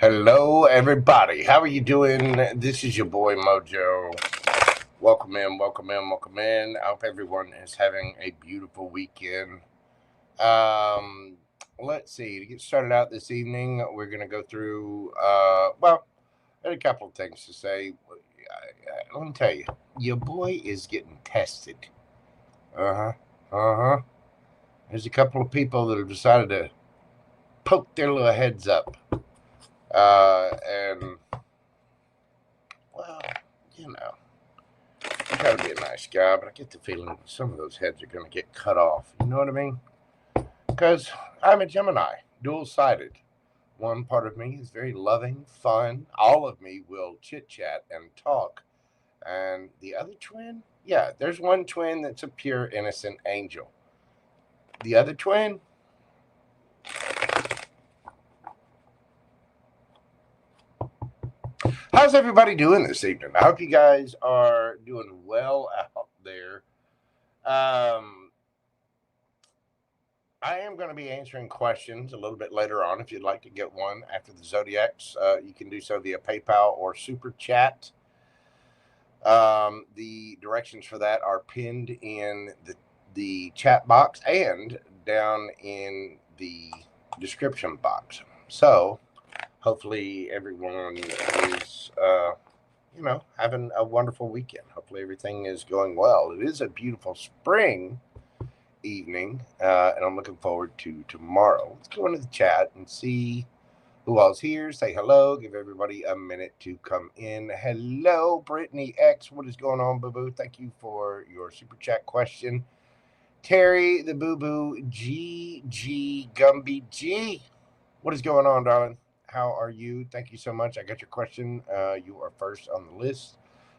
Hello, everybody. How are you doing? This is your boy Mojo. Welcome in, welcome in, welcome in. I hope everyone is having a beautiful weekend. Let's see. To get started out this evening, we're going to go through, well, I had a couple of things to say. Let me tell you, your boy is getting tested. There's a couple of people that have decided to poke their little heads up. And, well, you know, I gotta be a nice guy, but I get the feeling some of those heads are gonna get cut off. You know what I mean? Because I'm a Gemini, dual-sided. One part of me is very loving, fun. All of me will chit-chat and talk. And the other twin, yeah, there's one twin that's a pure, innocent angel. The other twin, how's everybody doing this evening? I hope you guys are doing well out there. I am going to be answering questions a little bit later on. If you'd like to get one after the Zodiacs, you can do so via PayPal or Superchat. The directions for that are pinned in the chat box and down in the description box. So hopefully everyone is, having a wonderful weekend. Hopefully everything is going well. It is a beautiful spring evening, and I'm looking forward to tomorrow. Let's go into the chat and see who all's here. Say hello. Give everybody a minute to come in. Hello, BrittanyX. What is going on, boo-boo? Thank you for your super chat question. Terry, the boo-boo, GGGumbyG. What is going on, darling? How are you? Thank you so much. I got your question. You are first on the list.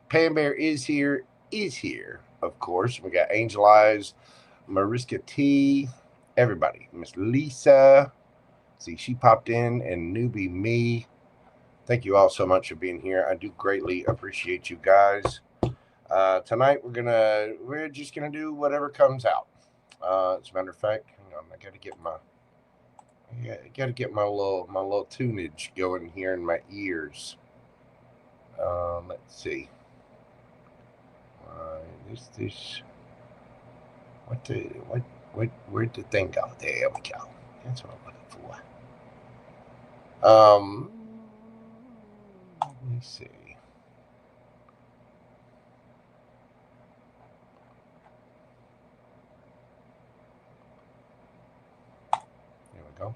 Pan Bear is here, of course. We got Angel Eyes, Mariska T, everybody. Miss Lisa. See, she popped in, and Newbie me. Thank you all so much for being here. I do greatly appreciate you guys. Tonight we're just gonna do whatever comes out. As a matter of fact, hang on, I gotta get my little tunage going here in my ears. Let's see. Where'd the thing go? There we go. That's what I'm looking for. Let me see. There we go.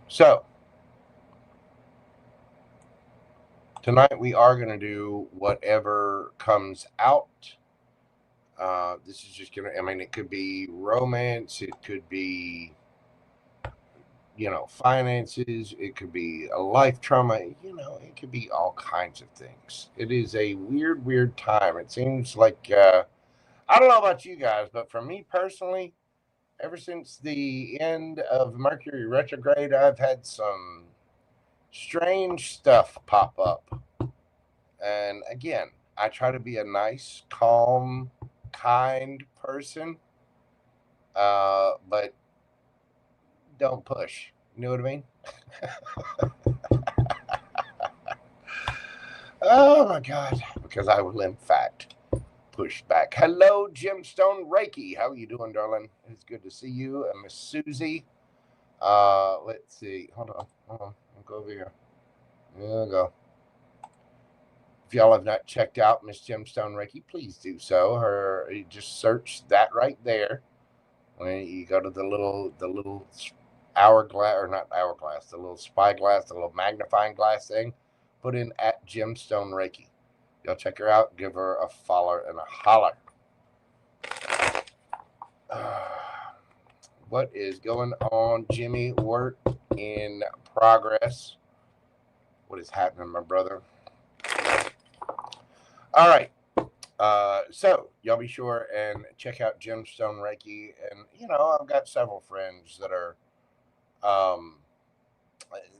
So tonight we are going to do whatever comes out. This is just going to, it could be romance. It could be, finances. It could be a life trauma. It could be all kinds of things. It is a weird time. It seems like, I don't know about you guys, but for me personally, ever since the end of Mercury retrograde, I've had some strange stuff pop up. And again, I try to be a nice, calm, kind person, but don't push. You know what I mean? Oh my God, because I will in fact push back. Hello, Gemstone Reiki. How are you doing, darling? It's good to see you. And Miss Susie. Let's see. Hold on. I'll go over here. There we go. If y'all have not checked out Miss Gemstone Reiki, please do so. You just search that right there. When you go to the little hourglass, or not hourglass, the little spyglass, the little magnifying glass thing, put in at Gemstone Reiki. Y'all check her out. Give her a follow and a holler. What is going on, Jimmy? Work in progress. What is happening, my brother? All right. So y'all be sure and check out Gemstone Reiki. And, I've got several friends that are,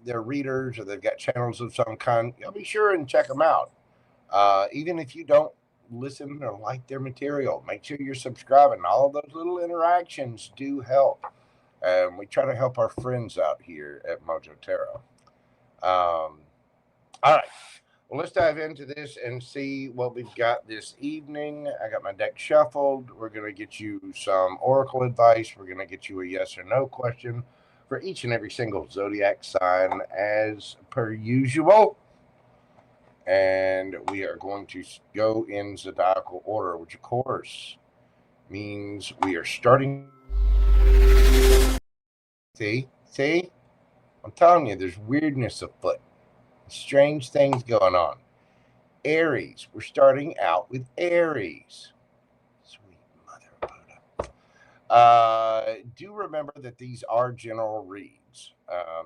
they're readers or they've got channels of some kind. Y'all be sure and check them out. Even if you don't listen or like their material, make sure you're subscribing. All of those little interactions do help. We try to help our friends out here at Mojo Tarot. All right. Well, let's dive into this and see what we've got this evening. I got my deck shuffled. We're going to get you some oracle advice. We're going to get you a yes or no question for each and every single zodiac sign as per usual. And we are going to go in zodiacal order, which of course means we are starting. See? I'm telling you, there's weirdness afoot. Strange things going on. Aries. We're starting out with Aries. Sweet mother of Buddha. Do remember that these are general reads.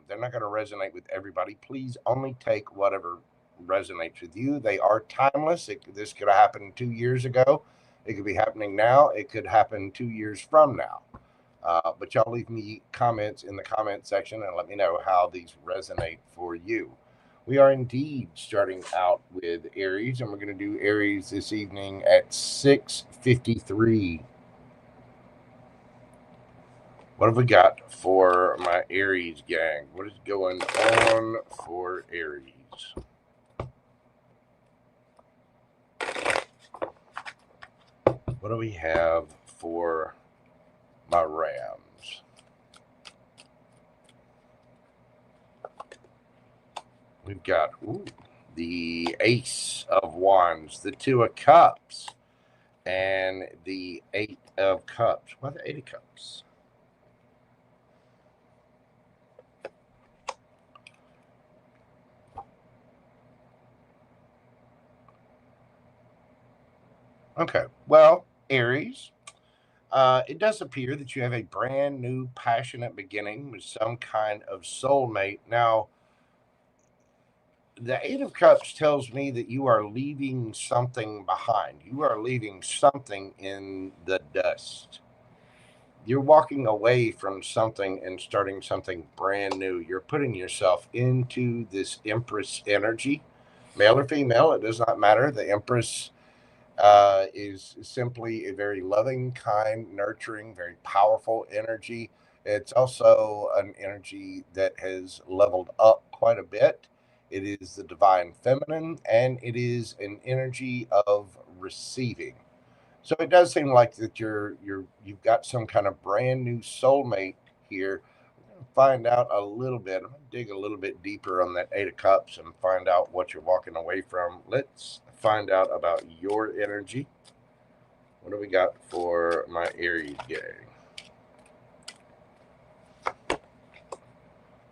They're not going to resonate with everybody. Please only take whatever resonates with you. They are timeless. This could have happened 2 years ago. It could be happening now. It could happen 2 years from now. But y'all leave me comments in the comment section and let me know how these resonate for you. We are indeed starting out with Aries, and we're going to do Aries this evening at 6:53. What have we got for my Aries gang? What is going on for Aries? What do we have for my Rams? We've got the Ace of Wands, the Two of Cups, and the Eight of Cups. Why the Eight of Cups? Okay, well, Aries, it does appear that you have a brand new passionate beginning with some kind of soulmate. Now, the Eight of Cups tells me that you are leaving something behind. You are leaving something in the dust. You're walking away from something and starting something brand new. You're putting yourself into this Empress energy, male or female, it does not matter. The Empress is simply a very loving, kind, nurturing, very powerful energy. It's also an energy that has leveled up quite a bit. It is the divine feminine, and it is an energy of receiving. So it does seem like that you've got some kind of brand new soulmate here. We're going to find out a little bit. I'm going to dig a little bit deeper on that Eight of Cups and find out what you're walking away from. Let's find out about your energy. What do we got for my Aries gang?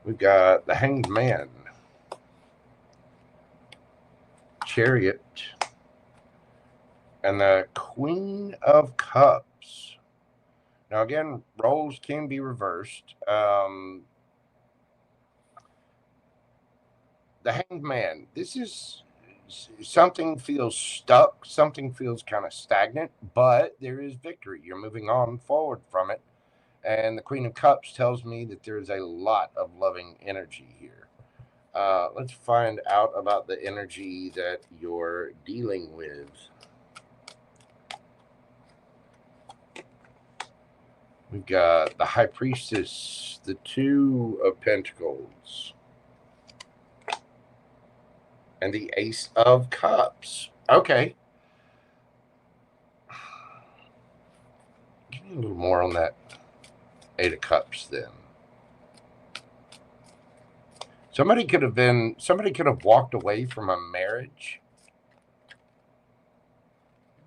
We've got the Hanged Man, Chariot, and the Queen of Cups. Now, again, roles can be reversed. The Hanged Man, this is something feels stuck, something feels kind of stagnant, but there is victory. You're moving on forward from it. And the Queen of Cups tells me that there's a lot of loving energy here. Let's find out about the energy that you're dealing with. We've got the High Priestess, the Two of Pentacles, and the Ace of Cups. Okay. Give me a little more on that Eight of Cups then. Somebody could have walked away from a marriage.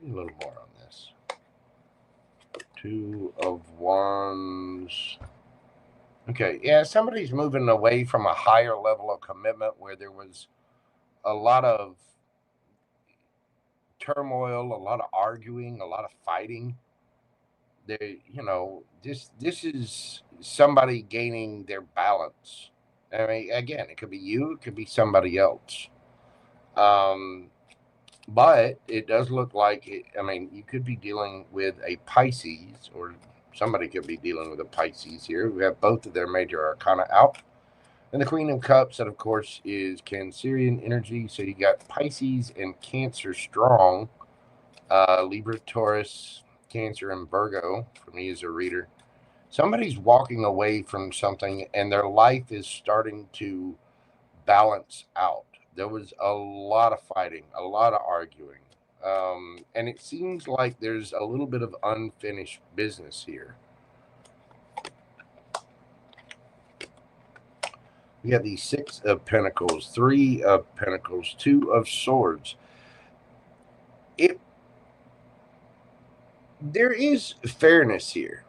Give me a little more on this. Two of Wands. Okay, yeah, somebody's moving away from a higher level of commitment where there was a lot of turmoil, a lot of arguing, a lot of fighting. This is somebody gaining their balance. I mean, again, it could be you, it could be somebody else. But it does look like, you could be dealing with a Pisces, or somebody could be dealing with a Pisces here. We have both of their major arcana out. And the Queen of Cups, that of course is Cancerian energy. So you got Pisces and Cancer strong. Libra, Taurus, Cancer, and Virgo for me as a reader. Somebody's walking away from something and their life is starting to balance out. There was a lot of fighting, a lot of arguing. And it seems like there's a little bit of unfinished business here. We have the Six of Pentacles, Three of Pentacles, Two of Swords. There is fairness here.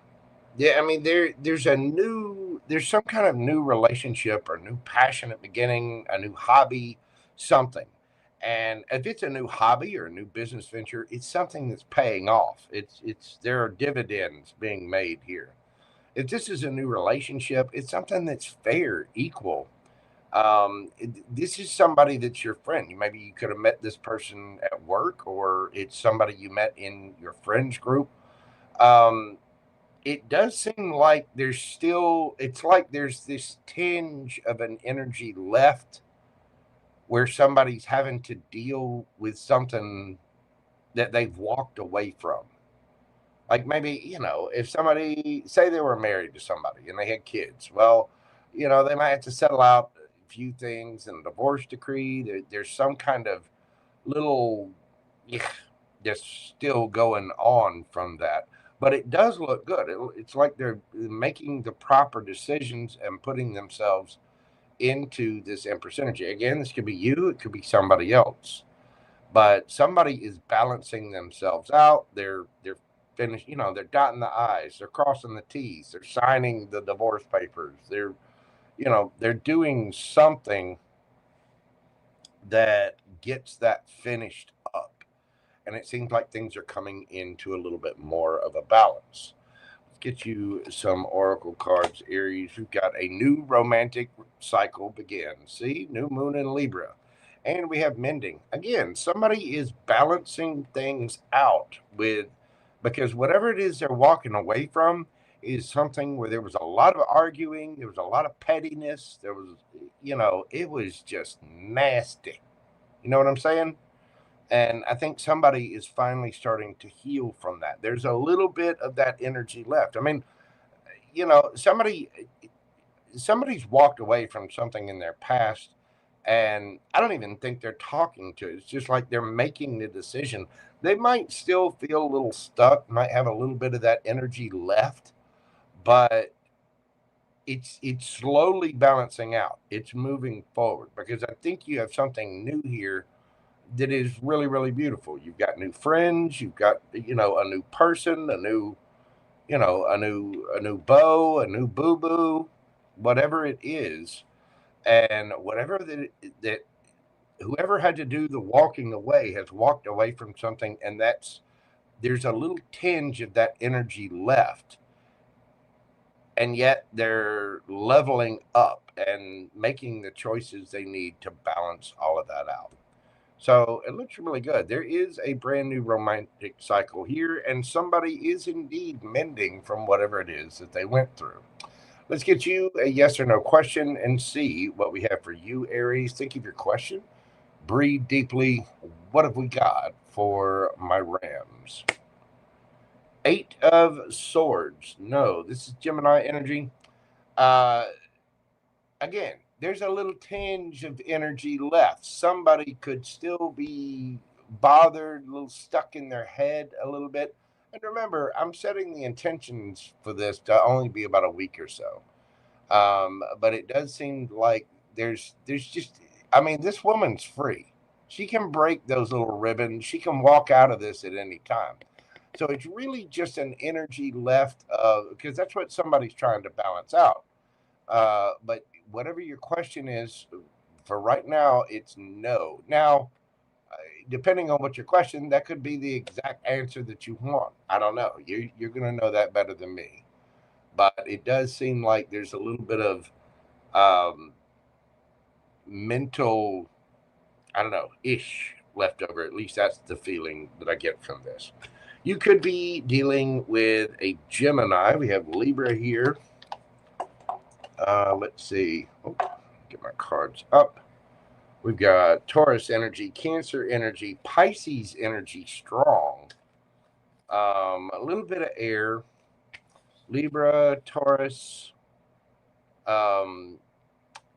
Yeah, I mean there's some kind of new relationship or new passionate beginning, a new hobby, something. And if it's a new hobby or a new business venture, it's something that's paying off. It's there are dividends being made here. If this is a new relationship, it's something that's fair, equal. This is somebody that's your friend. Maybe you could have met this person at work, or it's somebody you met in your friends group. Um, it does seem like it's like there's this tinge of an energy left where somebody's having to deal with something that they've walked away from. Like maybe, if somebody, say they were married to somebody and they had kids, well, they might have to settle out a few things in a divorce decree. There's some kind of little that's still going on from that. But it does look good. It's like they're making the proper decisions and putting themselves into this Empress energy. Again, this could be you, it could be somebody else. But somebody is balancing themselves out. They're finished, they're dotting the I's, they're crossing the T's, they're signing the divorce papers. They're doing something that gets that finished up. And it seems like things are coming into a little bit more of a balance. Let's get you some oracle cards, Aries. We've got a new romantic cycle begin. See, new moon in Libra. And we have mending. Again, somebody is balancing things out because whatever it is they're walking away from is something where there was a lot of arguing, there was a lot of pettiness, it was just nasty. You know what I'm saying? And I think somebody is finally starting to heal from that. There's a little bit of that energy left. I mean, somebody's walked away from something in their past, and I don't even think they're talking to it. It's just like they're making the decision. They might still feel a little stuck, might have a little bit of that energy left, but it's slowly balancing out. It's moving forward because I think you have something new here that is really, really beautiful. You've got new friends, you've got, a new person, a new beau, a new boo-boo, whatever it is. And whatever that whoever had to do the walking away has walked away from something, and there's a little tinge of that energy left. And yet they're leveling up and making the choices they need to balance all of that out. So it looks really good. There is a brand new romantic cycle here, and somebody is indeed mending from whatever it is that they went through. Let's get you a yes or no question and see what we have for you, Aries. Think of your question. Breathe deeply. What have we got for my Rams? Eight of Swords. No, this is Gemini energy. Again, there's a little tinge of energy left. Somebody could still be bothered, a little stuck in their head a little bit. And remember, I'm setting the intentions for this to only be about a week or so. But it does seem like there's just, I mean, this woman's free. She can break those little ribbons. She can walk out of this at any time. So it's really just an energy left because that's what somebody's trying to balance out. But whatever your question is, for right now, it's no. Now, depending on what your question, that could be the exact answer that you want. I don't know. You're going to know that better than me. But it does seem like there's a little bit of mental, I don't know, ish left over. At least that's the feeling that I get from this. You could be dealing with a Gemini. We have Libra here. Let's see. Oh, get my cards up. We've got Taurus energy, Cancer energy, Pisces energy strong. A little bit of air. Libra, Taurus,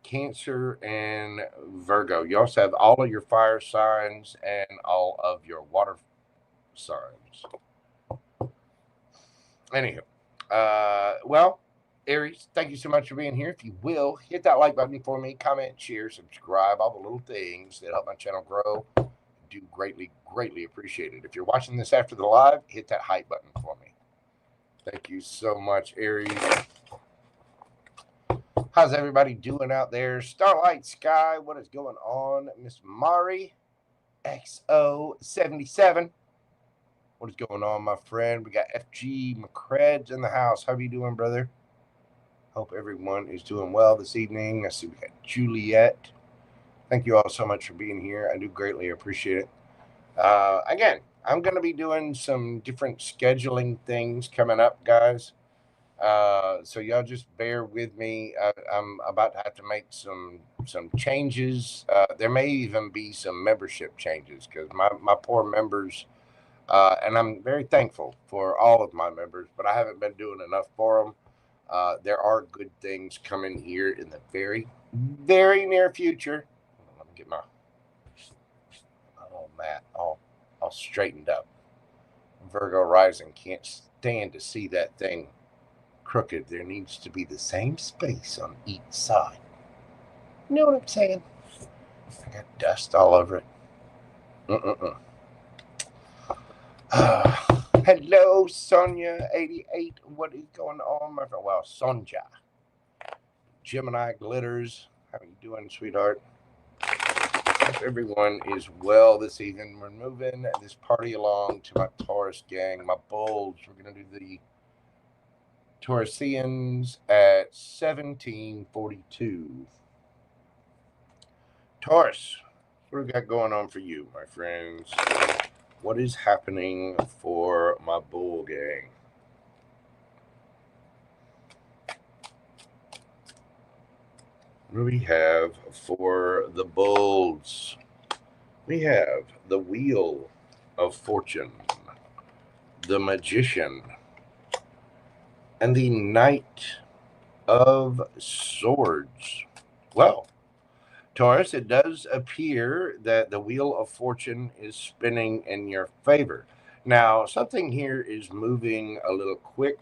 Cancer, and Virgo. You also have all of your fire signs and all of your water signs. Anywho, well, Aries, thank you so much for being here. If you will, hit that like button for me, comment, share, subscribe, all the little things that help my channel grow. Do greatly, greatly appreciate it. If you're watching this after the live, hit that hype button for me. Thank you so much, Aries. How's everybody doing out there? Starlight Sky, what is going on? Miss Mari, XO77. What is going on, my friend? We got FG McCreds in the house. How are you doing, brother? Hope everyone is doing well this evening. I see we got Juliet. Thank you all so much for being here. I do greatly appreciate it. Again, I'm going to be doing some different scheduling things coming up, guys. So y'all just bear with me. I'm about to have to make some changes. There may even be some membership changes because my poor members, and I'm very thankful for all of my members, but I haven't been doing enough for them. There are good things coming here in the very, very near future. Let me get my mat all straightened up. Virgo rising, can't stand to see that thing crooked. There needs to be the same space on each side. You know what I'm saying? I got dust all over it. Hello, Sonia88. What is going on, my friend? Well, Sonja. Gemini Glitters. How are you doing, sweetheart? Hope everyone is well this evening. We're moving this party along to my Taurus gang, my bulls. We're going to do the Taurusians at 1742. Taurus, what do we got going on for you, my friends? What is happening for my bull gang? What do we have for the bulls? We have the Wheel of Fortune, the Magician, and the Knight of Swords. Well, Taurus, it does appear that the Wheel of Fortune is spinning in your favor. Now, something here is moving a little quick.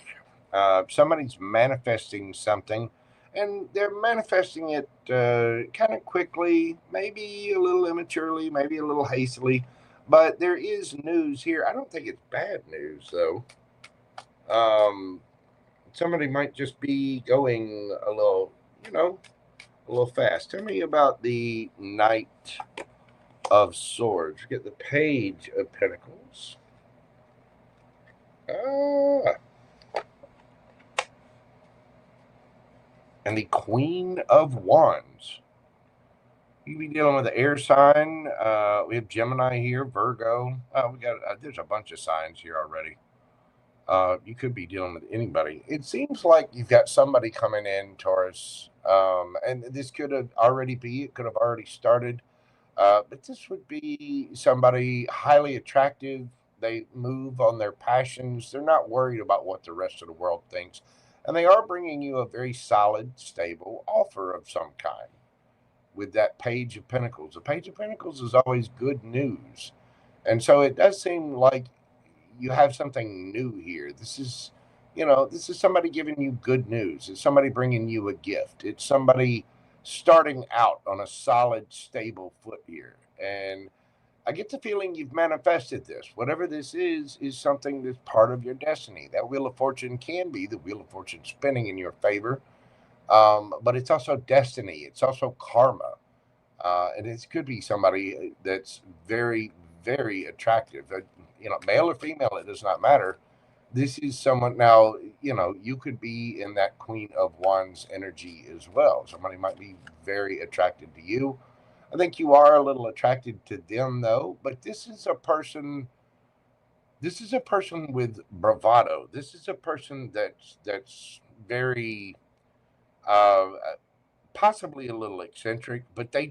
Somebody's manifesting something, and they're manifesting it kind of quickly, maybe a little immaturely, maybe a little hastily. But there is news here. I don't think it's bad news, though. Somebody might just be going a little, a little fast. Tell me about the Knight of Swords. Get the Page of Pentacles. And the Queen of Wands. You can be dealing with the air sign. We have Gemini here, Virgo. We got there's a bunch of signs here already. You could be dealing with anybody. It seems like you've got somebody coming in, Taurus, and this could have already be. It could have already started, but this would be somebody highly attractive. They move on their passions. They're not worried about what the rest of the world thinks, and they are bringing you a very solid, stable offer of some kind. With that Page of Pentacles, the Page of Pentacles is always good news, and so it does seem like you have something new here. This is, this is somebody giving you good news. It's somebody bringing you a gift. It's somebody starting out on a solid, stable foot here. And I get the feeling you've manifested this. Whatever this is something that's part of your destiny. That Wheel of Fortune can be the Wheel of Fortune spinning in your favor. But it's also destiny. It's also karma. And it could be somebody that's very, very attractive. Male or female, it does not matter. This is someone now, you could be in that Queen of Wands energy as well. Somebody might be very attracted to you. I think you are a little attracted to them though, but this is a person with bravado. This is a person that's very possibly a little eccentric, but they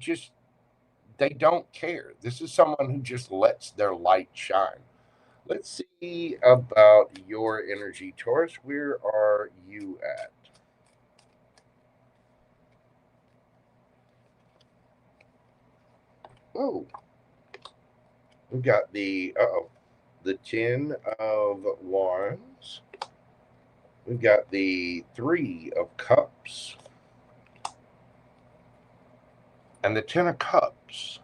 don't care. This is someone who just lets their light shine. Let's see about your energy, Taurus. Where are you at? Oh, we've got the the 10 of Wands. We've got the 3 of Cups and the 10 of Cups.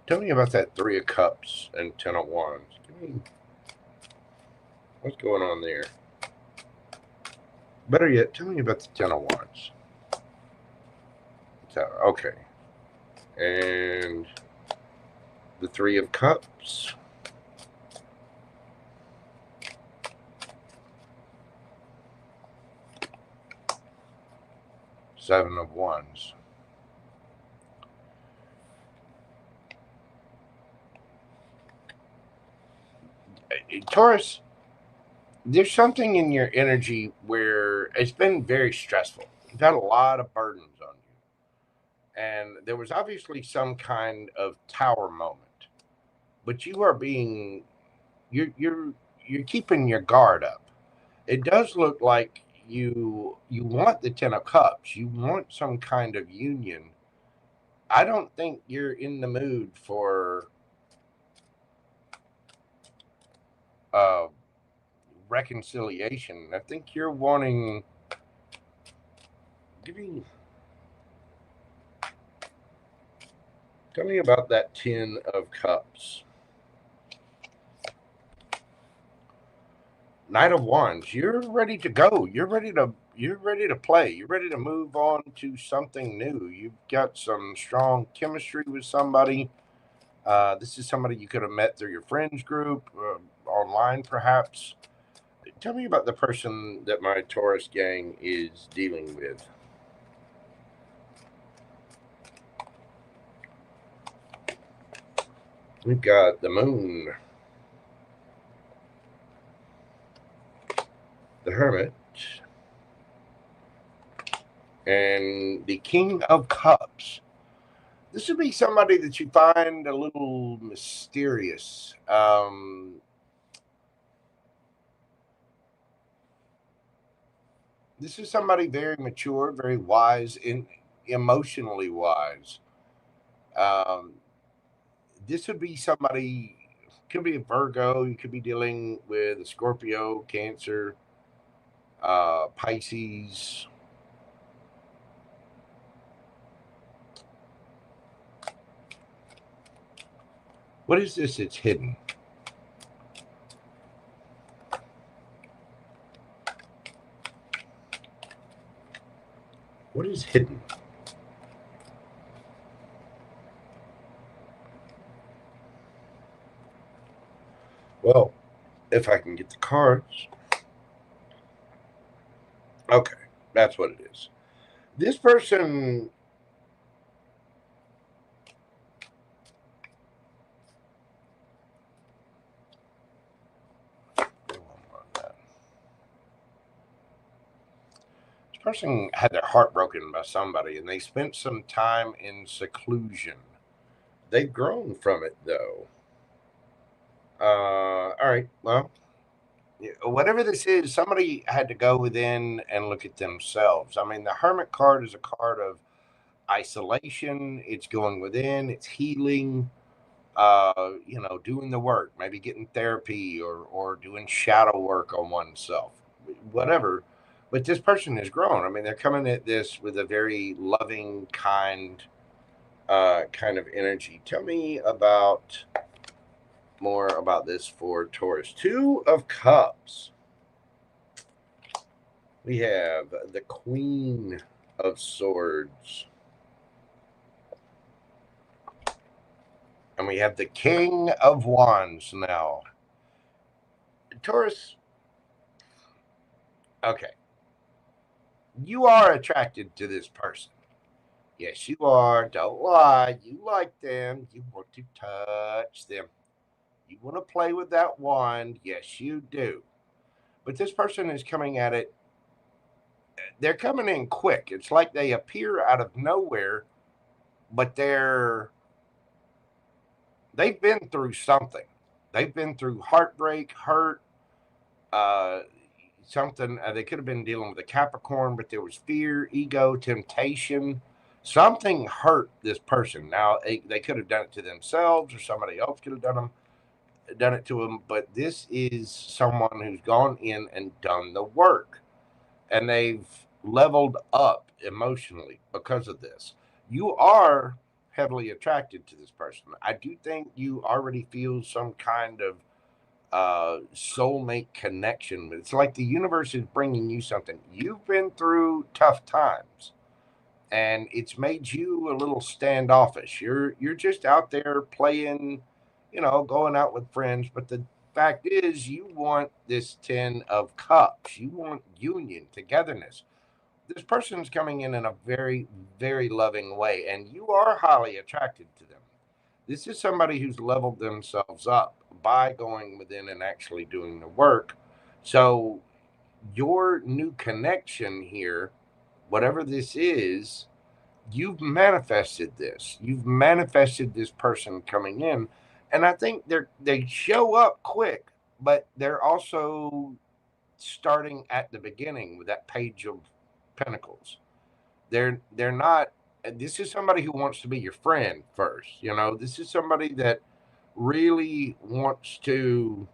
Tell me about that 3 of Cups and 10 of Wands. What's going on there? Better yet, tell me about the 10 of Wands. Okay. And the 3 of Cups. Seven of Wands. Taurus, there's something in your energy where it's been very stressful. You've had a lot of burdens on you. And there was obviously some kind of tower moment. But you are being you're keeping your guard up. It does look like you want the 10 of Cups. You want some kind of union. I don't think you're in the mood for reconciliation. I think you're wanting. Tell me about that 10 of Cups. Knight of Wands. You're ready to go. You're ready to play. You're ready to move on to something new. You've got some strong chemistry with somebody. This is somebody you could have met through your friends group, online perhaps. Tell me about the person that my Taurus gang is dealing with. We've got the Moon, the Hermit, and the King of Cups. This would be somebody that you find a little mysterious. This is somebody very mature, very wise, emotionally wise. This would be somebody, could be a Virgo. You could be dealing with a Scorpio, Cancer, Pisces. What is this? It's hidden. What is hidden? Well, if I can get the cards. Okay, that's what it is. This person. This person had their heart broken by somebody, and they spent some time in seclusion. They've grown from it, though. All right. Well, whatever this is, somebody had to go within and look at themselves. I mean, the Hermit card is a card of isolation. It's going within. It's healing. Doing the work, maybe getting therapy or doing shadow work on oneself, whatever. But this person has grown. I mean, they're coming at this with a very loving, kind of energy. Tell me about more about this for Taurus. 2 of Cups. We have the Queen of Swords. And we have the King of Wands now. Taurus, okay. You are attracted to this person. Yes, you are. Don't lie. You like them. You want to touch them. You want to play with that wand. Yes, you do. But this person is coming at it they're coming in quick. It's like they appear out of nowhere, but they've been through something. They've been through heartbreak, hurt, uh, something. They could have been dealing with a Capricorn, but there was fear, ego, temptation. Something hurt this person. Now they could have done it to themselves, or somebody else could have done it to them. But this is someone who's gone in and done the work, and they've leveled up emotionally because of this. You are heavily attracted to this person. I do think you already feel some kind of soulmate connection. It's like the universe is bringing you something. You've been through tough times, and it's made you a little standoffish. You're just out there playing, going out with friends. But the fact is, you want this 10 of cups. You want union, togetherness. This person's coming in a very, very loving way, and you are highly attracted to them. This is somebody who's leveled themselves up by going within and actually doing the work. So your new connection here, whatever this is, you've manifested this. You've manifested this person coming in. And I think they show up quick, but they're also starting at the beginning with that page of pentacles. They're not, this is somebody who wants to be your friend first. This is somebody that really wants to,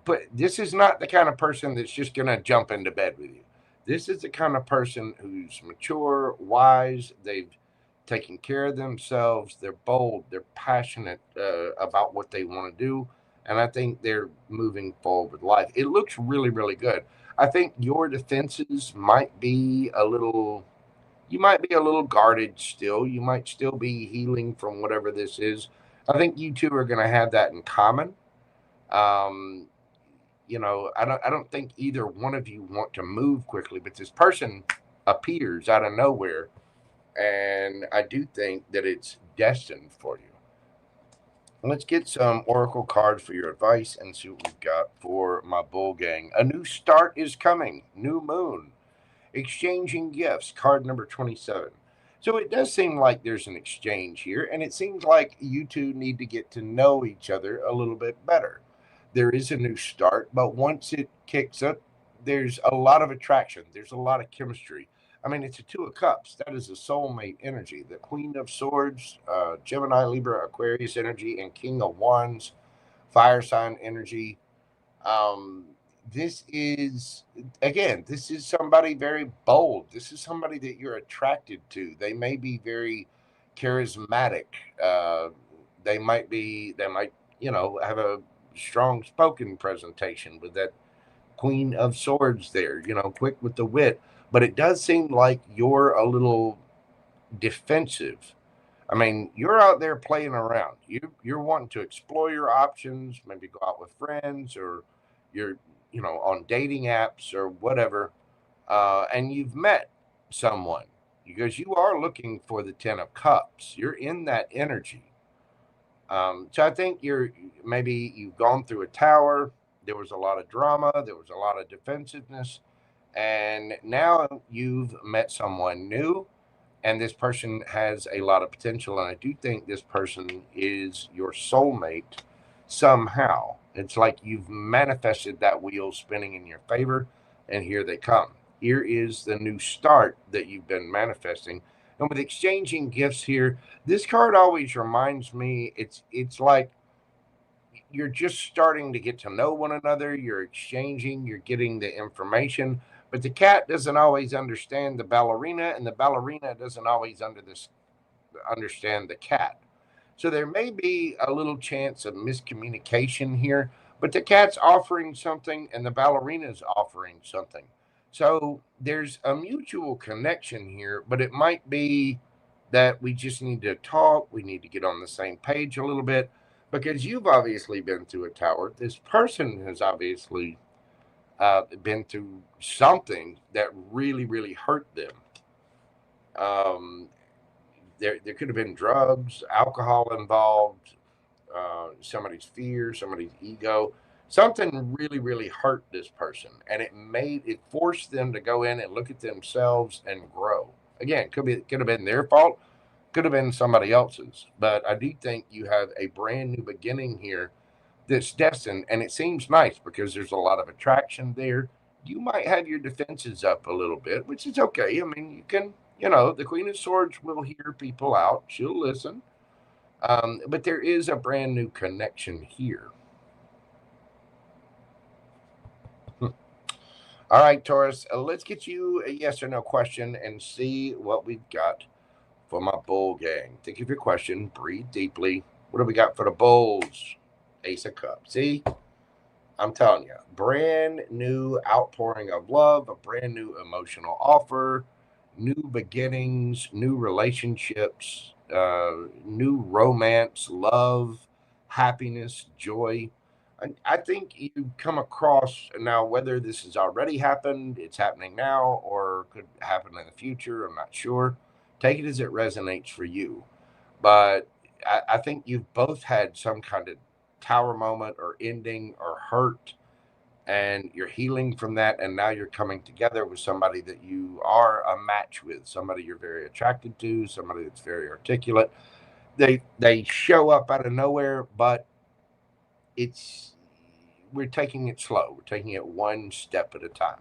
but this is not the kind of person that's just going to jump into bed with you. This is the kind of person who's mature, wise. They've taken care of themselves. They're bold. They're passionate about what they want to do. And I think they're moving forward with life. It looks really, really good. I think your defenses might be you might be a little guarded still. You might still be healing from whatever this is. I think you two are going to have that in common. I don't think either one of you want to move quickly, but this person appears out of nowhere, and I do think that it's destined for you. Let's get some oracle cards for your advice and see what we've got for my bull gang. A new start is coming. New moon. Exchanging gifts. Card number 27. So it does seem like there's an exchange here, and it seems like you two need to get to know each other a little bit better. There is a new start, but once it kicks up, there's a lot of attraction. There's a lot of chemistry. I mean, it's a Two of Cups. That is a soulmate energy. The Queen of Swords, Gemini, Libra, Aquarius energy, and King of Wands, fire sign energy. This is, again, this is somebody very bold. This is somebody that you're attracted to. They may be very charismatic. They might, have a strong spoken presentation with that Queen of Swords there, quick with the wit. But it does seem like you're a little defensive. I mean, you're out there playing around. You're wanting to explore your options, maybe go out with friends, or you're, on dating apps or whatever, and you've met someone because you are looking for the 10 of Cups. You're in that energy. So I think you've gone through a tower. There was a lot of drama. There was a lot of defensiveness. And now you've met someone new, and this person has a lot of potential. And I do think this person is your soulmate somehow. It's like you've manifested that wheel spinning in your favor, and here they come. Here is the new start that you've been manifesting. And with exchanging gifts here, this card always reminds me, it's like you're just starting to get to know one another. You're exchanging, you're getting the information. But the cat doesn't always understand the ballerina, and the ballerina doesn't always understand the cat. So there may be a little chance of miscommunication here, but the cat's offering something and the ballerina's offering something. So there's a mutual connection here, but it might be that we just need to talk. We need to get on the same page a little bit, because you've obviously been through a tower. This person has obviously been through something that really, really hurt them. There could have been drugs, alcohol involved, somebody's fear, somebody's ego. something really, really hurt this person, and it forced them to go in and look at themselves and grow. Again, could have been their fault, could have been somebody else's, but I do think you have a brand new beginning here that's destined, and it seems nice because there's a lot of attraction there. You might have your defenses up a little bit, which is okay. I mean, you can, the Queen of Swords will hear people out. She'll listen. But there is a brand new connection here. All right, Taurus, let's get you a yes or no question and see what we've got for my bull gang. Think of your question, breathe deeply. What do we got for the bulls? Ace of Cups. See? I'm telling you, brand new outpouring of love, a brand new emotional offer, new beginnings, new relationships, new romance, love, happiness, joy. I think you come across now, whether this has already happened, it's happening now, or could happen in the future. I'm not sure. Take it as it resonates for you. But I think you've both had some kind of tower moment or ending or hurt, and you're healing from that, and now you're coming together with somebody that you are a match with, somebody you're very attracted to, somebody that's very articulate. They show up out of nowhere, but we're taking it slow. We're taking it one step at a time.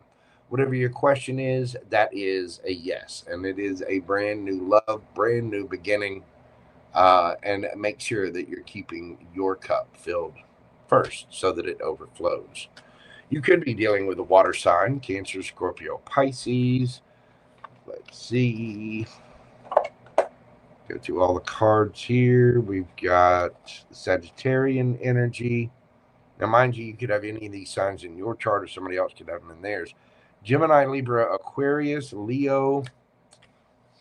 Whatever your question is, that is a yes, and it is a brand new love, brand new beginning. And make sure that you're keeping your cup filled first so that it overflows. You could be dealing with a water sign, Cancer, Scorpio, Pisces. Let's see. Go through all the cards here. We've got Sagittarian energy. Now, mind you, you could have any of these signs in your chart, or somebody else could have them in theirs. Gemini, Libra, Aquarius, Leo,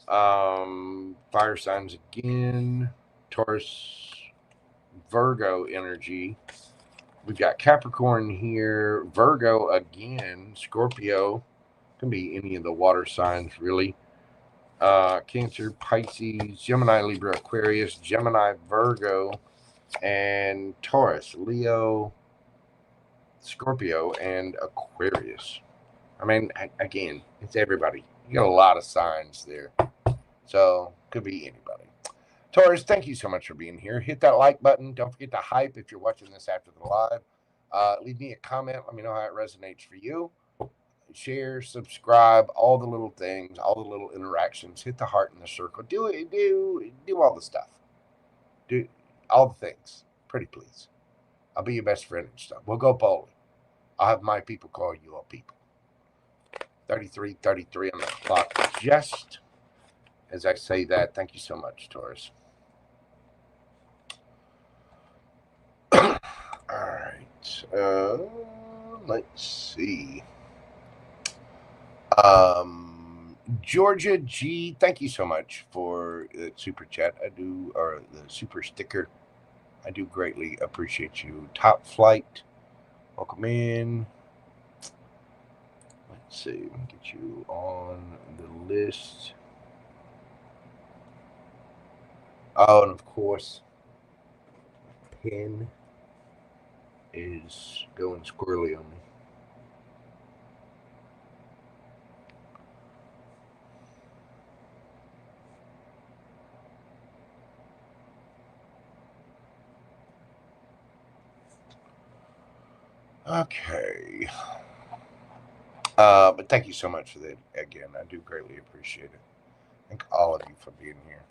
fire signs again, Taurus, Virgo energy. We've got Capricorn here, Virgo again, Scorpio, can be any of the water signs really. Cancer, Pisces, Gemini, Libra, Aquarius, Gemini, Virgo, and Taurus, Leo, Scorpio, and Aquarius. I mean, again, it's everybody. You got a lot of signs there. So, could be anybody. Taurus, thank you so much for being here. Hit that like button. Don't forget to hype if you're watching this after the live. Leave me a comment. Let me know how it resonates for you. Share, subscribe, all the little things, all the little interactions. Hit the heart in the circle. Do all the stuff. Do all the things. Pretty please. I'll be your best friend and stuff. We'll go bowling. I'll have my people call you all people. 33 on the clock. Just as I say that, thank you so much, Taurus. All right. Let's see. Georgia G, thank you so much for the super chat. Or the super sticker. I do greatly appreciate you. TopFlight, welcome in. Let's see, get you on the list. Oh, and of course, pen is going squirrely on me. Okay. But thank you so much for that. Again, I do greatly appreciate it. Thank all of you for being here.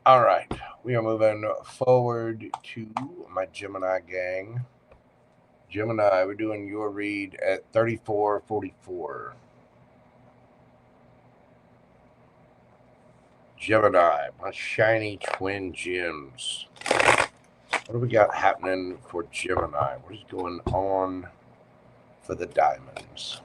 All right. We are moving forward to my Gemini gang. Gemini, we're doing your read at 3444. Gemini, my shiny twin gems. What do we got happening for Gemini? What is going on for the diamonds?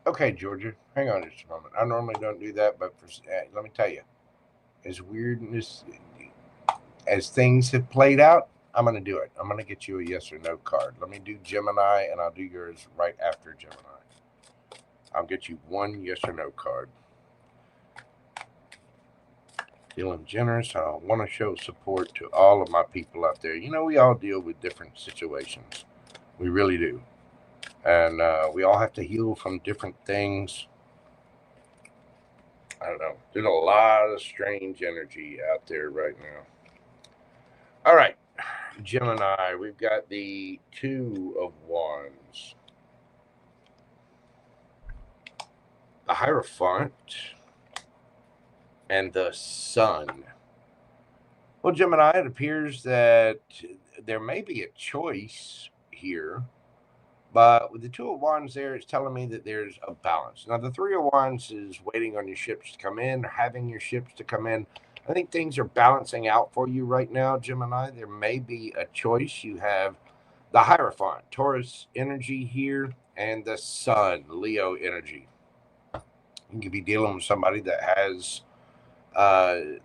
Okay. Okay, Georgia, hang on just a moment. I normally don't do that, but let me tell you, as weirdness as things have played out, I'm going to do it. I'm going to get you a yes or no card. Let me do Gemini, and I'll do yours right after Gemini. I'll get you one yes or no card. Feeling generous. I want to show support to all of my people out there. You know, we all deal with different situations. We really do. And we all have to heal from different things. I don't know. There's a lot of strange energy out there right now. All right. Gemini, we've got the Two of Wands, the Hierophant, and the Sun. Well, Gemini, it appears that there may be a choice here, but with the Two of Wands there, it's telling me that there's a balance. Now, the Three of Wands is waiting on your ships to come in, having your ships to come in. I think things are balancing out for you right now, Gemini. There may be a choice. You have the Hierophant, Taurus energy here, and the Sun, Leo energy. You could be dealing with somebody that has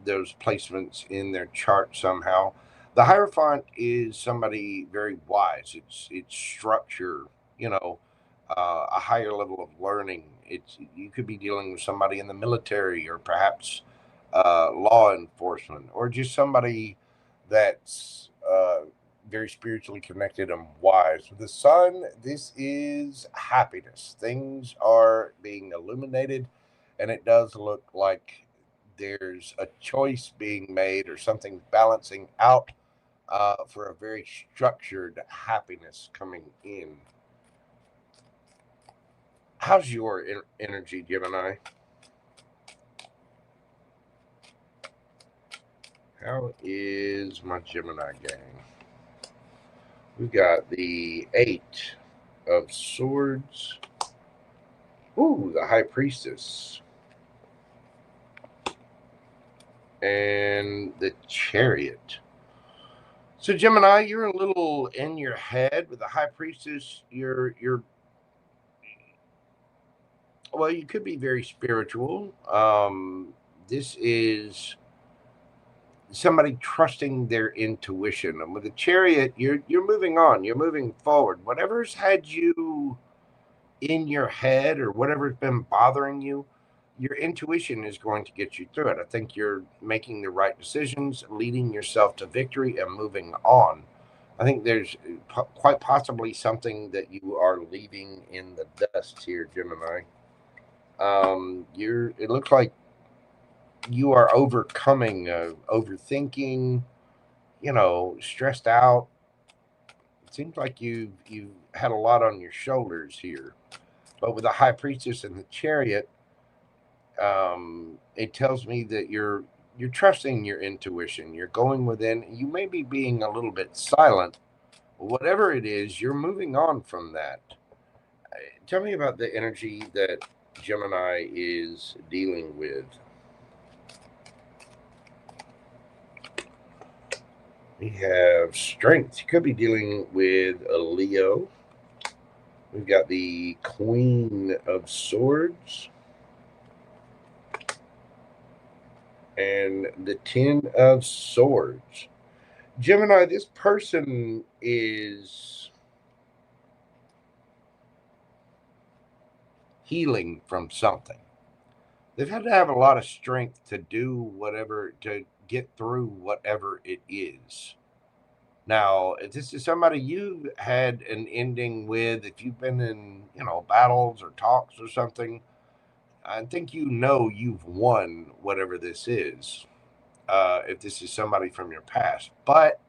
those placements in their chart somehow. The Hierophant is somebody very wise. It's structure, you know, a higher level of learning. You could be dealing with somebody in the military, or perhaps law enforcement, or just somebody that's very spiritually connected and wise. With the Sun, this is happiness. Things are being illuminated, and it does look like there's a choice being made or something balancing out for a very structured happiness coming in. How's your energy, Gemini? How is my Gemini gang? We've got the Eight of Swords. Ooh, the High Priestess. And the Chariot. So Gemini, you're a little in your head with the High Priestess. Well, you could be very spiritual. This is somebody trusting their intuition. And with the Chariot, you're moving on. You're moving forward. Whatever's had you in your head or whatever's been bothering you, your intuition is going to get you through it. I think you're making the right decisions, leading yourself to victory, and moving on. I think there's quite possibly something that you are leaving in the dust here, Gemini. It looks like you are overcoming overthinking, stressed out. It seems like you've had a lot on your shoulders here. But with the High Priestess and the Chariot, it tells me that you're trusting your intuition. You're going within. You may be being a little bit silent. Whatever it is, you're moving on from that. Tell me about the energy that Gemini is dealing with. We have Strength. You could be dealing with a Leo. We've got the Queen of Swords and the Ten of Swords. Gemini, this person is healing from something. They've had to have a lot of strength to do whatever, to get through whatever it is. Now, if this is somebody you had an ending with, if you've been in, battles or talks or something, I think you've won whatever this is. If this is somebody from your past. But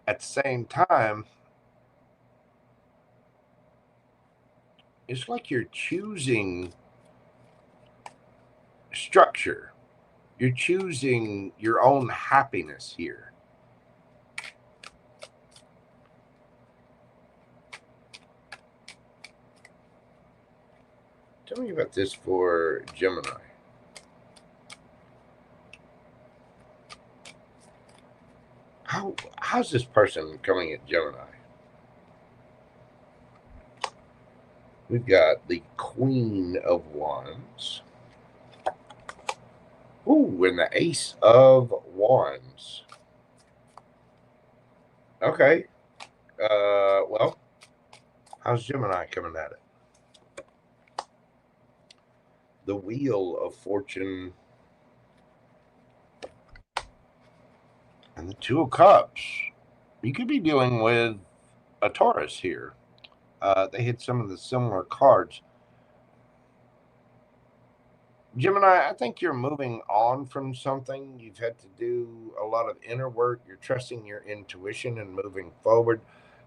at the same time, it's like you're choosing structure. You're choosing your own happiness here. Tell me about this for Gemini. How's this person coming at Gemini? We've got the Queen of Wands. Ooh, and the Ace of Wands. Okay. Well, how's Gemini coming at it? The Wheel of Fortune and the Two of Cups. You could be dealing with a Taurus here. They hit some of the similar cards. Gemini, I think you're moving on from something. You've had to do a lot of inner work. You're trusting your intuition and moving forward.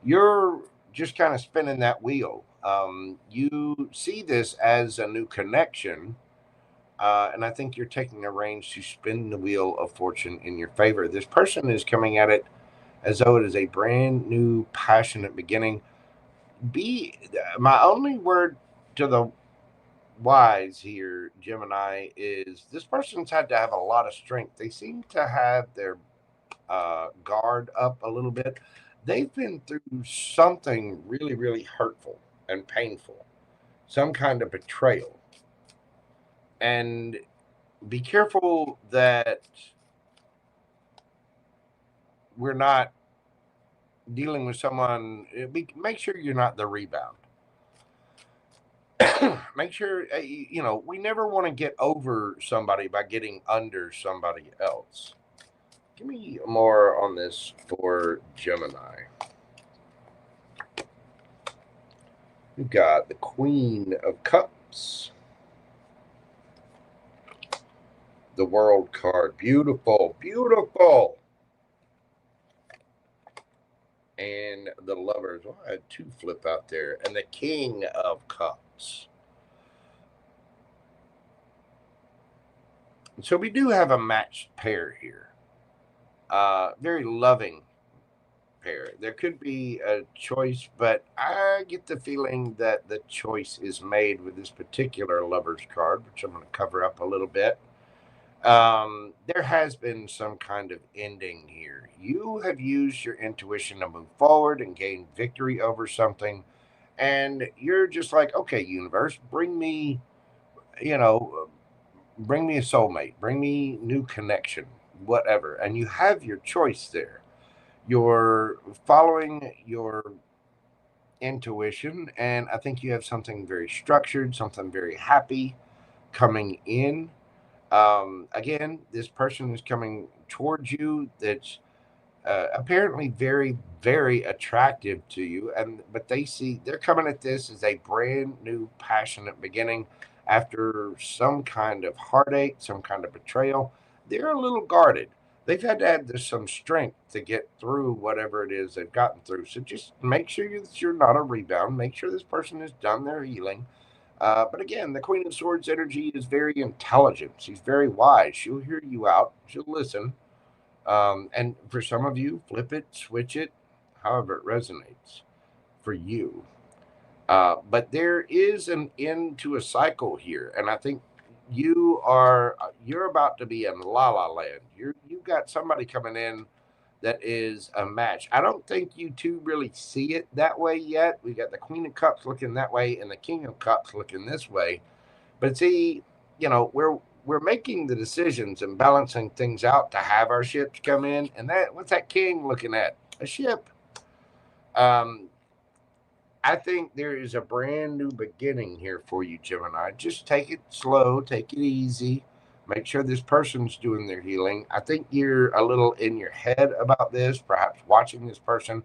You're just kind of spinning that wheel. You see this as a new connection, and I think you're taking the reins to spin the wheel of fortune in your favor. This person is coming at it as though it is a brand new, passionate beginning. My only word to the wise here, Gemini, is this person's had to have a lot of strength. They seem to have their guard up a little bit. They've been through something really, really hurtful and painful, some kind of betrayal. And be careful that we're not dealing with someone. Make sure you're not the rebound. Make sure, we never want to get over somebody by getting under somebody else. Give me more on this for Gemini. We've got the Queen of Cups. The World card. Beautiful, beautiful. And the Lovers. Oh, I had two flip out there. And the King of Cups. So we do have a matched pair here. Very loving pair. There could be a choice, but I get the feeling that the choice is made with this particular Lovers card, which I'm going to cover up a little bit. There has been some kind of ending here. You have used your intuition to move forward and gain victory over something, and you're just like, okay, universe, you know, bring me a soulmate, bring me new connection, whatever. And you have your choice there. You're following your intuition, and I think you have something very structured, something very happy coming in. Again, this person is coming towards you that's apparently very, very attractive to you, and but they're coming at this as a brand new, passionate beginning after some kind of heartache, some kind of betrayal. They're a little guarded. They've had to add some strength to get through whatever it is they've gotten through. So just make sure that you're not a rebound. Make sure this person has done their healing. But again, the Queen of Swords energy is very intelligent. She's very wise. She'll hear you out. She'll listen. And for some of you, flip it, switch it, however it resonates for you. But there is an end to a cycle here, and I think you're about to be in la la land. You've got somebody coming in that is a match. I don't think you two really see it that way yet. We got the Queen of Cups looking that way and the King of Cups looking this way. But see, we're making the decisions and balancing things out to have our ships come in. And that what's that king looking at? A ship. Um, I think there is a brand new beginning here for you, Gemini. Just take it slow, take it easy. Make sure this person's doing their healing. I think you're a little in your head about this, perhaps watching this person,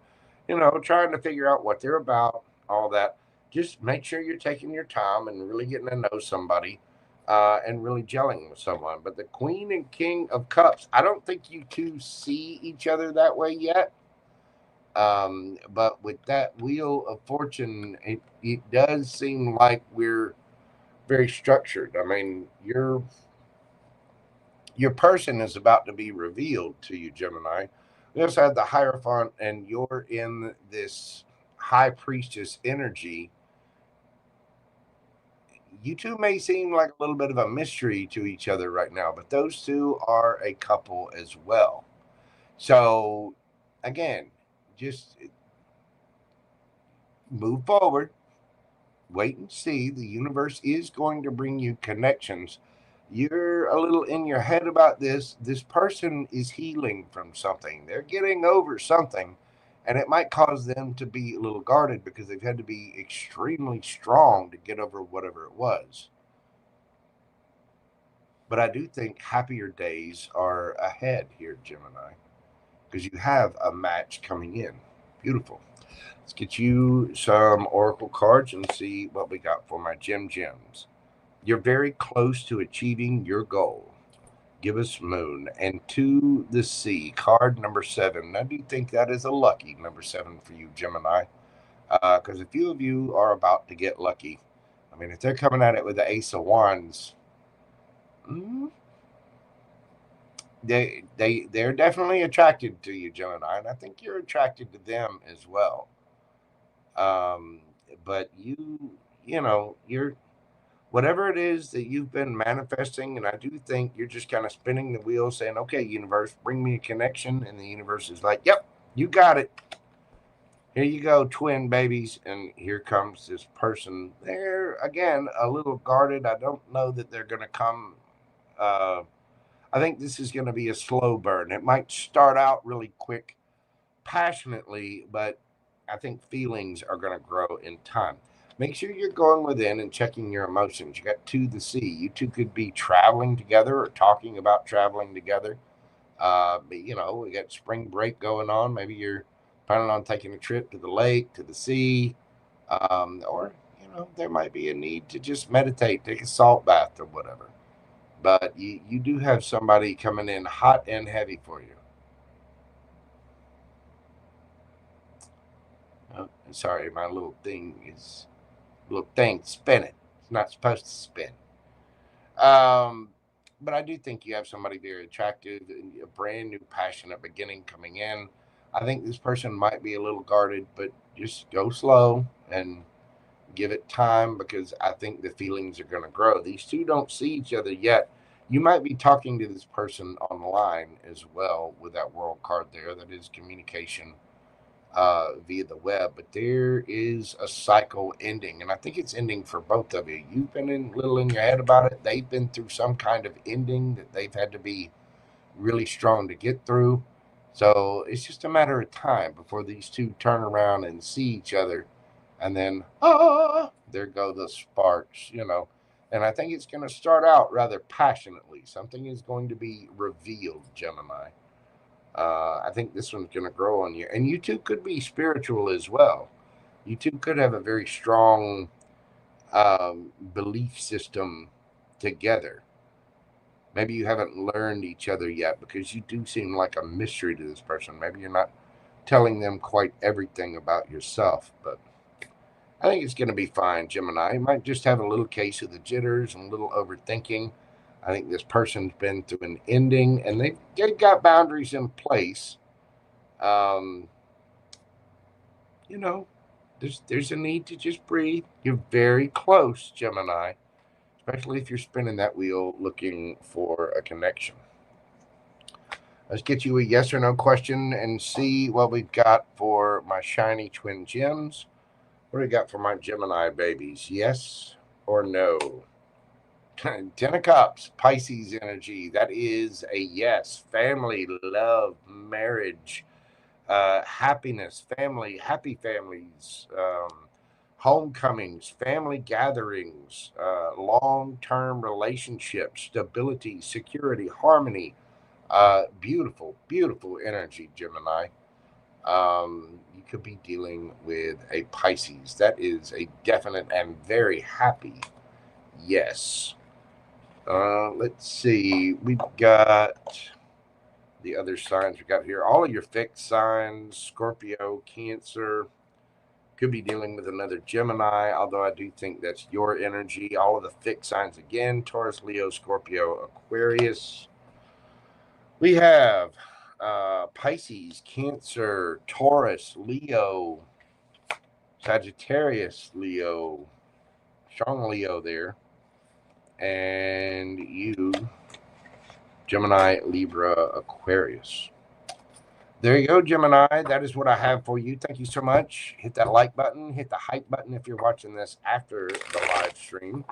trying to figure out what they're about, all that. Just make sure you're taking your time and really getting to know somebody and really gelling with someone. But the Queen and King of Cups, I don't think you two see each other that way yet. But with that Wheel of Fortune, it does seem like we're very structured. I mean, your person is about to be revealed to you, Gemini. We also have the Hierophant, and you're in this High Priestess energy. You two may seem like a little bit of a mystery to each other right now, but those two are a couple as well. So, again, just move forward. wait and see. The universe is going to bring you connections. You're a little in your head about this. This person is healing from something. They're getting over something, and it might cause them to be a little guarded because they've had to be extremely strong to get over whatever it was. But I do think happier days are ahead here, Gemini, because you have a match coming in. Beautiful. Let's get you some oracle cards and see what we got for my gems. You're very close to achieving your goal. Give us moon. And to the sea, card number 7. I do think that is a lucky number 7 for you, Gemini, because a few of you are about to get lucky. I mean, if they're coming at it with the Ace of Wands, they're definitely attracted to you, Gemini, and I think you're attracted to them as well. But you're whatever it is that you've been manifesting, and I do think you're just kind of spinning the wheel saying, okay, universe, bring me a connection. And the universe is like, yep, you got it. Here you go, twin babies. And here comes this person. They're, again, a little guarded. I don't know that they're going to come. I think this is going to be a slow burn. It might start out really quick, passionately, but I think feelings are going to grow in time. Make sure you're going within and checking your emotions. You got to the sea. You two could be traveling together or talking about traveling together. But, we got spring break going on. Maybe you're planning on taking a trip to the lake, to the sea, or, there might be a need to just meditate, take a salt bath or whatever. But you do have somebody coming in hot and heavy for you. Oh, sorry, my little thing spinning. It's not supposed to spin. But I do think you have somebody very attractive, a brand new, passionate beginning coming in. I think this person might be a little guarded, but just go slow and give it time because I think the feelings are going to grow. These two don't see each other yet. You might be talking to this person online as well with that world card there. That is communication via the web, but there is a cycle ending, and I think it's ending for both of you. You've been a little in your head about it. They've been through some kind of ending that they've had to be really strong to get through. So it's just a matter of time before these two turn around and see each other, and then there go the sparks, And I think it's going to start out rather passionately. Something is going to be revealed, Gemini. I think this one's going to grow on you. And you two could be spiritual as well. You two could have a very strong belief system together. Maybe you haven't learned each other yet because you do seem like a mystery to this person. Maybe you're not telling them quite everything about yourself, but I think it's going to be fine, Gemini. You might just have a little case of the jitters and a little overthinking. I think this person's been through an ending, and they've got boundaries in place. There's a need to just breathe. You're very close, Gemini, especially if you're spinning that wheel looking for a connection. Let's get you a yes or no question and see what we've got for my shiny twin gems. What do we got for my Gemini babies? Yes or no? 10 of Cups, Pisces energy. That is a yes. Family, love, marriage, happiness, family, happy families, homecomings, family gatherings, long-term relationships, stability, security, harmony. Beautiful, beautiful energy, Gemini. You could be dealing with a Pisces. That is a definite and very happy yes. Let's see. We've got the other signs we got here. All of your fixed signs, Scorpio, Cancer, could be dealing with another Gemini, although I do think that's your energy. All of the fixed signs again, Taurus, Leo, Scorpio, Aquarius. We have Pisces, Cancer, Taurus, Leo, Sagittarius, Leo, strong Leo there, and you, Gemini, Libra, Aquarius. There you go, Gemini. That is what I have for you. Thank you so much. Hit that like button. Hit the hype button if you're watching this after the live stream.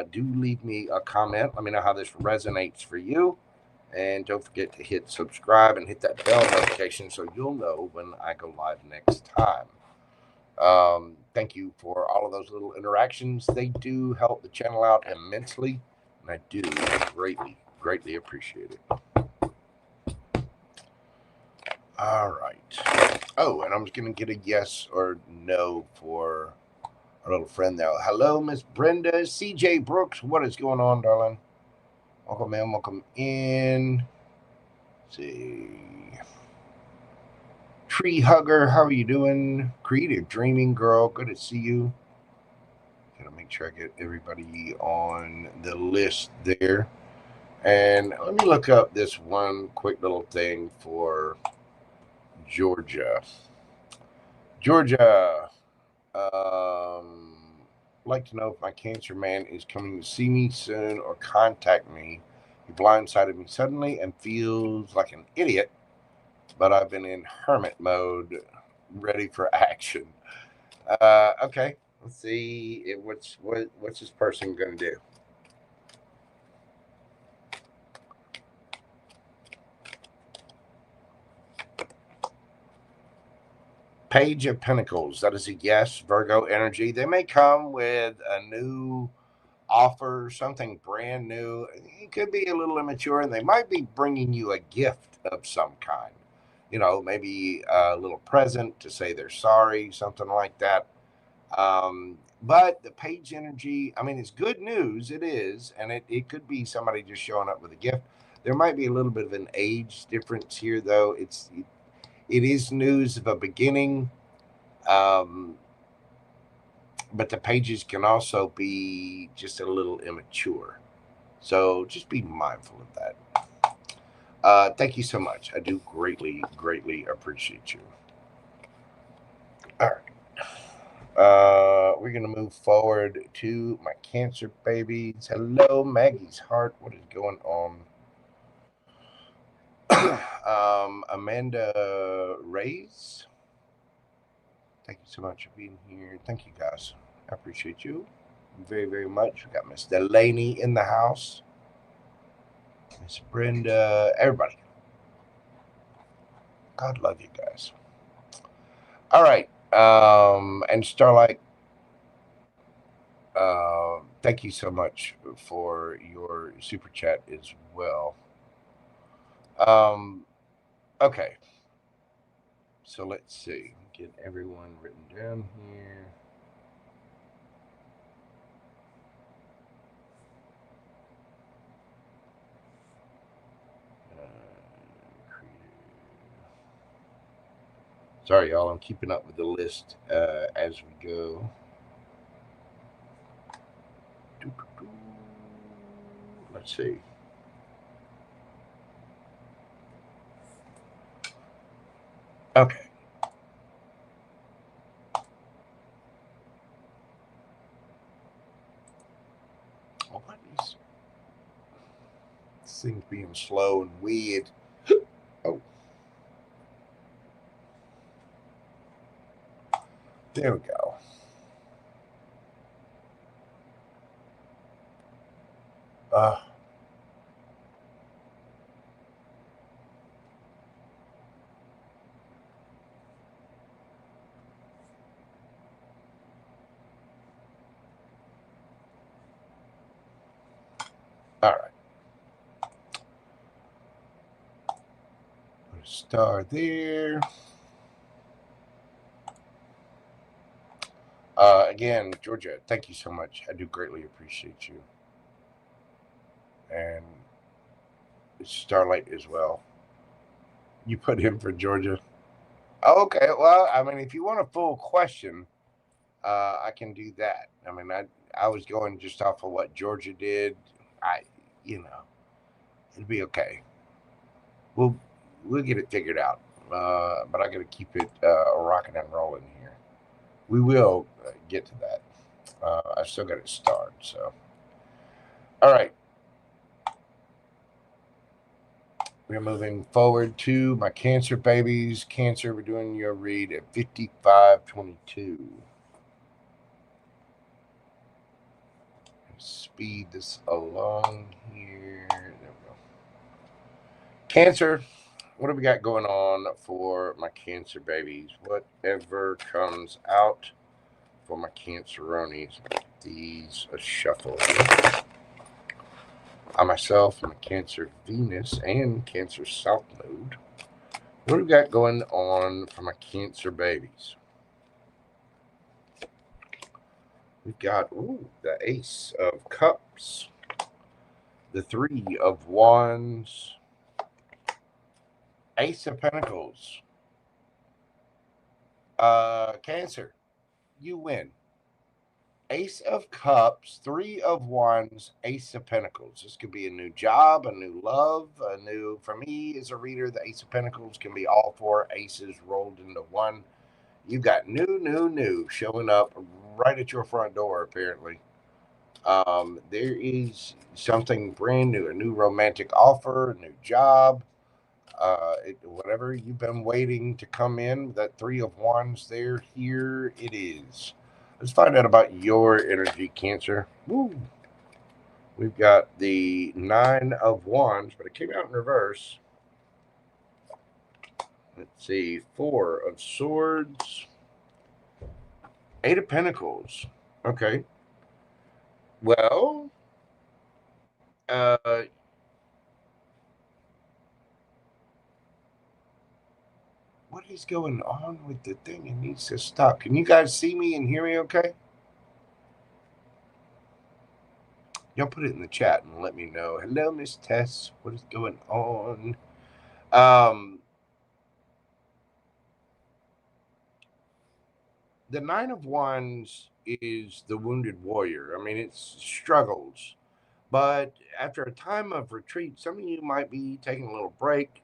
Do leave me a comment. Let me know how this resonates for you. And don't forget to hit subscribe and hit that bell notification so you'll know when I go live next time. Thank you for all of those little interactions. They do help the channel out immensely, and I do greatly appreciate it. All right. Oh, and I'm just going to get a yes or no for our little friend there. Hello, Miss Brenda. CJ Brooks, what is going on, darling? Welcome in, welcome in. Let's see. Tree Hugger, how are you doing? Creative Dreaming Girl, good to see you. Gotta make sure I get everybody on the list there. And let me look up this one quick little thing for Georgia. Georgia, like to know if my cancer man is coming to see me soon or contact me. He blindsided me suddenly and feels like an idiot, but I've been in hermit mode, ready for action. Okay, let's see what's this person going to do. Page of Pentacles, that is a yes. Virgo energy. They may come with a new offer, something brand new. It could be a little immature, and they might be bringing you a gift of some kind. You know, maybe a little present to say they're sorry, something like that. But the page energy, I mean, it's good news. It is. And it could be somebody just showing up with a gift. There might be a little bit of an age difference here, though. It is news of a beginning. But the pages can also be just a little immature. So just be mindful of that. Thank you so much. I do greatly appreciate you. All right. We're going to move forward to my Cancer babies. Hello, Maggie's heart. What is going on? Amanda Reyes. Thank you so much for being here. Thank you, guys. I appreciate you very much. We got Miss Delaney in the house. Miss Brenda. Everybody. God love you guys. All right. And Starlight, thank you so much for your super chat as well. Okay. So let's see. Get everyone written down here. Sorry, y'all. I'm keeping up with the list as we go. Let's see. Okay. Oh, this thing's being slow and weird. Oh. There we go. All right. Put a star there. Again, Georgia, thank you so much. I do greatly appreciate you. And Starlight as well. You put him for Georgia. Okay, well, I mean, if you want a full question, I can do that. I mean, I was going just off of what Georgia did. It'll be okay. We'll get it figured out. But I got to keep it rocking and rolling here. We will get to that. I still got it started. So, all right. We're moving forward to my Cancer babies. Cancer, we're doing your read at 5522. Speed this along here. There we go. Cancer, what have we got going on for my Cancer babies? Whatever comes out for my Canceronis. These a shuffle. I myself am a Cancer Venus and Cancer South Node. What have we got going on for my Cancer babies? We've got the Ace of Cups, the Three of Wands, Ace of Pentacles. Cancer, you win. Ace of Cups, Three of Wands, Ace of Pentacles. This could be a new job, a new love, for me as a reader, the Ace of Pentacles can be all four aces rolled into one. You've got new showing up right at your front door, apparently. There is something brand new, a new romantic offer, a new job, whatever you've been waiting to come in, that Three of Wands there, here it is. Let's find out about your energy, Cancer. Woo. We've got the Nine of Wands, but it came out in reverse. Let's see, Four of Swords, Eight of Pentacles. Okay. Well, what is going on with the thing? It needs to stop. Can you guys see me and hear me okay? Y'all put it in the chat and let me know. Hello, Miss Tess. What is going on? The Nine of Wands is the wounded warrior. I mean, it's struggles. But after a time of retreat, some of you might be taking a little break,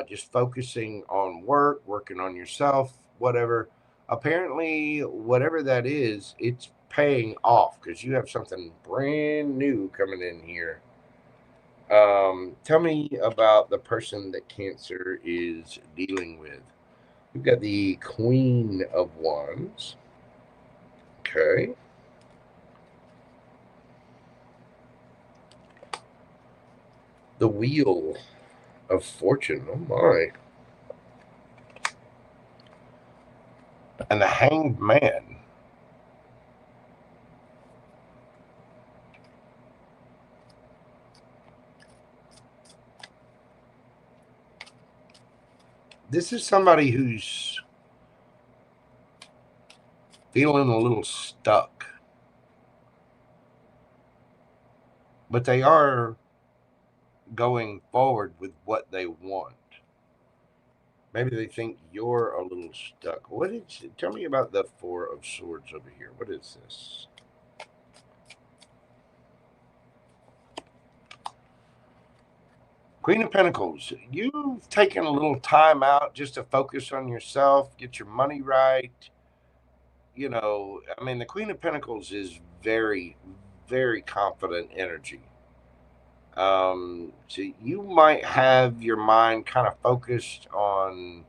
just focusing on work, working on yourself, whatever. Apparently, whatever that is, it's paying off because you have something brand new coming in here. Tell me about the person that Cancer is dealing with. We've got the Queen of Wands. Okay. The Wheel of Fortune. Oh my. And the Hanged Man. This is somebody who's feeling a little stuck. But they are going forward with what they want. Maybe they think you're a little stuck. Tell me about the Four of Swords over here. What is this? Queen of Pentacles. You've taken a little time out just to focus on yourself, get your money right. You know, I mean, the Queen of Pentacles is very, very confident energy. So you might have your mind kind of focused on,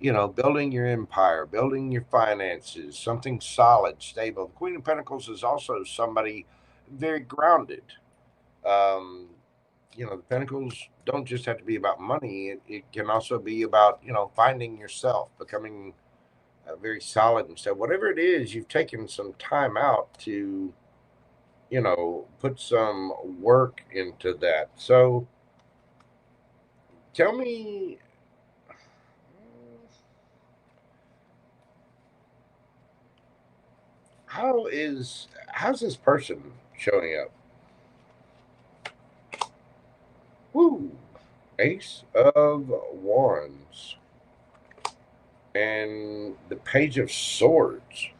building your empire, building your finances, something solid, stable. The Queen of Pentacles is also somebody very grounded. The Pentacles don't just have to be about money. It can also be about, finding yourself, becoming very solid and stuff. Whatever it is, you've taken some time out to, put some work into that. So tell me, how's this person showing up? Woo! Ace of Wands and the Page of Swords.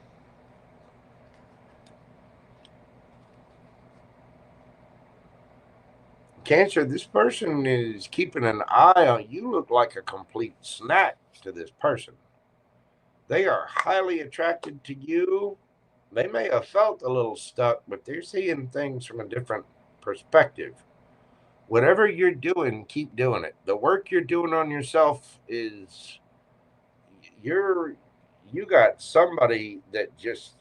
Cancer, this person is keeping an eye on you. Look like a complete snack to this person. They are highly attracted to you. They may have felt a little stuck, but they're seeing things from a different perspective. Whatever you're doing, keep doing it. The work you're doing on yourself is you got somebody that just,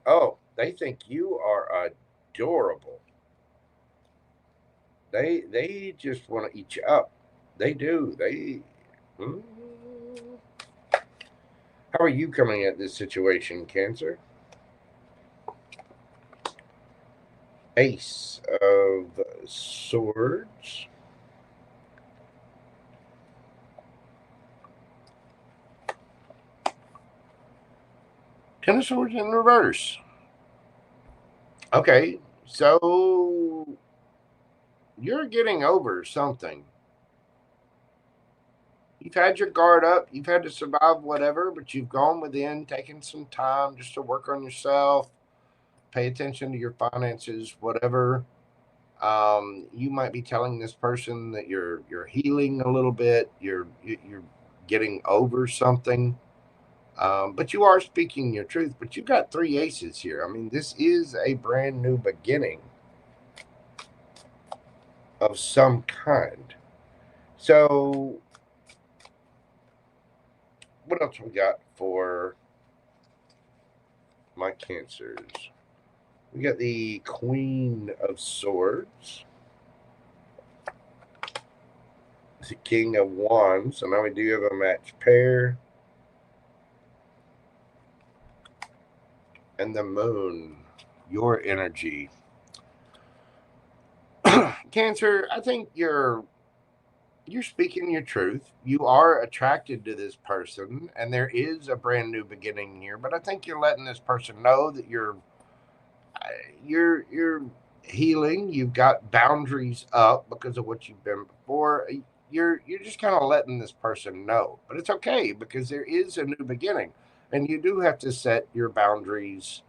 oh, they think you are adorable. They just want to eat you up. They do. Mm. How are you coming at this situation, Cancer? Ace of Swords. Ten of Swords in reverse. Okay, so you're getting over something. You've had your guard up. You've had to survive whatever, but you've gone within, taken some time just to work on yourself, pay attention to your finances, whatever. You might be telling this person that you're healing a little bit. You're getting over something. But you are speaking your truth. But you've got 3 aces here. I mean, this is a brand new beginning of some kind. So, what else we got for my Cancers? We got the Queen of Swords, the King of Wands. So now we do have a match pair. And the Moon, your energy. Cancer, I think you're speaking your truth. You are attracted to this person, and there is a brand new beginning here. But I think you're letting this person know that you're healing. You've got boundaries up because of what you've been before. You're just kind of letting this person know. But it's okay because there is a new beginning, and you do have to set your boundaries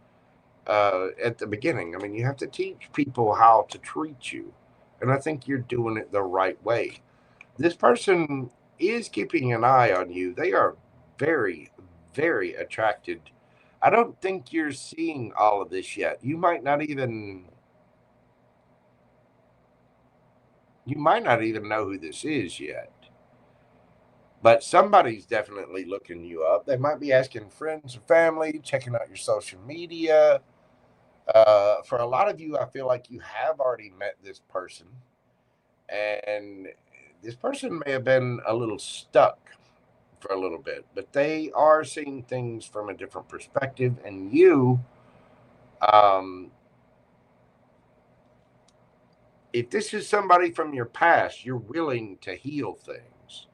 at the beginning. I mean, you have to teach people how to treat you. And I think you're doing it the right way. This person is keeping an eye on you. They are very, very attracted. I don't think you're seeing all of this yet. You might not even know who this is yet. But somebody's definitely looking you up. They might be asking friends or family, checking out your social media. For a lot of you, I feel like you have already met this person, and this person may have been a little stuck for a little bit, but they are seeing things from a different perspective. And you, if this is somebody from your past, you're willing to heal things.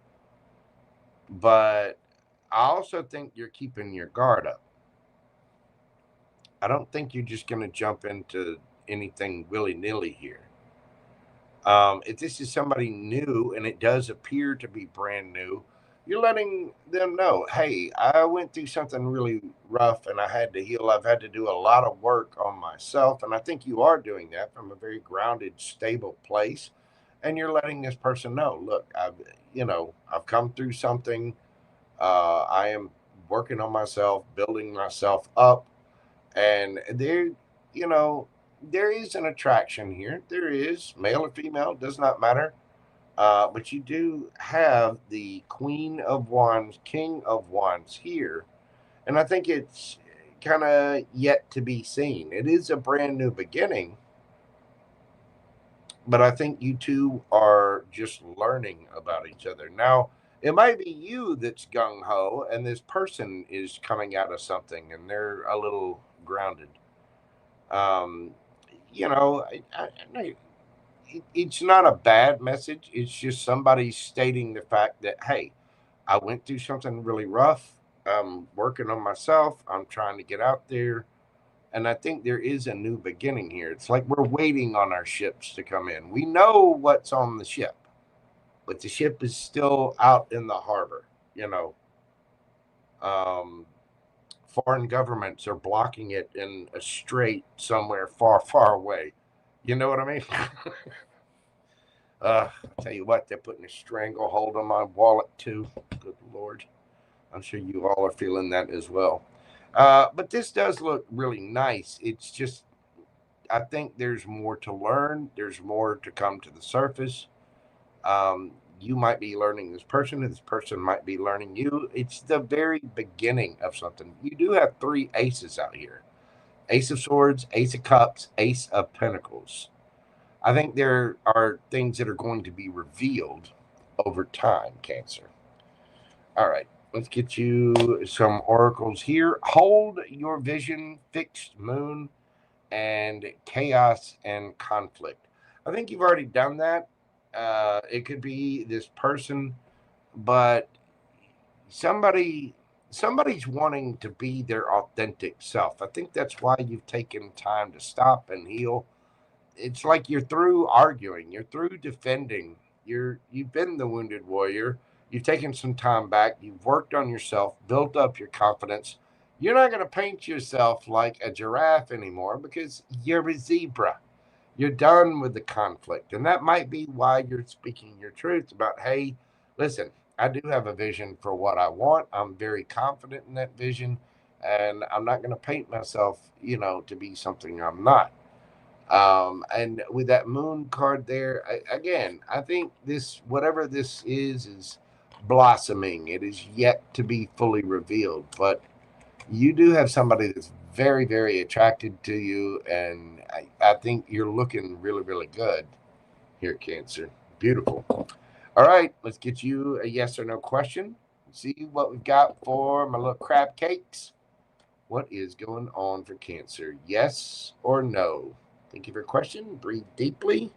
But I also think you're keeping your guard up. I don't think you're just going to jump into anything willy-nilly here. If this is somebody new, and it does appear to be brand new, you're letting them know, hey, I went through something really rough and I had to heal. I've had to do a lot of work on myself. And I think you are doing that from a very grounded, stable place. And you're letting this person know, look, I've come through something. I am working on myself, building myself up. And there is an attraction here. There is, male or female, does not matter. But you do have the Queen of Wands, King of Wands here. And I think it's kind of yet to be seen. It is a brand new beginning. But I think you two are just learning about each other. Now, it might be you that's gung ho, and this person is coming out of something and they're a little grounded. Um, it's not a bad message. It's just somebody stating the fact that, hey, I went through something really rough. I'm working on myself. I'm trying to get out there. And I think there is a new beginning here. It's like we're waiting on our ships to come in. We know what's on the ship, but the ship is still out in the harbor. Foreign governments are blocking it in a strait somewhere far, far away. You know what I mean? I'll tell you what, they're putting a stranglehold on my wallet too. Good Lord. I'm sure you all are feeling that as well. But this does look really nice. It's just, I think there's more to learn. There's more to come to the surface. You might be learning this person might be learning you. It's the very beginning of something. You do have 3 aces out here: Ace of Swords, Ace of Cups, Ace of Pentacles. I think there are things that are going to be revealed over time, Cancer. All right, let's get you some oracles here. Hold your vision, fixed moon, and chaos and conflict. I think you've already done that. It could be this person, but somebody's wanting to be their authentic self. I think that's why you've taken time to stop and heal. It's like you're through arguing, you're through defending. You've been the wounded warrior. You've taken some time back. You've worked on yourself, built up your confidence. You're not going to paint yourself like a giraffe anymore because you're a zebra. You're done with the conflict. And that might be why you're speaking your truth about, hey, listen, I do have a vision for what I want. I'm very confident in that vision. And I'm not going to paint myself, to be something I'm not. And with that moon card there, again, I think whatever this is blossoming. It is yet to be fully revealed, but you do have somebody that's very, very attracted to you, and I think you're looking really, really good here, Cancer. Beautiful. All right, let's get you a yes or no question. See what we've got for my little crab cakes. What is going on for Cancer? Yes or no? Thank you for your question. Breathe deeply.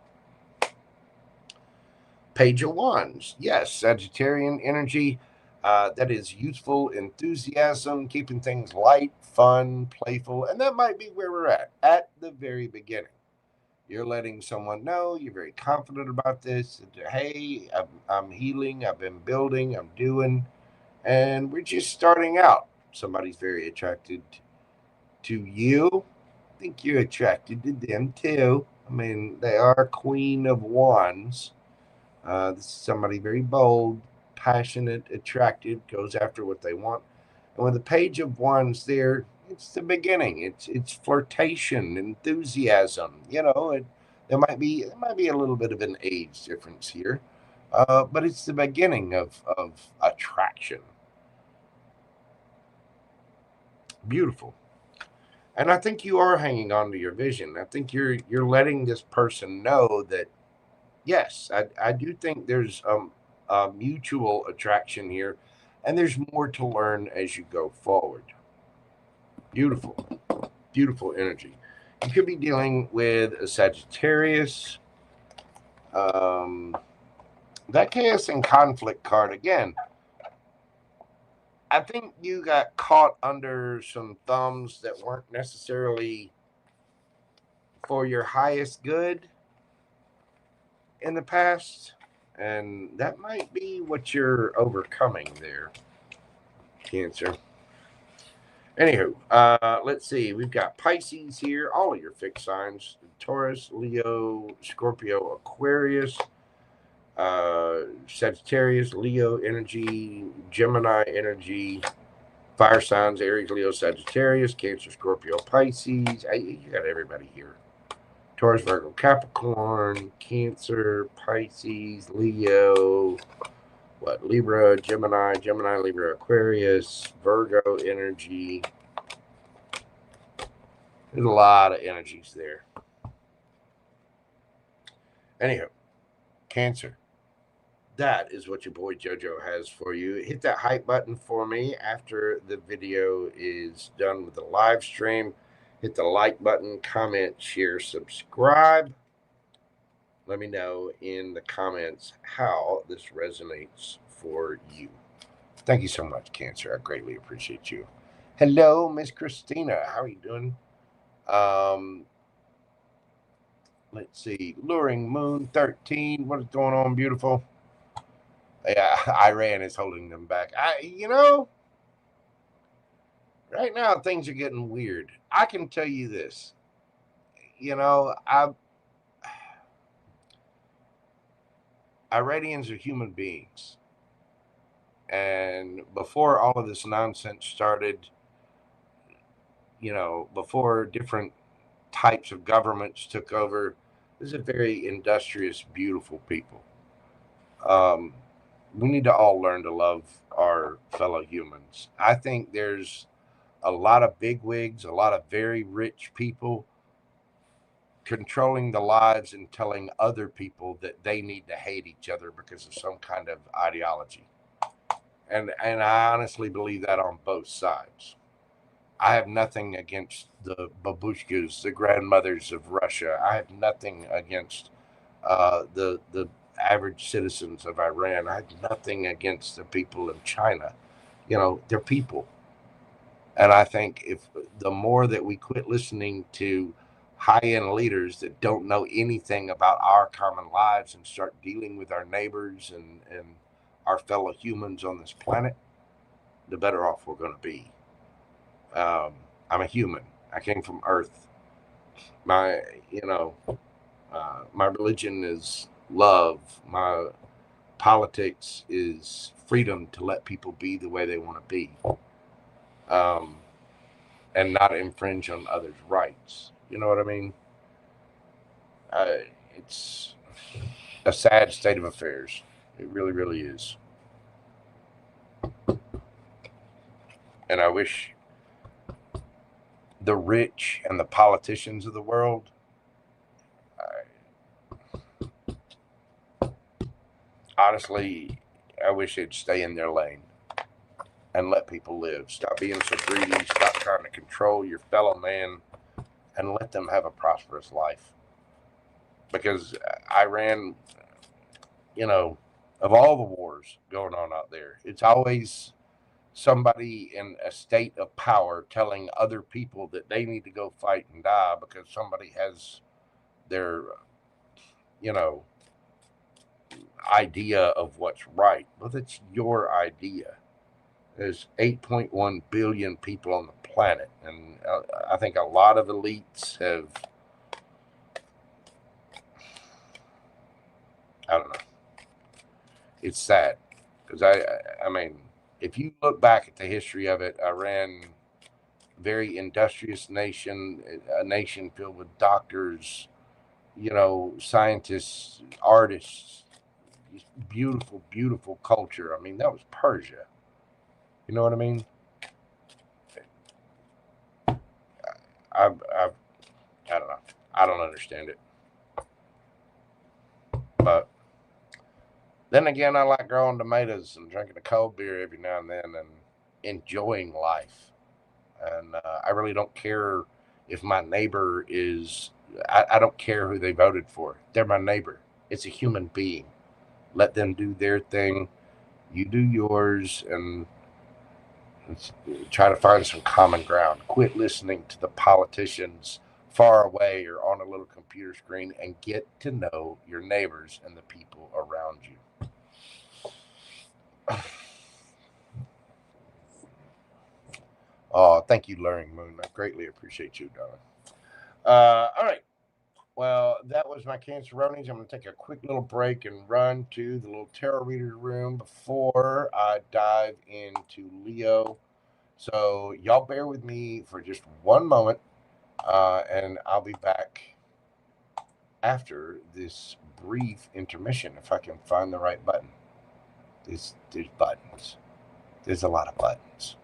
Page of Wands. Yes, Sagittarian energy. That is youthful enthusiasm, keeping things light, fun, playful. And that might be where we're at the very beginning. You're letting someone know you're very confident about this. Hey, I'm healing. I've been building. I'm doing. And we're just starting out. Somebody's very attracted to you. I think you're attracted to them too. I mean, they are Queen of Wands. This is somebody very bold, passionate, attractive, goes after what they want. And with the Page of Wands there, it's the beginning. It's flirtation, enthusiasm. There might be a little bit of an age difference here, but it's the beginning of attraction. Beautiful. And I think you are hanging on to your vision. I think you're letting this person know that, yes, I do think there's a mutual attraction here, and there's more to learn as you go forward. Beautiful, beautiful energy. You could be dealing with a Sagittarius. That chaos and conflict card again. I think you got caught under some thumbs that weren't necessarily for your highest good in the past, and that might be what you're overcoming there, Cancer. Anywho, let's see. We've got Pisces here, all of your fixed signs: Taurus, Leo, Scorpio, Aquarius, Sagittarius, Leo energy, Gemini energy, fire signs: Aries, Leo, Sagittarius, Cancer, Scorpio, Pisces. You got everybody here. Taurus, Virgo, Capricorn, Cancer, Pisces, Leo, Libra, Gemini, Libra, Aquarius, Virgo energy. There's a lot of energies there. Anyhow, Cancer, that is what your boy JoJo has for you. Hit that hype button for me after the video is done with the live stream. Hit the like button, comment, share, subscribe. Let me know in the comments how this resonates for you. Thank you so much, Cancer. I greatly appreciate you. Hello, Miss Christina. How are you doing? Let's see. Luring Moon 13. What is going on, beautiful? Yeah, Iran is holding them back. Right now things are getting weird. I can tell you this. Iranians are human beings. And before all of this nonsense started, before different types of governments took over. This is a very industrious, beautiful people. We need to all learn to love our fellow humans. I think there's a lot of bigwigs, a lot of very rich people controlling the lives and telling other people that they need to hate each other because of some kind of ideology. And I honestly believe that on both sides. I have nothing against the babushkas, the grandmothers of Russia. I have nothing against the average citizens of Iran. I have nothing against the people of China. You know, they're people. And I think if the more that we quit listening to high-end leaders that don't know anything about our common lives and start dealing with our neighbors and our fellow humans on this planet, the better off we're going to be. I'm a human. I came from Earth. My religion is love. My politics is freedom to let people be the way they want to be, and not infringe on others' rights. You know what I mean? It's a sad state of affairs. It really, really is. And I wish the rich and the politicians of the world, honestly, I wish they'd stay in their lane and let people live. Stop being so greedy. Stop trying to control your fellow man and let them have a prosperous life. Because Iran, you know, of all the wars going on out there, it's always somebody in a state of power telling other people that they need to go fight and die because somebody has their, idea of what's right. Well, that's your idea. There's 8.1 billion people on the planet, and I think a lot of elites have, I don't know. It's sad because I mean, if you look back at the history of it, Iran, very industrious nation, a nation filled with doctors, scientists, artists, beautiful, beautiful culture. I mean, that was Persia. You know what I mean? I don't know. I don't understand it. But then again, I like growing tomatoes and drinking a cold beer every now and then and enjoying life. And I really don't care if my neighbor is, I don't care who they voted for. They're my neighbor. It's a human being. Let them do their thing. You do yours, and try to find some common ground. Quit listening to the politicians far away or on a little computer screen, and get to know your neighbors and the people around you. Oh, thank you, Luring Moon. I greatly appreciate you, darling. All right. Well, that was my Canceronies. I'm going to take a quick little break and run to the little tarot reader room before I dive into Leo. So y'all bear with me for just one moment, and I'll be back after this brief intermission, if I can find the right button. There's buttons. There's a lot of buttons.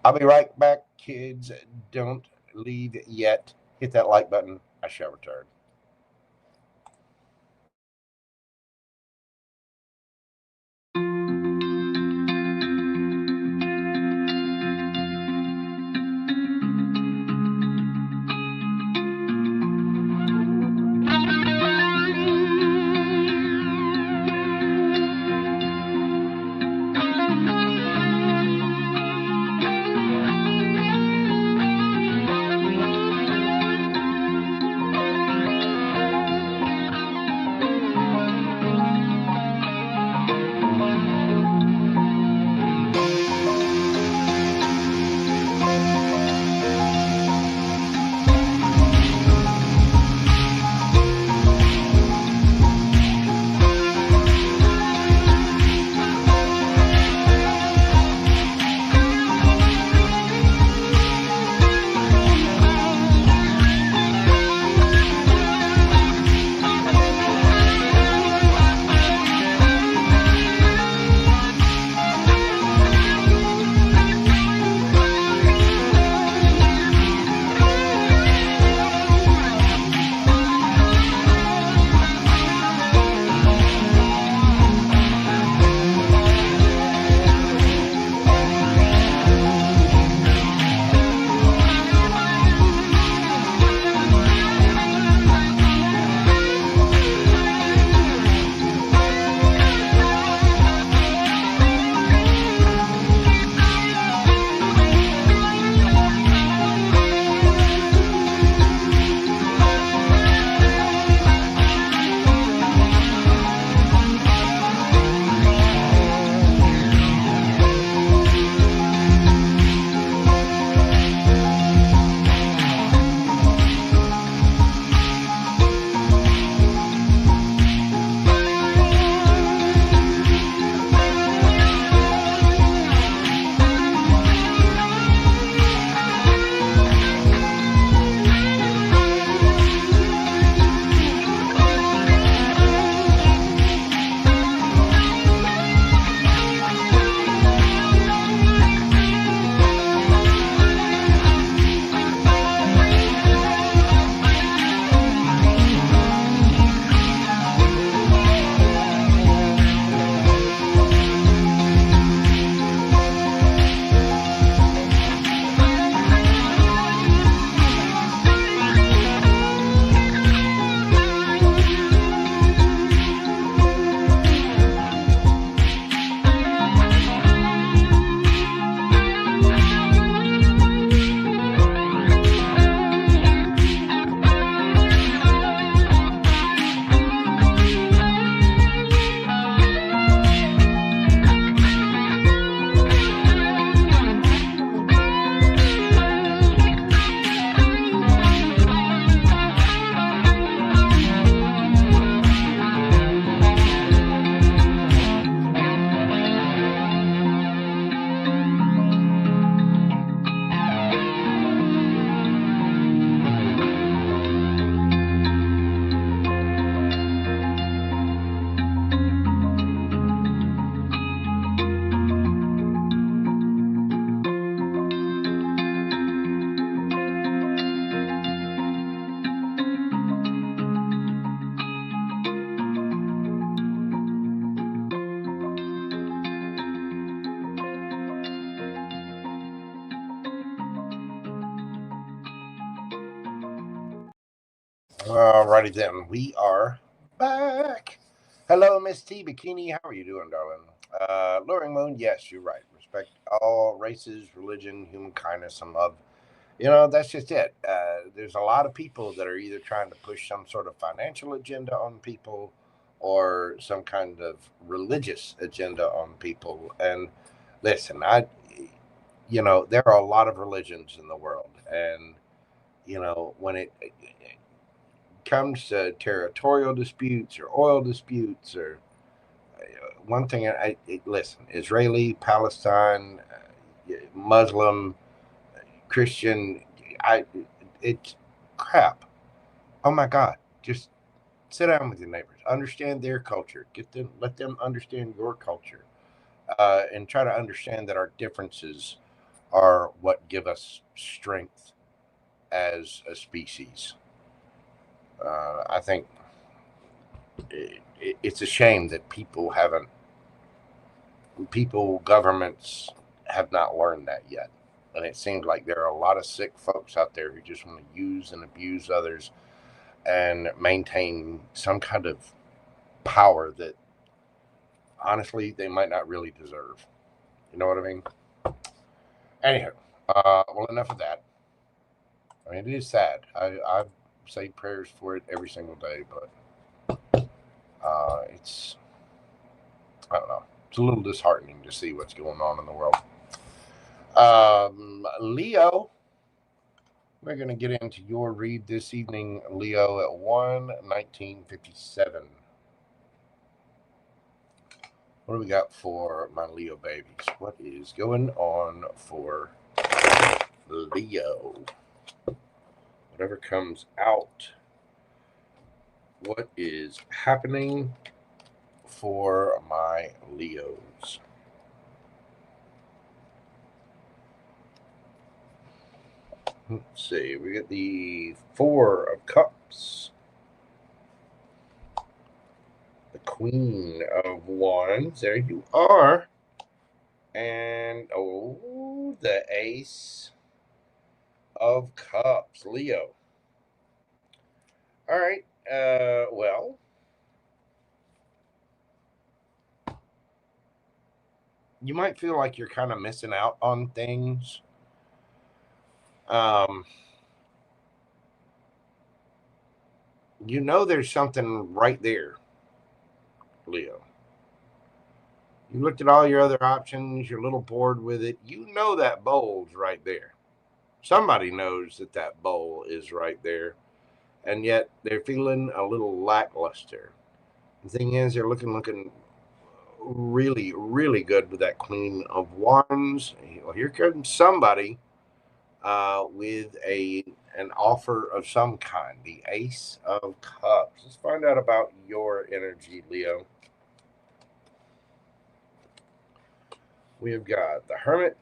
I'll be right back, kids. Don't leave yet. Hit that like button. I shall return. Alrighty then, we are back. Hello, Miss T Bikini. How are you doing, darling? Luring Moon, yes, you're right. Respect all races, religion, human kindness, and love. You know, that's just it. There's a lot of people that are either trying to push some sort of financial agenda on people or some kind of religious agenda on people. And listen, there are a lot of religions in the world. And, when it comes to territorial disputes or oil disputes or one thing, listen, Israeli, Palestine, Muslim, Christian, it's crap. Oh my God, just sit down with your neighbors, understand their culture, let them understand your culture, and try to understand that our differences are what give us strength as a species. I think it's a shame that governments have not learned that yet. And it seems like there are a lot of sick folks out there who just want to use and abuse others and maintain some kind of power that honestly they might not really deserve. You know what I mean? Anyhow, well, enough of that. I mean, it is sad. I say prayers for it every single day, but I don't know. It's a little disheartening to see what's going on in the world. Leo, we're going to get into your read this evening, Leo, at 1/1957. What do we got for my Leo babies? What is going on for Leo? Whatever comes out. What is happening for my Leos? Let's see. We get the Four of Cups. The Queen of Wands. There you are. And, the Ace of Cups. Leo. All right. Well, you might feel like you're kind of missing out on things. There's something right there, Leo. You looked at all your other options. You're a little bored with it. That bowl's right there. Somebody knows that bowl is right there. And yet they're feeling a little lackluster. The thing is, they're looking really, really good with that Queen of Wands. Well, here comes somebody with an offer of some kind, the Ace of Cups. Let's find out about your energy, Leo. We've got the Hermit,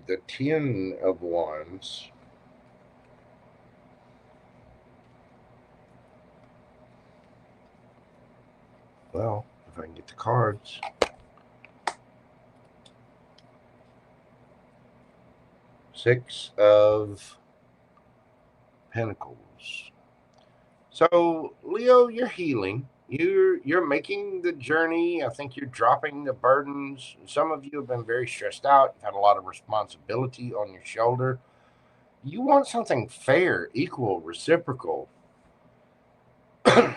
the Ten of Wands, well, if I can get the cards. Six of Pentacles. So, Leo, you're healing. You're making the journey. I think you're dropping the burdens. Some of you have been very stressed out. You've had a lot of responsibility on your shoulder. You want something fair, equal, reciprocal. And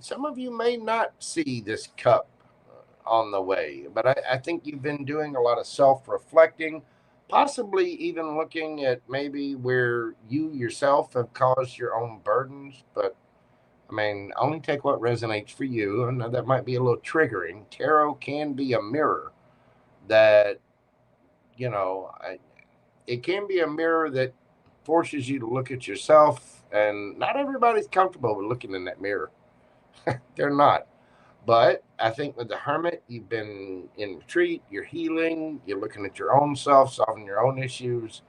some of you may not see this cup on the way, but I think you've been doing a lot of self-reflecting, possibly even looking at maybe where you yourself have caused your own burdens. But I mean, only take what resonates for you. And that might be a little triggering. Tarot can be a mirror that, it can be a mirror that forces you to look at yourself. And not everybody's comfortable with looking in that mirror. They're not. But I think with the Hermit, you've been in retreat, you're healing, you're looking at your own self, solving your own issues,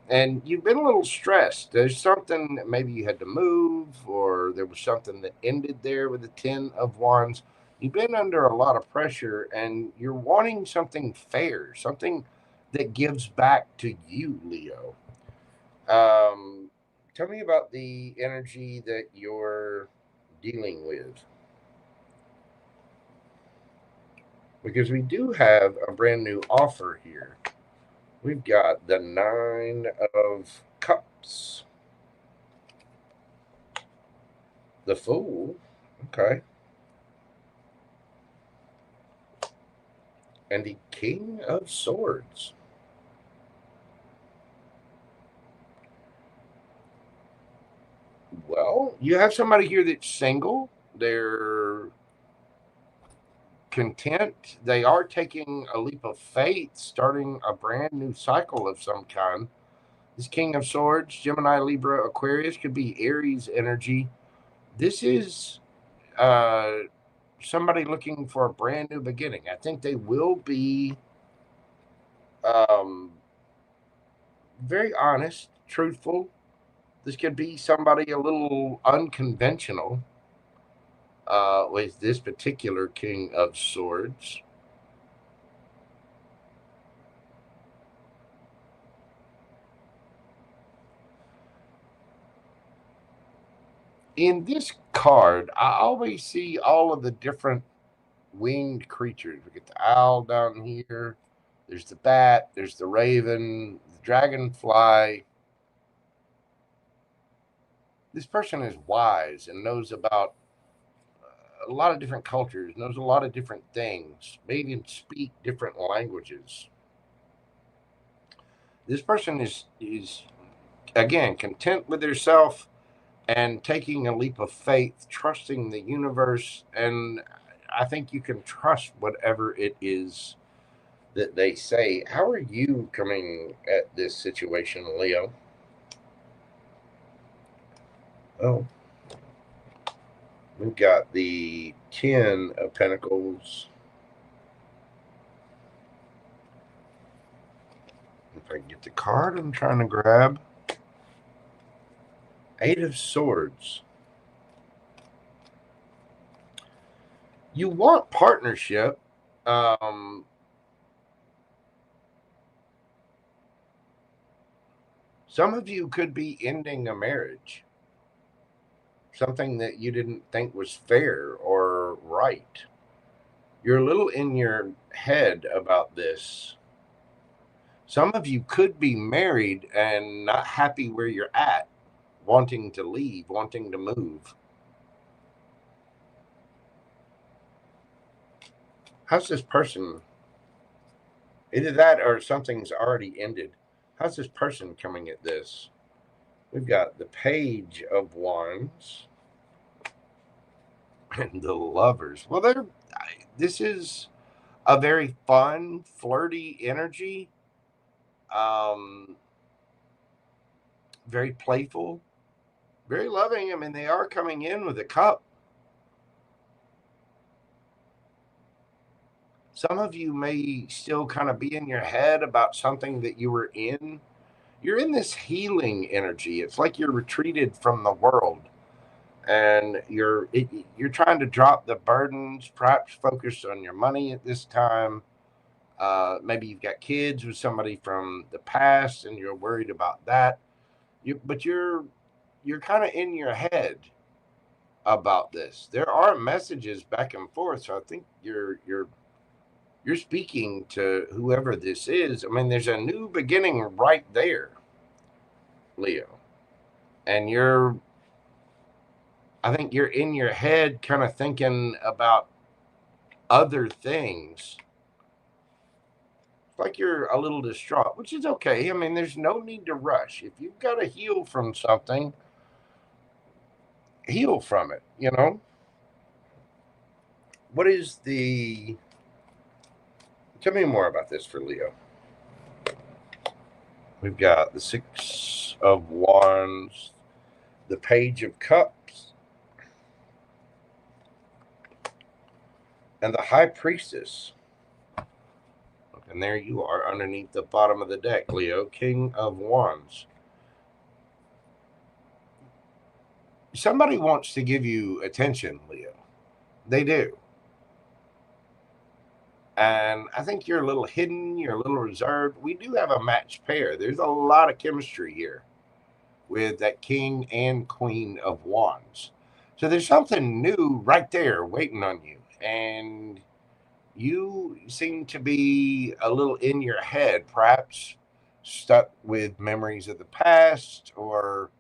and you've been a little stressed. There's something that maybe you had to move, or there was something that ended there with the Ten of Wands. You've been under a lot of pressure, and you're wanting something fair, something that gives back to you, Leo. Tell me about the energy that you're dealing with. Because we do have a brand new offer here. We've got the 9 of Cups. The Fool. Okay. And the King of Swords. Well, you have somebody here that's single. They're content. They are taking a leap of faith, starting a brand new cycle of some kind. This King of Swords, Gemini, Libra, Aquarius, could be Aries energy. This is somebody looking for a brand new beginning. I think they will be very honest, truthful. This could be somebody a little unconventional with this particular King of Swords. In this card, I always see all of the different winged creatures. We get the owl down here. There's the bat. There's the raven. The dragonfly. This person is wise and knows about a lot of different cultures, knows a lot of different things, may even speak different languages. This person is again content with herself and taking a leap of faith, trusting the universe, and I think you can trust whatever it is that they say. How are you coming at this situation, Leo? Oh, we've got the 10 of Pentacles. If I can get the card I'm trying to grab. 8 of Swords. You want partnership. Some of you could be ending a marriage. Something that you didn't think was fair or right. You're a little in your head about this. Some of you could be married and not happy where you're at, wanting to leave, wanting to move. How's this person? Either that or something's already ended. How's this person coming at this? We've got the Page of Wands and the Lovers. Well, this is a very fun, flirty energy. Very playful, very loving. I mean, they are coming in with a cup. Some of you may still kind of be in your head about something that you were in. You're in this healing energy. It's like you're retreated from the world, and you're trying to drop the burdens, perhaps focus on your money at this time. Maybe you've got kids with somebody from the past and you're worried about that. But you're kind of in your head about this. There are messages back and forth, so I think you're speaking to whoever this is. I mean, there's a new beginning right there, Leo, and I think you're in your head kind of thinking about other things. It's like you're a little distraught, which is okay. I mean, there's no need to rush. If you've got to heal from something, heal from it, you know? What is the... Tell me more about this for Leo. We've got the 6 of Wands, the Page of Cups, and the High Priestess. And there you are underneath the bottom of the deck, Leo, King of Wands. Somebody wants to give you attention, Leo. They do. And I think you're a little hidden, you're a little reserved. We do have a matched pair. There's a lot of chemistry here with that King and Queen of Wands. So there's something new right there waiting on you. And you seem to be a little in your head, perhaps stuck with memories of the past, or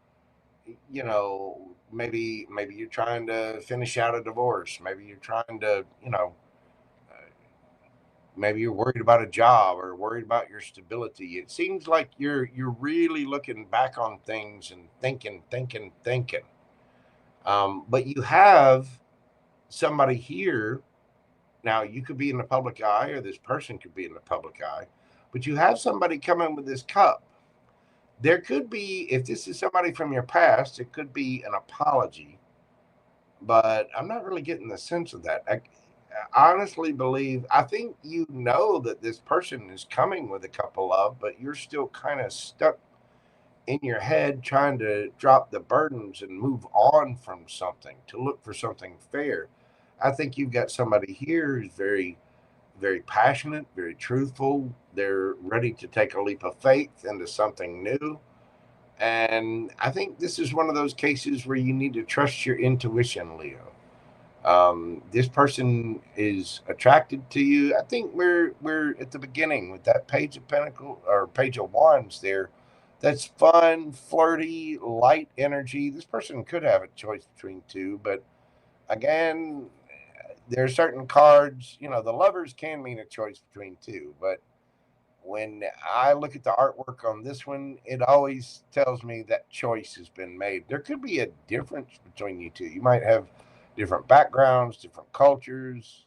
maybe you're trying to finish out a divorce. Maybe you're trying to, maybe you're worried about a job or worried about your stability. It seems like you're really looking back on things and thinking. But you have somebody here. Now, you could be in the public eye, or this person could be in the public eye, but you have somebody coming with this cup. There could be, if this is somebody from your past, it could be an apology, but I'm not really getting the sense of that. I honestly believe, I think you know that this person is coming with a cup of love, but you're still kind of stuck in your head trying to drop the burdens and move on from something to look for something fair. I think you've got somebody here who's very, very passionate, very truthful. They're ready to take a leap of faith into something new. And I think this is one of those cases where you need to trust your intuition, Leo. This person is attracted to you. I think we're at the beginning with that Page of Pentacles or Page of Wands there. That's fun, flirty, light energy. This person could have a choice between two, but again, there are certain cards. The lovers can mean a choice between two, but when I look at the artwork on this one, it always tells me that choice has been made. There could be a difference between you two. You might have different backgrounds, different cultures.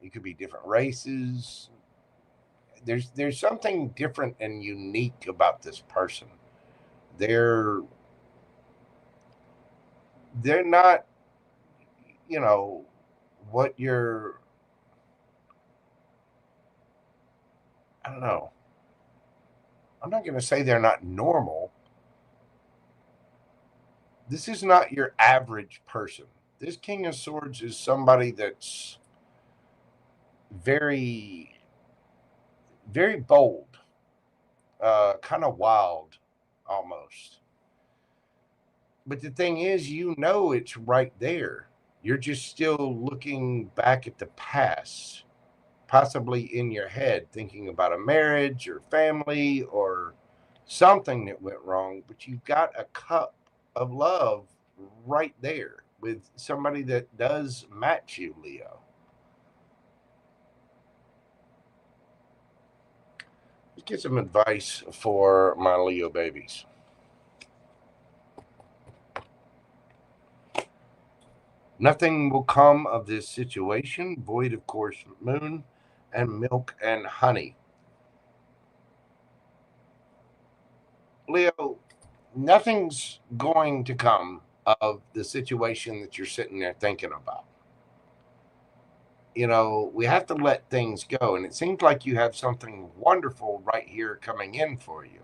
You could be different races. There's something different and unique about this person. They're they're not, you know, what you're. I don't know. I'm not going to say they're not normal. This is not your average person. This King of Swords is somebody that's very, very bold, kind of wild almost. But the thing is, it's right there. You're just still looking back at the past, possibly in your head, thinking about a marriage or family or something that went wrong. But you've got a cup of love right there with somebody that does match you, Leo. Let's get some advice for my Leo babies. Nothing will come of this situation, void of course, moon and milk and honey. Leo, nothing's going to come of the situation that you're sitting there thinking about. We have to let things go. And it seems like you have something wonderful right here coming in for you.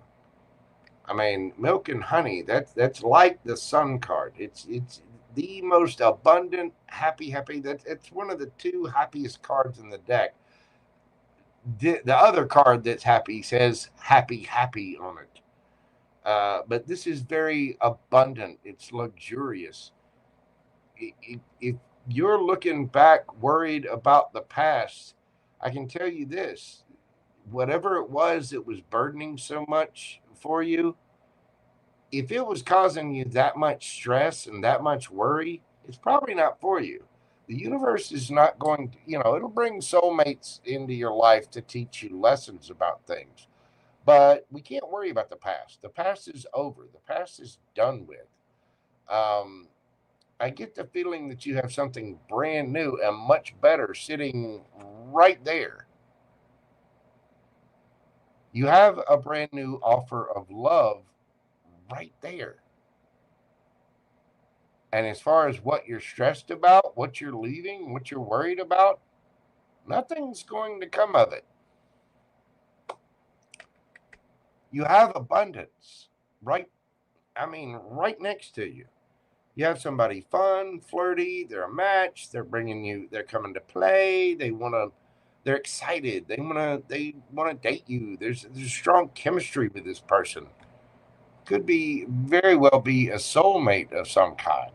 I mean, milk and honey, that's like the sun card. It's the most abundant, happy. It's one of the two happiest cards in the deck. The other card that's happy says happy on it. But this is very abundant. It's luxurious. If you're looking back worried about the past, I can tell you this: whatever it was that was burdening so much for you, if it was causing you that much stress and that much worry, it's probably not for you. The universe is not going to, it'll bring soulmates into your life to teach you lessons about things. But we can't worry about the past. The past is over, the past is done with. Um, I get the feeling that you have something brand new and much better sitting right there. You have a brand new offer of love right there. And as far as what you're stressed about, what you're leaving, what you're worried about, nothing's going to come of it. You have abundance right next to you. You have somebody fun, flirty, they're a match, they're coming to play, they want to They're excited. They wanna date you. There's strong chemistry with this person. Could be very well be a soulmate of some kind.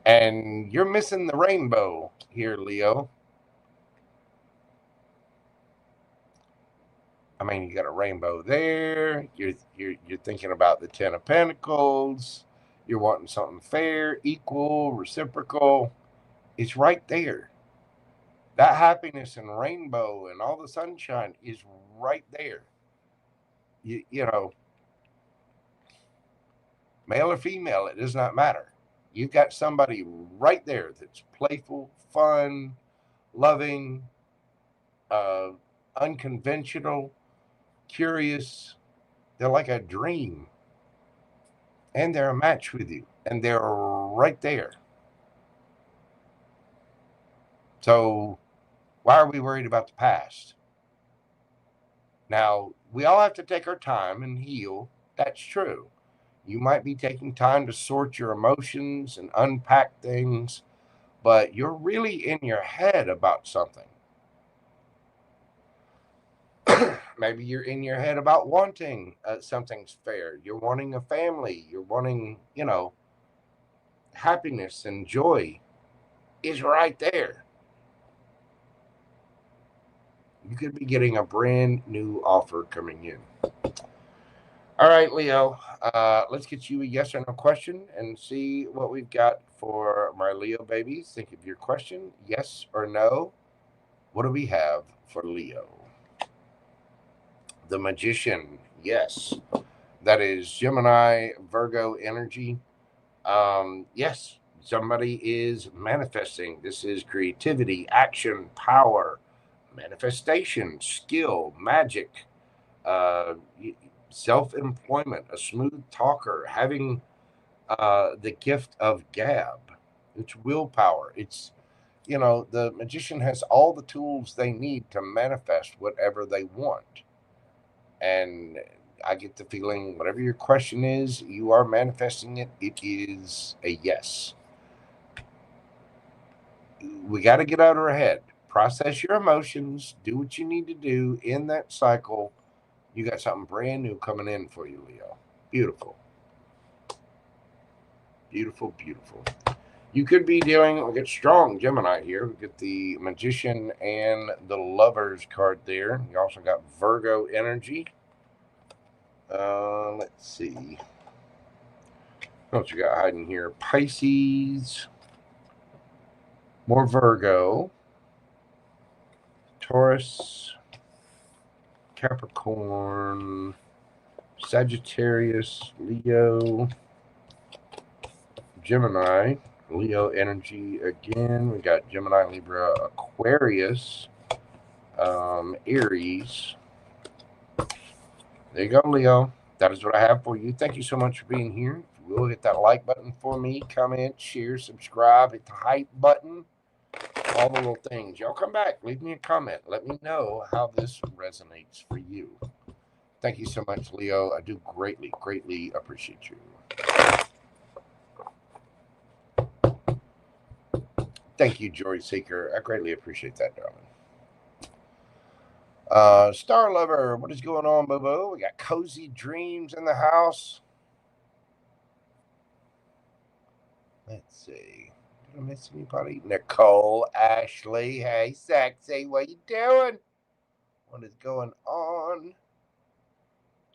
And you're missing the rainbow here, Leo. I mean, you got a rainbow there. You're thinking about the Ten of Pentacles. You're wanting something fair, equal, reciprocal. It's right there. That happiness and rainbow and all the sunshine is right there. You know, male or female, it does not matter. You've got somebody right there that's playful, fun, loving, unconventional, curious. They're like a dream. And they're a match with you. And they're right there. So why are we worried about the past? Now, we all have to take our time and heal. That's true. You might be taking time to sort your emotions and unpack things, but you're really in your head about something. Maybe you're in your head about wanting something's fair. You're wanting a family. You're wanting, you know, happiness and joy is right there. You could be getting a brand new offer coming in. All right, Leo, let's get you a yes or no question and see what we've got for my Leo babies. Think of your question, yes or no. What do we have for Leo? The Magician, yes. That is Gemini, Virgo energy. Yes, somebody is manifesting. This is creativity, action, power, manifestation, skill, magic, self-employment, a smooth talker, having the gift of gab. It's willpower. It's, you know, the magician has all the tools they need to manifest whatever they want. And I get the feeling whatever your question is, you are manifesting it. It is a yes. We got to get out of our head. Process your emotions. Do what you need to do in that cycle. You got something brand new coming in for you, Leo. Beautiful. Beautiful, beautiful. You could be dealing, we get strong Gemini here. We get the Magician and the Lovers card there. You also got Virgo energy. Let's see. What you got hiding here? Pisces. More Virgo. Taurus. Capricorn. Sagittarius. Leo. Gemini. Leo energy again. We got Gemini, Libra, Aquarius. Aries. There you go, Leo. That is what I have for you. Thank you so much for being here. If you will, hit that like button for me. Comment, share, subscribe. Hit the hype button. All the little things. Y'all come back. Leave me a comment. Let me know how this resonates for you. Thank you so much, Leo. I do greatly, greatly appreciate you. Thank you, Joy Seeker. I greatly appreciate that, darling. Star Lover, what is going on, Bobo? We got CoziDreams in the house. Let's see. Did I miss anybody? Nicole, Ashley. Hey, sexy. What you doing? What is going on?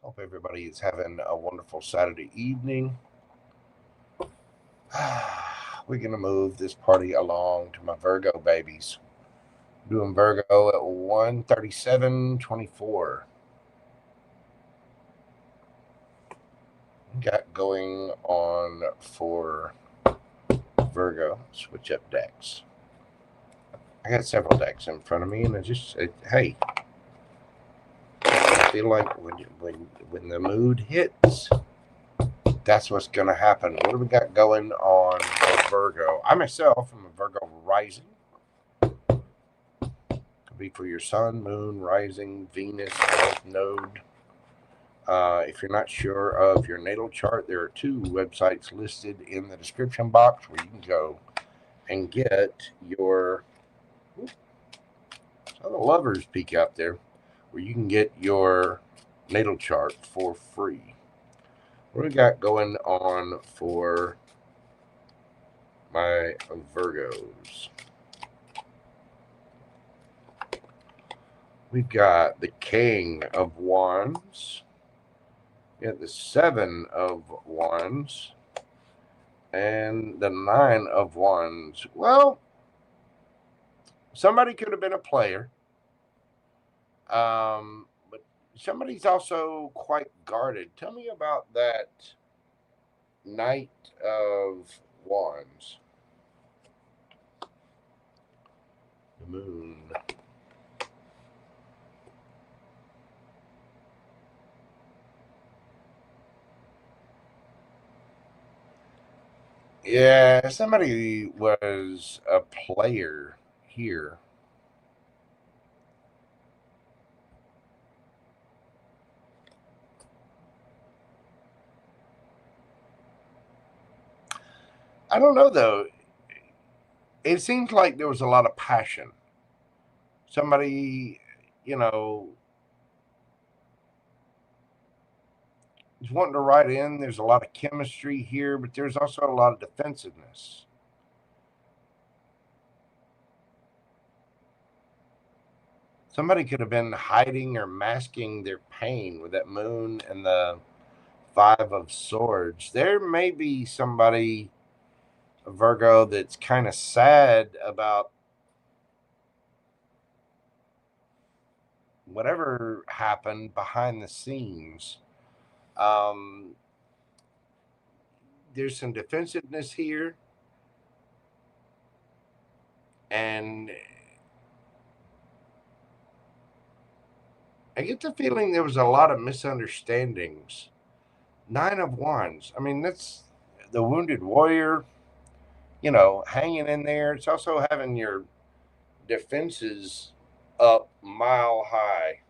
Hope everybody is having a wonderful Saturday evening. We're going to move this party along to my Virgo babies. Doing Virgo at 1:37:24. Got going on for Virgo. Switch up decks. I got several decks in front of me, and I just said, hey, I feel like when the mood hits, that's what's going to happen. What do we got going on for Virgo? I myself am a Virgo rising. Could be for your sun, moon, rising, Venus, North Node. If you're not sure of your natal chart, there are 2 websites listed in the description box where you can go and get your a Lovers Peek out there where you can get your natal chart for free. What do we got going on for my Virgos? We've got the King of Wands. We have the Seven of Wands. And the Nine of Wands. Well, somebody could have been a player. But somebody's also quite guarded. Tell me about that Knight of Wands. The Moon. Yeah, somebody was a player here. I don't know, though. It seems like there was a lot of passion. Somebody, you know, is wanting to write in. There's a lot of chemistry here, but there's also a lot of defensiveness. Somebody could have been hiding or masking their pain with that Moon and the Five of Swords. There may be somebody, Virgo, that's kind of sad about whatever happened behind the scenes. There's some defensiveness here. And I get the feeling there was a lot of misunderstandings. Nine of Wands. I mean, that's the wounded warrior, you know, hanging in there. It's also having your defenses up mile high.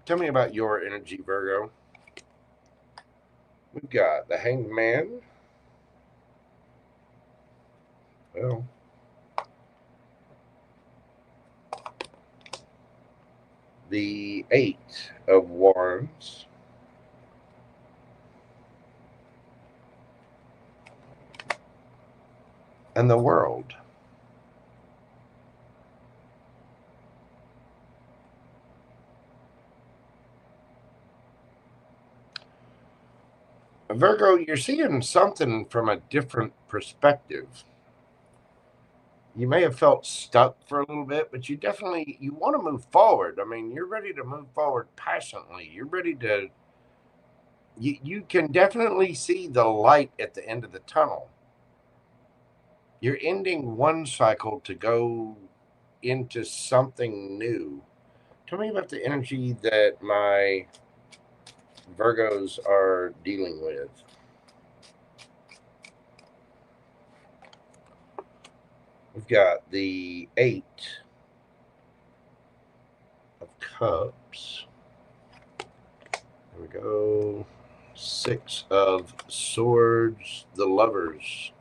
Tell me about your energy, Virgo. We've got the Hanged Man. Well, the Eight of Wands. And the World. Virgo, you're seeing something from a different perspective. You may have felt stuck for a little bit, but you want to move forward. I mean, you're ready to move forward passionately. You're ready to, you can definitely see the light at the end of the tunnel. You're ending one cycle to go into something new. Tell me about the energy that my Virgos are dealing with. We've got the Eight of Cups. There we go. Six of Swords, the Lovers.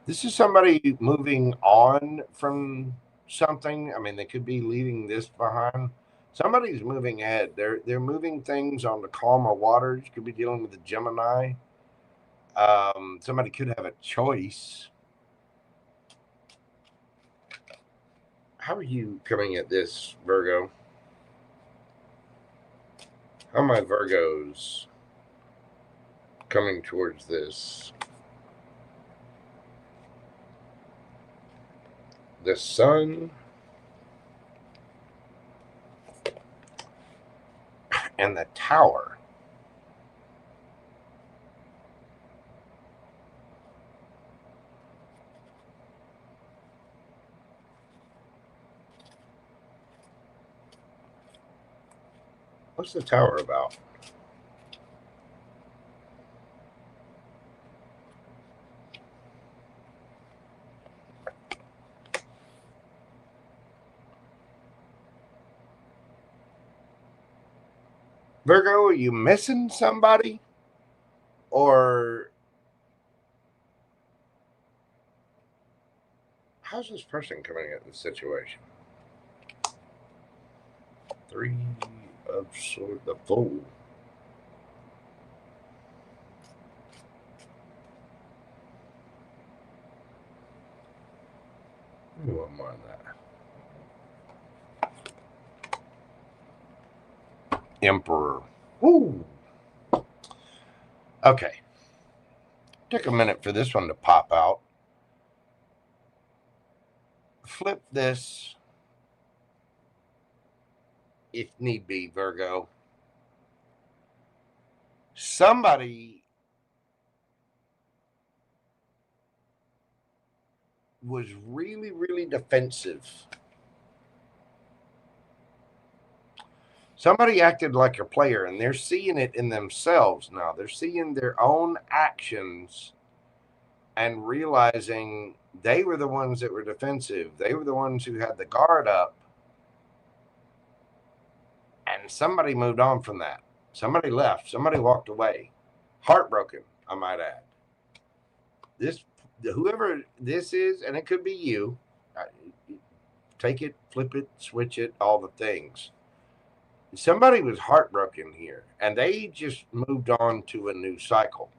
This is somebody moving on from something. I mean, they could be leaving this behind. Somebody's moving ahead. They're moving things on the calmer waters. Could be dealing with the Gemini. Somebody could have a choice. How are you coming at this, Virgo? How are my Virgos coming towards this? The Sun and the Tower. What's the Tower about? Virgo, are you missing somebody? Or how's this person coming at the situation? 3 of Swords, the Fool. One more on that. Emperor. Woo. Okay. Took a minute for this one to pop out. Flip this if need be, Virgo. Somebody was really, really defensive. Somebody acted like a player, and they're seeing it in themselves now. They're seeing their own actions and realizing they were the ones that were defensive. They were the ones who had the guard up. And somebody moved on from that. Somebody left. Somebody walked away. Heartbroken, I might add. This, whoever this is, and it could be you, take it, flip it, switch it, all the things. Somebody was heartbroken here, and they just moved on to a new cycle.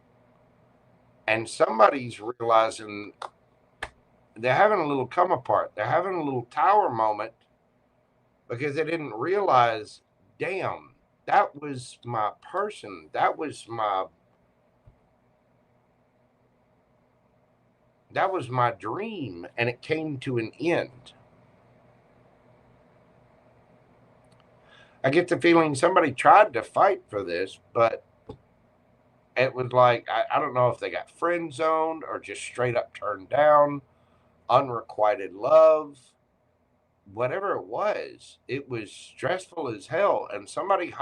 And somebody's realizing they're having a little come apart. They're having a little tower moment because they didn't realize, damn, that was my person. That was my dream, and it came to an end. I get the feeling somebody tried to fight for this, but it was like, I don't know if they got friend zoned or just straight up turned down, unrequited love, whatever it was stressful as hell. And somebody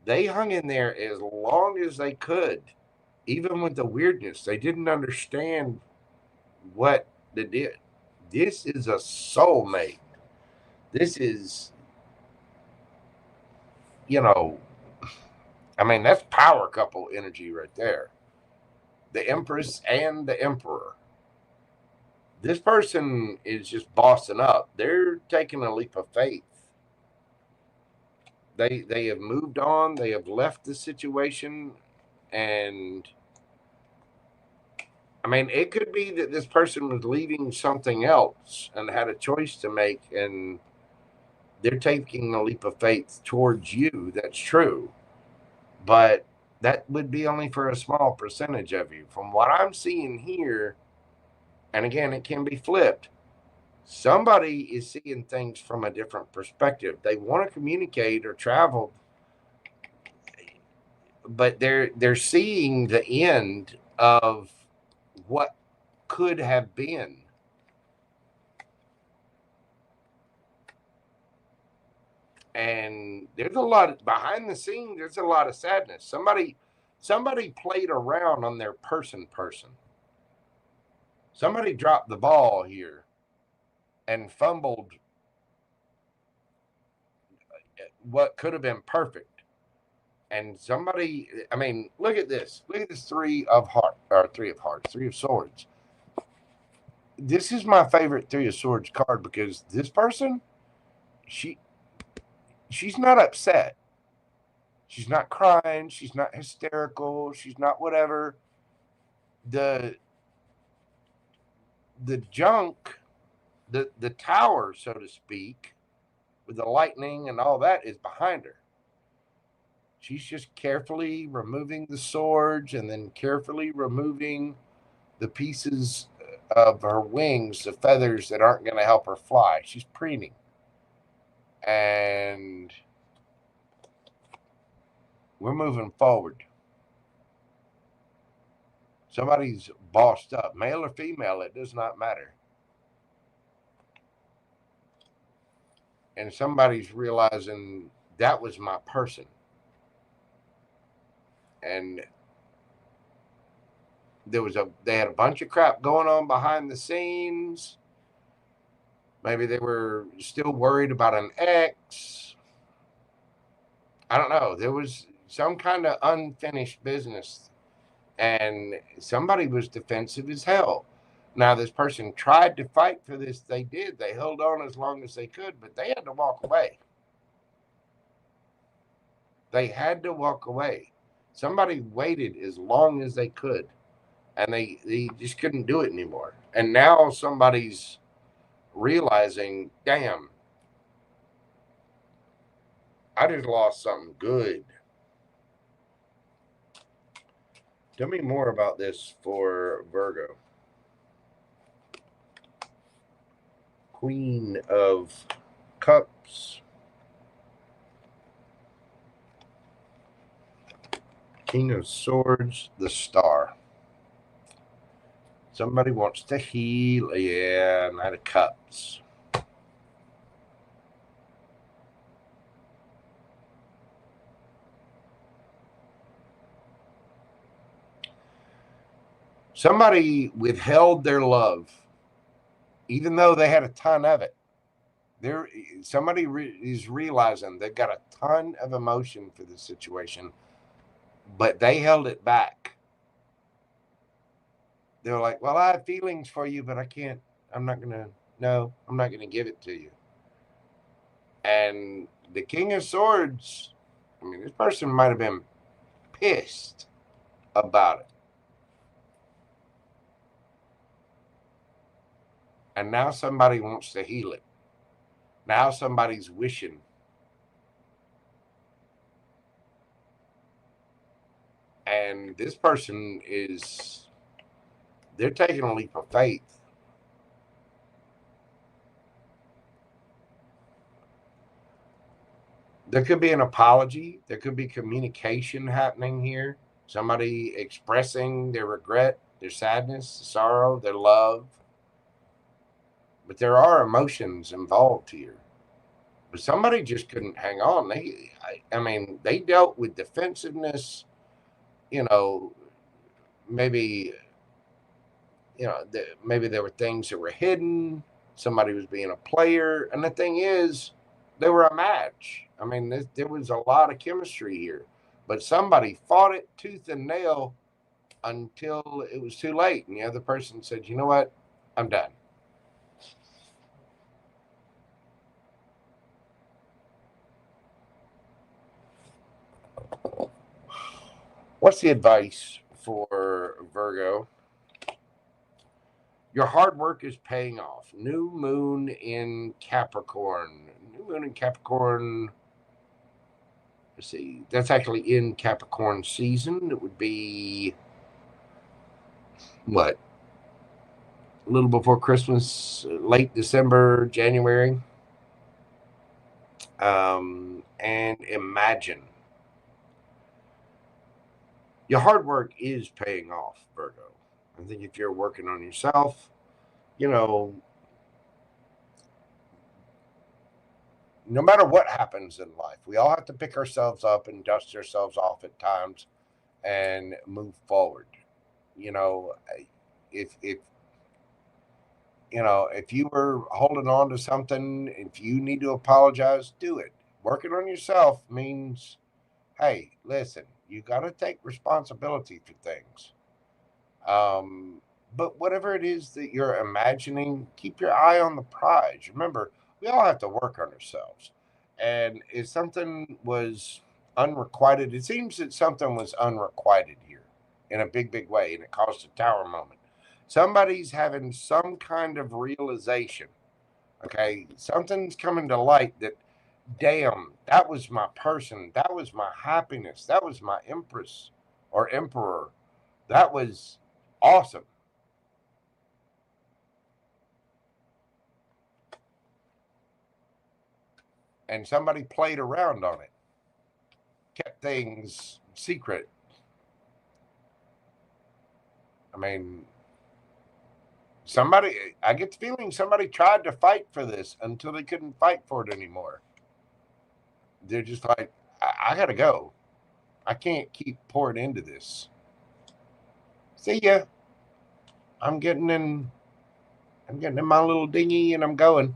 they hung in there as long as they could, even with the weirdness. They didn't understand what they did. This is a soulmate. This is, I mean, that's power couple energy right there. The Empress and the Emperor. This person is just bossing up. They're taking a leap of faith. They have moved on. They have left the situation. And I mean, it could be that this person was leaving something else and had a choice to make, and they're taking a leap of faith towards you. That's true. But that would be only for a small percentage of you. From what I'm seeing here, and again, it can be flipped, somebody is seeing things from a different perspective. They want to communicate or travel, but they're seeing the end of what could have been. And there's a lot behind the scenes. There's a lot of sadness. Somebody played around on their person. Somebody dropped the ball here and fumbled what could have been perfect. And somebody, I mean, look at this. Look at this Three of Swords. This is my favorite Three of Swords card because this person, she's not upset. She's not crying. She's not hysterical. She's not whatever. The junk, the tower, so to speak, with the lightning and all that is behind her. She's just carefully removing the swords and then carefully removing the pieces of her wings, the feathers that aren't going to help her fly. She's preening. And we're moving forward. Somebody's bossed up, male or female, it does not matter. And somebody's realizing that was my person. And they had a bunch of crap going on behind the scenes. Maybe they were still worried about an ex. I don't know. There was some kind of unfinished business, and somebody was defensive as hell. Now, this person tried to fight for this. They did. They held on as long as they could, but they had to walk away. They had to walk away. Somebody waited as long as they could, and they just couldn't do it anymore. And now somebody's realizing, damn, I just lost something good. Tell me more about this for Virgo. Queen of Cups. King of Swords, the Star. Somebody wants to heal. Yeah, Knight of Cups. Somebody withheld their love, even though they had a ton of it. Somebody is realizing they've got a ton of emotion for this situation, but they held it back. They're like, well, I have feelings for you, but I can't, I'm not going to give it to you. And the King of Swords, I mean, this person might have been pissed about it. And now somebody wants to heal it. Now somebody's wishing. And this person they're taking a leap of faith. There could be an apology. There could be communication happening here. Somebody expressing their regret, their sadness, sorrow, their love. But there are emotions involved here. But somebody just couldn't hang on. They dealt with defensiveness, maybe, maybe there were things that were hidden. Somebody was being a player. And the thing is, they were a match. I mean, there was a lot of chemistry here. But somebody fought it tooth and nail until it was too late. And the other person said, you know what? I'm done. What's the advice for Virgo? Your hard work is paying off. New moon in Capricorn. New moon in Capricorn. Let's see. That's actually in Capricorn season. It would be what? A little before Christmas, late December, January. And imagine. Your hard work is paying off, Virgo. I think if you're working on yourself, no matter what happens in life, we all have to pick ourselves up and dust ourselves off at times and move forward. If you were holding on to something, if you need to apologize, do it. Working on yourself means, hey, listen, you got to take responsibility for things. But whatever it is that you're imagining, keep your eye on the prize. Remember, we all have to work on ourselves. And if something was unrequited, it seems that something was unrequited here in a big, big way, and it caused a tower moment. Somebody's having some kind of realization. Okay, something's coming to light that, damn, that was my person. That was my happiness. That was my empress or emperor. That was awesome. And somebody played around on it, kept things secret. I mean, I get the feeling somebody tried to fight for this until they couldn't fight for it anymore. They're just like, I gotta go. I can't keep pouring into this. See ya. I'm getting in my little dinghy and I'm going.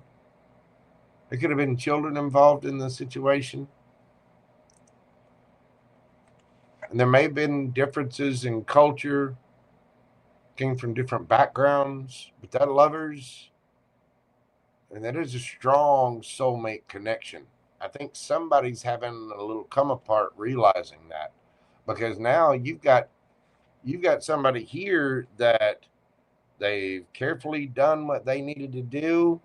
There could have been children involved in the situation. And there may have been differences in culture. came from different backgrounds, but that lovers, and that is a strong soulmate connection. I think somebody's having a little come apart realizing that, because now you've got somebody here that they've carefully done what they needed to do.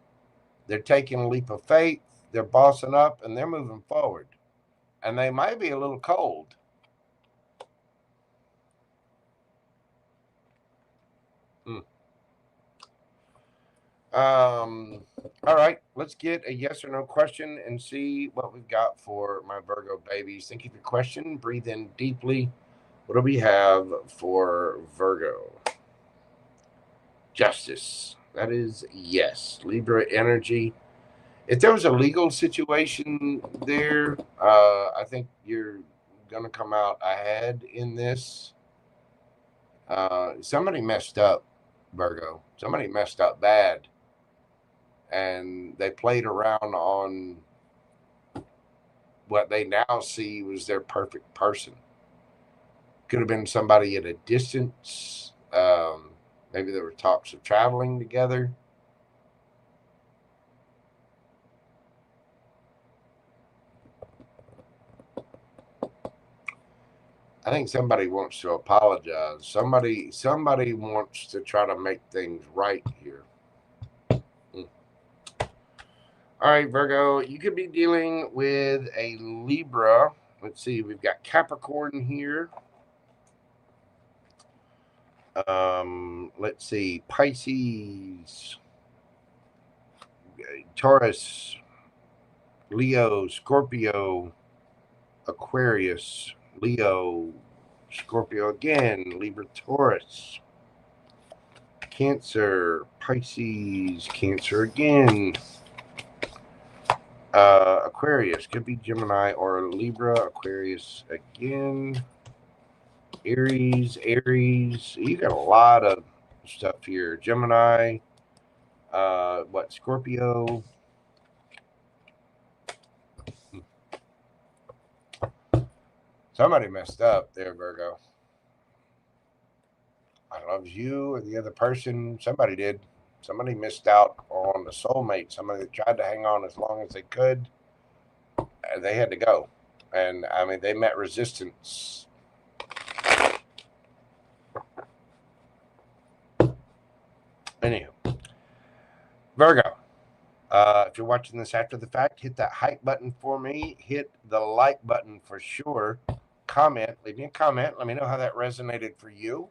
They're taking a leap of faith. They're bossing up and they're moving forward. And they might be a little cold. All right, let's get a yes or no question and see what we've got for my Virgo babies. Think of your question. Breathe in deeply. What do we have for Virgo? Justice. That is yes. Libra energy. If there was a legal situation there, I think you're going to come out ahead in this. Somebody messed up, Virgo. Somebody messed up bad. And they played around on what they now see was their perfect person. Could have been somebody at a distance. Maybe there were talks of traveling together. I think somebody wants to apologize. Somebody wants to try to make things right here. All right, Virgo, you could be dealing with a Libra. Let's see, we've got Capricorn here. Let's see, Pisces, Taurus, Leo, Scorpio, Aquarius, Leo, Scorpio again, Libra, Taurus, Cancer, Pisces, Cancer again, Aquarius, could be Gemini or Libra, Aquarius again, Aries, you got a lot of stuff here, Gemini, Scorpio, somebody messed up there, Virgo. I love you or the other person, somebody did. Somebody missed out on the soulmate. Somebody that tried to hang on as long as they could. They had to go. And, I mean, they met resistance. Anywho. Virgo. If you're watching this after the fact, hit that hype button for me. Hit the like button for sure. Comment. Leave me a comment. Let me know how that resonated for you.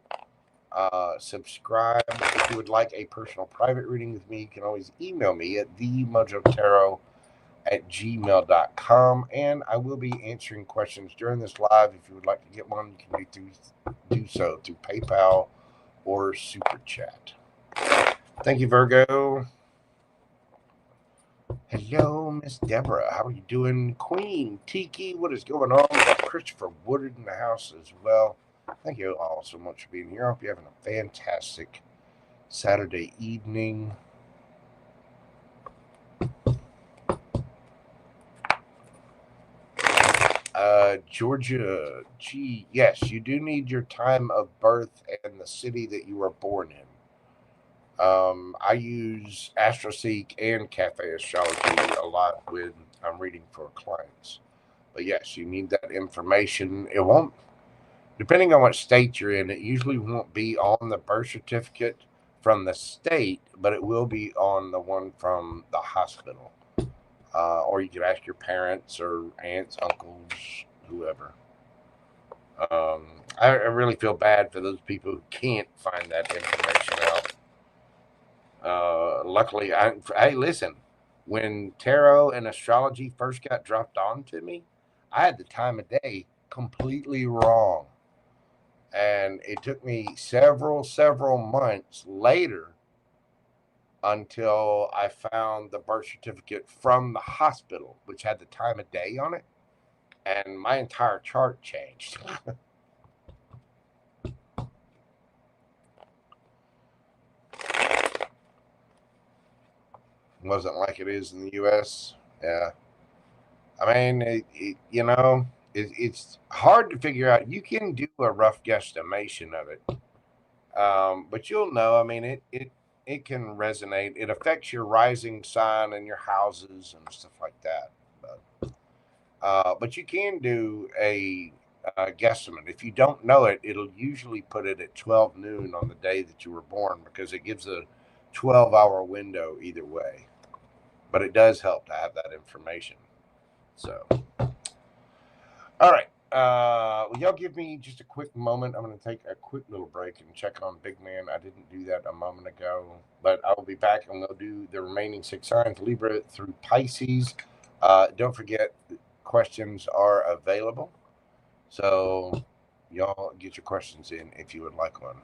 Subscribe. If you would like a personal private reading with me, you can always email me at themojotarot@gmail.com, and I will be answering questions during this live. If you would like to get one, you can do so through PayPal or Super Chat. Thank you, Virgo. Hello, Miss Deborah. How are you doing? Queen Tiki, what is going on? We got Christopher Woodard in the house as well. Thank you all so much for being here. I hope you're having a fantastic Saturday evening. Georgia, yes, you do need your time of birth and the city that you were born in. I use AstroSeek and Cafe Astrology a lot when I'm reading for clients. But yes, you need that information. It won't, depending on what state you're in, it usually won't be on the birth certificate from the state, but it will be on the one from the hospital. Or you could ask your parents or aunts, uncles, whoever. I really feel bad for those people who can't find that information out. Luckily, hey, listen, when tarot and astrology first got dropped onto me, I had the time of day completely wrong. And it took me several months later until I found the birth certificate from the hospital, which had the time of day on it. And my entire chart changed. Wasn't like it is in the U.S. Yeah. I mean, it's hard to figure out. You can do a rough guesstimation of it. But you'll know. I mean, it can resonate. It affects your rising sign and your houses and stuff like that. But you can do a guesstimate. If you don't know it, it'll usually put it at 12 noon on the day that you were born, because it gives a 12-hour window either way. But it does help to have that information. So, all right. Will y'all give me just a quick moment? I'm going to take a quick little break and check on Big Man. I didn't do that a moment ago, but I will be back and we'll do the remaining 6 signs, Libra through Pisces. Don't forget, questions are available. So y'all get your questions in if you would like one.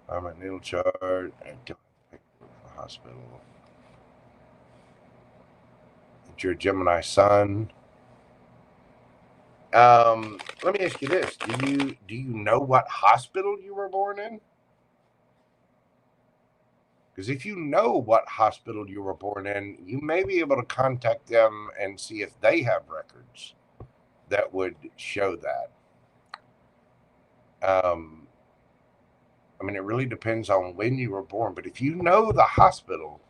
I'm a natal chart at the hospital. It's your Gemini sun. Let me ask you this: do you know what hospital you were born in? Because if you know what hospital you were born in, you may be able to contact them and see if they have records that would show that. I mean, it really depends on when you were born, but if you know the hospital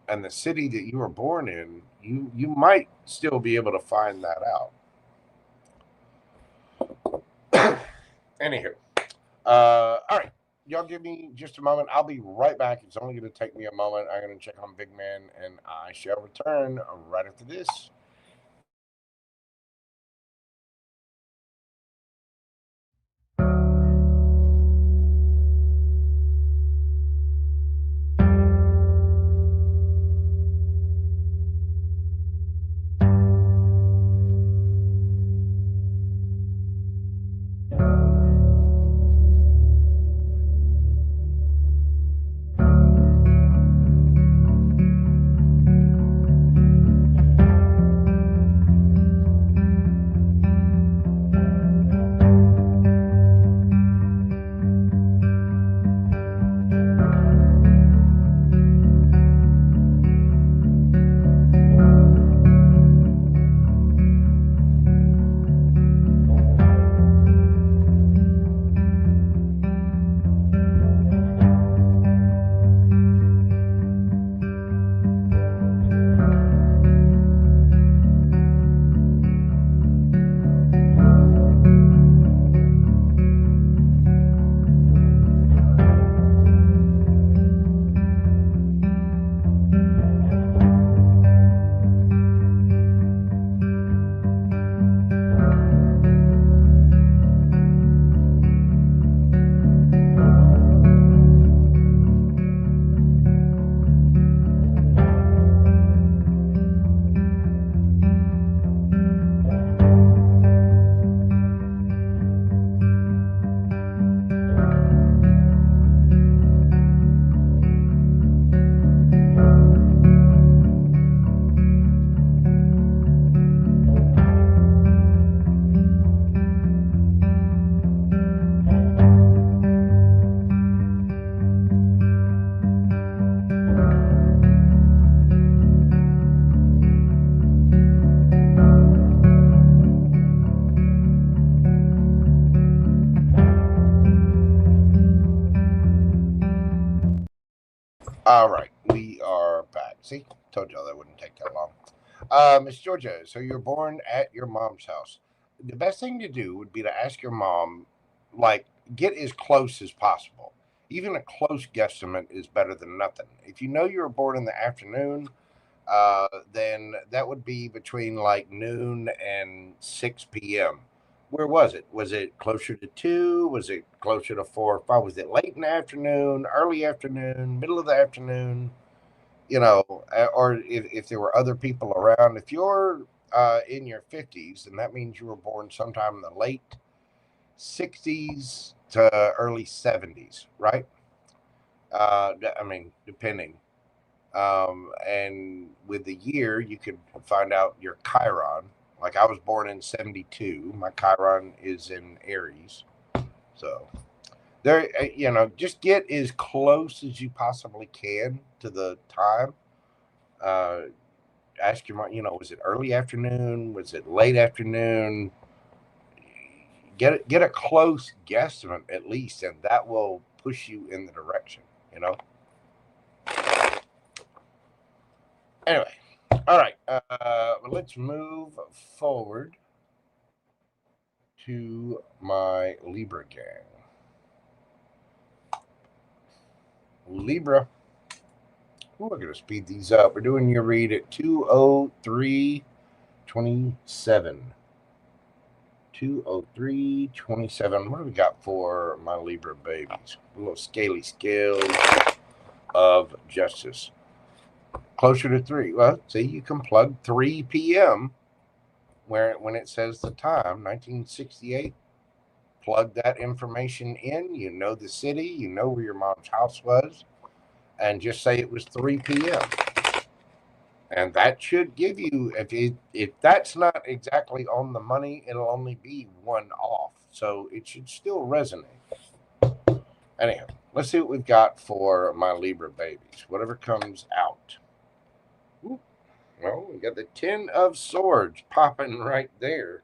and the city that you were born in, you might still be able to find that out. Anywho, all right, y'all give me just a moment. I'll be right back. It's only going to take me a moment. I'm going to check on Big Man, and I shall return right after this. All right, we are back. See, told y'all that wouldn't take that long. Miss Georgia, so you're born at your mom's house. The best thing to do would be to ask your mom, like, get as close as possible. Even a close guesstimate is better than nothing. If you know you were born in the afternoon, then that would be between like noon and 6 p.m. Where was it? Was it closer to 2? Was it closer to 4 or 5? Was it late in the afternoon, early afternoon, middle of the afternoon? You know, or if there were other people around. If you're in your 50s, then that means you were born sometime in the late 60s to early 70s, right? I mean, depending. And with the year, you could find out your Chiron. Like I was born in 72. My Chiron is in Aries. So there, just get as close as you possibly can to the time. Uh, Ask your mom, was it early afternoon? Was it late afternoon? get a close guesstimate at least, and that will push you in the direction, you know. Anyway, all right, let's move forward to my Libra gang. Libra. Ooh, we're going to speed these up. We're doing your read at 2:03:27. 2:03:27. What do we got for my Libra babies? A little scaly scales of justice. Closer to 3. Well, see, you can plug 3 p.m. when it says the time, 1968. Plug that information in. You know the city. You know where your mom's house was. And just say it was 3 p.m. And that should give you, if that's not exactly on the money, it'll only be 1 off. So it should still resonate. Anyhow, let's see what we've got for my Libra babies. Whatever comes out. Ooh, well, we got the 10 of Swords popping right there.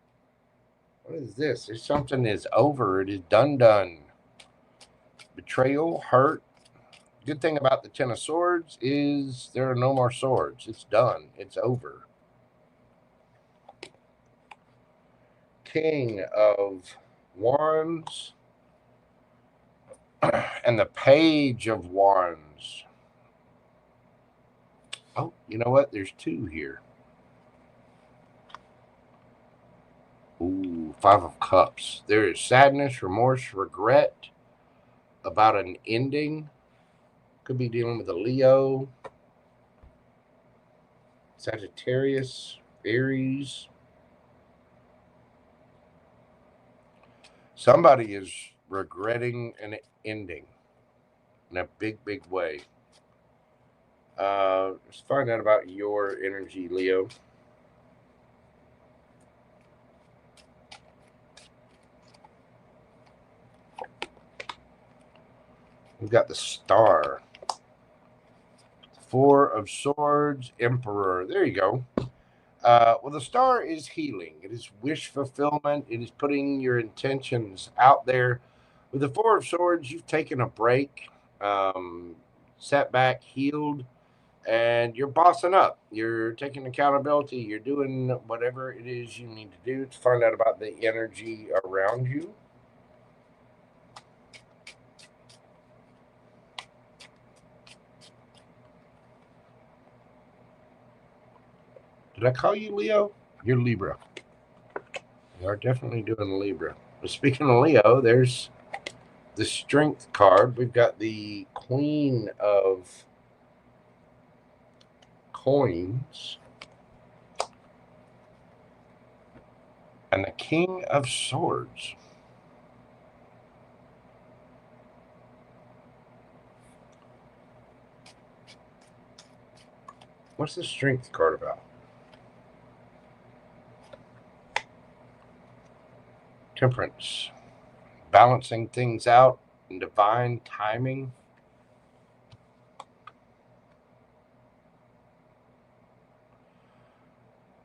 What is this? There's something is over. It is done. Betrayal, hurt. Good thing about the 10 of Swords is there are no more swords. It's done. It's over. King of Wands and the Page of Wands. Oh, you know what? There's 2 here. Ooh, 5 of Cups. There is sadness, remorse, regret about an ending. Could be dealing with a Leo, Sagittarius, Aries. Somebody is regretting an ending in a big way. Let's find out about your energy, Leo. We've got the Star. 4 of Swords, Emperor. There you go. Well, the Star is healing. It is wish fulfillment. It is putting your intentions out there. With the 4 of Swords, you've taken a break, sat back, healed, and you're bossing up. You're taking accountability. You're doing whatever it is you need to do to find out about the energy around you. Did I call you Leo? You're Libra. You are definitely doing Libra. But speaking of Leo, there's the Strength card. We've got the Queen of Coins and the King of Swords. What's the Strength card about? Temperance. Balancing things out in divine timing.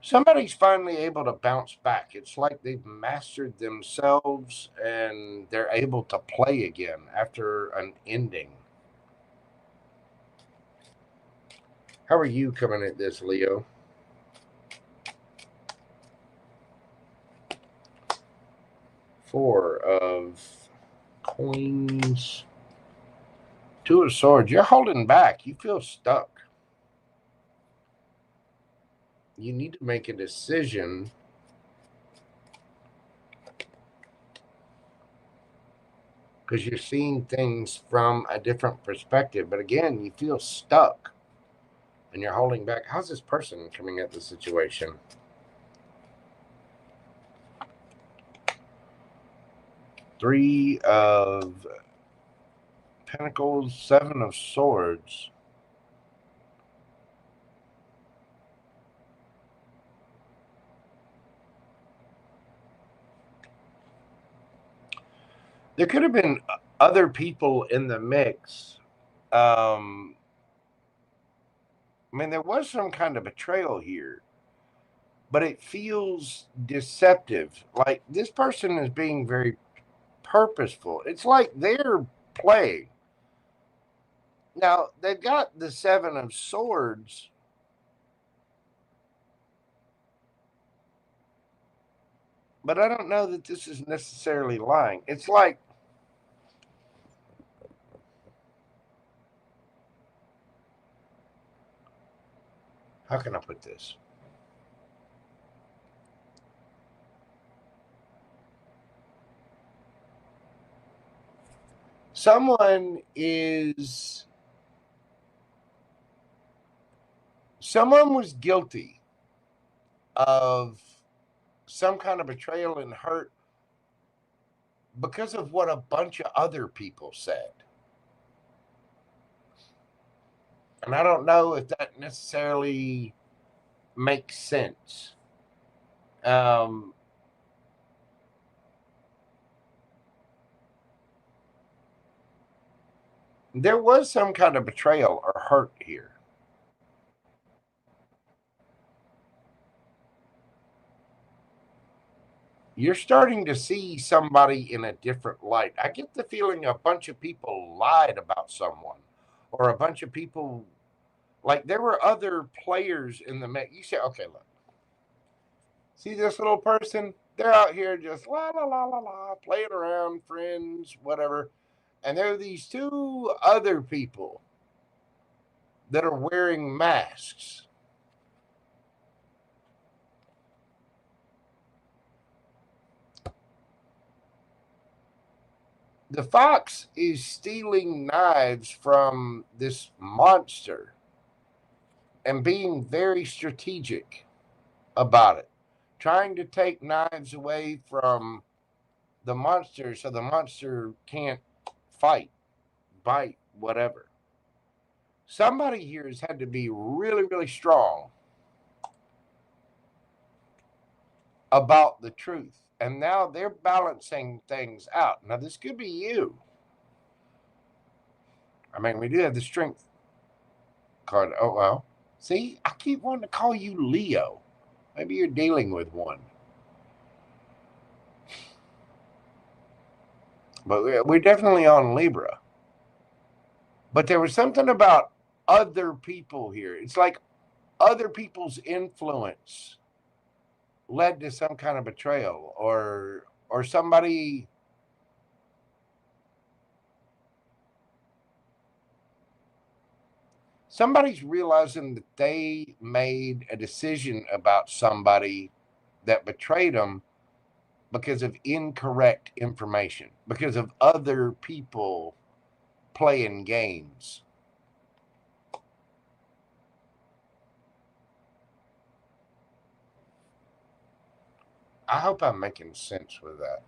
Somebody's finally able to bounce back. It's like they've mastered themselves and they're able to play again after an ending. How are you coming at this, Leo? Four of Coins. 2 of Swords. You're holding back. You feel stuck. You need to make a decision. Because you're seeing things from a different perspective. But again, you feel stuck. And you're holding back. How's this person coming at the situation? Three of Pentacles, 7 of Swords. There could have been other people in the mix. I mean, there was some kind of betrayal here. but it feels deceptive. Like this person is being very purposeful. It's like they're playing. Now, they've got the Seven of Swords, but I don't know that this is necessarily lying. It's like, how can I put this? Someone was guilty of some kind of betrayal and hurt because of what a bunch of other people said. And I don't know if that necessarily makes sense. There was some kind of betrayal or hurt here. You're starting to see somebody in a different light. I get the feeling a bunch of people lied about someone, or a bunch of people, like there were other players in the mix. You say, okay, look, see this little person? They're out here just la la la la la, playing around, friends, whatever. And there are these two other people that are wearing masks. The fox is stealing knives from this monster and being very strategic about it, trying to take knives away from the monster so the monster can't fight, bite, whatever. Somebody here has had to be really, really strong about the truth. And now they're balancing things out. Now, this could be you. I mean, we do have the strength card. Oh, well. See, I keep wanting to call you Leo. Maybe you're dealing with one. But we're definitely on Libra. But there was something about other people here. It's like other people's influence led to some kind of betrayal, or somebody's realizing that they made a decision about somebody that betrayed them because of incorrect information, because of other people playing games. I hope I'm making sense with that.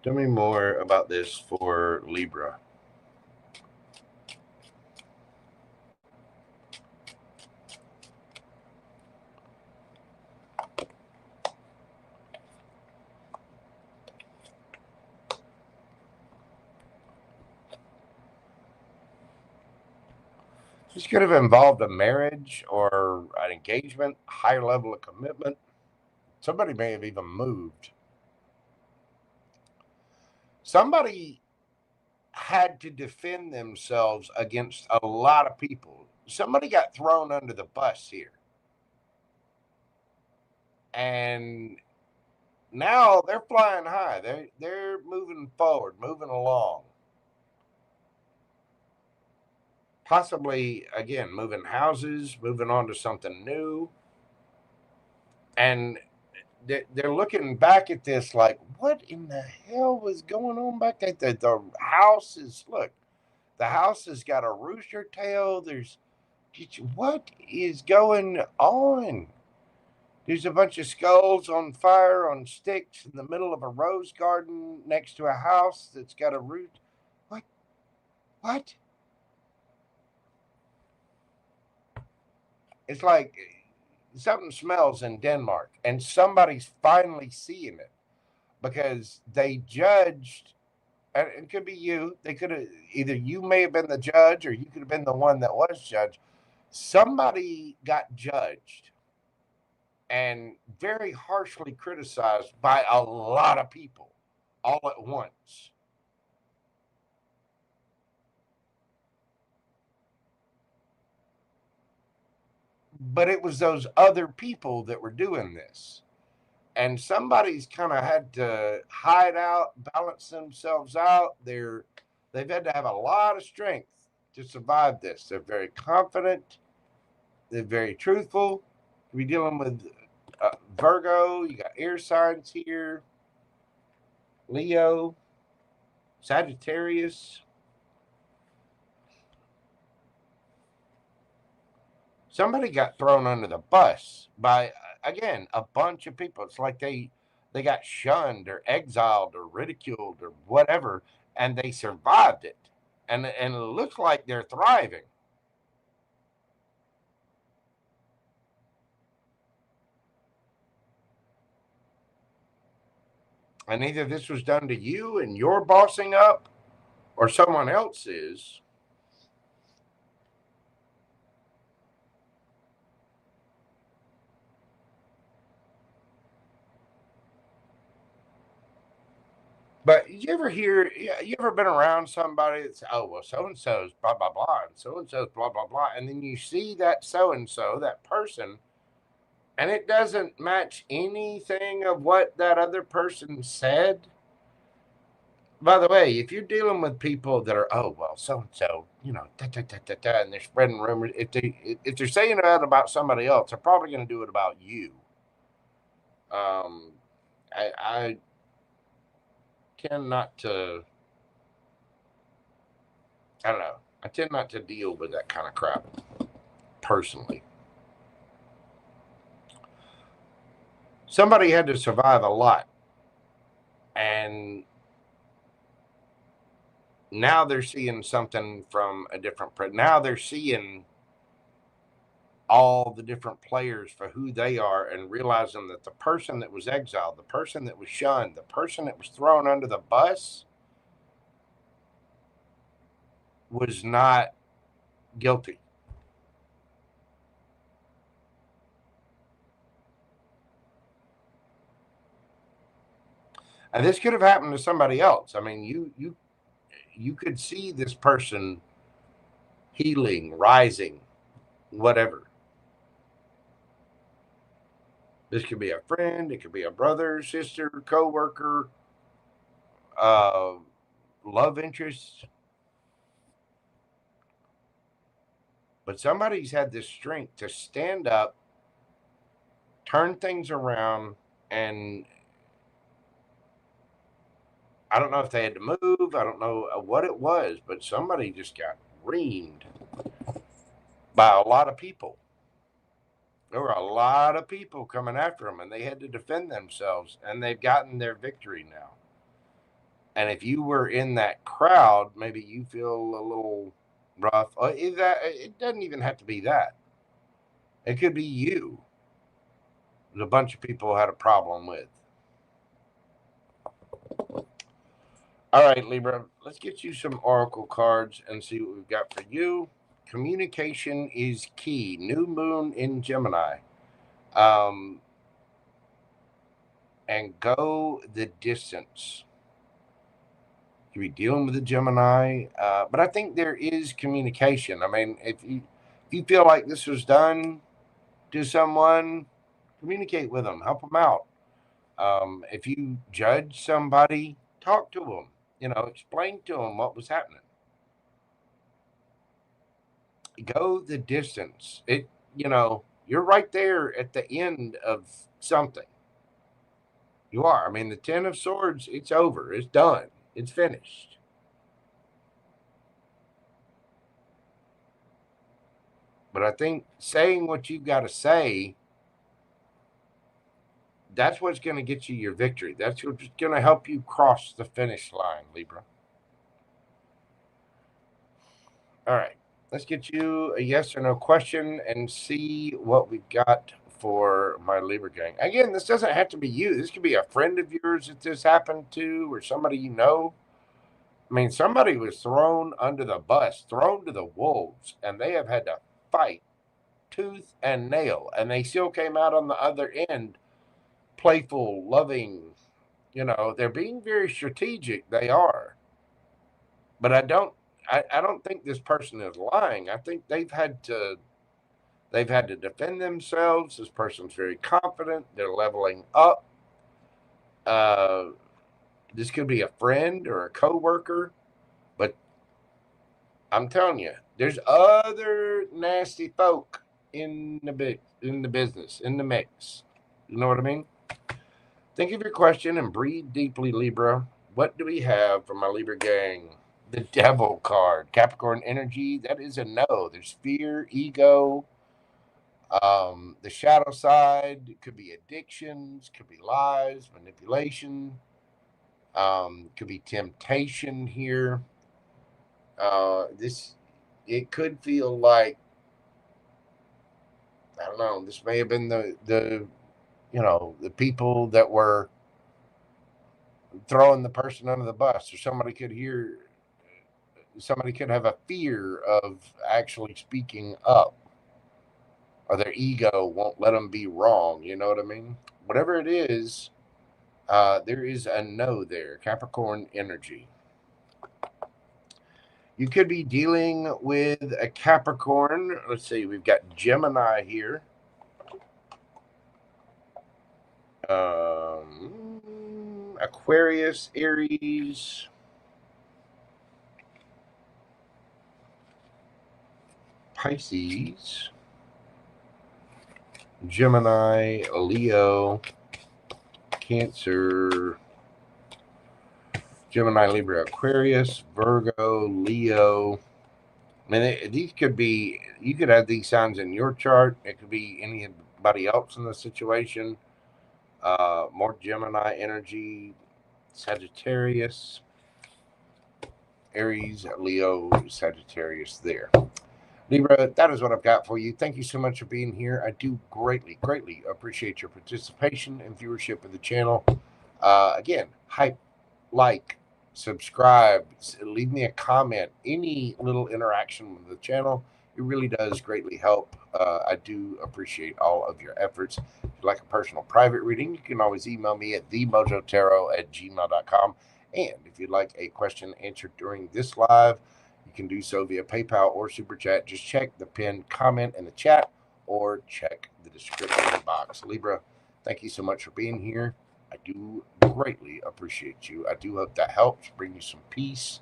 Tell me more about this for Libra. This could have involved a marriage or an engagement, higher level of commitment. Somebody may have even moved. Somebody had to defend themselves against a lot of people. Somebody got thrown under the bus here. And now they're flying high. They're moving forward, moving along. Possibly, again, moving houses, moving on to something new. And they're looking back at this like, what in the hell was going on back there? The house is, look, the house has got a rooster tail. What is going on? There's a bunch of skulls on fire on sticks in the middle of a rose garden next to a house that's got a root. What? It's like something smells in Denmark, and somebody's finally seeing it because they judged and it could be you. They could have either you may have been the judge or you could have been the one that was judged. Somebody got judged and very harshly criticized by a lot of people all at once. But it was those other people that were doing this. And somebody's kind of had to hide out, balance themselves out. They've had to have a lot of strength to survive this. They're very confident. They're very truthful. We're dealing with Virgo. You got air signs here. Leo, Sagittarius. Somebody got thrown under the bus by, again, a bunch of people. It's like they got shunned or exiled or ridiculed or whatever, and they survived it. And it looks like they're thriving. And either this was done to you and you're bossing up, or someone else is. But you ever been around somebody that's, oh, well, so-and-so's blah, blah, blah, and so-and-so's blah, blah, blah. And then you see that so-and-so, that person, and it doesn't match anything of what that other person said. By the way, if you're dealing with people that are, oh, well, so-and-so, and they're spreading rumors, if they're saying that about somebody else, they're probably going to do it about you. I tend not to, I don't know. I tend not to deal with that kind of crap personally. Somebody had to survive a lot. And now they're seeing something from a different, now they're seeing all the different players for who they are and realizing that the person that was exiled, the person that was shunned, the person that was thrown under the bus was not guilty. And this could have happened to somebody else. I mean, you could see this person healing, rising, whatever. This could be a friend, it could be a brother, sister, co-worker, love interest. But somebody's had this strength to stand up, turn things around, and I don't know if they had to move. I don't know what it was, but somebody just got reamed by a lot of people. There were a lot of people coming after them, and they had to defend themselves, and they've gotten their victory now. And if you were in that crowd, maybe you feel a little rough. It doesn't even have to be that. It could be you that a bunch of people had a problem with. All right, Libra, let's get you some oracle cards and see what we've got for you. Communication is key. New moon in Gemini. And go the distance. You be dealing with a Gemini, but I think there is communication. I mean, if you feel like this was done to someone, communicate with them, help them out. If you judge somebody, talk to them. Explain to them what was happening. Go the distance. You're right there at the end of something. You are. I mean, the 10 of Swords, it's over. It's done. It's finished. But I think saying what you've got to say, that's what's going to get you your victory. That's what's going to help you cross the finish line, Libra. All right. Let's get you a yes or no question and see what we got for my Libra gang. Again, this doesn't have to be you. This could be a friend of yours that this happened to or somebody you know. I mean, somebody was thrown under the bus, thrown to the wolves, and they have had to fight tooth and nail, and they still came out on the other end playful, loving. You know, they're being very strategic. They are, but I don't think this person is lying. I think they've had to defend themselves. This person's very confident. They're leveling up. This could be a friend or a coworker, but I'm telling you, there's other nasty folk in the business, in the mix. You know what I mean? Think of your question and breathe deeply, Libra. What do we have for my Libra gang? The Devil card. Capricorn energy, that is a no. There's fear, ego, the shadow side. It could be addictions, could be lies, manipulation, could be temptation here. It could feel like, I don't know, this may have been the people that were throwing the person under the bus, or somebody could have a fear of actually speaking up, or their ego won't let them be wrong. You know what I mean? Whatever it is, there is a no there. Capricorn energy. You could be dealing with a Capricorn. Let's see, we've got Gemini here. Aquarius, Aries, Pisces, Gemini, Leo, Cancer, Gemini, Libra, Aquarius, Virgo, Leo. I mean, these could be, you could have these signs in your chart. It could be anybody else in the situation. More Gemini energy, Sagittarius, Aries, Leo, Sagittarius there. Libra, that is what I've got for you. Thank you so much for being here. I do greatly, greatly appreciate your participation and viewership of the channel. Again, hype, like, subscribe, leave me a comment. Any little interaction with the channel, it really does greatly help. I do appreciate all of your efforts. If you'd like a personal private reading, you can always email me at themojotarot@gmail.com. And if you'd like a question answered during this live, you can do so via PayPal or Super Chat. Just check the pinned comment in the chat or check the description box. Libra, thank you so much for being here. I do greatly appreciate you. I do hope that helps bring you some peace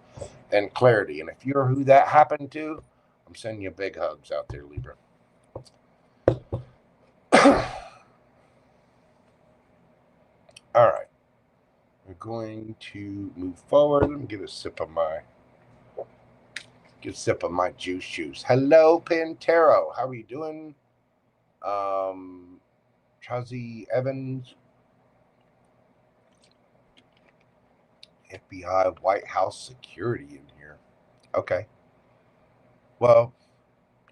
and clarity. And if you're who that happened to, I'm sending you big hugs out there, Libra. All right. We're going to move forward. Let me get a sip of my juice. Hello, Pantero. How are you doing? Chelsey Evans. FBI, White House security in here. Okay. Well,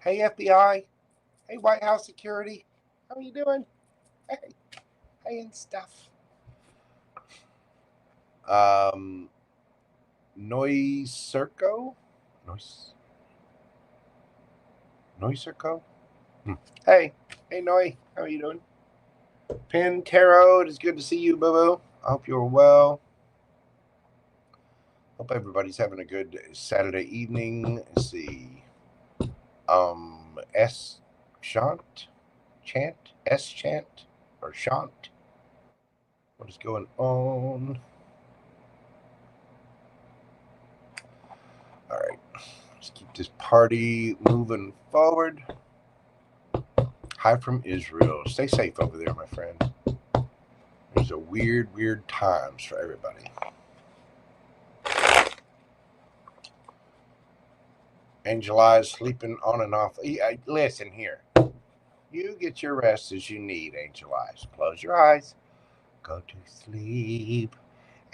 hey, FBI. Hey, White House security. How are you doing? Hey and stuff. Noisirco? Noisirco? Hey, Noi. How are you doing? Pantero, it is good to see you, boo-boo. I hope you're well. Hope everybody's having a good Saturday evening. Let's see. Chant, or Shant. What is going on? All right. Let's keep this party moving forward. Hi from Israel. Stay safe over there, my friend. These are weird times for everybody. Angel Eyes sleeping on and off. Listen here. You get your rest as you need, Angel Eyes. Close your eyes. Go to sleep,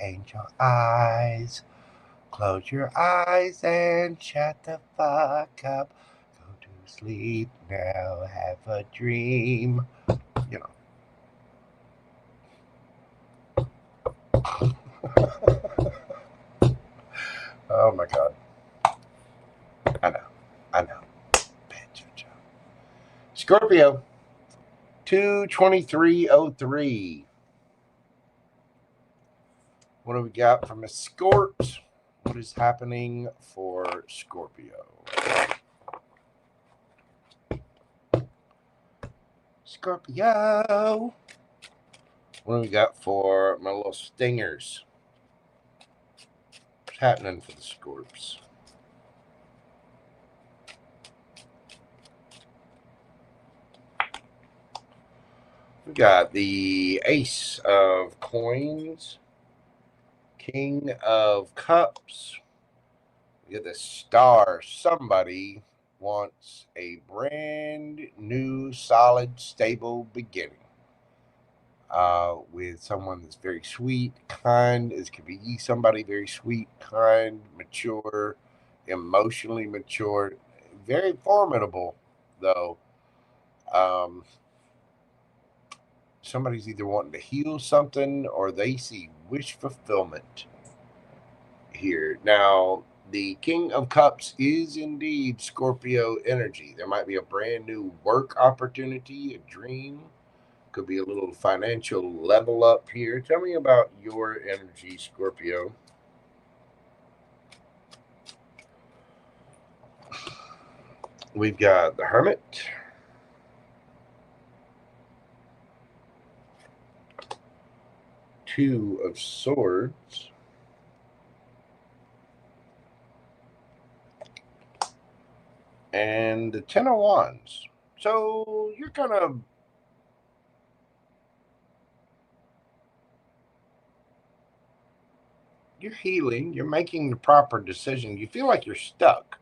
Angel Eyes. Close your eyes and shut the fuck up. Go to sleep now. Have a dream. You know. Oh my God. I know. Scorpio, 22303. What do we got from a Scorp? What is happening for Scorpio? Scorpio. What do we got for my little stingers? What's happening for the Scorps? We got the Ace of Coins, King of Cups. We got the Star. Somebody wants a brand new, solid, stable beginning. With someone that's very sweet, kind. It could be somebody very sweet, kind, mature, emotionally mature, very formidable, though. Somebody's either wanting to heal something or they see wish fulfillment here. Now, the King of Cups is indeed Scorpio energy. There might be a brand new work opportunity, a dream. Could be a little financial level up here. Tell me about your energy, Scorpio. We've got the Hermit. Two of Swords. And the Ten of Wands. So you're kind of you're healing, you're making the proper decision. You feel like you're stuck.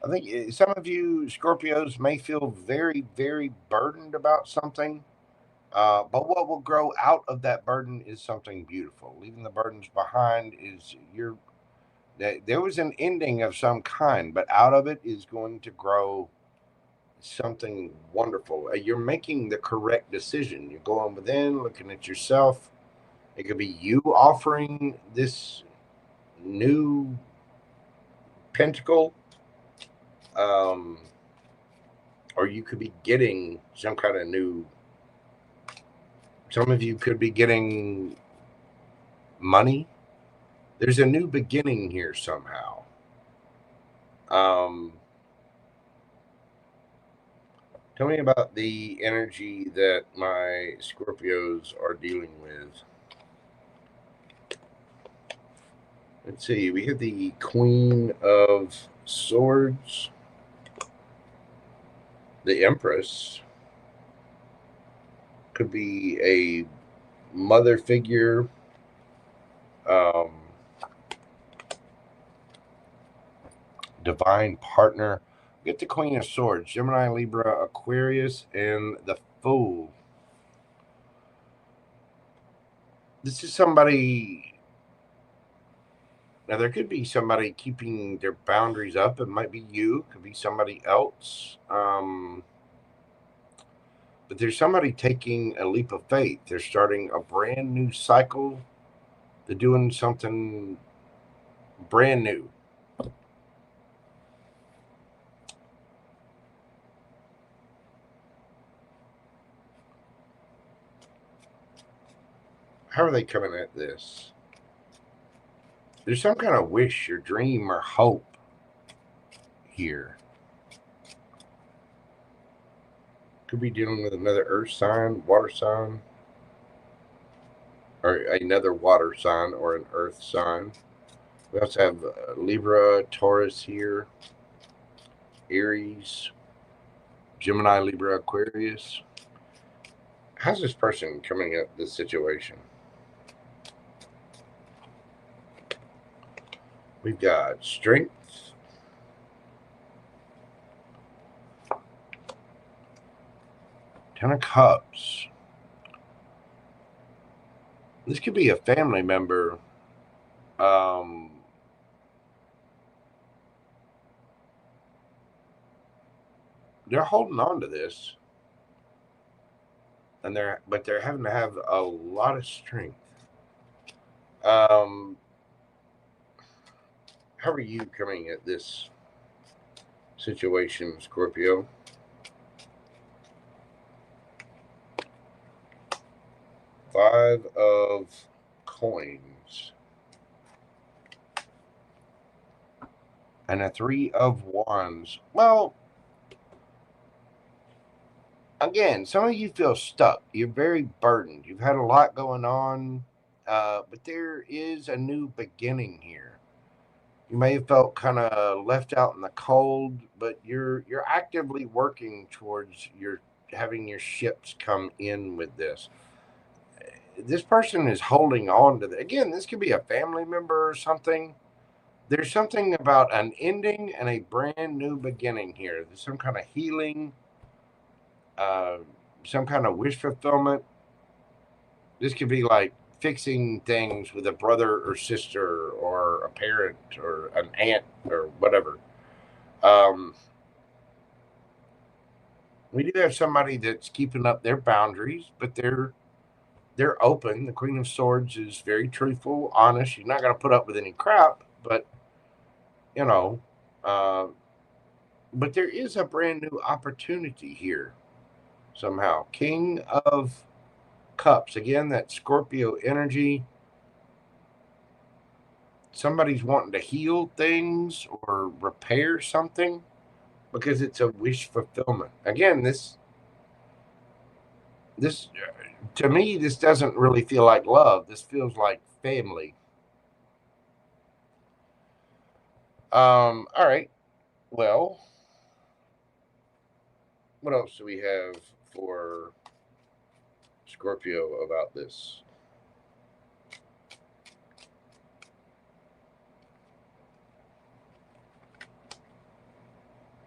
I think some of you Scorpios may feel very, very burdened about something. But what will grow out of that burden is something beautiful. Leaving the burdens behind is there was an ending of some kind, but out of it is going to grow something wonderful. You're making the correct decision. You're going within, looking at yourself. It could be you offering this new pentacle, um, or you could be getting some kind of new. Some of you could be getting money. There's a new beginning here somehow. Um, Tell me about the energy that my Scorpios are dealing with. Let's see. We have the Queen of Swords, the Empress. Could be a mother figure. Um, Divine partner. Get the Queen of Swords, Gemini, Libra, Aquarius, and the Fool. This is somebody. Now, there could be somebody keeping their boundaries up. It might be you. It could be somebody else. But there's somebody taking a leap of faith. They're starting a brand new cycle. They're doing something brand new. How are they coming at this? There's some kind of wish or dream or hope here. Could be dealing with another earth sign, water sign, or another water sign or an earth sign. We also have Libra, Taurus here, Aries, Gemini, Libra, Aquarius. How's this person coming at this situation? We've got Strength, Ten of Cups. This could be a family member. They're holding on to this, and they're having to have a lot of strength. How How are you coming at this situation, Scorpio? Five of coins. And a three of wands. Well, again, some of you feel stuck. You're very burdened. You've had a lot going on, but there is a new beginning here. You may have felt kind of left out in the cold, but you're actively working towards having your ships come in with this. This person is holding on to again, this could be a family member or something. There's something about an ending and a brand new beginning here. There's some kind of healing, some kind of wish fulfillment. This could be like fixing things with a brother or sister or a parent or an aunt or whatever. We do have somebody that's keeping up their boundaries, but they're open. The Queen of Swords is very truthful, honest. She's not going to put up with any crap, but you know, but there is a brand new opportunity here somehow. King of Cups, again, that Scorpio energy. Somebody's wanting to heal things or repair something because it's a wish fulfillment. Again, this to me, this doesn't really feel like love. This feels like family. All right. Well, what else do we have for Scorpio about this?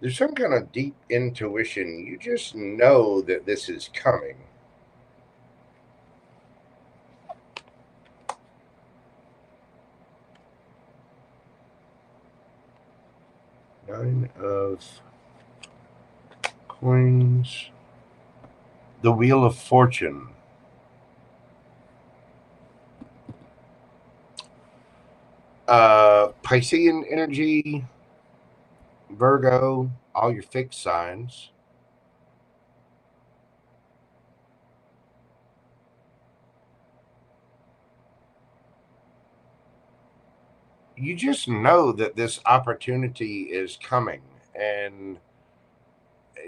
There's some kind of deep intuition. You just know that this is coming. Nine of Coins. The Wheel of Fortune. Piscean energy, Virgo, all your fixed signs. You just know that this opportunity is coming, and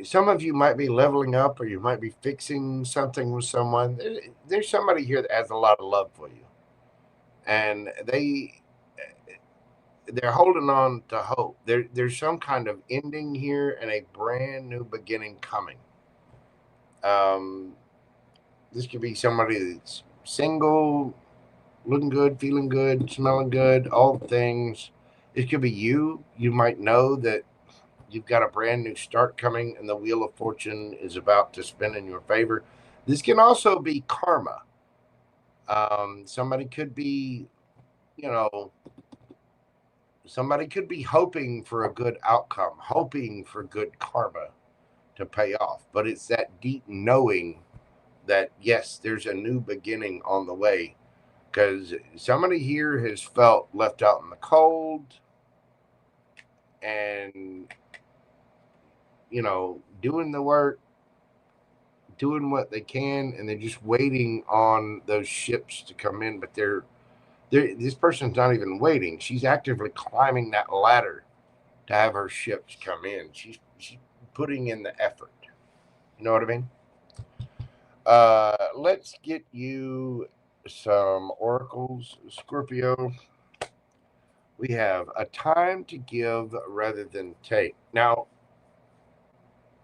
some of you might be leveling up, or you might be fixing something with someone. There's somebody here that has a lot of love for you, and they're holding on to hope. There's some kind of ending here and a brand new beginning coming. This could be somebody that's single, looking good, feeling good, smelling good, all the things. It could be you. You might know that you've got a brand new start coming and the Wheel of Fortune is about to spin in your favor. This can also be karma. Somebody could be, somebody could be hoping for a good outcome, hoping for good karma to pay off. But it's that deep knowing that, yes, there's a new beginning on the way. Because somebody here has felt left out in the cold and, doing the work, doing what they can, and they're just waiting on those ships to come in. But this person's not even waiting. She's actively climbing that ladder to have her ships come in. She's putting in the effort. You know what I mean? Let's get you some oracles, Scorpio. We have a time to give rather than take. Now,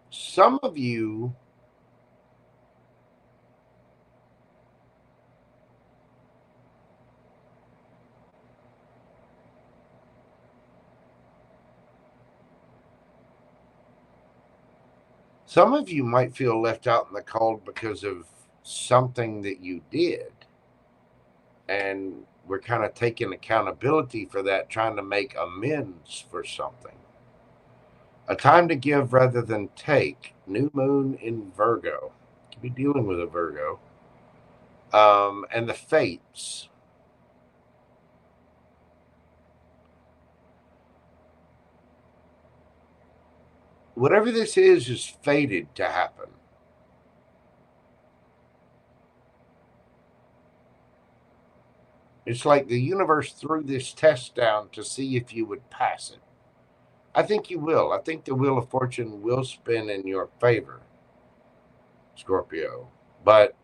some of you might feel left out in the cold because of something that you did. And we're kind of taking accountability for that, trying to make amends for something. A time to give rather than take. New moon in Virgo. Could be dealing with a Virgo. And the fates. whatever this is fated to happen. It's like the universe threw this test down to see if you would pass it. I think you will. I think the Wheel of Fortune will spin in your favor, Scorpio. But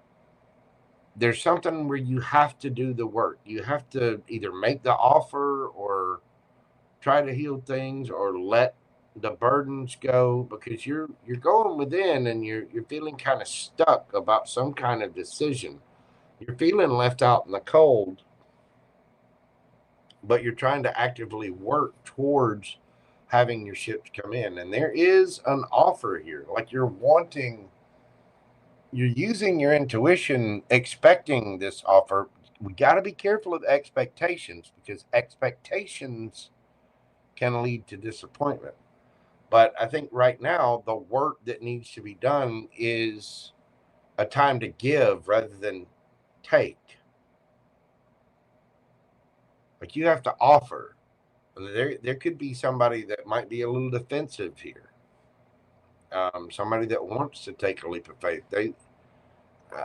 there's something where you have to do the work. You have to either make the offer or try to heal things or let the burdens go, because you're going within and you're feeling kind of stuck about some kind of decision. You're feeling left out in the cold, but you're trying to actively work towards having your ships come in. And there is an offer here. Like you're using your intuition, expecting this offer. We got to be careful of expectations, because expectations can lead to disappointment. But I think right now, the work that needs to be done is a time to give rather than take. Like you have to offer. There could be somebody that might be a little defensive here. Somebody that wants to take a leap of faith.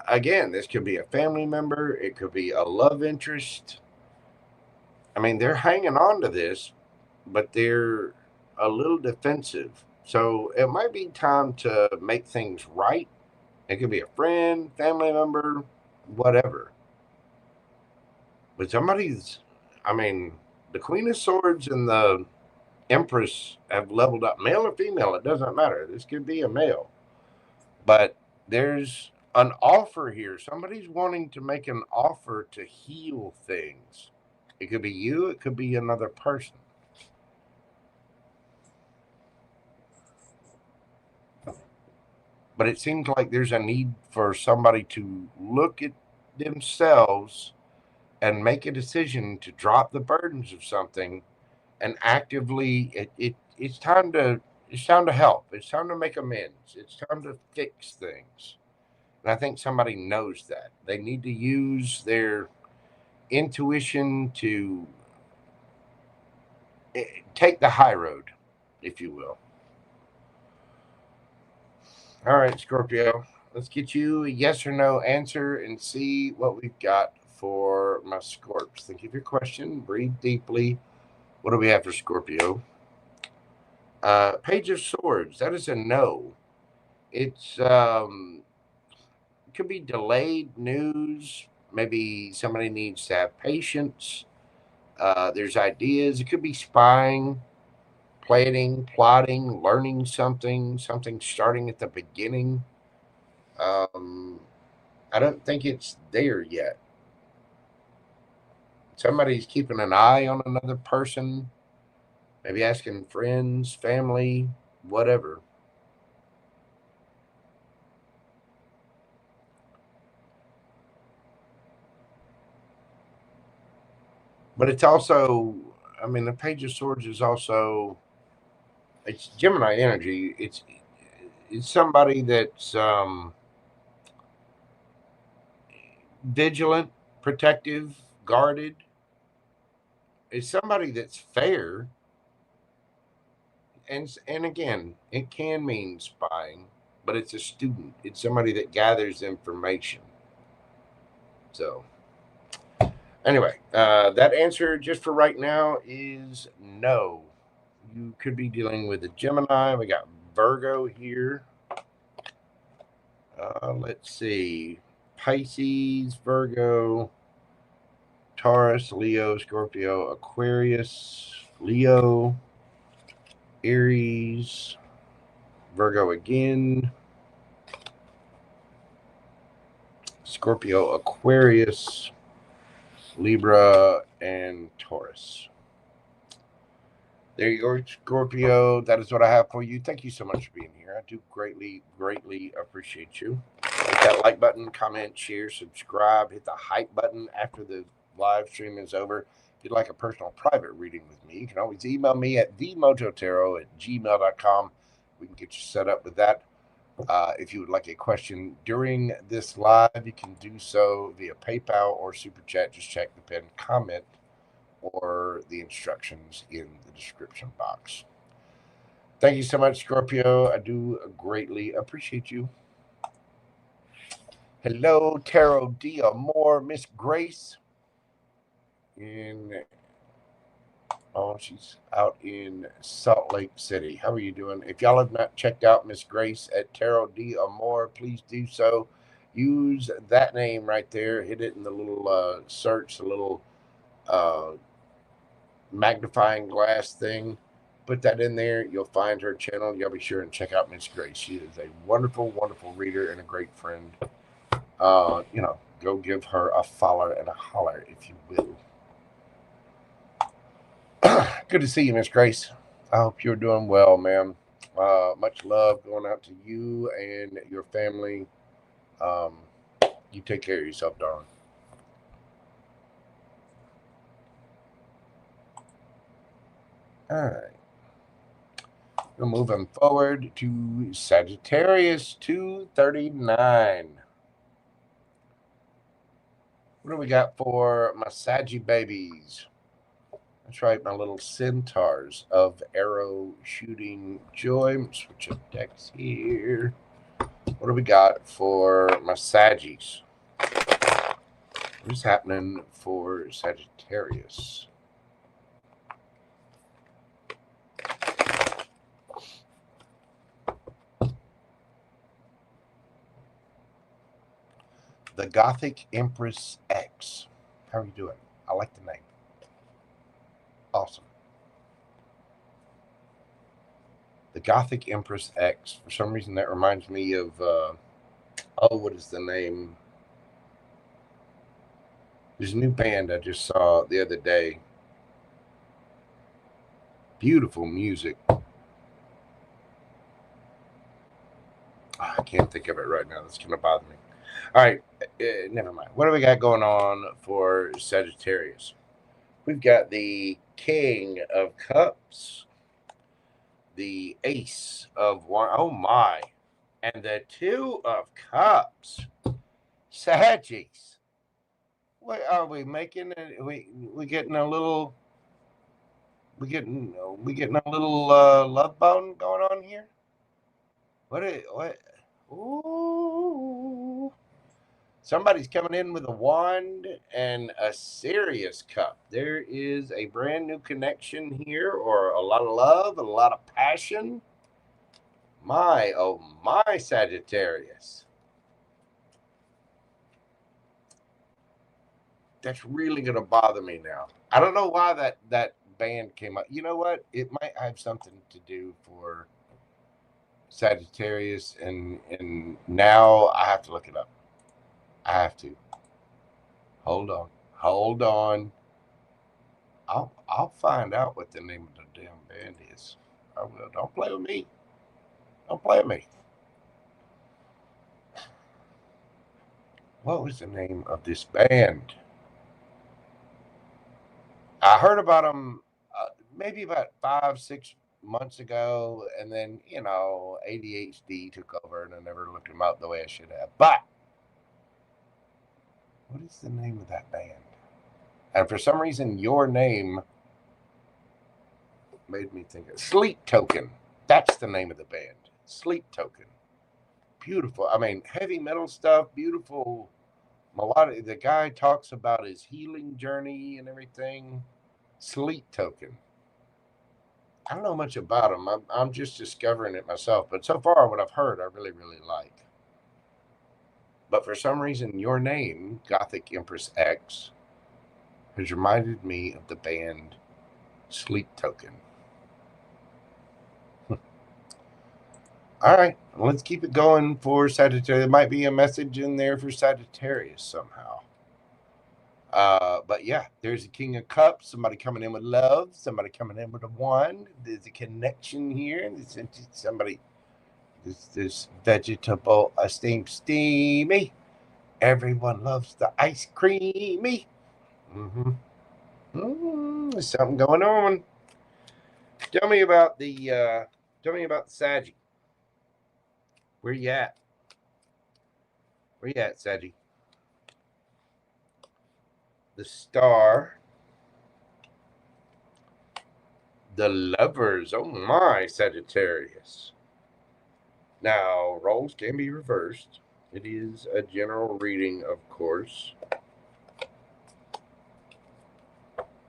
Again, this could be a family member. It could be a love interest. I mean, they're hanging on to this, but they're a little defensive. So it might be time to make things right. It could be a friend, family member, whatever. But the Queen of Swords and the Empress have leveled up. Male or female, it doesn't matter. This could be a male. But there's an offer here. Somebody's wanting to make an offer to heal things. It could be you, it could be another person. But it seems like there's a need for somebody to look at themselves and make a decision to drop the burdens of something and actively it's time to help. It's time to make amends. It's time to fix things. And I think somebody knows that. They need to use their intuition to take the high road, if you will. All right, Scorpio, let's get you a yes or no answer and see what we've got for my Scorps. Think of your question, breathe deeply. What do we have for Scorpio? Page of Swords. That is a no. It's it could be delayed news. Maybe somebody needs to have patience. There's ideas. It could be spying, planning, plotting, learning something starting at the beginning. I don't think it's there yet. Somebody's keeping an eye on another person, maybe asking friends, family, whatever. But it's also, the Page of Swords is also, it's Gemini energy. It's somebody that's vigilant, protective, guarded. It's somebody that's fair. And again, it can mean spying, but it's a student. It's somebody that gathers information. So anyway, that answer just for right now is no. You could be dealing with a Gemini. We got Virgo here. Let's see. Pisces, Virgo, Taurus, Leo, Scorpio, Aquarius, Leo, Aries, Virgo again, Scorpio, Aquarius, Libra, and Taurus. There you go, Scorpio. That is what I have for you. Thank you so much for being here. I do greatly, greatly appreciate you. Hit that like button, comment, share, subscribe. Hit the hype button after the live stream is over. If you'd like a personal private reading with me, you can always email me at themojotaro@gmail.com. We can get you set up with that. If you would like a question during this live, you can do so via PayPal or Super Chat. Just check the pinned comment or the instructions in the description box. Thank you so much, Scorpio. I do greatly appreciate you. Hello, Tarot D'Amore, Miss Grace. She's out in Salt Lake City. How are you doing? If y'all have not checked out Miss Grace at Tarot D'Amore, please do so. Use that name right there. Hit it in the little search, the little magnifying glass thing. Put that in there. You'll find her channel. Y'all be sure and check out Miss Grace. She is a wonderful, wonderful reader and a great friend. Go give her a follow and a holler, if you will. Good to see you, Miss Grace. I hope you're doing well, ma'am. Much love going out to you and your family. You take care of yourself, darling. All right. We're moving forward to Sagittarius 239. What do we got for my Saggy babies? That's right, my little centaurs of arrow shooting joy. Switch up decks here. What do we got for my Saggies? What's happening for Sagittarius? The Gothic Empress X. How are you doing? I like the name. Awesome. The Gothic Empress X. For some reason, that reminds me of, what is the name? There's a new band I just saw the other day. Beautiful music. I can't think of it right now. That's going to bother me. All right, never mind. What do we got going on for Sagittarius? We've got the King of Cups, the Ace of Wands. Oh my. And the Two of Cups. Saggies. What are we making? We getting a little. We getting a little love bone going on here. What? Ooh. Somebody's coming in with a wand and a serious cup. There is a brand new connection here, or a lot of love, and a lot of passion. My, oh my, Sagittarius. That's really going to bother me now. I don't know why that band came up. You know what? It might have something to do for Sagittarius, and now I have to look it up. I have to. Hold on. I'll find out what the name of the damn band is. I will. Don't play with me. Don't play with me. What was the name of this band? I heard about them maybe about 5-6 months ago, and then ADHD took over, and I never looked them up the way I should have. But what is the name of that band? And for some reason, your name made me think of Sleep Token. That's the name of the band. Sleep Token. Beautiful. I mean, heavy metal stuff, beautiful melodic. The guy talks about his healing journey and everything. Sleep Token. I don't know much about him. I'm just discovering it myself. But so far, what I've heard, I really, really like. But for some reason, your name, Gothic Empress X, has reminded me of the band Sleep Token. All right, let's keep it going for Sagittarius. There might be a message in there for Sagittarius somehow. But yeah, there's a King of Cups. Somebody coming in with love. Somebody coming in with a wand. There's a connection here. Somebody. This vegetable esteem steamy. Everyone loves the ice creamy. There's something going on. Tell me about the Saggy. Where you at? Where you at, Saggy? The Star, The Lovers. Oh my, Sagittarius. Now, roles can be reversed. It is a general reading, of course.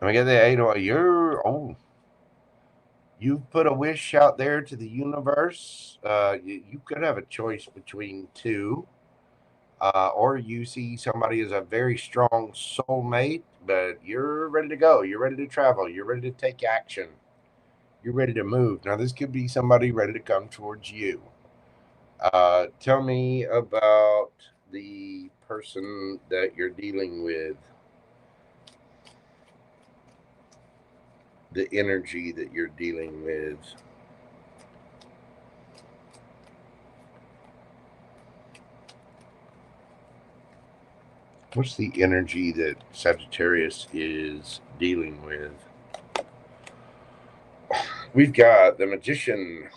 Let me get the 8. You've put a wish out there to the universe. You could have a choice between two. Or you see somebody as a very strong soulmate, but you're ready to go. You're ready to travel. You're ready to take action. You're ready to move. Now, this could be somebody ready to come towards you. Tell me about the person that you're dealing with, the energy that you're dealing with. What's the energy that Sagittarius is dealing with? We've got the Magician,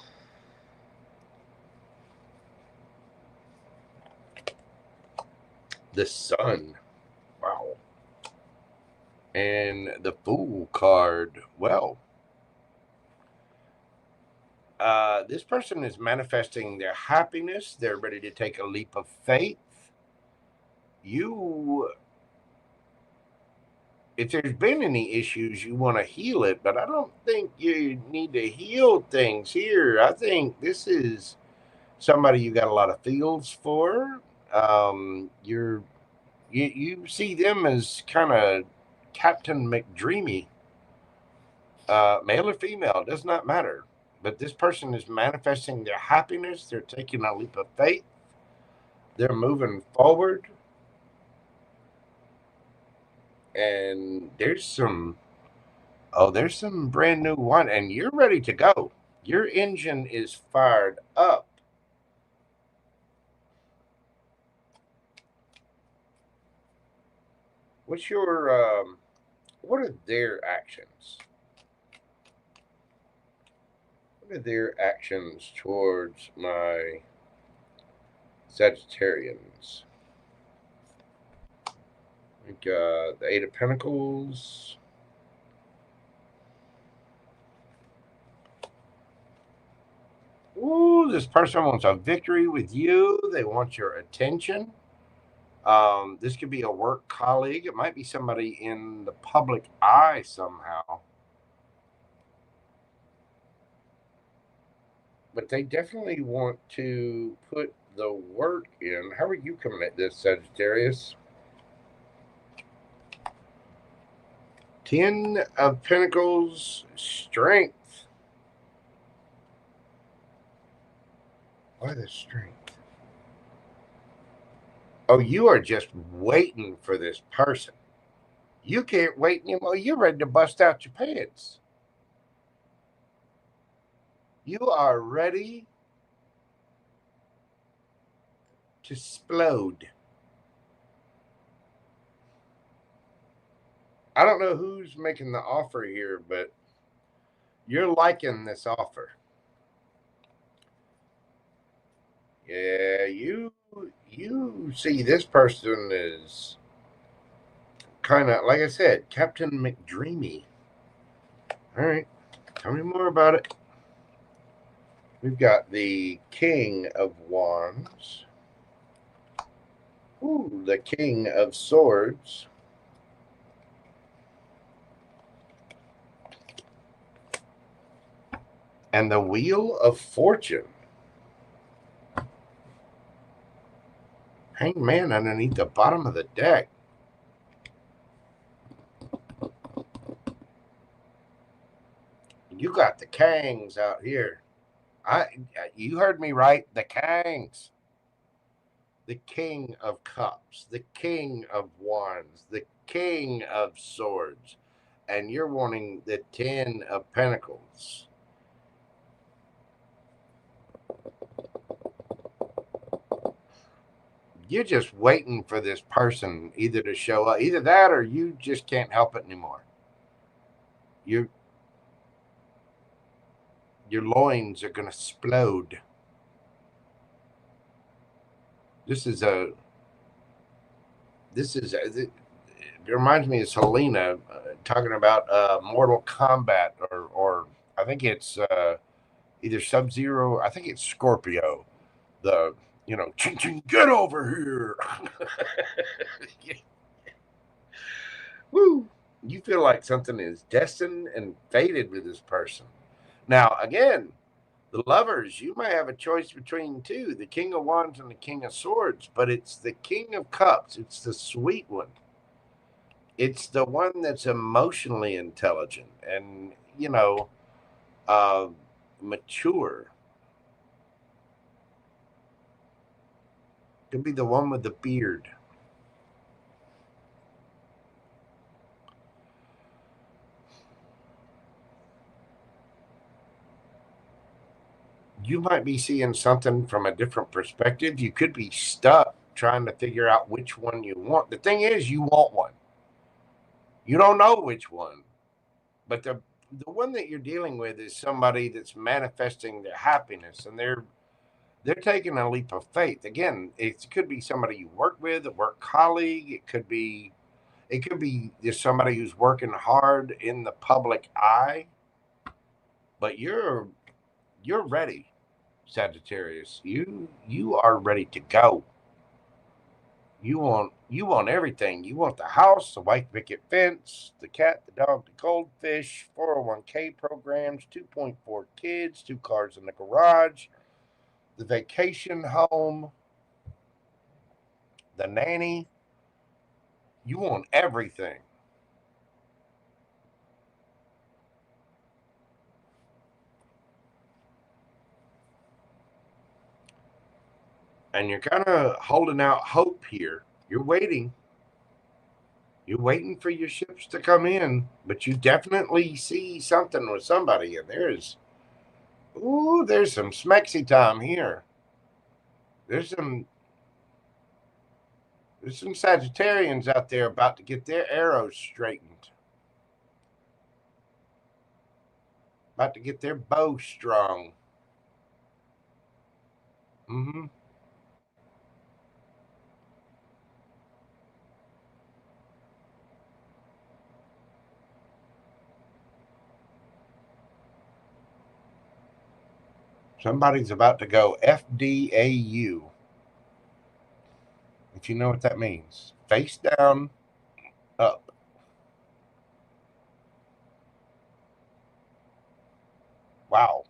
the Sun, wow, and the Fool card. Well, this person is manifesting their happiness. They're ready to take a leap of faith. If there's been any issues, you want to heal it, but I don't think you need to heal things here. I think this is somebody you got a lot of feels for. You see them as kind of Captain McDreamy, male or female, does not matter. But this person is manifesting their happiness. They're taking a leap of faith. They're moving forward. And there's some brand new one, and you're ready to go. Your engine is fired up. What are their actions? What are their actions towards my Sagittarians? We got the 8 of Pentacles. Ooh, this person wants a victory with you. They want your attention. This could be a work colleague. It might be somebody in the public eye somehow. But they definitely want to put the work in. How are you coming at this, Sagittarius? 10 of Pentacles, Strength. Why the Strength? Oh, you are just waiting for this person. You can't wait anymore. You're ready to bust out your pants. You are ready to explode. I don't know who's making the offer here, but you're liking this offer. Yeah, you see this person is kind of, like I said, Captain McDreamy. All right, tell me more about it. We've got the King of Wands. Ooh, the King of Swords. And the Wheel of Fortune. Hanged Man underneath the bottom of the deck. You got the Kangs out here. You heard me right. The Kangs. The King of Cups. The King of Wands. The King of Swords. And you're wanting the 10 of Pentacles. You're just waiting for this person either to show up. Either that or you just can't help it anymore. Your loins are going to explode. It reminds me of Selena talking about Mortal Kombat or I think it's either Sub-Zero. I think it's Scorpio. The, ching ching, get over here. Woo! You feel like something is destined and fated with this person. Now, again, the lovers, you may have a choice between two, the King of Wands and the King of Swords, but it's the King of Cups. It's the sweet one. It's the one that's emotionally intelligent and, mature. Could be the one with the beard. You might be seeing something from a different perspective. You could be stuck trying to figure out which one you want. The thing is, you want one. You don't know which one. But the one that you're dealing with is somebody that's manifesting their happiness, and they're taking a leap of faith. Again, it could be somebody you work with, a work colleague. It could be just somebody who's working hard in the public eye. But you're ready, Sagittarius. You are ready to go. You want everything. You want the house, the white picket fence, the cat, the dog, the goldfish, 401k programs, 2.4 kids, 2 cars in the garage, the vacation home, the nanny. You want everything. And you're kind of holding out hope here. You're waiting. You're waiting for your ships to come in, but you definitely see something with somebody, and there's some smexy time here. There's some Sagittarians out there about to get their arrows straightened, about to get their bow strung. Mm-hmm. Somebody's about to go FDAU. If you know what that means. Face down, up. Wow.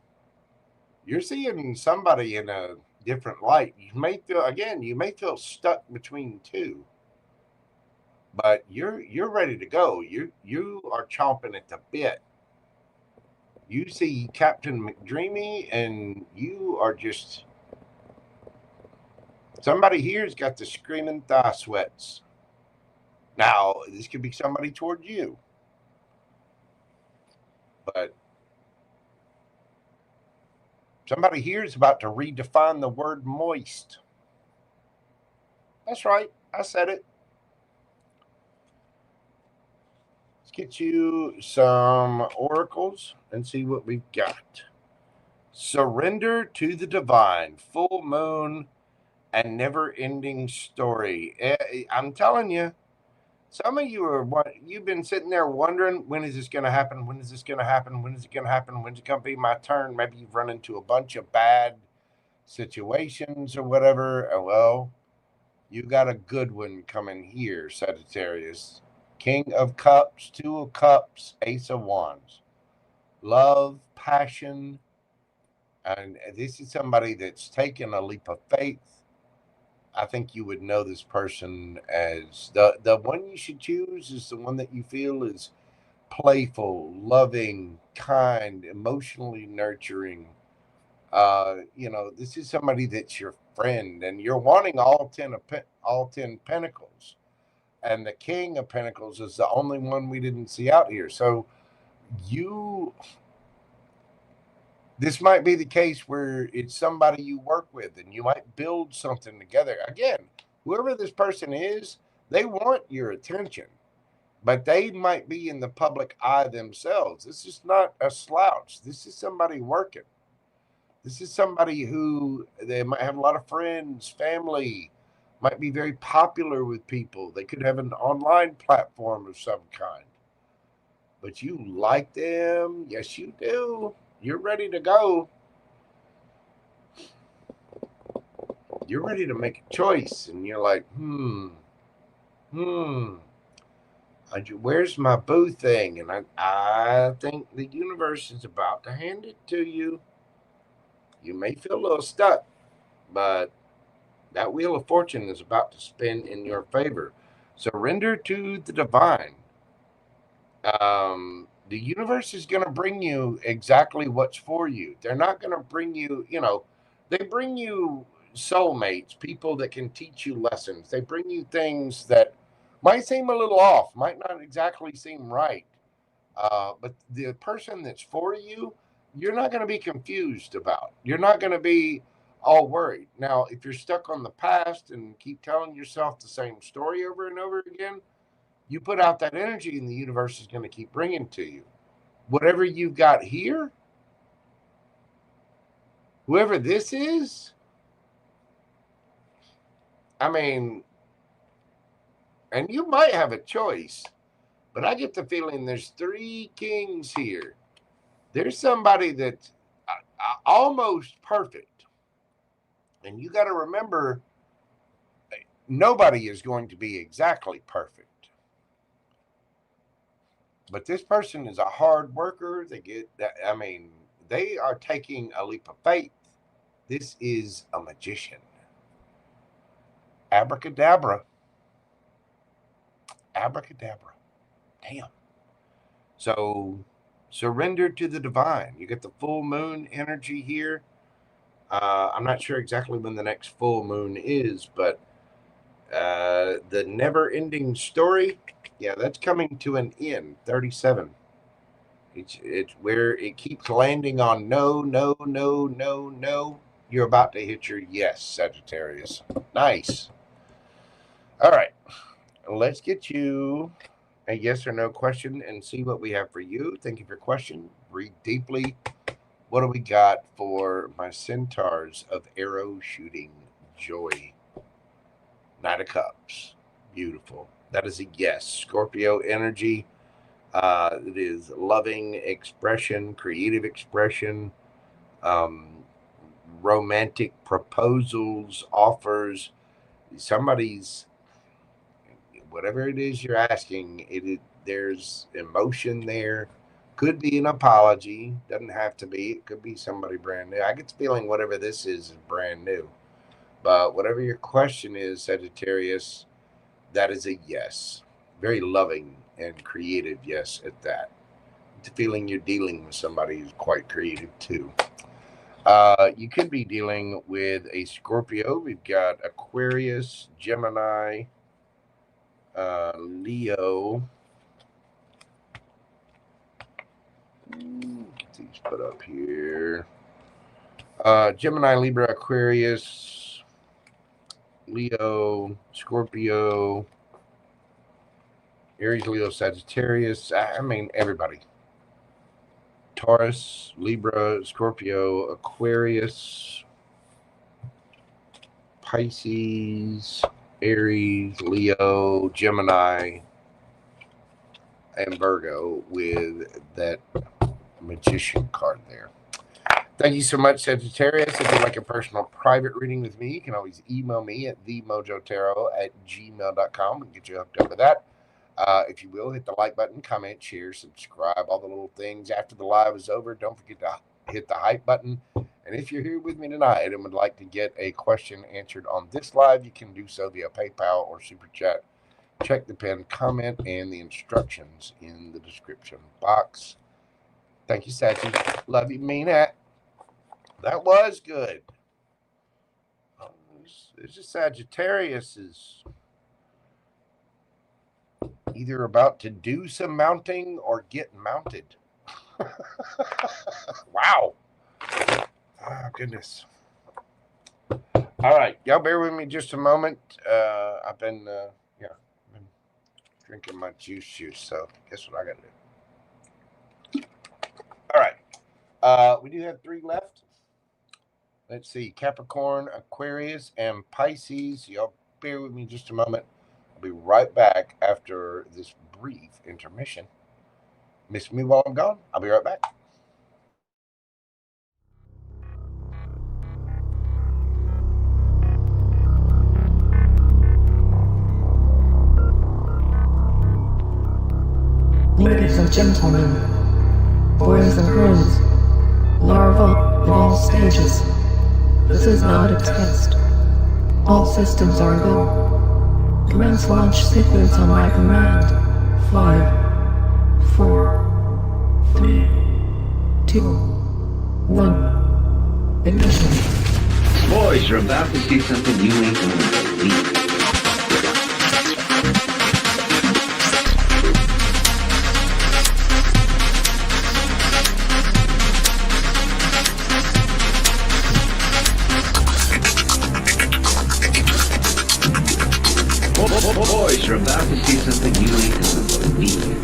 You're seeing somebody in a different light. You may feel stuck between two. But you're ready to go. You are chomping at the bit. You see Captain McDreamy, and you are just somebody here's got the screaming thigh sweats. Now this could be somebody toward you, but somebody here is about to redefine the word moist. That's right, I said it. Let's get you some oracles and see what we've got. Surrender to the divine, full moon, and never-ending story. I'm telling you, some of you you've been sitting there wondering, when is this going to happen? When is this going to happen? When is it going to happen? When's it going to be my turn? Maybe you've run into a bunch of bad situations or whatever. Well, you got a good one coming here, Sagittarius. King of Cups, Two of Cups, Ace of Wands. Love, passion, and this is somebody that's taken a leap of faith. I think you would know this person as the one you should choose is the one that you feel is playful, loving, kind, emotionally nurturing. This is somebody that's your friend, and you're wanting all 10 pentacles, and the King of Pentacles is the only one we didn't see out here. So this might be the case where it's somebody you work with and you might build something together. Again, whoever this person is, they want your attention, but they might be in the public eye themselves. This is not a slouch. This is somebody working. This is somebody who they might have a lot of friends, family, might be very popular with people. They could have an online platform of some kind. but you like them. Yes, you do. You're ready to go. You're ready to make a choice, and you're like, where's my boo thing? And I think the universe is about to hand it to you. You may feel a little stuck, but that wheel of fortune is about to spin in your favor. Surrender to the divine. The universe is going to bring you exactly what's for you. They're not going to bring you, they bring you soulmates, people that can teach you lessons. They bring you things that might seem a little off, might not exactly seem right. But the person that's for you, you're not going to be confused about. You're not going to be all worried. Now, if you're stuck on the past and keep telling yourself the same story over and over again, you put out that energy and the universe is going to keep bringing to you. Whatever you've got here, whoever this is, I mean, and you might have a choice, but I get the feeling there's 3 kings here. There's somebody that's almost perfect. And you got to remember, nobody is going to be exactly perfect. But this person is a hard worker. They are taking a leap of faith. This is a magician. Abracadabra. Abracadabra. Damn. So surrender to the divine. You get the full moon energy here. I'm not sure exactly when the next full moon is, but the never-ending story, yeah, that's coming to an end. 37. It's where it keeps landing on no, no, no, no, no. You're about to hit your yes, Sagittarius. Nice. All right, let's get you a yes or no question and see what we have for you. Thank you for your question. Breathe deeply. What do we got for my centaurs of arrow shooting joy? Knight of Cups. Beautiful. That is a yes. Scorpio energy. It is loving expression, creative expression, romantic proposals, offers. Somebody's, whatever it is you're asking, there's emotion there. Could be an apology. Doesn't have to be. It could be somebody brand new. I get the feeling whatever this is brand new. But whatever your question is, Sagittarius, that is a yes. Very loving and creative yes at that. The feeling you're dealing with somebody who's quite creative too. You could be dealing with a Scorpio. We've got Aquarius, Gemini, Leo. Get these put up here. Gemini, Libra, Aquarius, Leo, Scorpio, Aries, Leo, Sagittarius. I mean, everybody. Taurus, Libra, Scorpio, Aquarius, Pisces, Aries, Leo, Gemini, and Virgo with that magician card there. Thank you so much, Sagittarius. If you'd like a personal private reading with me, you can always email me at themojotarot@gmail.com and get you hooked up with that. If you will, hit the like button, comment, share, subscribe, all the little things. After the live is over, don't forget to hit the hype button. And if you're here with me tonight and would like to get a question answered on this live, you can do so via PayPal or Super Chat. Check the pinned comment and the instructions in the description box. Thank you, Sachi. Love you, mean it. That was good. It's just Sagittarius is either about to do some mounting or get mounted. Wow. Oh, goodness. All right. Y'all bear with me just a moment. I've been drinking my juice, so guess what I got to do? All right. We do have 3 left. Let's see. Capricorn, Aquarius, and Pisces. Y'all bear with me just a moment. I'll be right back after this brief intermission. Miss me while I'm gone? I'll be right back. Ladies and gentlemen, boys and girls, larvae in all stages. This is not a test. All systems are go. Commence launch sequence on my command. 5, 4, 3, 2, 1. Ignition. Boys, you're about to see something you ain't gonna believe. Boys, you're about to see something you ain't gonna believe.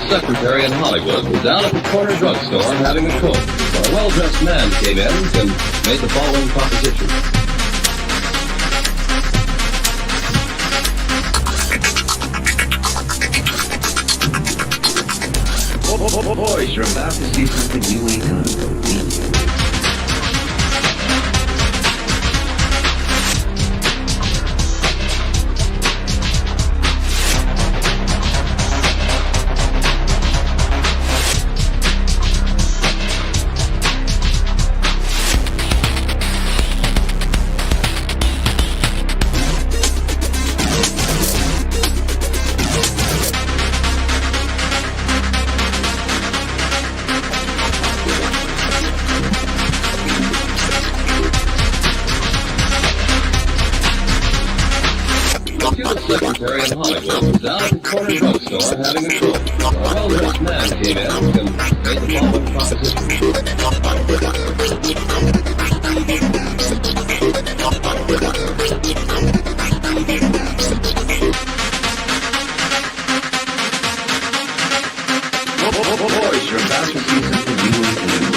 Secretary in Hollywood was down at the corner drugstore having a coke. A well-dressed man came in and made the following proposition. Boys, you're about to see something you ain't gonna believe. Secretary in Hollywood was down at the corner drugstore having a coke. A well-dressed man came in and made the following proposition. Boys, you're about to see something you ain't gonna believe.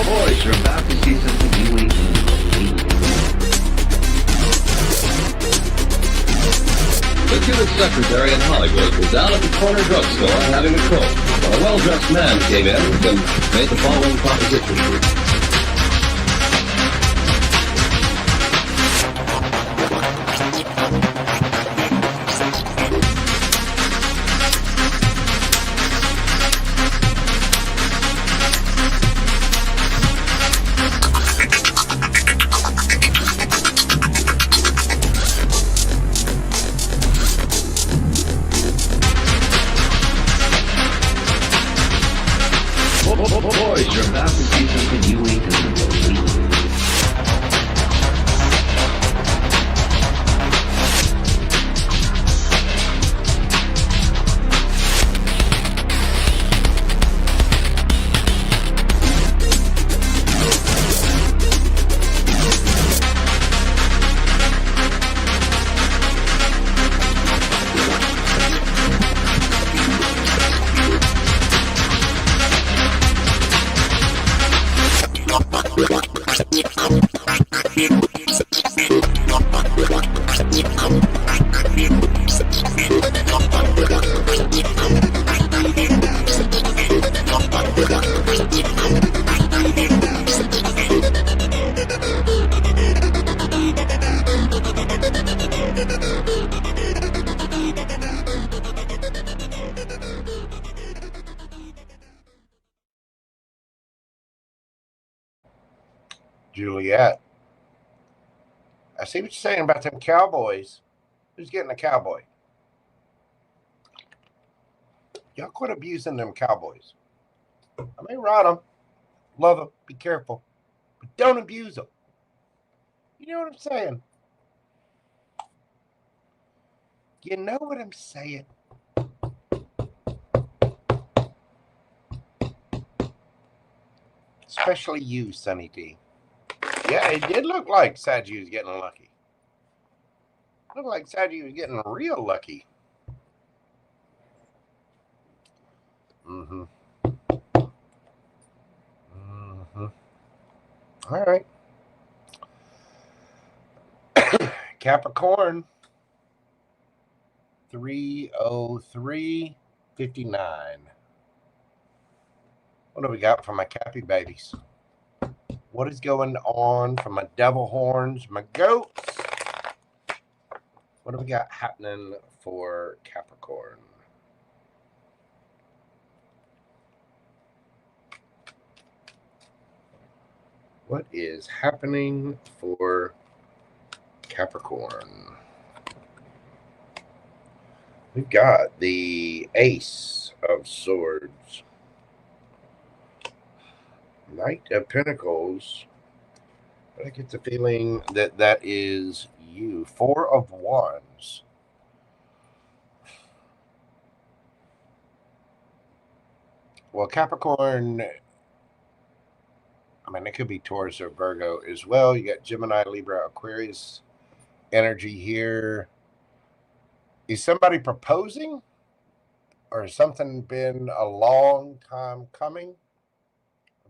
Boys, you're about to see something you ain't gonna believe. The cutest secretary in Hollywood was down at the corner drugstore having a coke. A well-dressed man came in and made the following proposition. Boys, you're about to see something you ain't gonna believe. Juliet. I see what you're saying about them cowboys. Who's getting a cowboy? Y'all quit abusing them cowboys. I may ride them, love them, be careful, but don't abuse them. You know what I'm saying? You know what I'm saying? Especially you, Sunny D. Yeah, it did look like Saggy was getting lucky. Looked like Saggy was getting real lucky. Mm-hmm. Mm-hmm. All right. Capricorn. 30359. What do we got for my Cappy babies? What is going on for my devil horns, my goats? What do we got happening for Capricorn? What is happening for Capricorn? We've got the Ace of Swords, Knight of Pentacles. But I get the feeling that that is you. Four of Wands. Well, Capricorn, I mean, it could be Taurus or Virgo as well. You got Gemini, Libra, Aquarius energy here. Is somebody proposing? Or has something been a long time coming?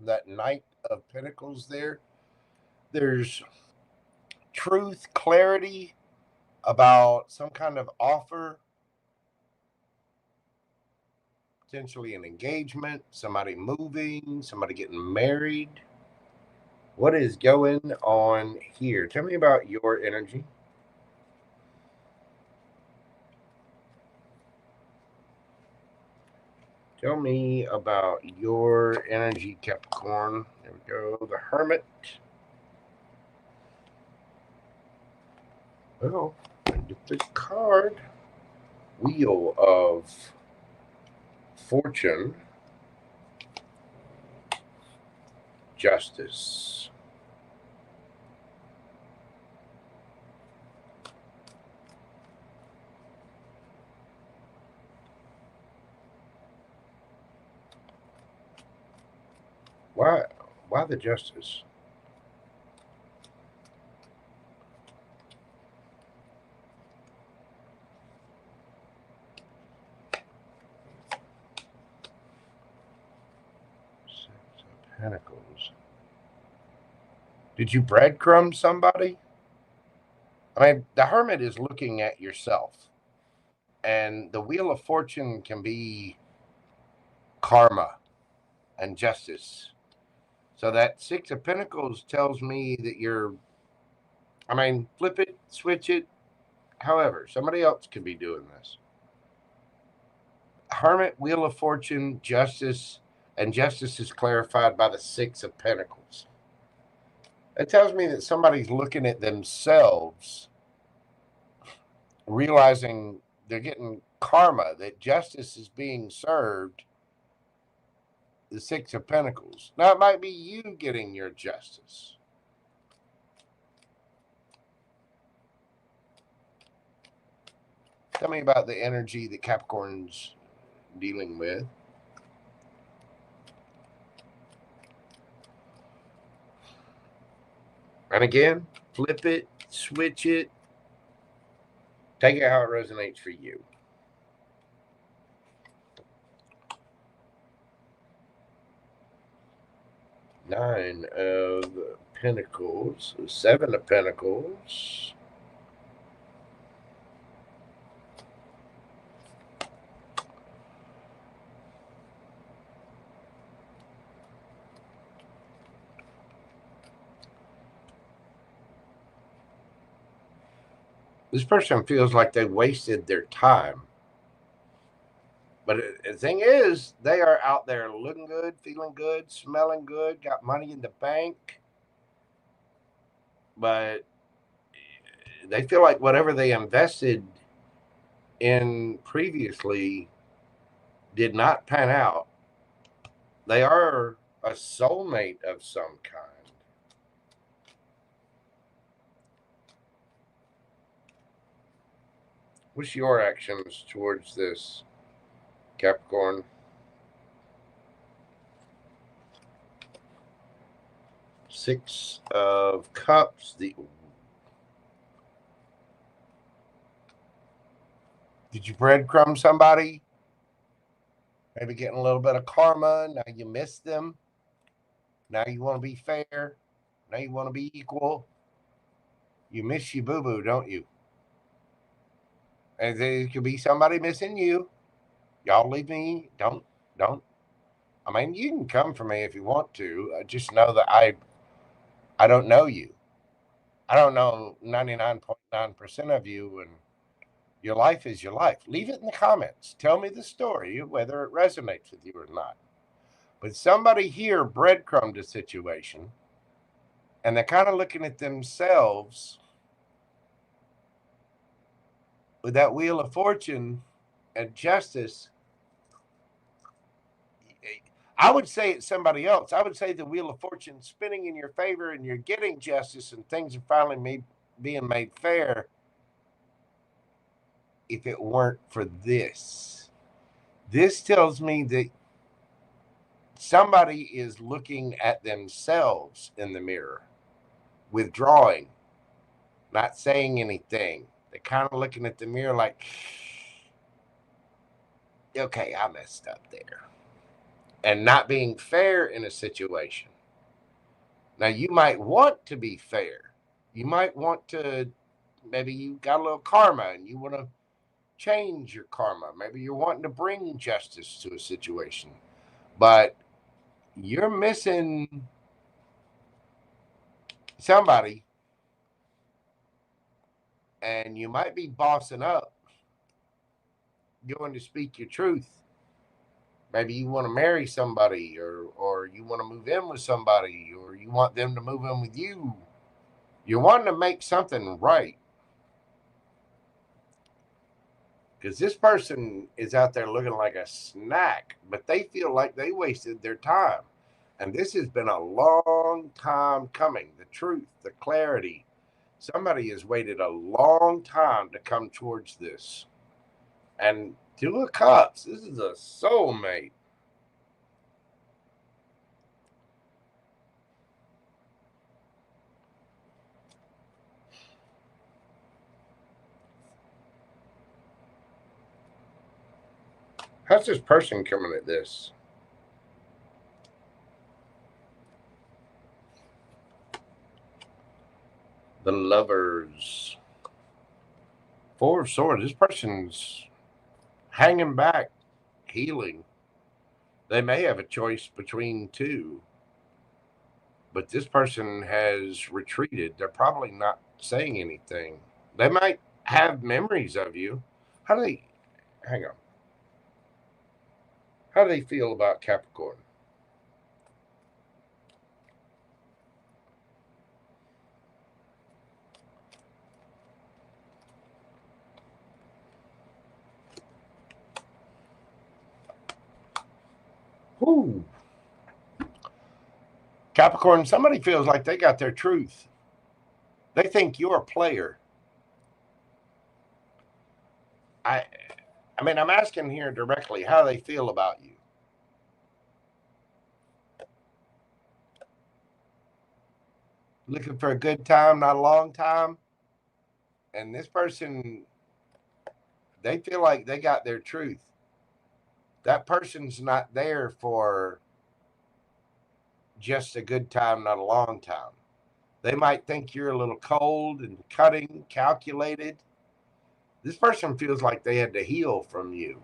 That Knight of Pentacles there. There's truth, clarity about some kind of offer. Potentially an engagement, somebody moving, somebody getting married. What is going on here? Tell me about your energy. Tell me about your energy, Capricorn. There we go. The Hermit. Well, get the card. Wheel of Fortune. Justice. Why the Justice? Six of Pentacles. Did you breadcrumb somebody? I mean, the Hermit is looking at yourself. And the Wheel of Fortune can be karma and justice. So that Six of Pentacles tells me that you're, I mean, flip it, switch it. However, somebody else could be doing this. Hermit, Wheel of Fortune, Justice, and Justice is clarified by the Six of Pentacles. It tells me that somebody's looking at themselves, realizing they're getting karma, that justice is being served. The Six of Pentacles. Now, it might be you getting your justice. Tell me about the energy that Capricorn's dealing with. And again, flip it, switch it. Take it how it resonates for you. Nine of Pentacles, Seven of Pentacles. This person feels like they wasted their time. But the thing is, they are out there looking good, feeling good, smelling good, got money in the bank. but they feel like whatever they invested in previously did not pan out. They are a soulmate of some kind. What's your actions towards this, Capricorn? Six of Cups. Did you breadcrumb somebody? Maybe getting a little bit of karma. Now you miss them. Now you want to be fair. Now you want to be equal. You miss your boo-boo, don't you? And there could be somebody missing you. Y'all leave me. Don't. I mean, you can come for me if you want to. I just know that I don't know you. I don't know 99.9% of you, and your life is your life. Leave it in the comments. Tell me the story, whether it resonates with you or not. But somebody here breadcrumbed a situation, and they're kind of looking at themselves with that Wheel of Fortune and Justice. I would say it's somebody else. I would say the Wheel of Fortune spinning in your favor, and you're getting justice, and things are finally being made fair. If it weren't for this tells me that somebody is looking at themselves in the mirror, withdrawing, not saying anything. They're kind of looking at the mirror like, okay, I messed up there. And not being fair in a situation. Now, you might want to be fair. You might want to, maybe you got a little karma and you want to change your karma. Maybe you're wanting to bring justice to a situation. But you're missing somebody, and you might be bossing up, going to speak your truth. Maybe you want to marry somebody, or you want to move in with somebody, or you want them to move in with you. You're wanting to make something right. Because this person is out there looking like a snack, but they feel like they wasted their time. And this has been a long time coming. The truth, the clarity. Somebody has waited a long time to come towards this. And Two of Cups, this is a soulmate. How's this person coming at this? The Lovers. Four of Swords. This person's hanging back, healing. They may have a choice between two, but this person has retreated. They're probably not saying anything. They might have memories of you. How do they, hang on. How do they feel about Capricorn? Ooh. Capricorn, somebody feels like they got their truth. They think you're a player. I mean, I'm asking here directly how they feel about you. Looking for a good time, not a long time. And this person, they feel like they got their truth. That person's not there for just a good time, not a long time. They might think you're a little cold and cutting, calculated. This person feels like they had to heal from you.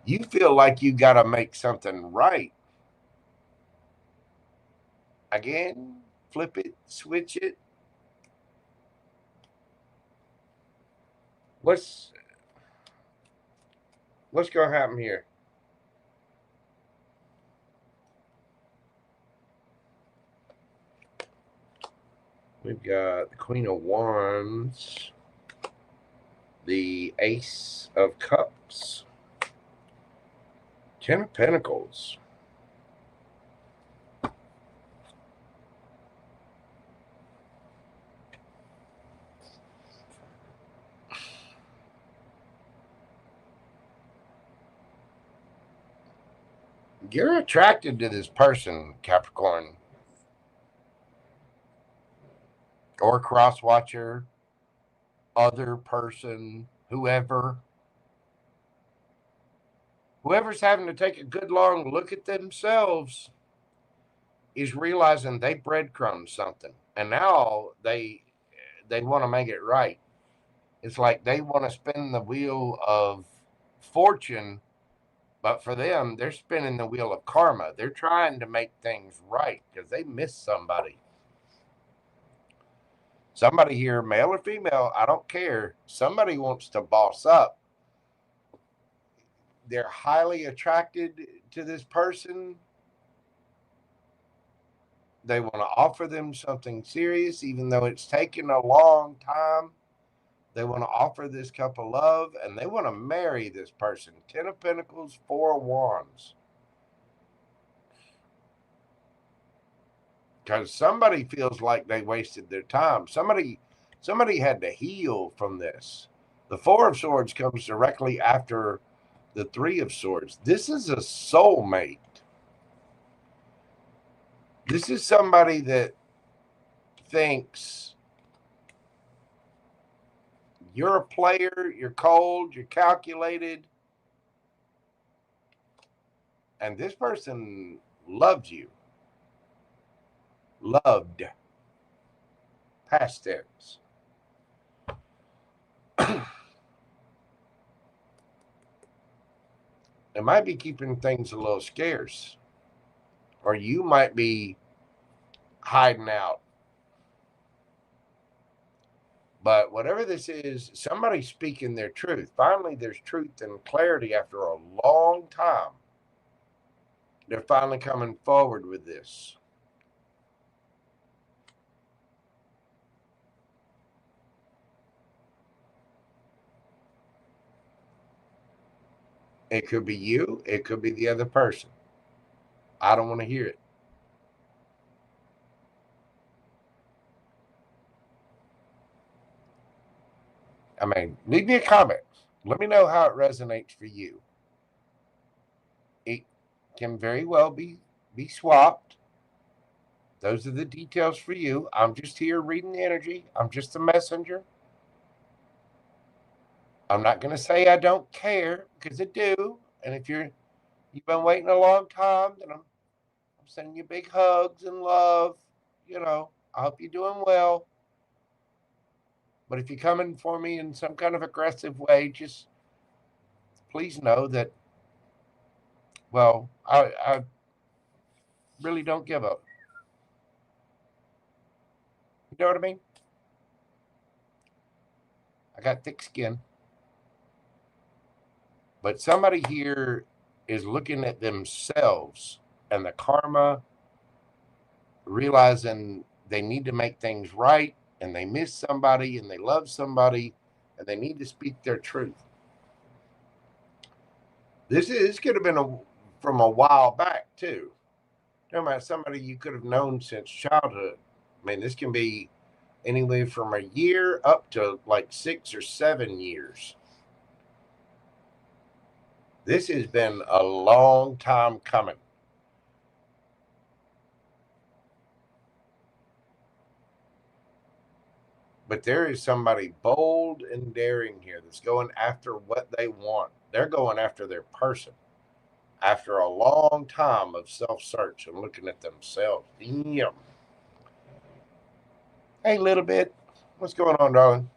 You feel like you got to make something right. Again, flip it, switch it. What's going to happen here? We've got the Queen of Wands, the Ace of Cups, 10 of Pentacles. You're attracted to this person, Capricorn, or cross watcher, other person, whoever's having to take a good long look at themselves is realizing they breadcrumbed something, and now they want to make it right. It's like they want to spin the wheel of fortune, but for them, they're spinning the wheel of karma. They're trying to make things right because they missed somebody. Somebody here, male or female, I don't care. Somebody wants to boss up. They're highly attracted to this person. They want to offer them something serious, even though it's taken a long time. They want to offer this couple love, and they want to marry this person. 10 of Pentacles, 4 of Wands. Because somebody feels like they wasted their time. Somebody had to heal from this. The 4 of Swords comes directly after the 3 of Swords. This is a soulmate. This is somebody that thinks you're a player, you're cold, you're calculated, and this person loves you. Loved. Past tense. It might be keeping things a little scarce, or you might be hiding out. But whatever this is, somebody's speaking their truth. Finally, there's truth and clarity after a long time. They're finally coming forward with this. It could be you. It could be the other person. I don't want to hear it. I mean, leave me a comment. Let me know how it resonates for you. It can very well be swapped. Those are the details for you. I'm just here reading the energy. I'm just a messenger. I'm not going to say I don't care, because I do. And if you've been waiting a long time, then I'm sending you big hugs and love. You know, I hope you're doing well. But if you're coming for me in some kind of aggressive way, just please know that, well, I really don't give up. You know what I mean? I got thick skin. But somebody here is looking at themselves and the karma, realizing they need to make things right, and they miss somebody, and they love somebody, and they need to speak their truth. This could have been from a while back, too. Talking about somebody you could have known since childhood. I mean, this can be anywhere from a year up to like 6 or 7 years. This has been a long time coming. But there is somebody bold and daring here that's going after what they want. They're going after their person after a long time of self-search and looking at themselves. Damn. Hey, little bit. What's going on, darling?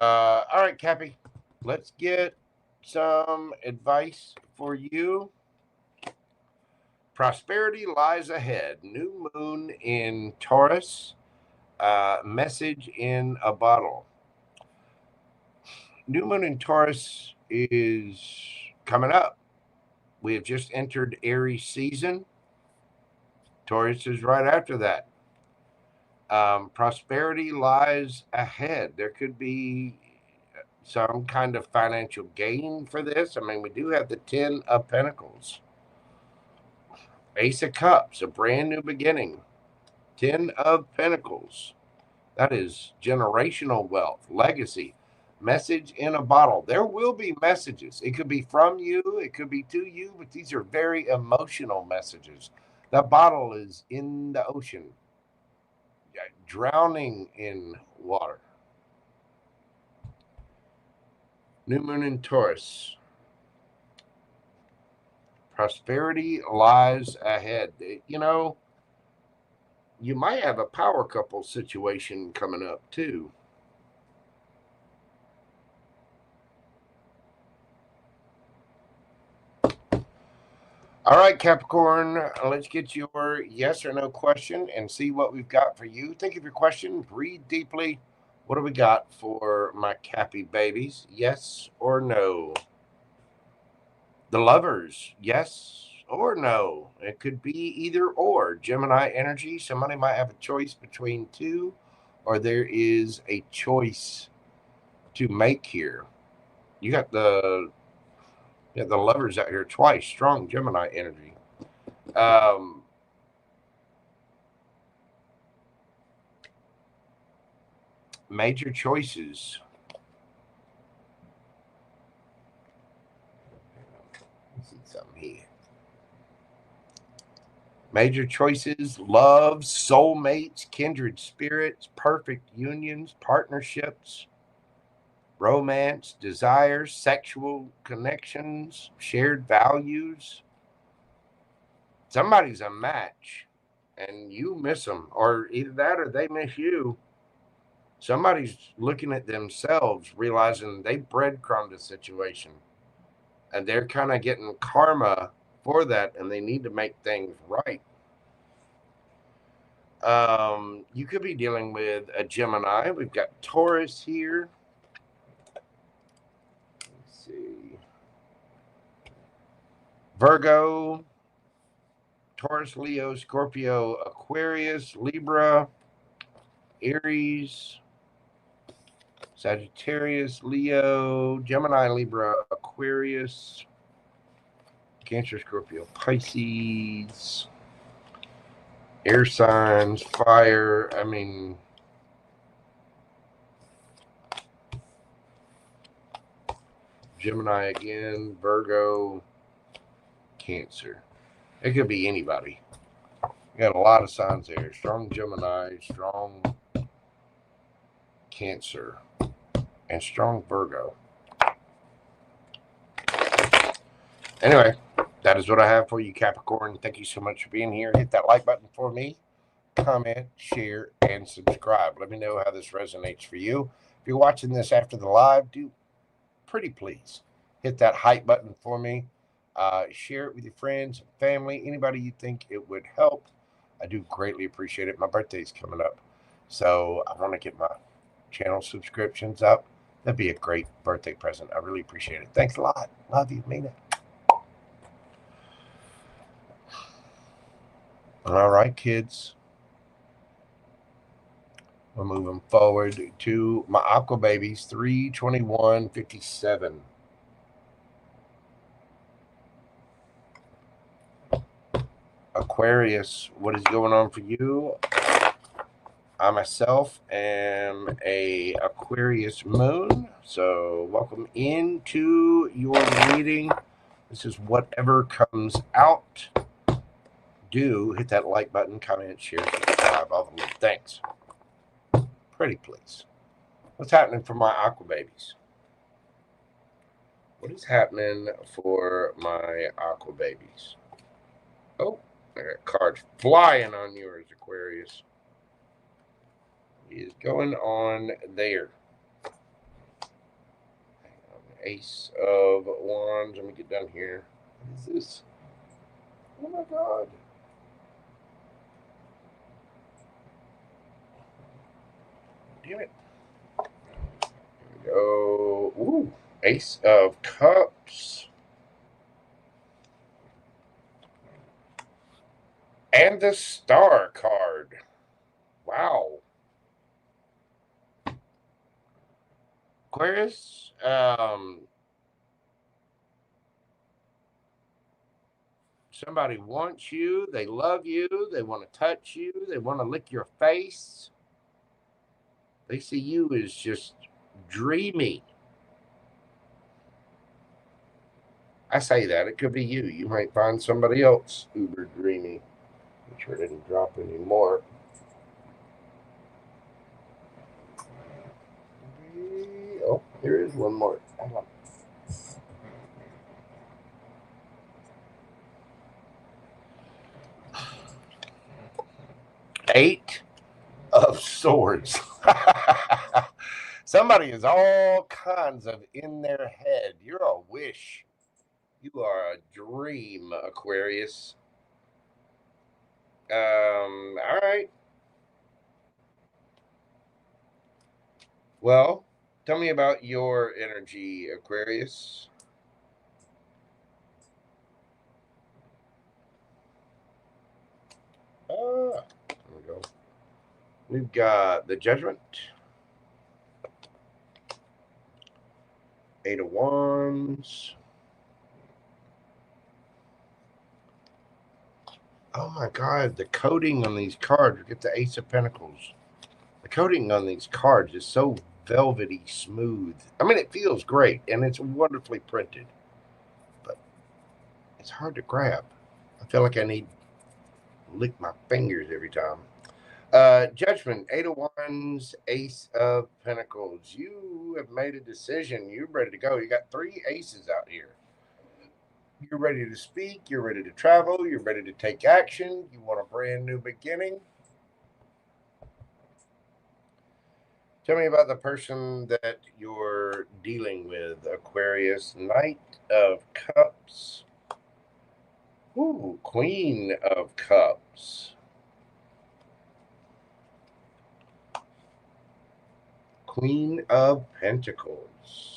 All right, Cappy. Let's get some advice for you. Prosperity lies ahead. New moon in Taurus. Message in a bottle. New moon in Taurus is coming up. We have just entered Aries season. Taurus is right after that. Prosperity lies ahead. There could be some kind of financial gain for this. I mean, we do have the 10 of Pentacles. Ace of Cups, a brand new beginning. 10 of Pentacles. That is generational wealth, legacy, message in a bottle. There will be messages. It could be from you, it could be to you, but these are very emotional messages. That bottle is in the ocean, drowning in water. New moon in Taurus. Prosperity lies ahead. You know, you might have a power couple situation coming up too. All right, Capricorn, let's get your yes or no question and see what we've got for you. Think of your question, breathe deeply. What do we got for my Cappy babies? Yes or no? The Lovers, yes or no? It could be either or. Gemini energy, somebody might have a choice between two, or there is a choice to make here. You got the Lovers out here twice. Strong Gemini energy. Major choices. Let's see something here. Major choices, love, soulmates, kindred spirits, perfect unions, partnerships, romance, desires, sexual connections, shared values. Somebody's a match and you miss them, or either that or they miss you. Somebody's looking at themselves, realizing they breadcrumbed a situation and they're kind of getting karma for that, and they need to make things right. You could be dealing with a Gemini. We've got Taurus here. Let's see. Virgo, Taurus, Leo, Scorpio, Aquarius, Libra, Aries, Sagittarius, Leo, Gemini, Libra, Aquarius, Cancer, Scorpio, Pisces, air signs, fire. I mean, Gemini again, Virgo, Cancer. It could be anybody. You got a lot of signs there. Strong Gemini, strong Cancer, and strong Virgo. Anyway, that is what I have for you, Capricorn. Thank you so much for being here. Hit that like button for me. Comment, share, and subscribe. Let me know how this resonates for you. If you're watching this after the live, do pretty please hit that hype button for me. Share it with your friends, family, anybody you think it would help. I do greatly appreciate it. My birthday's coming up, so I want to get my channel subscriptions up. That'd be a great birthday present. I really appreciate it. Thanks a lot. Love you. Mean it. All right, kids. We're moving forward to my Aqua babies, 3/21/57. Aquarius, what is going on for you? I myself am a Aquarius moon, so welcome into your reading. This is whatever comes out. Do hit that like button, comment, share, subscribe, all the little things. Pretty please. What's happening for my Aqua babies? What is happening for my Aqua babies? Oh, I got cards flying on yours, Aquarius. Is going on there. Ace of Wands. Let me get down here. What is this? Oh my God. Damn it. Here we go. Ooh. Ace of Cups. And the Star card. Wow. Aquarius, somebody wants you, they love you, they want to touch you, they want to lick your face. They see you as just dreamy. I say that, it could be you. You might find somebody else uber dreamy. Make sure it didn't drop anymore. Oh, here is one more. Hang on. Eight of Swords. Somebody is all kinds of in their head. You're a wish. You are a dream, Aquarius. All right. Well, tell me about your energy, Aquarius. There we go. We've got the Judgment. Eight of Wands. Oh my God, the coating on these cards. Get the Ace of Pentacles. The coating on these cards is so velvety smooth. I mean, it feels great and it's wonderfully printed, but it's hard to grab. I feel like I need to lick my fingers every time. Judgment, Eight of Wands, Ace of Pentacles. You have made a decision. You're ready to go. You got three aces out here. You're ready to speak. You're ready to travel. You're ready to take action. You want a brand new beginning. Tell me about the person that you're dealing with, Aquarius. Knight of Cups. Ooh, Queen of Cups. Queen of Pentacles.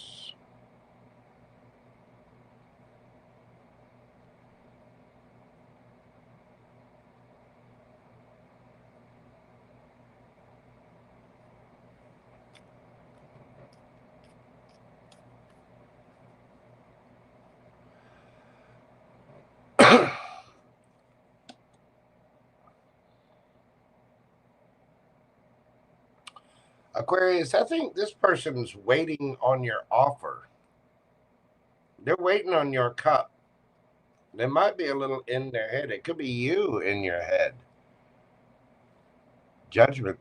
Aquarius, I think this person's waiting on your offer. They're waiting on your cup. There might be a little in their head. It could be you in your head. Judgment.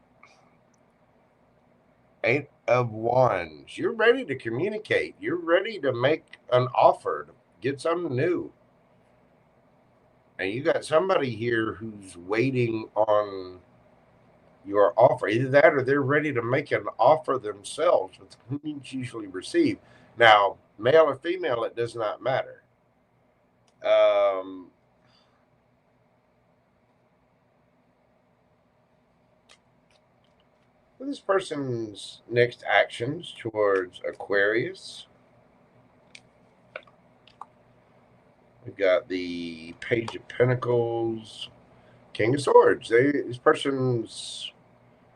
Eight of Wands. You're ready to communicate. You're ready to make an offer, to get something new. And you got somebody here who's waiting on your offer. Either that or they're ready to make an offer themselves, which means usually receive. Now, male or female, it does not matter. What is this person's next actions towards Aquarius? We've got the Page of Pentacles, King of Swords. This person's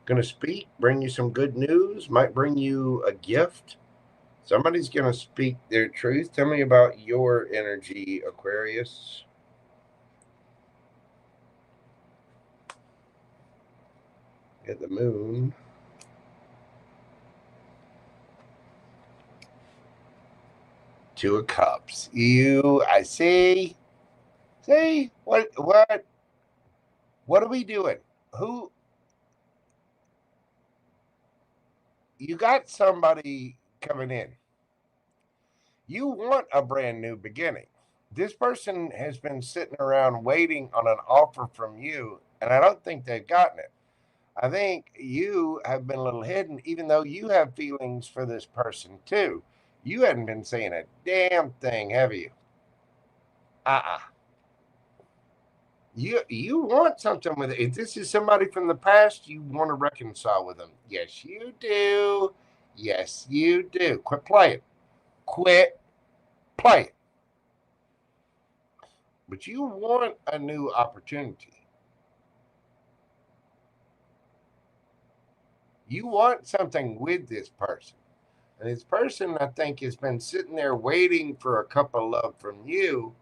going to speak, bring you some good news, might bring you a gift. Somebody's going to speak their truth. Tell me about your energy, Aquarius. Get the Moon. Two of Cups. I see. See? What are we doing? You got somebody coming in. You want a brand new beginning. This person has been sitting around waiting on an offer from you, and I don't think they've gotten it. I think you have been a little hidden, even though you have feelings for this person too. You hadn't been saying a damn thing, have you? You want something with it. If this is somebody from the past, you want to reconcile with them. Yes, you do. Yes, you do. Quit playing. Quit playing. But you want a new opportunity. You want something with this person. And this person, I think, has been sitting there waiting for a cup of love from you.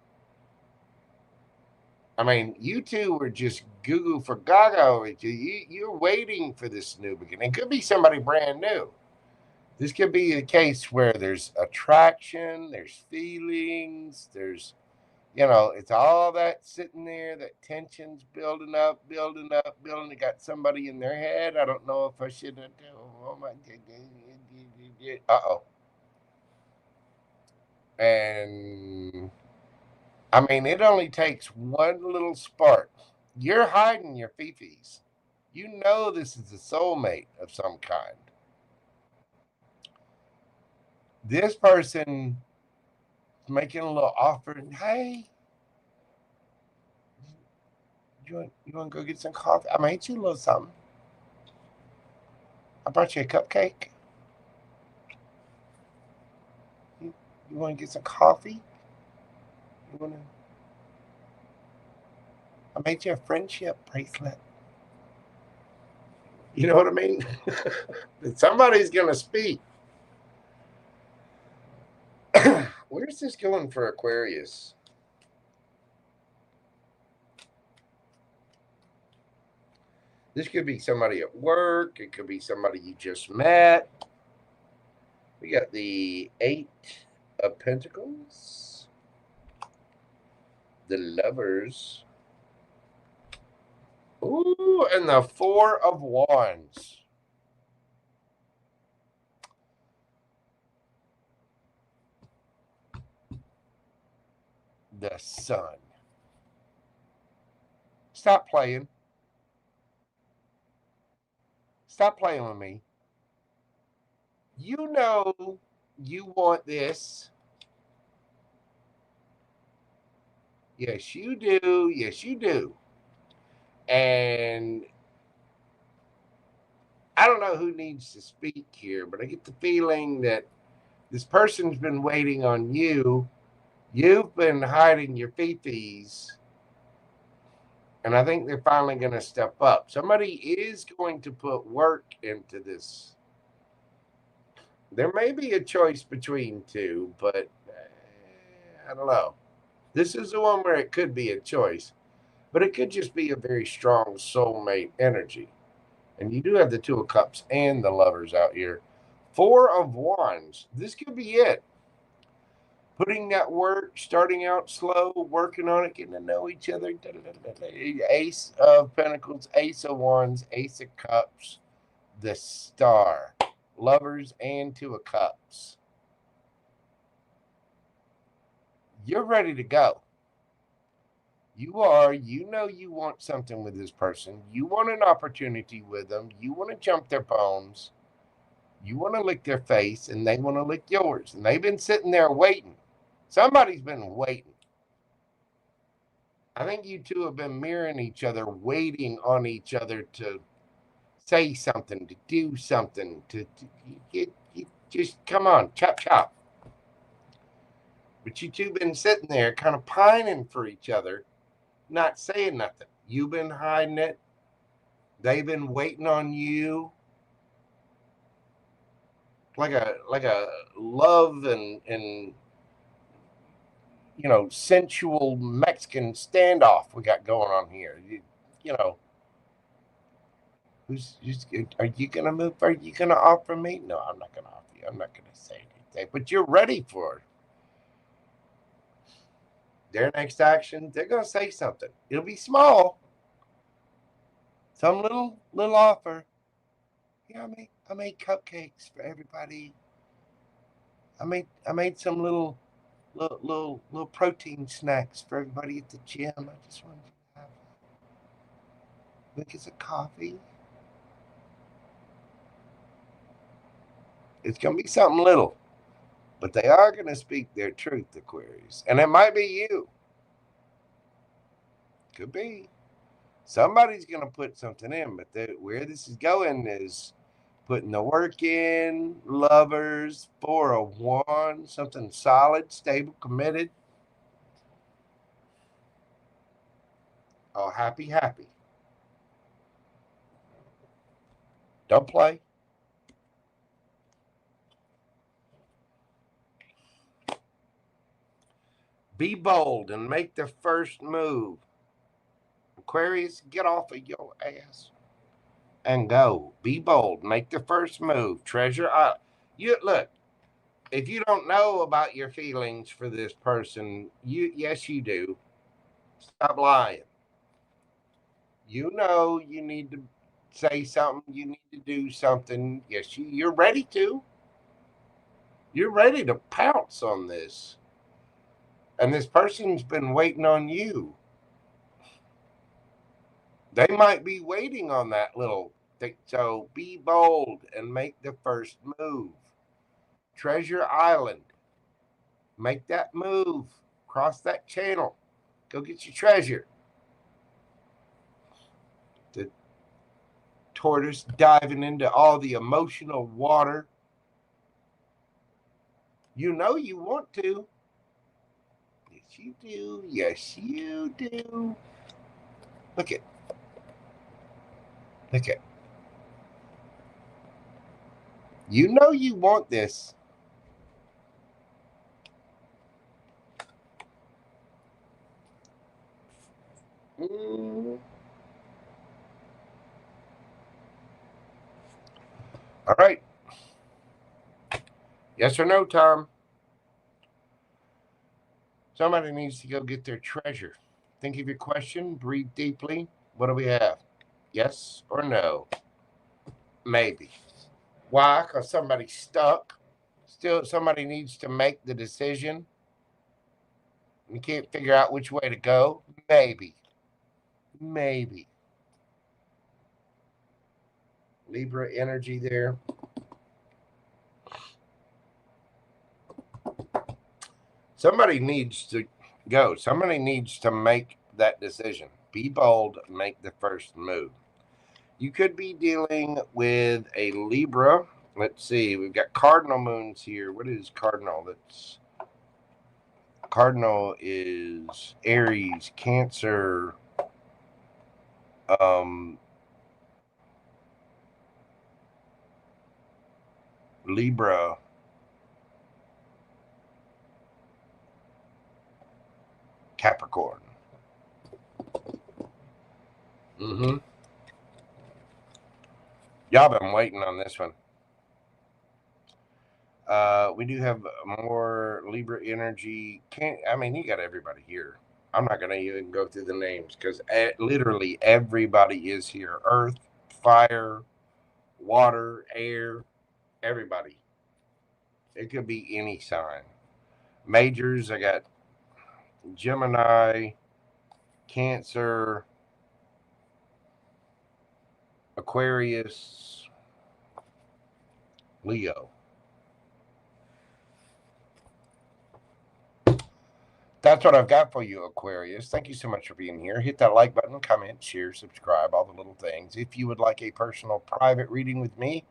I mean, you two were just goo for gaga with you. You're waiting for this new beginning. It could be somebody brand new. This could be a case where there's attraction, there's feelings, there's, it's all that sitting there, that tension's building up. They got somebody in their head. I don't know if I should. Oh my God. Uh-oh. And I mean, it only takes one little spark. You're hiding your fifis. You know this is a soulmate of some kind. This person is making a little offer. Hey, you want to go get some coffee? I made you a little something. I brought you a cupcake. You want to get some coffee? You want to? I made you a friendship bracelet. You know what I mean? Somebody's going to speak. Where's this going for Aquarius? This could be somebody at work. It could be somebody you just met. We got the 8 of Pentacles. The Lovers. Ooh, and the 4 of Wands. The Sun. Stop playing. Stop playing with me. You know you want this. Yes, you do. Yes, you do. And I don't know who needs to speak here, but I get the feeling that this person's been waiting on you. You've been hiding your fifis. And I think they're finally going to step up. Somebody is going to put work into this. There may be a choice between two, but I don't know. This is the one where it could be a choice, but it could just be a very strong soulmate energy. And you do have the 2 of Cups and the Lovers out here. 4 of Wands. This could be it. Putting that work, starting out slow, working on it, getting to know each other. Ace of Pentacles, Ace of Wands, Ace of Cups, the Star. Lovers and 2 of Cups. You're ready to go. You are. You know you want something with this person. You want an opportunity with them. You want to jump their bones. You want to lick their face, and they want to lick yours. And they've been sitting there waiting. Somebody's been waiting. I think you two have been mirroring each other, waiting on each other to say something, to do something, to just come on, chop, chop. But you two been sitting there kind of pining for each other, not saying nothing. You've been hiding it. They've been waiting on you. Like a love and sensual Mexican standoff we got going on here. You know, are you going to move? Are you going to offer me? No, I'm not going to offer you. I'm not going to say anything. But you're ready for it. Their next action, they're going to say something. It'll be small. Some little offer. Yeah, I made cupcakes for everybody. I made some little protein snacks for everybody at the gym. I just wanted to have make us a coffee. It's gonna be something little, but they are gonna speak their truth, Aquarius, and it might be you. Could be. Somebody's gonna put something in, but where this is going is putting the work in. Lovers, 4 of Wands, something solid, stable, committed. Oh, happy. Don't play. Be bold and make the first move. Aquarius, get off of your ass and go. Be bold. Make the first move. Treasure. You look. If you don't know about your feelings for this person, yes, you do. Stop lying. You know you need to say something. You need to do something. Yes, you're ready to. You're ready to pounce on this. And this person's been waiting on you. They might be waiting on that little thing. So be bold and make the first move. Treasure Island. Make that move. Cross that channel. Go get your treasure. The tortoise diving into all the emotional water. You know you want to. Yes, you do. Yes, you do. Look at. Look at. You know you want this. All right. Yes or no, Tom? Somebody needs to go get their treasure. Think of your question. Breathe deeply. What do we have? Yes or no? Maybe. Why? Because somebody's stuck. Still, somebody needs to make the decision. You can't figure out which way to go. Maybe. Maybe. Libra energy there. Somebody needs to go. Somebody needs to make that decision. Be bold. Make the first move. You could be dealing with a Libra. Let's see. We've got cardinal moons here. What is cardinal? That's cardinal is Aries, Cancer, Libra, Capricorn. Y'all been waiting on this one. We do have more Libra energy. You got everybody here. I'm not going to even go through the names because literally everybody is here. Earth, fire, water, air, everybody. It could be any sign. Majors, I got Gemini, Cancer, Aquarius, Leo. That's what I've got for you, Aquarius. Thank you so much for being here. Hit that like button, comment, share, subscribe, all the little things. If you would like a personal private reading with me,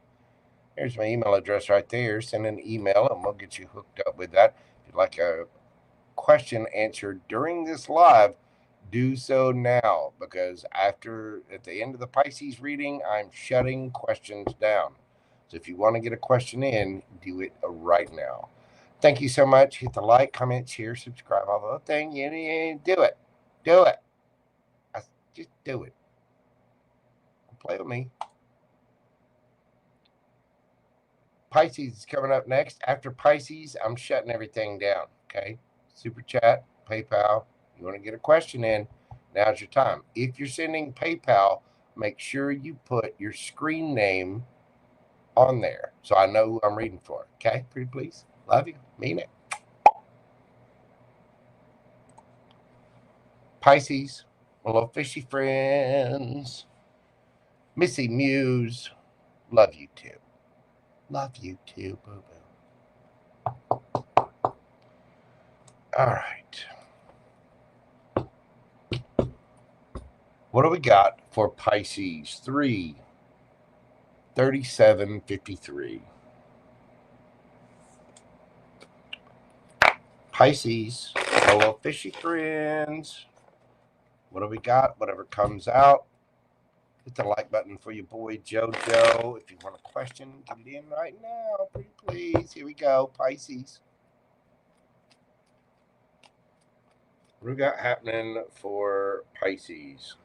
here's my email address right there. Send an email and we'll get you hooked up with that. If you'd like a question answered during this live, do so now, because at the end of the Pisces reading, I'm shutting questions down. So if you want to get a question in, do it right now. Thank you so much. Hit the like, comment, share, subscribe, all the little thing. Do it. Do it. Just do it. Play with me. Pisces is coming up next. After Pisces, I'm shutting everything down. Okay? Super Chat, PayPal. You want to get a question in, now's your time. If you're sending PayPal, make sure you put your screen name on there so I know who I'm reading for. Okay? Pretty please. Love you. Mean it. Pisces, my little fishy friends. Missy Muse, love you too. Love you too, boo-boo. All right. What do we got for Pisces? 3/37/53. Pisces, hello, fishy friends. What do we got? Whatever comes out. Hit the like button for your boy Jojo. If you want a question, get it in right now. Pretty please. Here we go. Pisces. What we got happening for Pisces?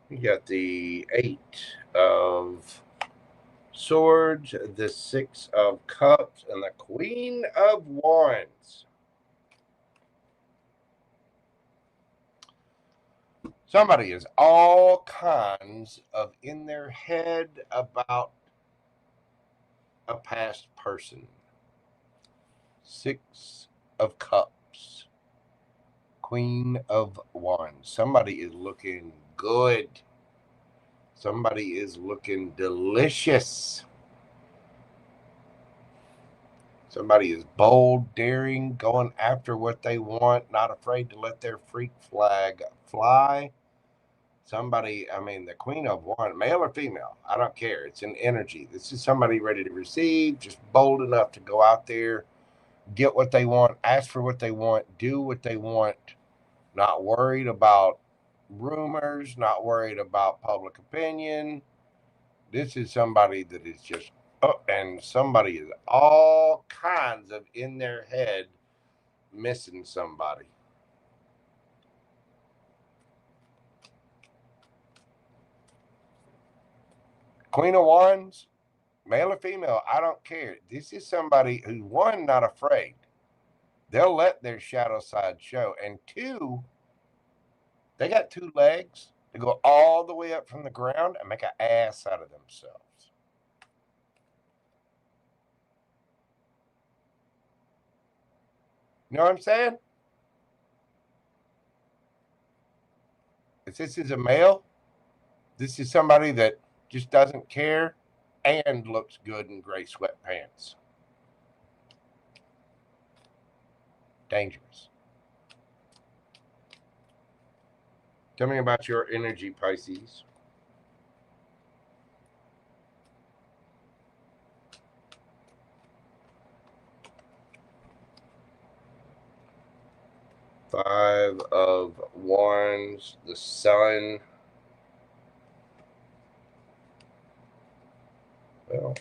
You got the 8 of Swords, the 6 of Cups, and the Queen of Wands. Somebody is all kinds of in their head about a past person. 6 of Cups, Queen of Wands. Somebody is looking good. Somebody is looking delicious. Somebody is bold, daring, going after what they want, not afraid to let their freak flag fly. Somebody, I mean, the Queen of Wands, male or female, I don't care. It's an energy. This is somebody ready to receive, just bold enough to go out there, get what they want, ask for what they want, do what they want, not worried about rumors, not worried about public opinion. This is somebody that is just up, and somebody is all kinds of in their head missing somebody. Queen of Wands, male or female, I don't care. This is somebody who, one, not afraid. They'll let their shadow side show. And two, they got 2 legs to go all the way up from the ground and make an ass out of themselves. You know what I'm saying? If this is a male, this is somebody that just doesn't care and looks good in gray sweatpants. Dangerous. Tell me about your energy, Pisces. Five of Wands, the Sun. Well,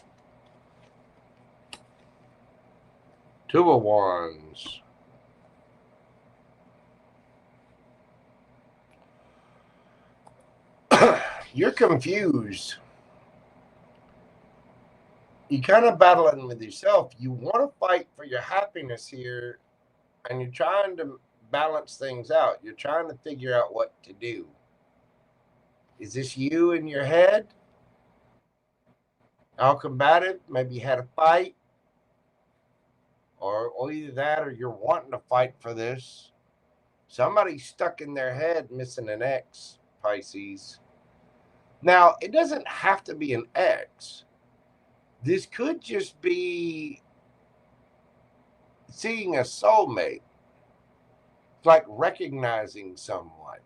2 of Wands. You're confused. You're kind of battling with yourself. You want to fight for your happiness here, and you're trying to balance things out. You're trying to figure out what to do. Is this you in your head? All combative? Maybe you had a fight? Or either that or you're wanting to fight for this. Somebody's stuck in their head missing an ex, Pisces. Now, it doesn't have to be an ex. This could just be seeing a soulmate. It's like recognizing someone.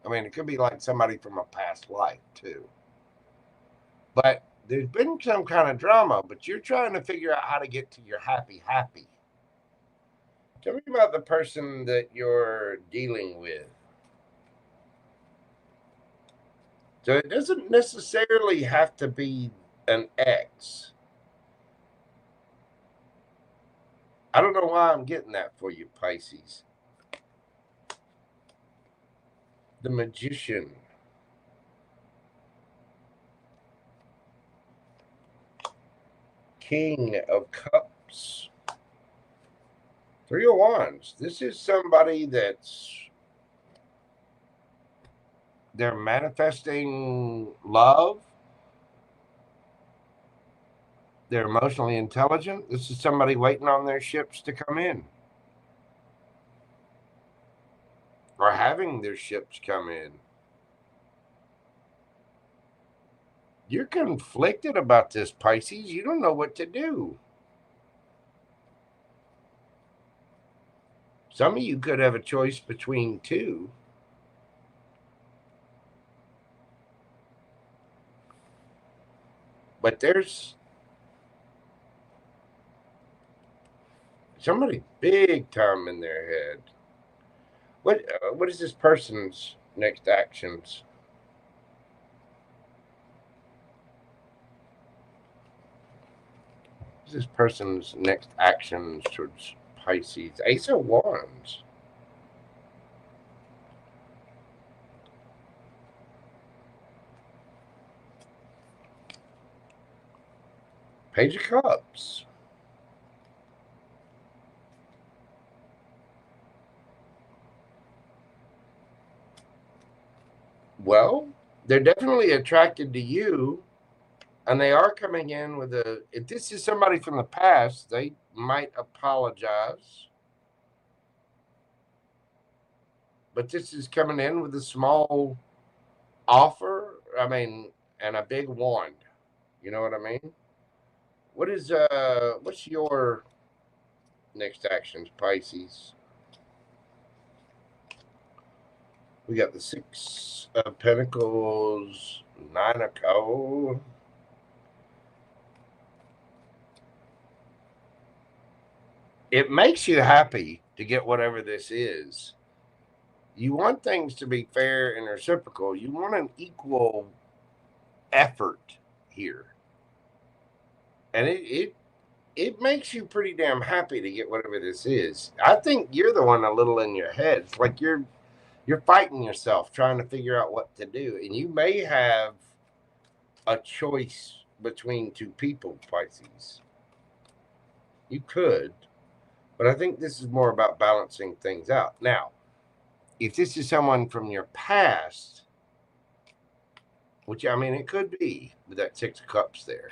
I mean, it could be like somebody from a past life, too. But there's been some kind of drama, but you're trying to figure out how to get to your happy. Tell me about the person that you're dealing with. So it doesn't necessarily have to be an ex. I don't know why I'm getting that for you, Pisces. The Magician. King of Cups. 3 of Wands. This is somebody they're manifesting love. They're emotionally intelligent. This is somebody waiting on their ships to come in. Or having their ships come in. You're conflicted about this, Pisces. You don't know what to do. Some of you could have a choice between 2. But there's somebody big time in their head. What is this person's next actions? What's this person's next actions towards Pisces? Ace of Wands. Page of Cups. Well, they're definitely attracted to you, and they are coming in with a, if this is somebody from the past, they might apologize. But this is coming in with a small offer, I mean, and a big wand. You know what I mean? What's your next actions, Pisces? We got the 6 of Pentacles, 9 of Cups. It makes you happy to get whatever this is. You want things to be fair and reciprocal. You want an equal effort here. And it makes you pretty damn happy to get whatever this is. I think you're the one a little in your head. It's like you're fighting yourself, trying to figure out what to do. And you may have a choice between two people, Pisces. You could, but I think this is more about balancing things out. Now, if this is someone from your past, which, I mean, it could be with that 6 of Cups there,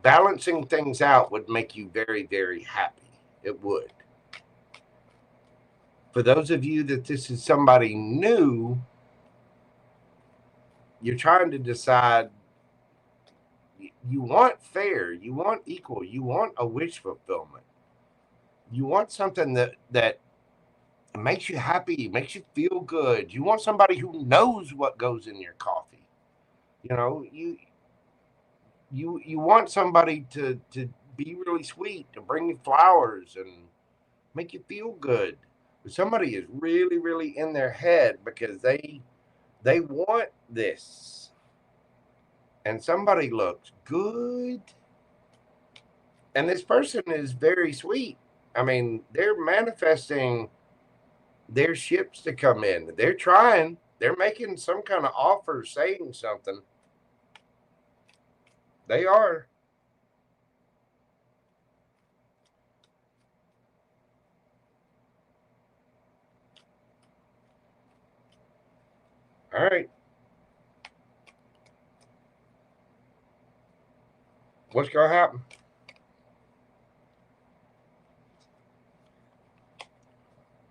balancing things out would make you very, very happy. It would. For those of you that this is somebody new, you're trying to decide, you want fair, you want equal, you want a wish fulfillment. You want something that makes you happy, makes you feel good. You want somebody who knows what goes in your coffee. You know, you want somebody to be really sweet, to bring you flowers and make you feel good. But somebody is really, really in their head because they want this. And somebody looks good. And this person is very sweet. I mean, they're manifesting their ships to come in. They're trying. They're making some kind of offer, saying something. They are. All right. What's going to happen?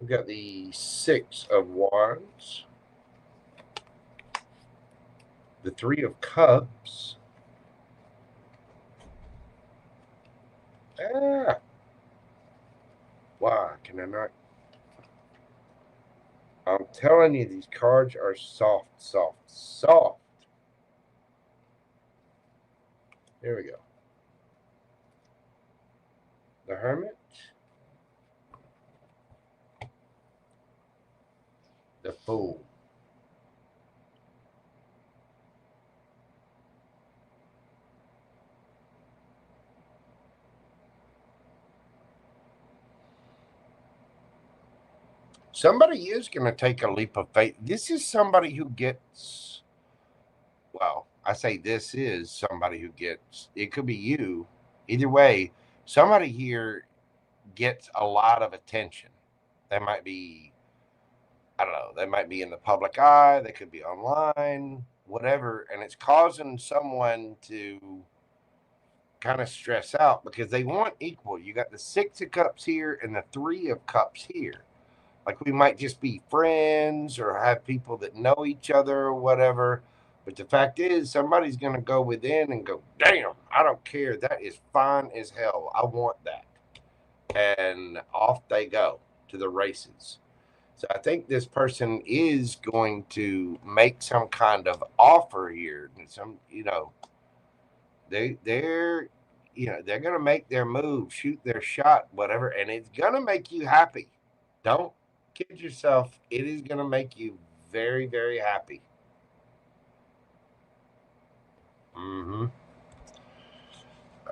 We've got the 6 of Wands, the 3 of Cups. Why can I not? I'm telling you, these cards are soft, soft, soft. There we go. The Hermit. The Fool. Somebody is going to take a leap of faith. This is somebody who gets, well, I say this is somebody who gets, it could be you. Either way, somebody here gets a lot of attention. They might be, I don't know, they might be in the public eye. They could be online, whatever. And it's causing someone to kind of stress out because they want equal. You got the 6 of Cups here and the 3 of Cups here. Like we might just be friends or have people that know each other or whatever. But the fact is, somebody's going to go within and go, damn, I don't care. That is fine as hell. I want that. And off they go to the races. So I think this person is going to make some kind of offer here. Some, they're going to make their move, shoot their shot, whatever. And it's going to make you happy. Don't kid yourself. It is going to make you very, very happy. Mm-hmm.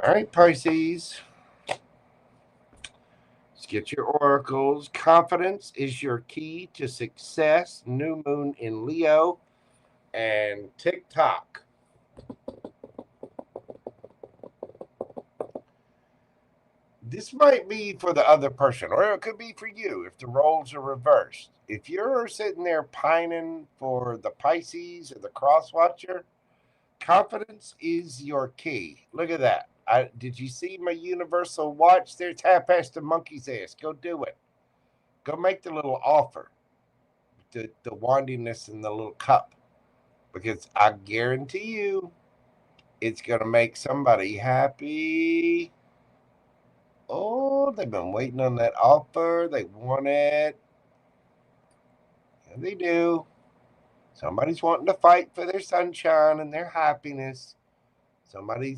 All right, Pisces. Let's get your oracles. Confidence is your key to success. New moon in Leo. And TikTok. This might be for the other person, or it could be for you if the roles are reversed. If you're sitting there pining for the Pisces or the cross watcher, confidence is your key. Look at that. Did you see my universal watch? There's half past the monkey's ass. Go do it. Go make the little offer. The wandiness in the little cup. Because I guarantee you, it's going to make somebody happy. Oh, they've been waiting on that offer. They want it. And they do. Somebody's wanting to fight for their sunshine and their happiness. Somebody.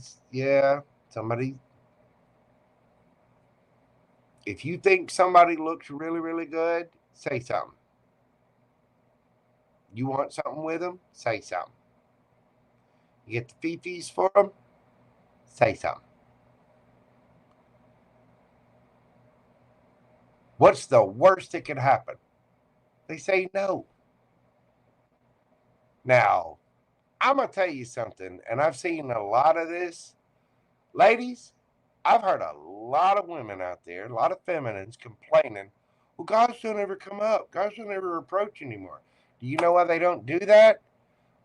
If you think somebody looks really, really good, say something. You want something with them? Say something. You get the fifis for them? Say something. What's the worst that could happen? They say no. Now, I'm going to tell you something, and I've seen a lot of this. Ladies, I've heard a lot of women out there, a lot of feminines complaining, well, guys don't ever come up. Guys don't ever approach anymore. Do you know why they don't do that?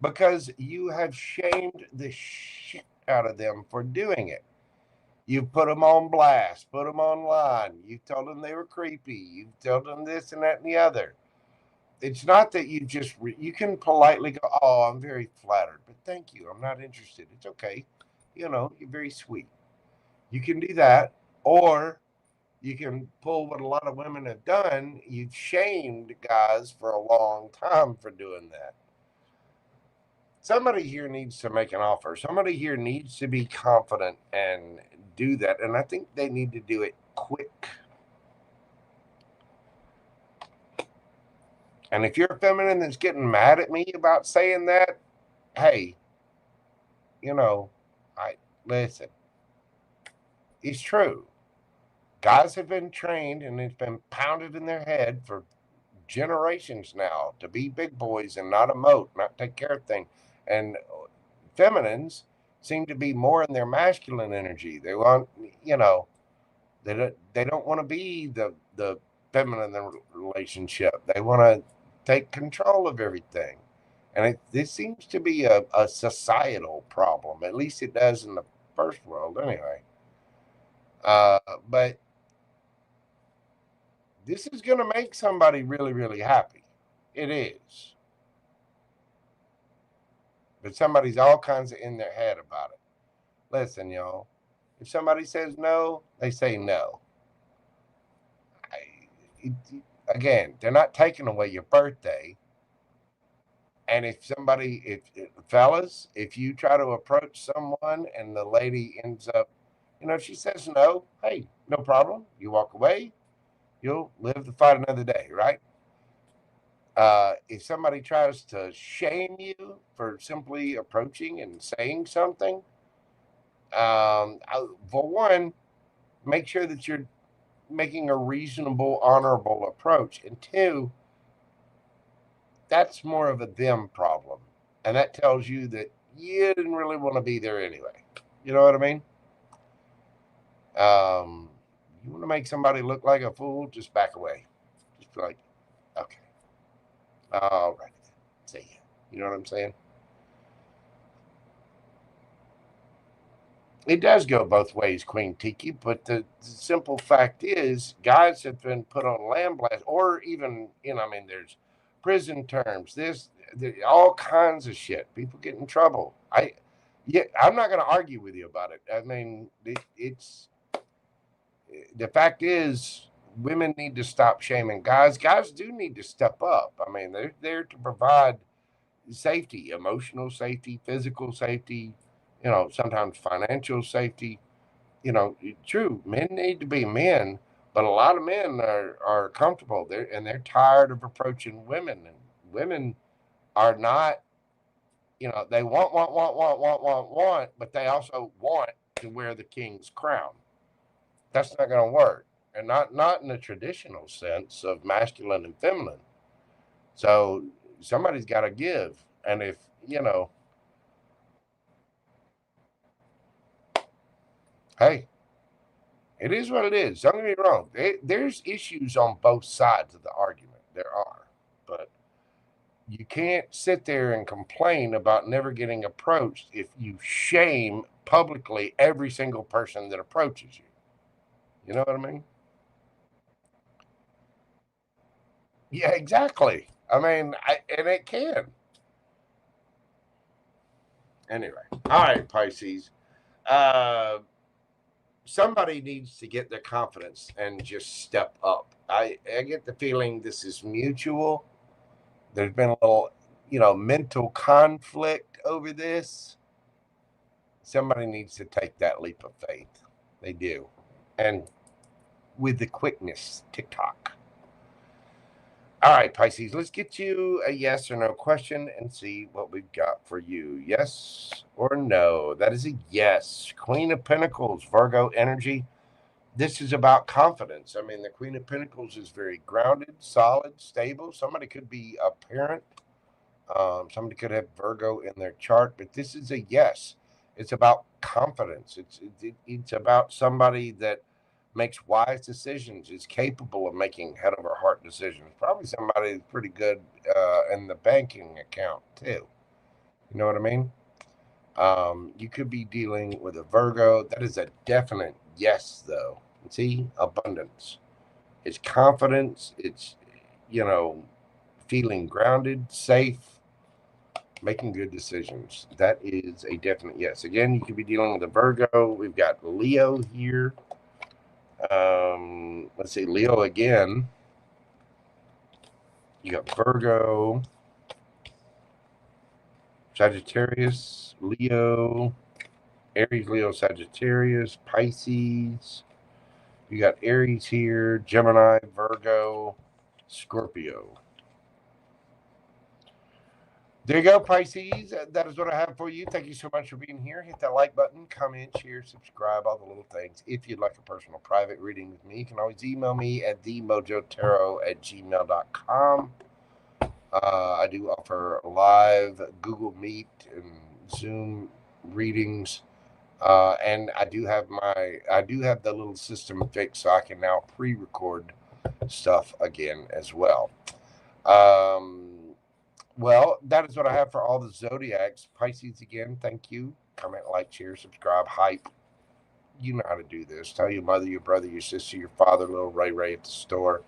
Because you have shamed the shit out of them for doing it. You've put them on blast, put them online. You've told them they were creepy. You've told them this and that and the other. It's not that you just, you can politely go, oh, I'm very flattered, but thank you. I'm not interested. It's okay. You know, you're very sweet. You can do that. Or you can pull what a lot of women have done. You've shamed guys for a long time for doing that. Somebody here needs to make an offer. Somebody here needs to be confident and do that. And I think they need to do it quick. And if you're a feminine that's getting mad at me about saying that, hey, you know, listen. It's true. Guys have been trained and it's been pounded in their head for generations now to be big boys and not emote, not take care of things. And feminines seem to be more in their masculine energy. They want, you know, they don't want to be the feminine relationship. They want to take control of everything. And this seems to be a societal problem. At least it does in the first world anyway. But this is going to make somebody really, really happy. It is. But somebody's all kinds of in their head about it. Listen, y'all. If somebody says no, they say no. Again, they're not taking away your birthday. And if fellas, if you try to approach someone and the lady ends up, you know, if she says no, hey, no problem. You walk away. You'll live to fight another day, right? If somebody tries to shame you for simply approaching and saying something, for one, make sure that you're making a reasonable, honorable approach. And two, that's more of a them problem. And that tells you that you didn't really want to be there anyway. You know what I mean? You want to make somebody look like a fool, just back away. Just be like, okay. All right. See ya. You know what I'm saying? It does go both ways, Queen Tiki, but the simple fact is guys have been put on land blast, or even, you know, I mean, there's prison terms, all kinds of shit. People get in trouble. I'm not going to argue with you about it. I mean, it's the fact is women need to stop shaming guys. Guys do need to step up. I mean, they're there to provide safety, emotional safety, physical safety, you know, sometimes financial safety. You know, true, men need to be men, but a lot of men are comfortable there and they're tired of approaching women, and women are not You know, they want, but they also want to wear the king's crown. That's not going to work. And not in the traditional sense of masculine and feminine. So somebody's got to give. And if, you know, hey, it is what it is. Don't get me wrong. There's issues on both sides of the argument. There are. But you can't sit there and complain about never getting approached if you shame publicly every single person that approaches you. You know what I mean? Yeah, exactly. I mean, and it can. Anyway, all right, Pisces. Uh, Somebody needs to get their confidence and just step up. I get the feeling this is mutual. There's been a little, you know, mental conflict over this. Somebody needs to take that leap of faith. They do. And with the quickness, TikTok. All right, Pisces, let's get you a yes or no question and see what we've got for you. Yes or no? That is a yes. Queen of Pentacles, Virgo energy. This is about confidence. I mean, the Queen of Pentacles is very grounded, solid, stable. Somebody could be a parent. Somebody could have Virgo in their chart, but this is a yes. It's about confidence. It's about somebody that makes wise decisions, is capable of making head over heart decisions. Probably somebody that's pretty good in the banking account too. You know what I mean? You could be dealing with a Virgo. That is a definite yes, though. See, abundance. It's confidence. It's, you know, feeling grounded, safe, making good decisions. That is a definite yes. Again, you could be dealing with a Virgo. We've got Leo here. Let's see, Leo again. You got Virgo, Sagittarius, Leo, Aries, Leo, Sagittarius, Pisces. You got Aries here, Gemini, Virgo, Scorpio. There you go, Pisces. That is what I have for you. Thank you so much for being here. Hit that like button, comment, share, subscribe, all the little things. If you'd like a personal private reading with me, you can always email me at themojotarot@gmail.com. I do offer live Google Meet and Zoom readings. And I do have the little system fixed so I can now pre-record stuff again as well. Well, that is what I have for all the zodiacs. Pisces, again, thank you. Comment, like, share, subscribe, hype. You know how to do this. Tell your mother, your brother, your sister, your father, little Ray at the store,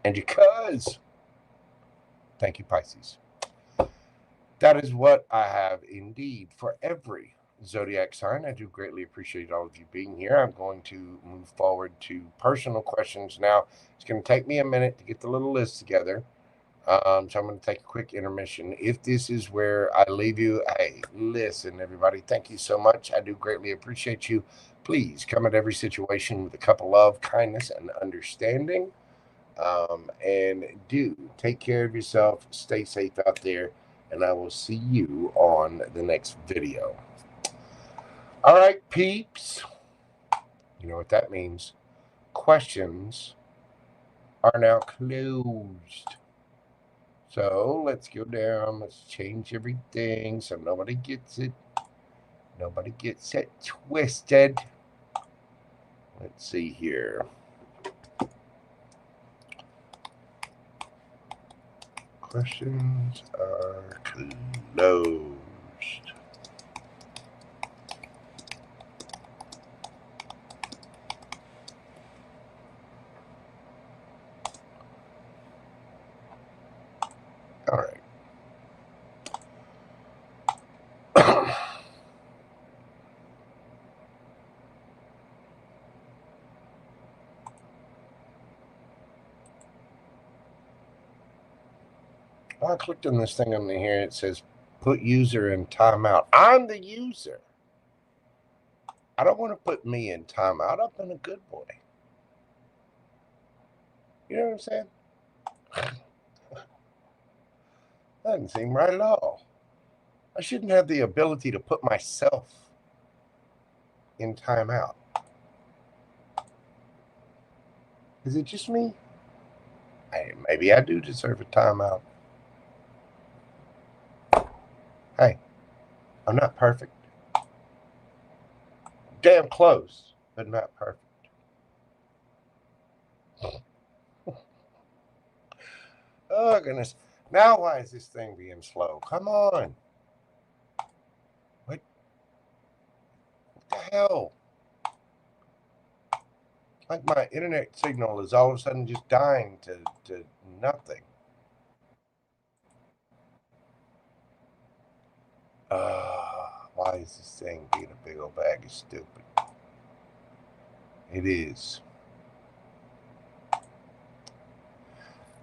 and your cuz. Thank you, Pisces. That is what I have indeed for every zodiac sign. I do greatly appreciate all of you being here. I'm going to move forward to personal questions now. It's going to take me a minute to get the little list together. So I'm going to take a quick intermission. If this is where I leave you, hey, listen, everybody, thank you so much. I do greatly appreciate you. Please come at every situation with a cup of love, kindness, and understanding. And do take care of yourself. Stay safe out there. And I will see you on the next video. All right, peeps. You know what that means. Questions are now closed. So let's go down. Let's change everything so nobody gets it. Nobody gets it twisted. Let's see here. Questions are closed. All right. I clicked on this thing on the here. It says put user in timeout. I'm the user. I don't want to put me in timeout. I've been a good boy. You know what I'm saying? Doesn't seem right at all. I shouldn't have the ability to put myself in timeout. Is it just me? Maybe I do deserve a timeout. Hey, I'm not perfect. Damn close, but not perfect. Oh, goodness. Now why is this thing being slow? Come on. What the hell? Like my internet signal is all of a sudden just dying to nothing. Why is this thing being a big old bag of stupid? It is.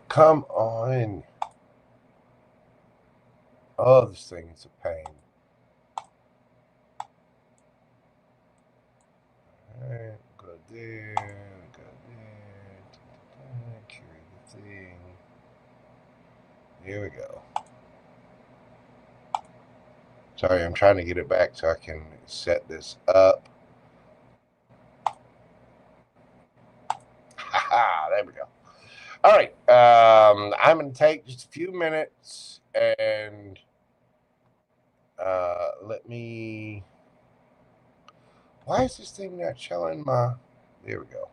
Come on. Oh, this thing is a pain. Alright, go there, go there. Carry the thing. Here we go. Sorry, I'm trying to get it back so I can set this up. Haha, there we go. All right, I'm going to take just a few minutes and let me... Why is this thing not showing my... There we go.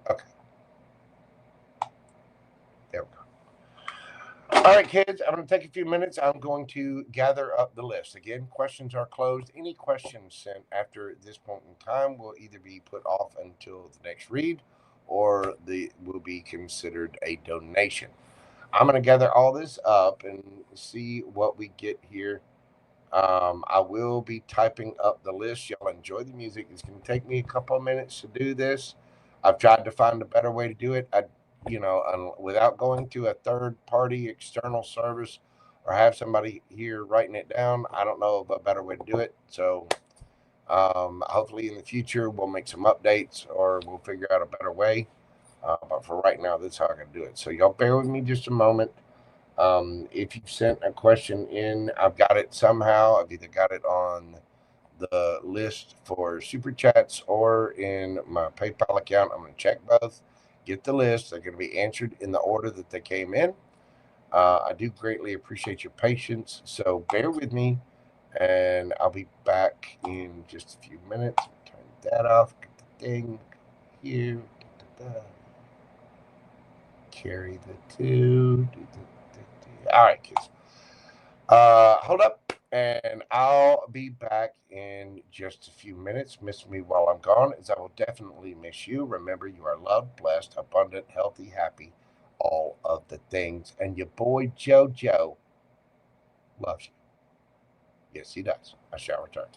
Okay. There we go. All right, kids, I'm going to take a few minutes. I'm going to gather up the list. Again, questions are closed. Any questions sent after this point in time will either be put off until the next read or they will be considered a donation. I'm going to gather all this up and see what we get here. I will be typing up the list. Y'all enjoy the music. It's going to take me a couple of minutes to do this. I've tried to find a better way to do it. Without going to a third-party external service or have somebody here writing it down, I don't know of a better way to do it. So hopefully in the future we'll make some updates or we'll figure out a better way. But for right now, that's how I'm going to do it. So y'all bear with me just a moment. If you sent a question in, I've got it somehow. I've either got it on the list for Super Chats or in my PayPal account. I'm going to check both. Get the list. They're going to be answered in the order that they came in. I do greatly appreciate your patience. So bear with me, and I'll be back in just a few minutes. Turn that off. Get the thing here. Carry the two. All right, kids. Hold up, and I'll be back in just a few minutes. Miss me while I'm gone, as I will definitely miss you. Remember, you are loved, blessed, abundant, healthy, happy, all of the things. And your boy JoJo loves you. Yes, he does. I shall return.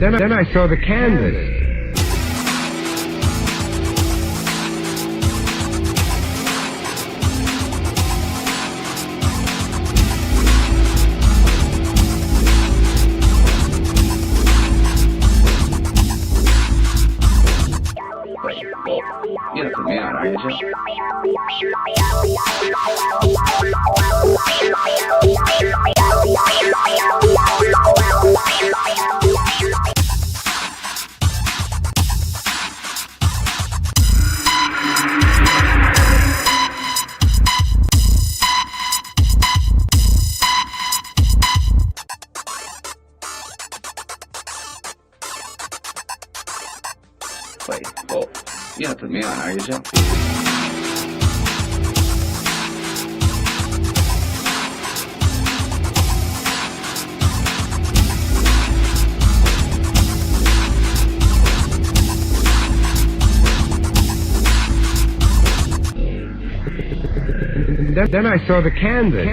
Then I saw the canvas. You're from me out, are you, Joe? Wait, oh, you're not putting me on, are you, Joe? Then I saw the canvas.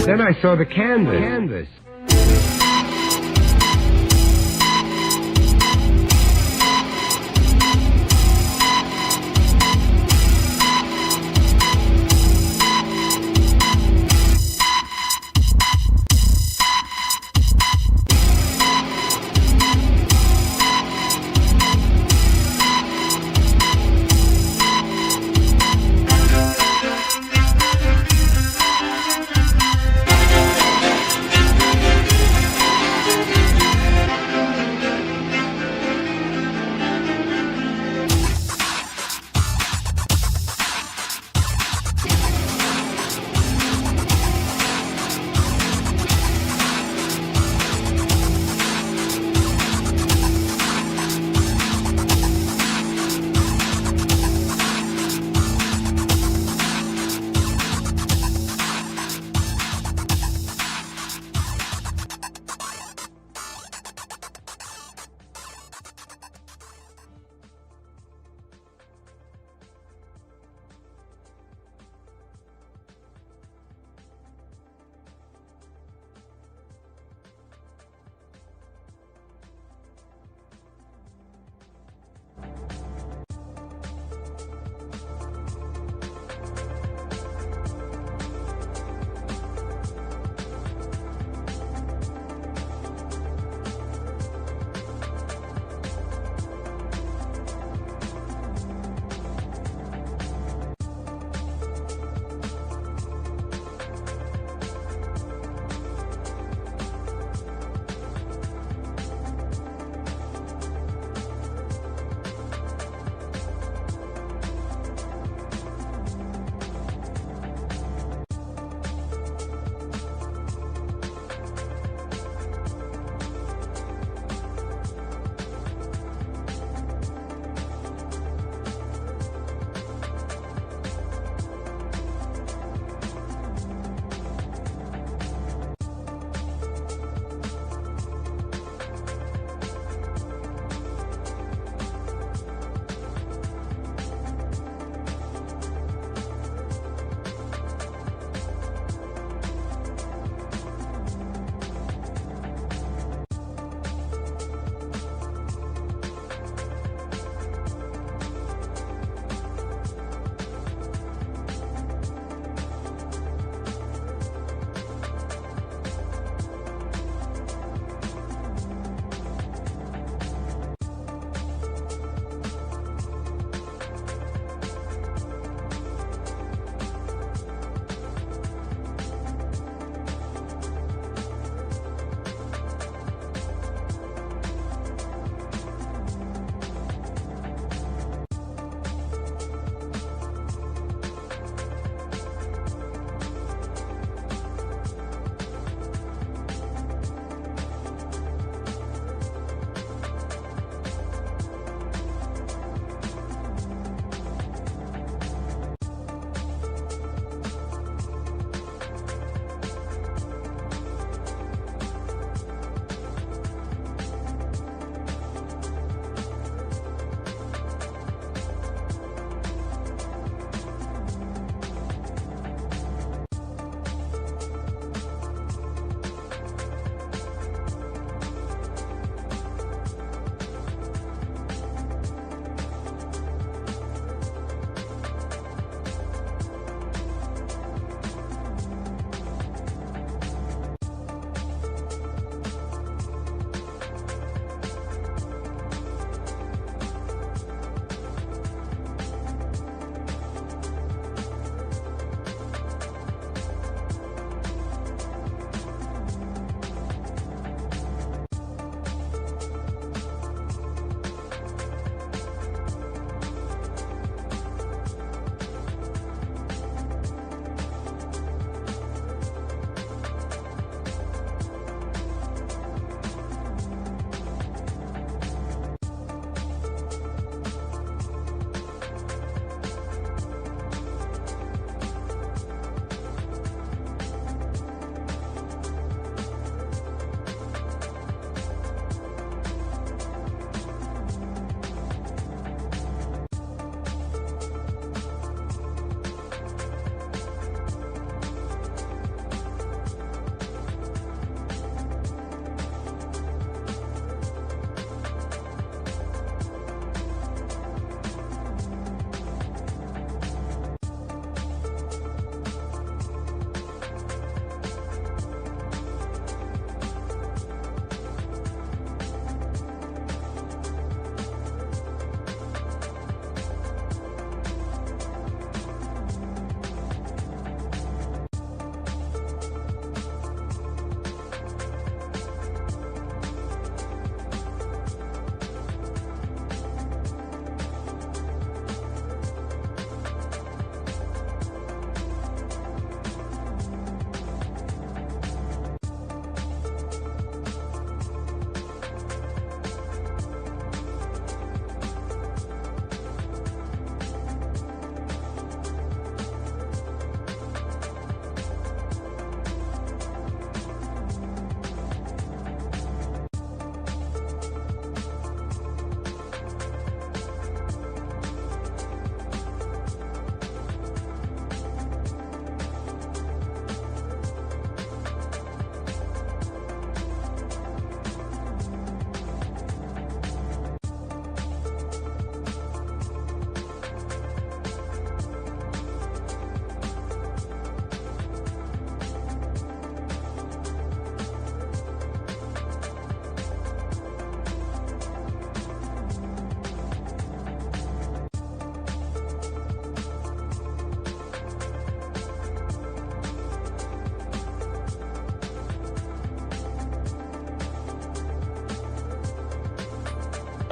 Then I saw the canvas.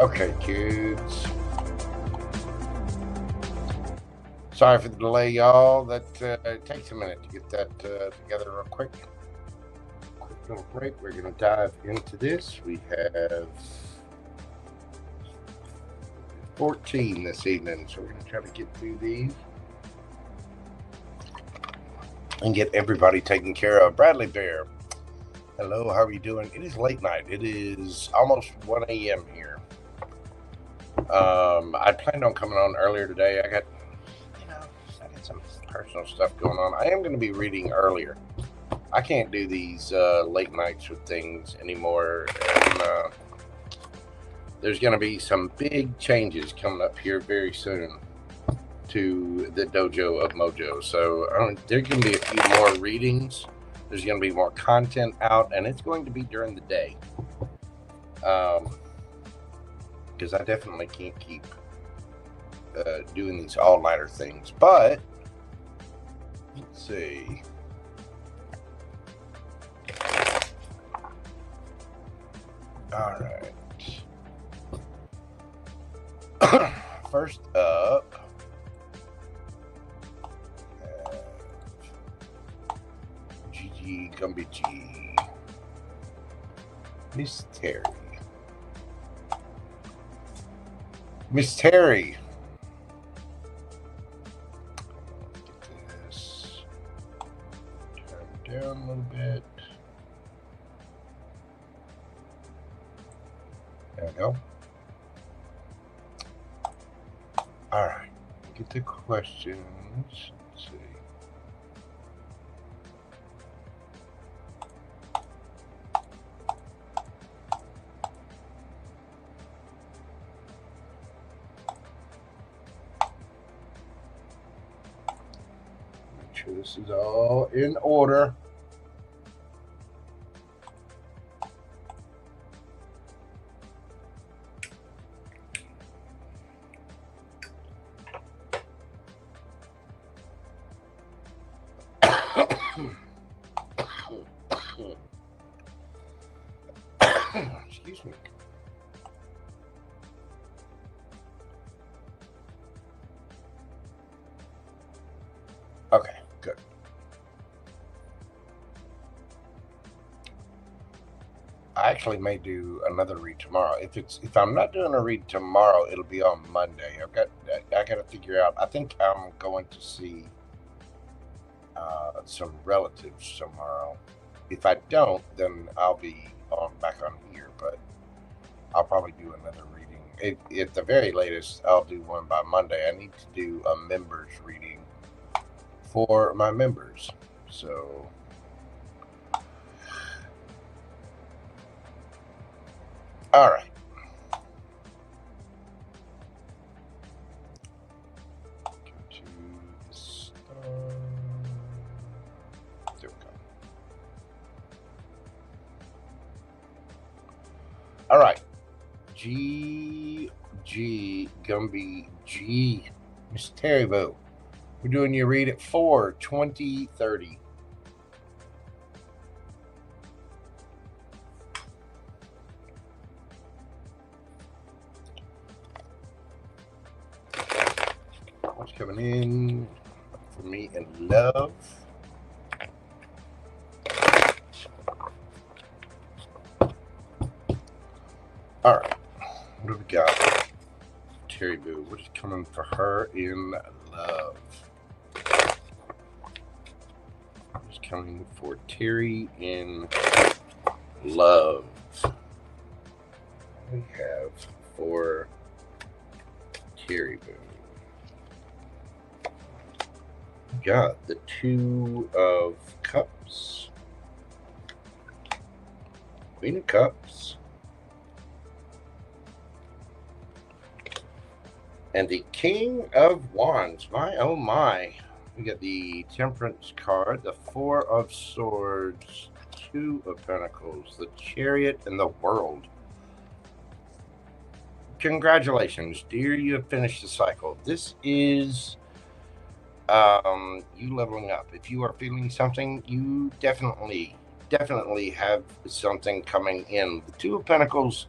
Okay, kids. Sorry for the delay, y'all. That it takes a minute to get that together real quick. Quick little break. We're going to dive into this. We have 14 this evening, so we're going to try to get through these and get everybody taken care of. Bradley Bear, hello, how are you doing? It is late night. It is almost 1 a.m. here. I planned on coming on earlier today. I got some personal stuff going on. I am going to be reading earlier. I can't do these late nights with things anymore, and there's going to be some big changes coming up here very soon to the dojo of Mojo. So there's going to be a few more readings. There's going to be more content out, and it's going to be during the day. Because I definitely can't keep doing these all-nighter things. But let's see. All right. First up, GGGumbyG. Miss Terry. Miss Terry. Get this. Turn it down a little bit. There we go. All right. Get the questions. Let's see. Make sure this is all in order. Excuse me. Okay, good. I actually may do another read tomorrow. If I'm not doing a read tomorrow, it'll be on Monday. I got to figure out. I think I'm going to see some relatives tomorrow. If I don't, then I'll be back on here, but I'll probably do another reading. At the very latest, I'll do one by Monday. I need to do a members reading for my members. So all right. Go to the start. There we go. All right. GGGumbyG. Miss Terry Boo. We're doing your read at 4/20/30. What's coming in for me in love? All right. What have we got? Terry Boo. What is coming for her in love? What's coming for Terry in love? We have for Terry Boo. We got the Two of Cups, Queen of Cups, and the King of Wands. My, oh my. We got the Temperance card, the Four of Swords, Two of Pentacles, the Chariot, and the World. Congratulations, dear. You have finished the cycle. This is you leveling up. If you are feeling something, you definitely have something coming in. The Two of Pentacles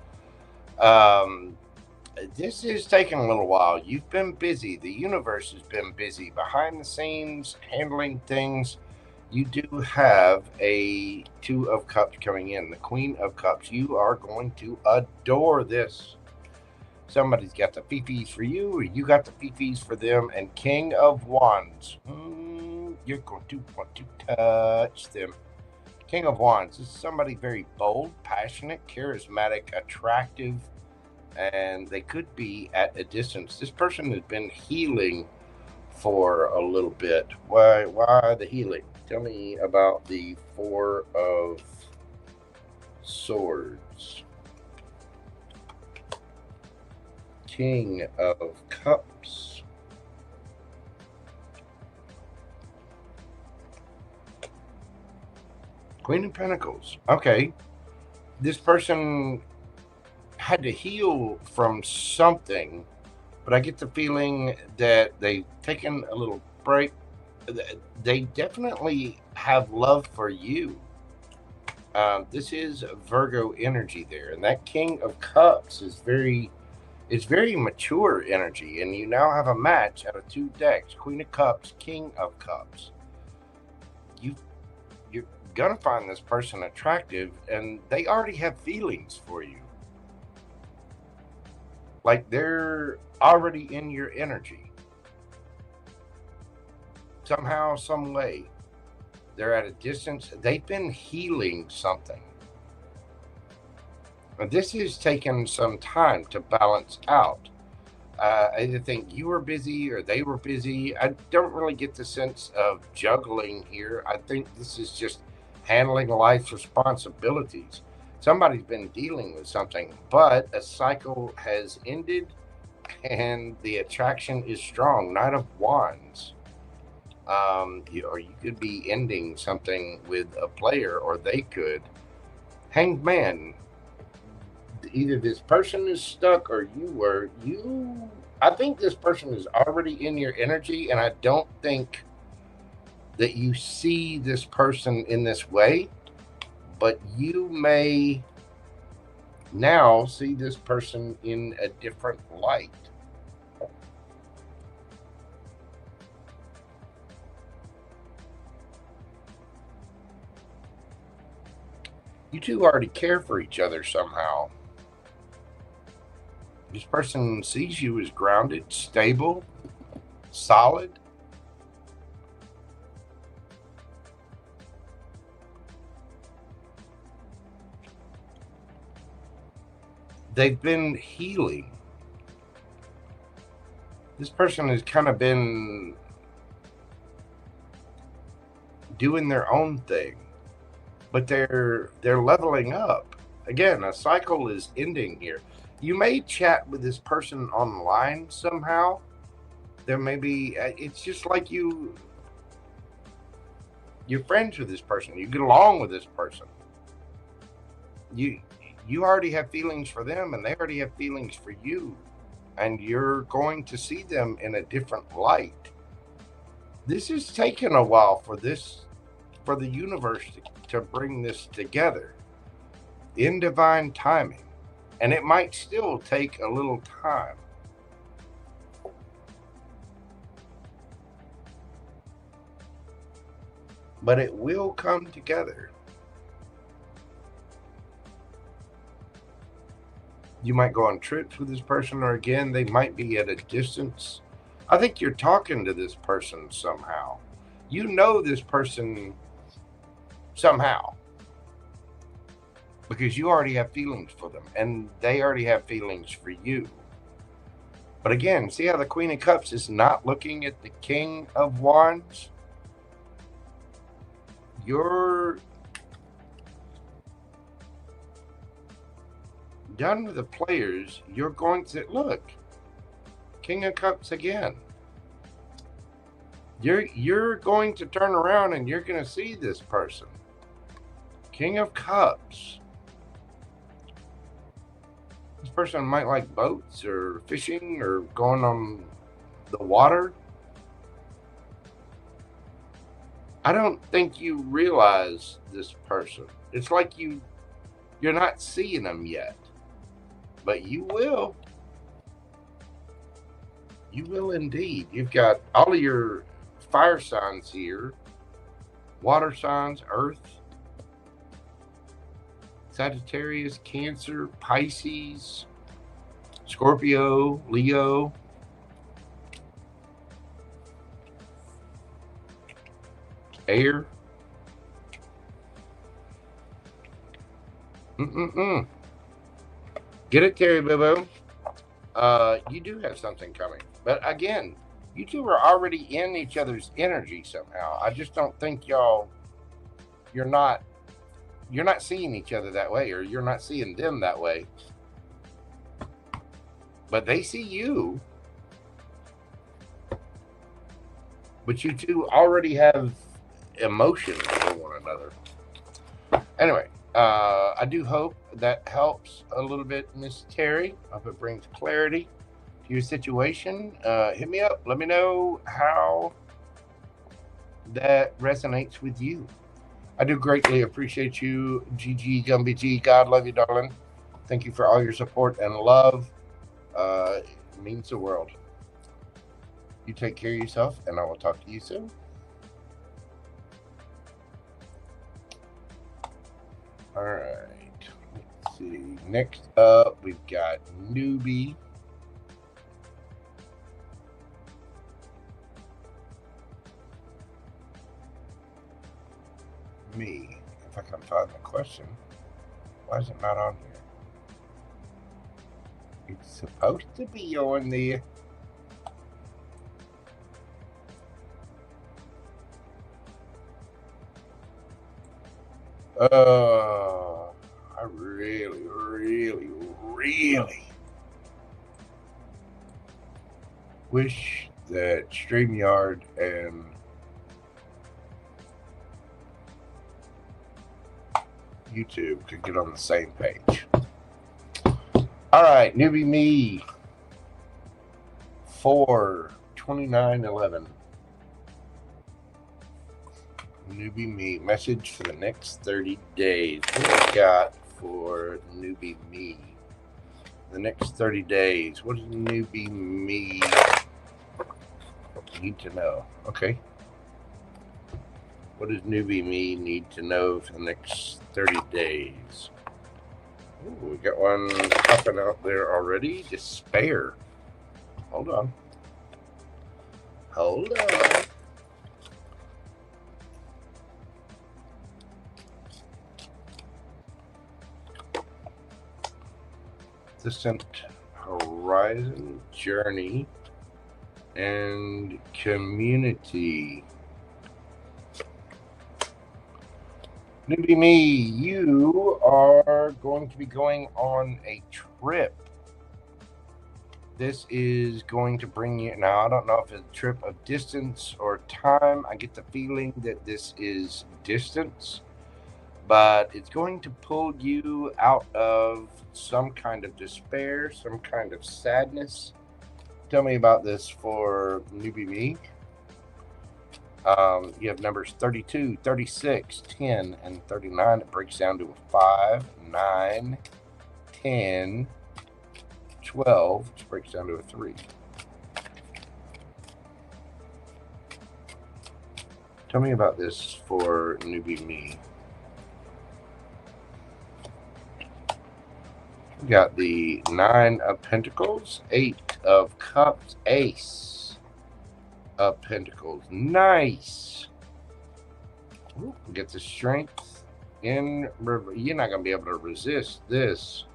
this is taking a little while. You've been busy. The universe has been busy behind the scenes handling things. You do have a Two of Cups coming in, the Queen of Cups. You are going to adore this. Somebody's got the fifis for you, or you got the fifis for them. And King of Wands. You're going to want to touch them. King of Wands is somebody very bold, passionate, charismatic, attractive, and they could be at a distance. This person has been healing for a little bit. Why the healing? Tell me about the Four of Swords. King of Cups. Queen of Pentacles. Okay. This person had to heal from something, but I get the feeling that they've taken a little break. They definitely have love for you. This is Virgo energy there, and that King of Cups is very mature energy, and you now have a match out of two decks: Queen of Cups, King of Cups. You're gonna find this person attractive, and they already have feelings for you. Like they're already in your energy. Somehow, some way, they're at a distance. They've been healing something. But this has taken some time to balance out. I either think you were busy or they were busy. I don't really get the sense of juggling here. I think this is just handling life's responsibilities. Somebody's been dealing with something, but a cycle has ended and the attraction is strong. Knight of Wands. Or you could be ending something with a player, or they could. Hanged Man. Either this person is stuck or I think this person is already in your energy, and I don't think that you see this person in this way, but you may now see this person in a different light. You two already care for each other somehow. This person sees you as grounded, stable, solid. They've been healing. This person has kind of been doing their own thing, but they're leveling up. Again, a cycle is ending here. You may chat with this person online somehow. There may be, it's just like you're friends with this person. You get along with this person. You already have feelings for them, and they already have feelings for you. And you're going to see them in a different light. This has taken a while for the universe to bring this together in divine timing. And it might still take a little time. But it will come together. You might go on trips with this person, or again, they might be at a distance. I think you're talking to this person somehow. You know this person somehow, because you already have feelings for them, and they already have feelings for you. But again, see how the Queen of Cups is not looking at the King of Wands? You're done with the players. You're going to look, King of Cups again. You're going to turn around and you're going to see this person. King of Cups. This person might like boats or fishing or going on the water. I don't think you realize this person. It's like you're not seeing them yet, but you will. You will indeed. You've got all of your fire signs here, water signs, Earth, Sagittarius, Cancer, Pisces, Scorpio, Leo, air. Get it, Terry Boo. You do have something coming. But again, you two are already in each other's energy somehow. I just don't think you're not seeing each other that way, or you're not seeing them that way. But they see you. But you two already have emotions for one another. Anyway, I do hope that helps a little bit, Miss Terry. I hope it brings clarity to your situation. Hit me up. Let me know how that resonates with you. I do greatly appreciate you, GGGumbyG. God love you, darling. Thank you for all your support and love. It means the world. You take care of yourself, and I will talk to you soon. All right. Let's see. Next up, we've got Newbie. Me. If I can find the question. Why is it not on here? It's supposed to be on there. I really wish that StreamYard and YouTube could get on the same page. All right, Newbie Me 4/29/11. Newbie Me message for the next 30 days. What do we got for Newbie Me? The next 30 days. What does Newbie Me need to know? Okay. What does Newbie Me need to know for the next 30 days? Ooh, we got one popping out there already. Despair. Hold on. Hold on. Distant horizon, journey, and community. Newbie Me, you are going to be going on a trip. This is going to bring you, now I don't know if it's a trip of distance or time. I get the feeling that this is distance, but it's going to pull you out of some kind of despair, some kind of sadness. Tell me about this for Newbie Me. You have numbers 32, 36, 10, and 39. It breaks down to a 5, 9, 10, 12, which breaks down to a 3. Tell me about this for Newbie Me. We got the 9 of Pentacles, 8 of Cups, Ace of Pentacles. Nice. Ooh, get the Strength in. You're not going to be able to resist this.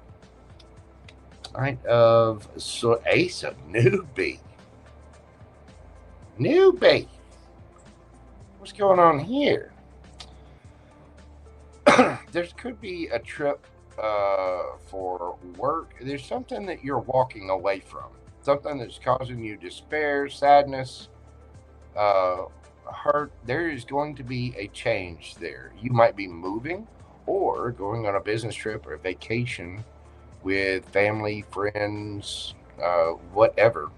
Knight of Ace of Newbie. Newbie. What's going on here? There could be a trip for work. There's something that you're walking away from, something that's causing you despair, sadness, hurt. There is going to be a change there. You might be moving or going on a business trip or a vacation with family, friends, whatever.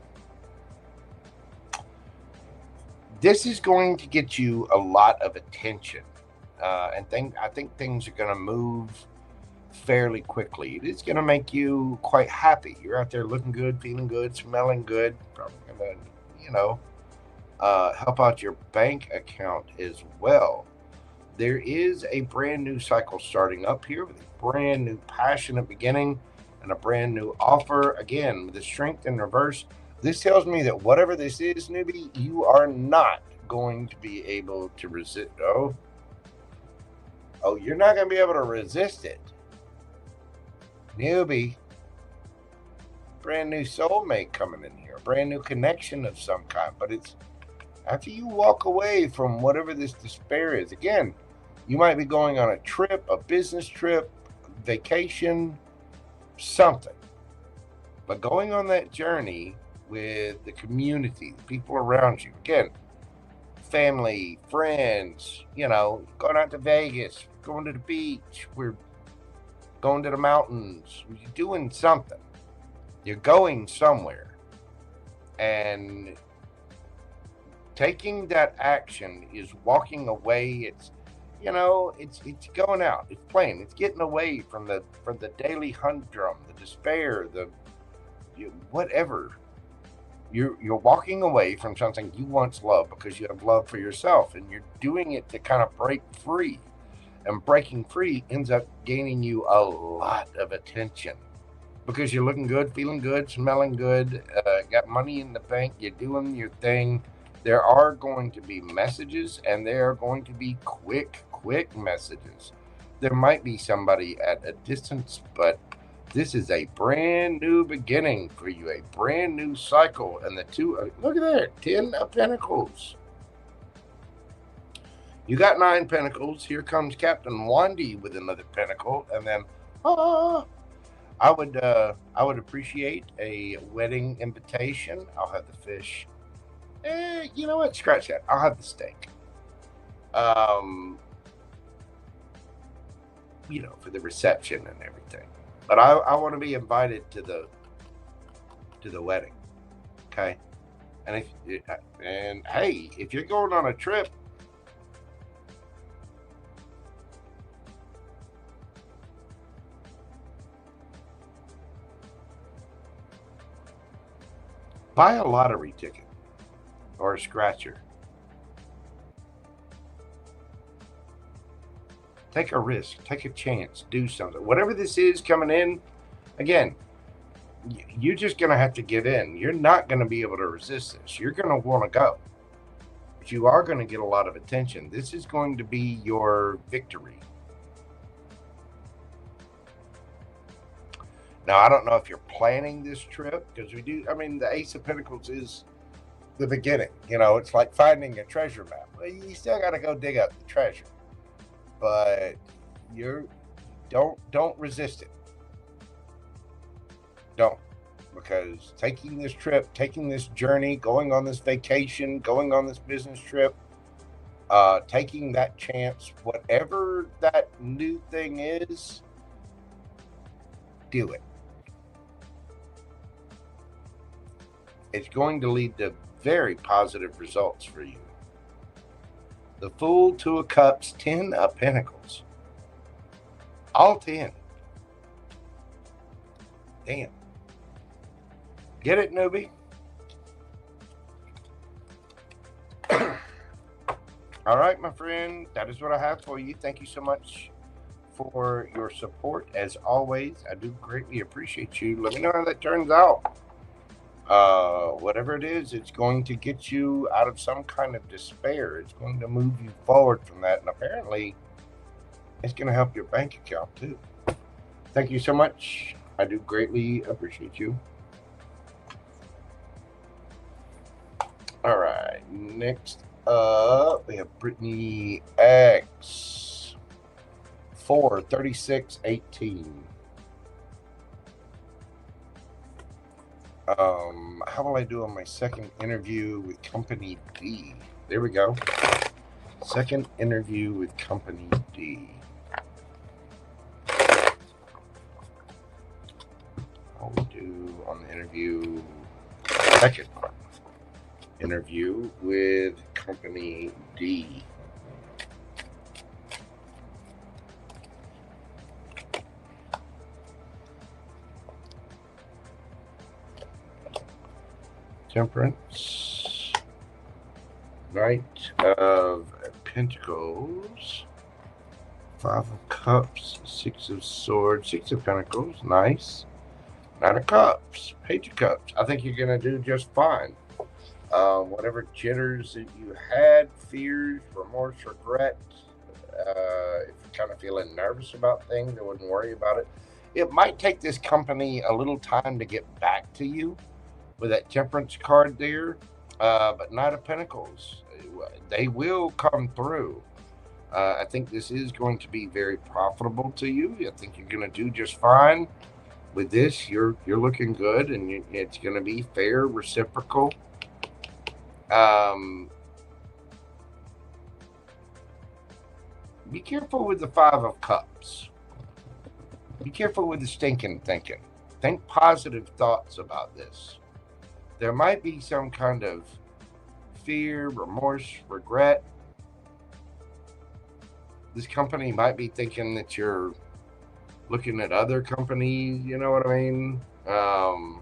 This is going to get you a lot of attention, and I think things are going to move fairly quickly. It is going to make you quite happy. You're out there looking good, feeling good, smelling good. Probably going to, help out your bank account as well. There is a brand new cycle starting up here with a brand new passionate beginning and a brand new offer. Again, with the strength in reverse, this tells me that whatever this is, newbie, you are not going to be able to resist. Oh, you're not going to be able to resist it. Newbie, brand new soulmate coming in here, a brand new connection of some kind. But it's after you walk away from whatever this despair is. Again, you might be going on a trip, a business trip, vacation, something. But going on that journey with the community, the people around you, again, family, friends, going out to Vegas, going to the beach, we're going to the mountains, you're doing something. You're going somewhere. And taking that action is walking away. It's it's going out. It's playing. It's getting away from the daily humdrum, the despair, whatever. You're walking away from something you once loved because you have love for yourself, and you're doing it to kind of break free. And breaking free ends up gaining you a lot of attention because you're looking good, feeling good, smelling good, got money in the bank, you're doing your thing. There are going to be messages, and there are going to be quick messages. There might be somebody at a distance, but this is a brand new beginning for you, a brand new cycle. And the two, look at that, 10 of Pentacles. You got 9 Pentacles. Here comes Captain Wandy with another Pentacle, and then I would appreciate a wedding invitation. I'll have the fish. You know what? Scratch that. I'll have the steak. For the reception and everything. But I want to be invited to the wedding. Okay. And hey, if you're going on a trip, buy a lottery ticket or a scratcher. Take a risk, take a chance, do something. Whatever this is coming in, again, you're just going to have to get in. You're not going to be able to resist this. You're going to want to go. But you are going to get a lot of attention. This is going to be your victory. Now, I don't know if you're planning this trip, because the Ace of Pentacles is the beginning. It's like finding a treasure map. Well, you still got to go dig up the treasure. But don't resist it. Don't. Because taking this trip, taking this journey, going on this vacation, going on this business trip, taking that chance, whatever that new thing is, do it. It's going to lead to very positive results for you. The Fool, 2 of Cups, 10 of Pentacles. All 10. Damn. Get it, newbie? All right, my friend. That is what I have for you. Thank you so much for your support. As always, I do greatly appreciate you. Let me know how that turns out. Whatever it is, it's going to get you out of some kind of despair. It's going to move you forward from that. And apparently, it's going to help your bank account too. Thank you so much. I do greatly appreciate you. All right. Next up, we have BrittanyX. 43618. How will I do on my second interview with Company D? There we go. Second interview with Company D. How will we do on the interview? Second interview with Company D. Temperance, Knight of Pentacles, Five of Cups, Six of Swords, Six of Pentacles, nice. Nine of Cups, Page of Cups. I think you're going to do just fine. Whatever jitters that you had, fears, remorse, regret, if you're kind of feeling nervous about things, I wouldn't worry about it. It might take this company a little time to get back to you with that Temperance card there, but Knight of Pentacles, they will come through. I think this is going to be very profitable to you. I think you're going to do just fine with this. You're looking good, and it's going to be fair, reciprocal. Be careful with the Five of Cups. Be careful with the stinking thinking. Think positive thoughts about this. There might be some kind of fear, remorse, regret. This company might be thinking that you're looking at other companies, you know what I mean? I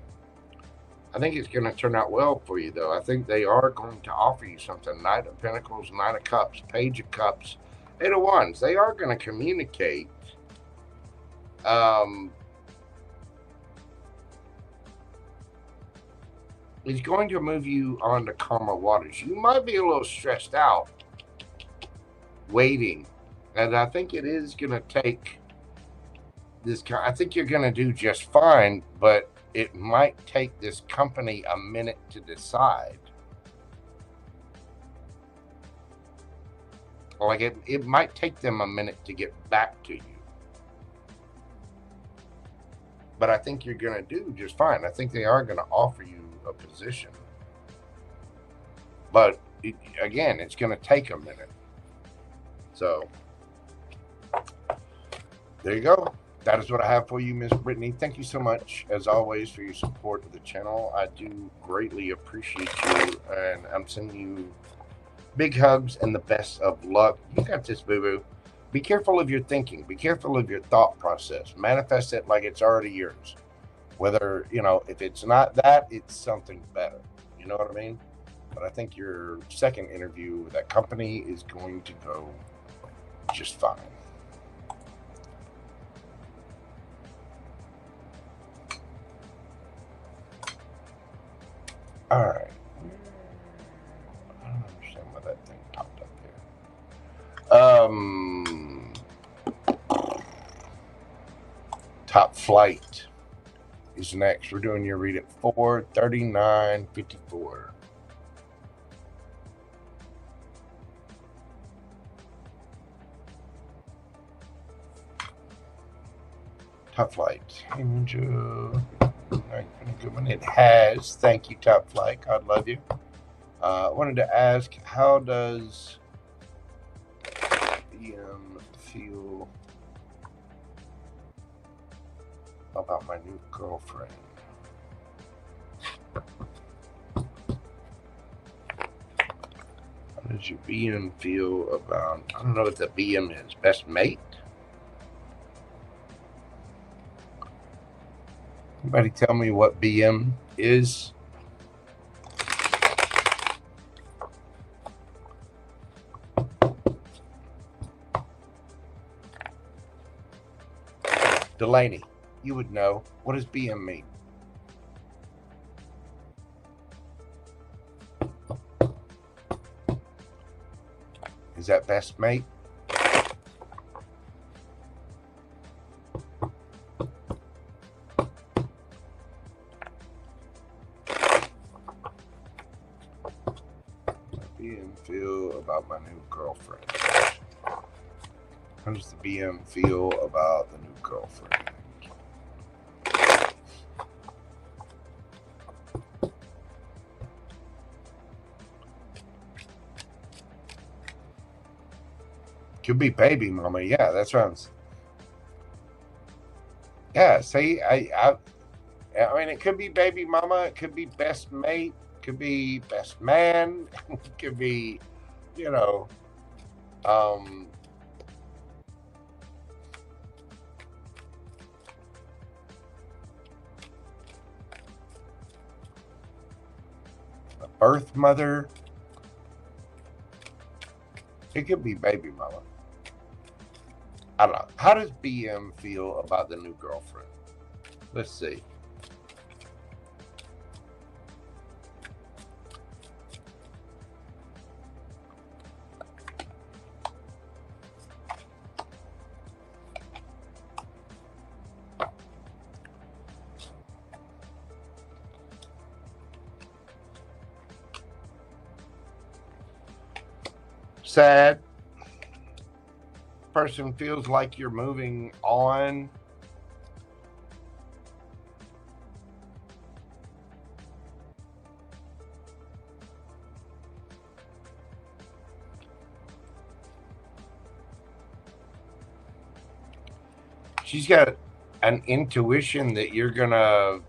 think it's going to turn out well for you, though. I think they are going to offer you something. Knight of Pentacles, Nine of Cups, Page of Cups, Eight of Wands. They are going to communicate. It's going to move you on to calmer waters. You might be a little stressed out waiting. And I think it is going to take this. I think you're going to do just fine, but it might take this company a minute to decide. Like it might take them a minute to get back to you. But I think you're going to do just fine. I think they are going to offer you a position. But again, it's going to take a minute. So there you go. That is what I have for you, Miss Brittany. Thank you so much, as always, for your support of the channel. I do greatly appreciate you, and I'm sending you big hugs and the best of luck. You got this, boo-boo. Be careful of your thinking. Be careful of your thought process. Manifest it like it's already yours. Whether, if it's not that, it's something better. You know what I mean? But I think your second interview with that company is going to go just fine. All right. I don't understand why that thing popped up there. TopFlight is next. We're doing your read at 4:39:54. TopFlight. Hey, Mojo. It has. Thank you, TopFlight. God love you. I wanted to ask, how does BM feel about my new girlfriend? How does your BM feel about, I don't know what the BM is, best mate? Anybody tell me what BM is? Delaney, you would know. What does BM mean? Is that best mate? BM feel about my new girlfriend? How does the BM feel about the new girlfriend? Could be baby mama. Yeah, that's what I'm. Yeah, see, I mean, it could be baby mama. It could be best mate. It could be best man. It could be, birth mother. It could be baby mama. I don't know. How does BM feel about the new girlfriend? Let's see. Sad. Person feels like you're moving on. She's got an intuition that you're gonna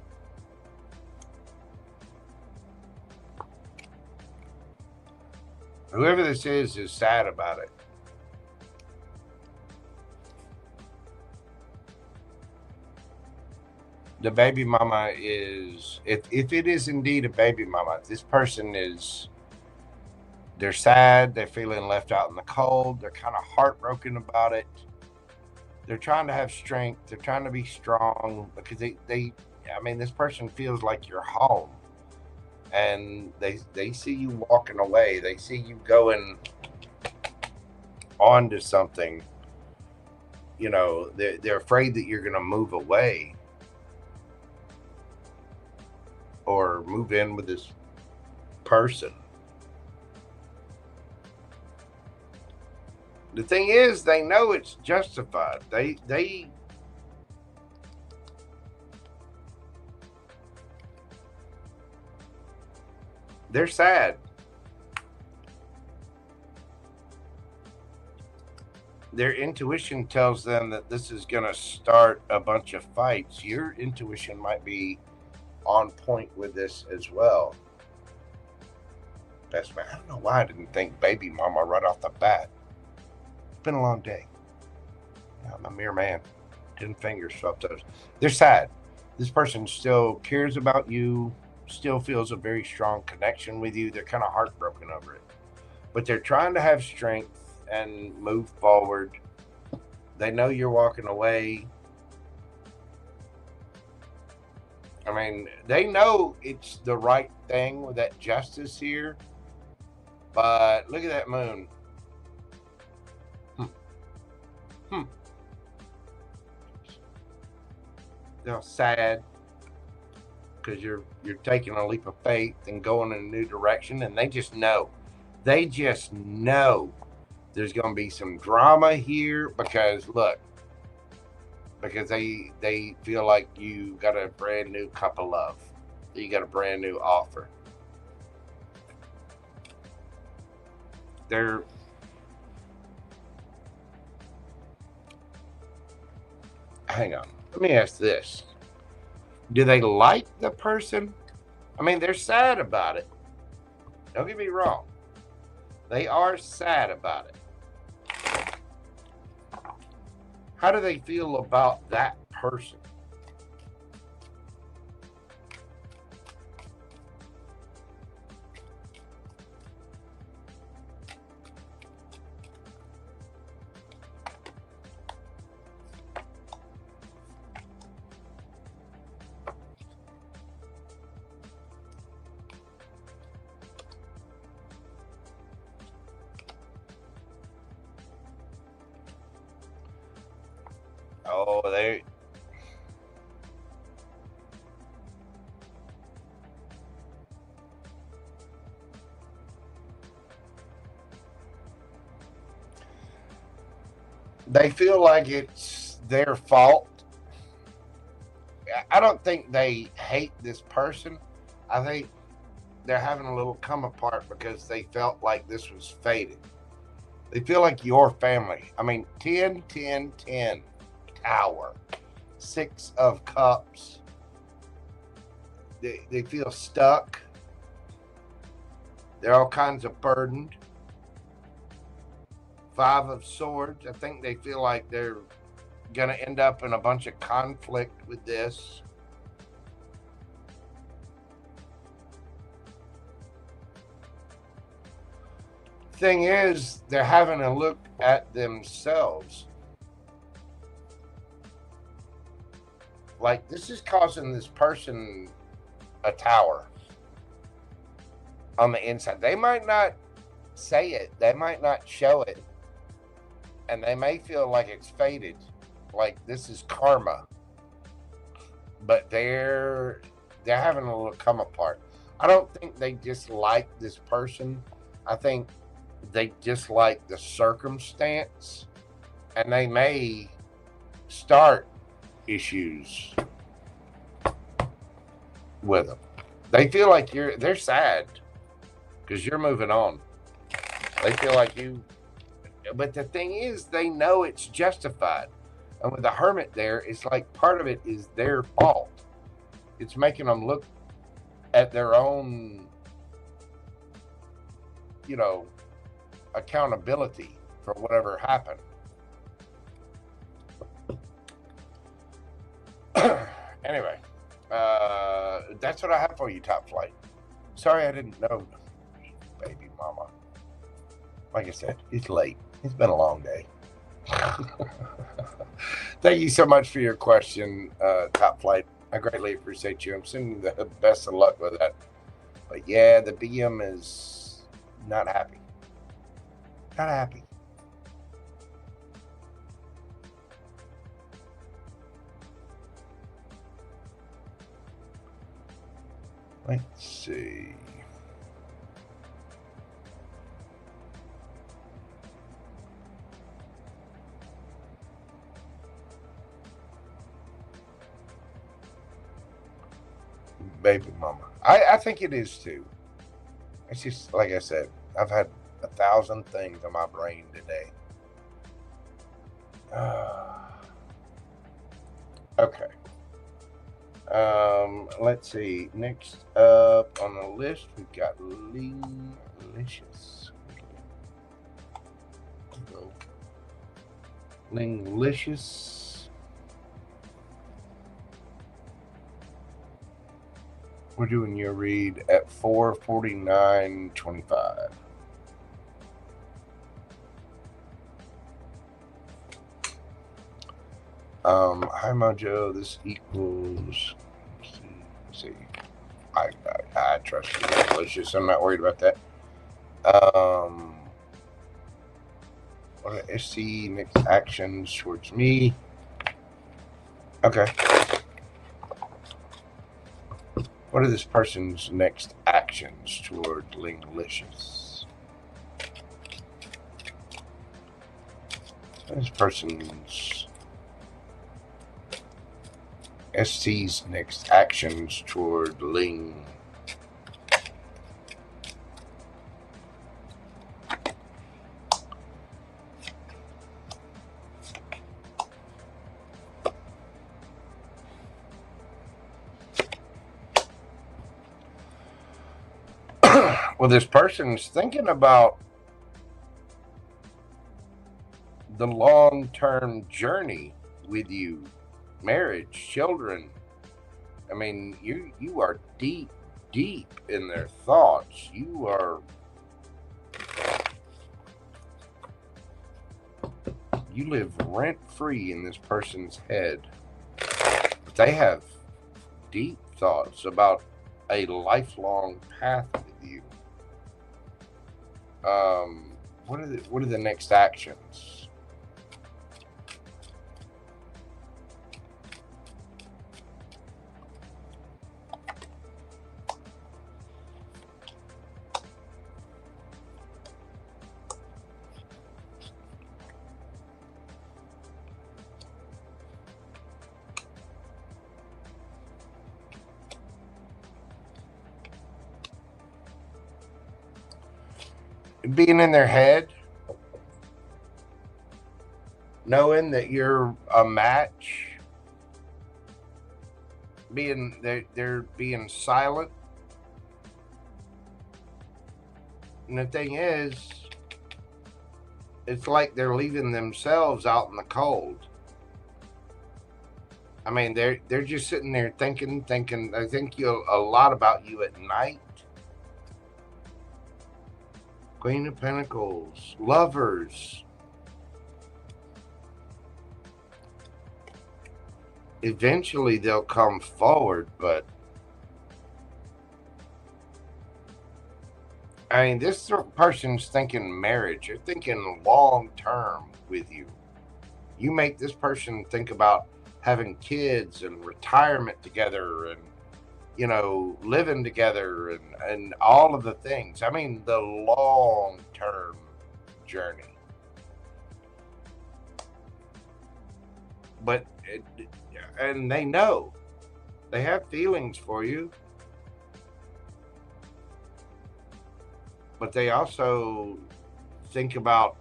whoever this is sad about it. The baby mama is, if it is indeed a baby mama, this person is, they're sad, they're feeling left out in the cold, they're kind of heartbroken about it. They're trying to have strength, they're trying to be strong, because I mean, this person feels like you're home. And they see you walking away, they see you going on to something. You know, they're afraid that you're going to move away or move in with this person. The thing is, they know it's justified. They're sad. Their intuition tells them that this is going to start a bunch of fights. Your intuition might be on point with this as well. Best man, I don't know why I didn't think baby mama right off the bat. It's been a long day. I'm a mere man. 10 fingers, 12 toes. They're sad. This person still cares about you, still feels a very strong connection with you. They're kind of heartbroken over it. But they're trying to have strength and move forward. They know you're walking away. I mean, they know it's the right thing with that justice here. But look at that moon. They're sad because you're taking a leap of faith and going in a new direction, and they just know. They just know there's going to be some drama here because look, because they feel like you got a brand new cup of love. You got a brand new offer. They're hang on. Let me ask this. Do they like the person? I mean, they're sad about it. Don't get me wrong. They are sad about it. How do they feel about that person? Oh, they feel like it's their fault. I don't think they hate this person. I think they're having a little come apart because they felt like this was fated. They feel like your family. I mean, 10, 10, 10. Tower. 6 of Cups. They feel stuck. They're all kinds of burdened. 5 of Swords. I think they feel like they're going to end up in a bunch of conflict with this. thing is, they're having a look at themselves. Like, this is causing this person a tower on the inside. They might not say it, they might not show it, and they may feel like it's fated, like this is karma, but they're having a little come apart. I don't think they dislike this person. I think they dislike the circumstance, and they may start issues with them. They feel like they're sad because you're moving on. They feel like you, but the thing is, they know it's justified. And with the Hermit there, it's like part of it is their fault. It's making them look at their own, accountability for whatever happened. Anyway, that's what I have for you, TopFlight. Sorry I didn't know, baby mama. Like I said, it's late. It's been a long day. Thank you so much for your question, TopFlight. I greatly appreciate you. I'm sending you the best of luck with that. But yeah, the BM is not happy. Not happy. Let's see. Baby mama. I think it is too. It's just like I said, I've had 1,000 things on my brain today. Okay. Let's see. Next up on the list, we've got Linglicious. Linglicious. We're doing your read at 4:49:25. Hi Mojo, this equals. Let's see. I trust you, Linglicious. I'm not worried about that. What are SC next actions towards me? Okay. What are this person's next actions toward Linglicious? This person's SC's next actions toward Ling. Well, this person's thinking about the long-term journey with you, marriage, children. I mean, you are deep in their thoughts. You live rent-free in this person's head. But they have deep thoughts about a lifelong path with you. What are the next actions? Being in their head, knowing that you're a match, they're being silent. And the thing is, it's like they're leaving themselves out in the cold. I mean, they're just sitting there thinking. They think a lot about you at night. Queen of Pentacles, Lovers. Eventually they'll come forward, but I mean, this person's thinking marriage. They're thinking long term with you. You make this person think about having kids and retirement together and, you know, living together and all of the things. I mean, the long term journey. But, and they know. They have feelings for you. But they also think about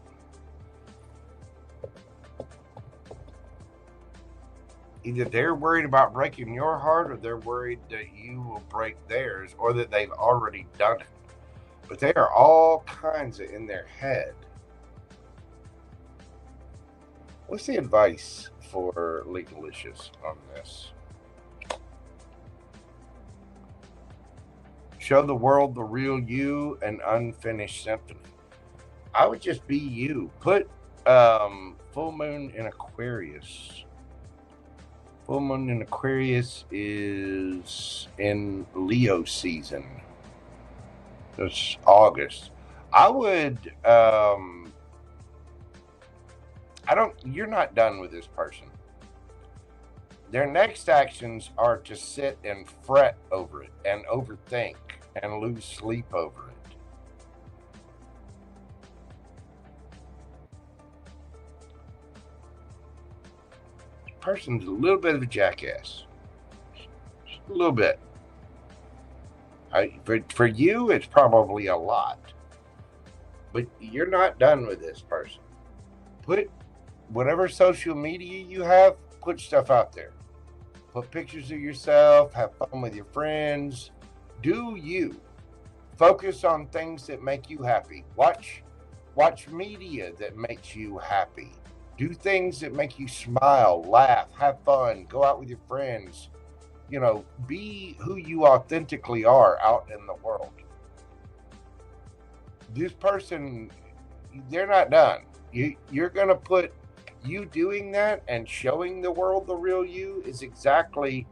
either they're worried about breaking your heart or they're worried that you will break theirs or that they've already done it. But they are all kinds of in their head. What's the advice for Linglicious on this? Show the world the real you and unfinished symphony. I would just be you. Put full moon in Aquarius. Full moon in Aquarius is in Leo season. It's August. I would you're not done with this person. Their next actions are to sit and fret over it and overthink and lose sleep over it. This person's a little bit of a jackass. Just a little bit. For you, it's probably a lot. But you're not done with this person. Put whatever social media you have, put stuff out there. Put pictures of yourself, have fun with your friends. Do you. Focus on things that make you happy. Watch media that makes you happy. Do things that make you smile, laugh, have fun, go out with your friends. You know, be who you authentically are out in the world. This person, they're not done. You're going to put you doing that and showing the world the real you is exactly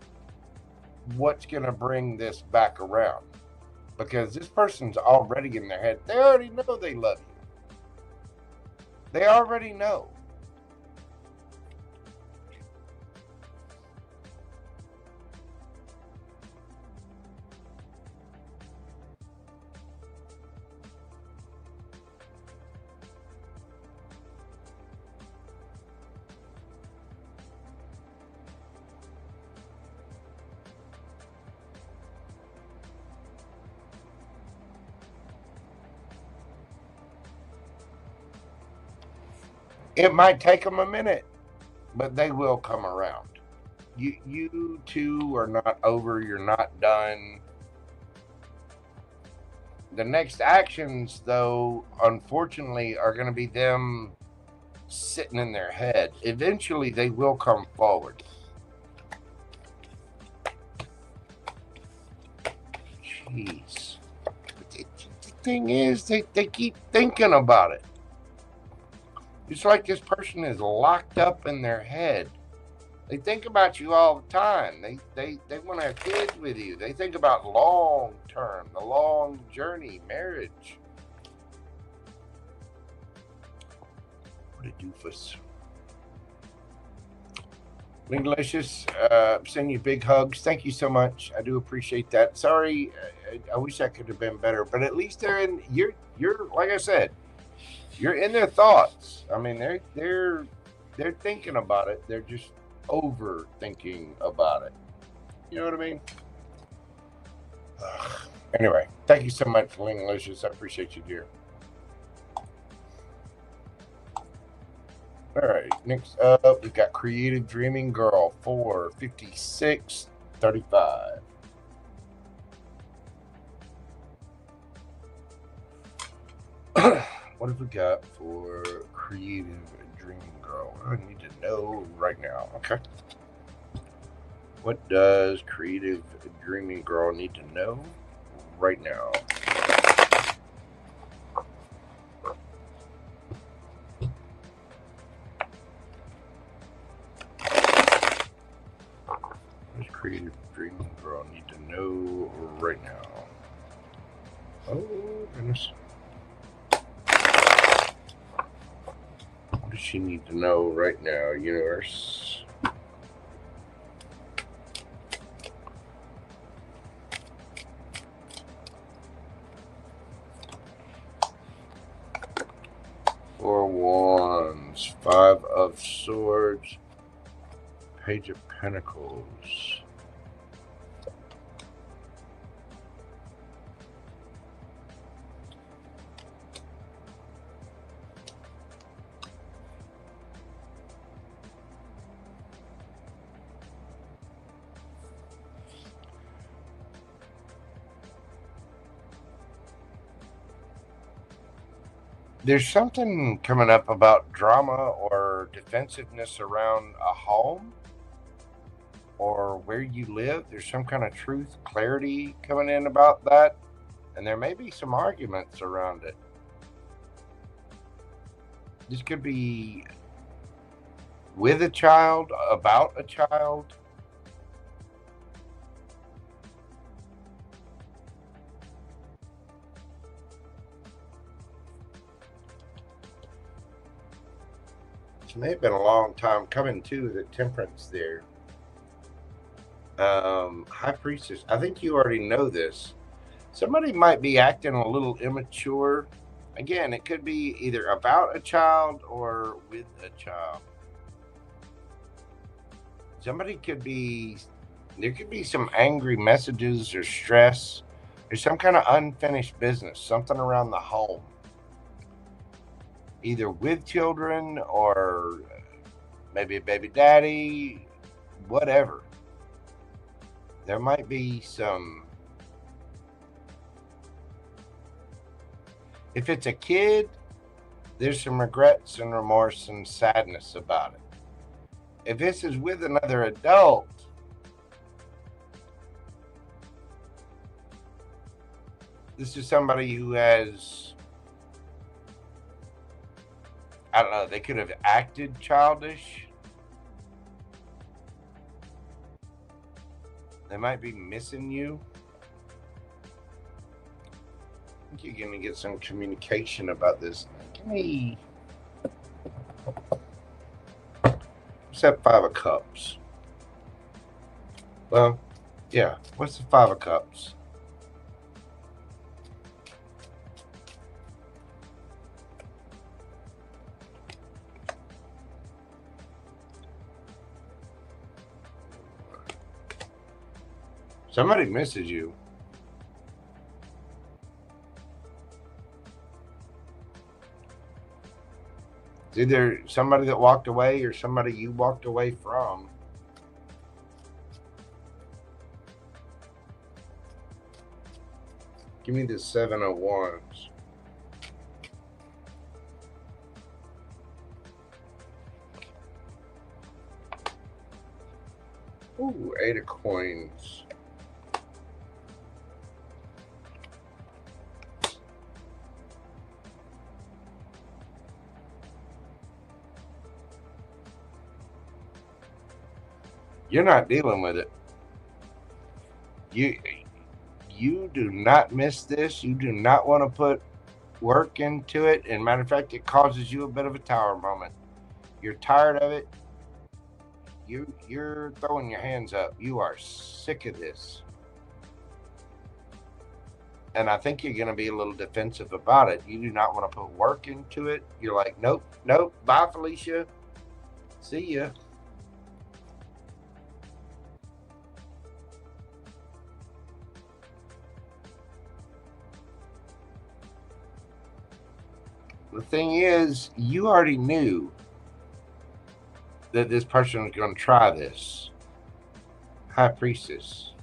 what's going to bring this back around. Because this person's already in their head. They already know they love you. They already know. It might take them a minute, but they will come around. You two are not over. You're not done. The next actions, though, unfortunately, are going to be them sitting in their head. Eventually, they will come forward. Jeez. The thing is, they keep thinking about it. It's like this person is locked up in their head. They think about you all the time. They want to have kids with you. They think about long term, the long journey, marriage. What a doofus. Linglicious, send you big hugs. Thank you so much. I do appreciate that. Sorry, I wish I could have been better, but at least they're in. You're like I said. You're in their thoughts. I mean, they're thinking about it. They're just overthinking about it. You know what I mean? Anyway, thank you so much, Linglicious. I appreciate you, dear. All right, next up, we've got Creative Dreaming Girl 45635. What have we got for Creative Dreaming Girl? I need to know right now. Okay. What does Creative Dreaming Girl need to know right now? Creative Dreaming Girl need to know right now? Oh, goodness. What does she need to know right now, universe? Four Wands, Five of Swords, Page of Pentacles. There's something coming up about drama or defensiveness around a home or where you live. There's some kind of truth, clarity coming in about that. And there may be some arguments around it. This could be with a child, about a child. It may have been a long time coming too, the Temperance there. High Priestess, I think you already know this. Somebody might be acting a little immature. Again, it could be either about a child or with a child. Somebody could be, there could be some angry messages or stress. There's some kind of unfinished business, something around the home. Either with children or maybe a baby daddy, whatever. There might be some, if it's a kid, there's some regrets and remorse and sadness about it. If this is with another adult, this is somebody who has, I don't know, they could have acted childish. They might be missing you. I think you're going to get some communication about this. Give me, what's that Five of Cups? Well, yeah, what's the Five of Cups? Somebody misses you. It's either somebody that walked away or somebody you walked away from. Give me the Seven of Wands. Ooh, Eight of Coins. You're not dealing with it. You do not miss this. You do not want to put work into it. And matter of fact, it causes you a bit of a tower moment. You're tired of it. You're throwing your hands up. You are sick of this. And I think you're going to be a little defensive about it. You do not want to put work into it. You're like, nope, nope. Bye, Felicia. See ya. The thing is, you already knew that this person was going to try this. High Priestess.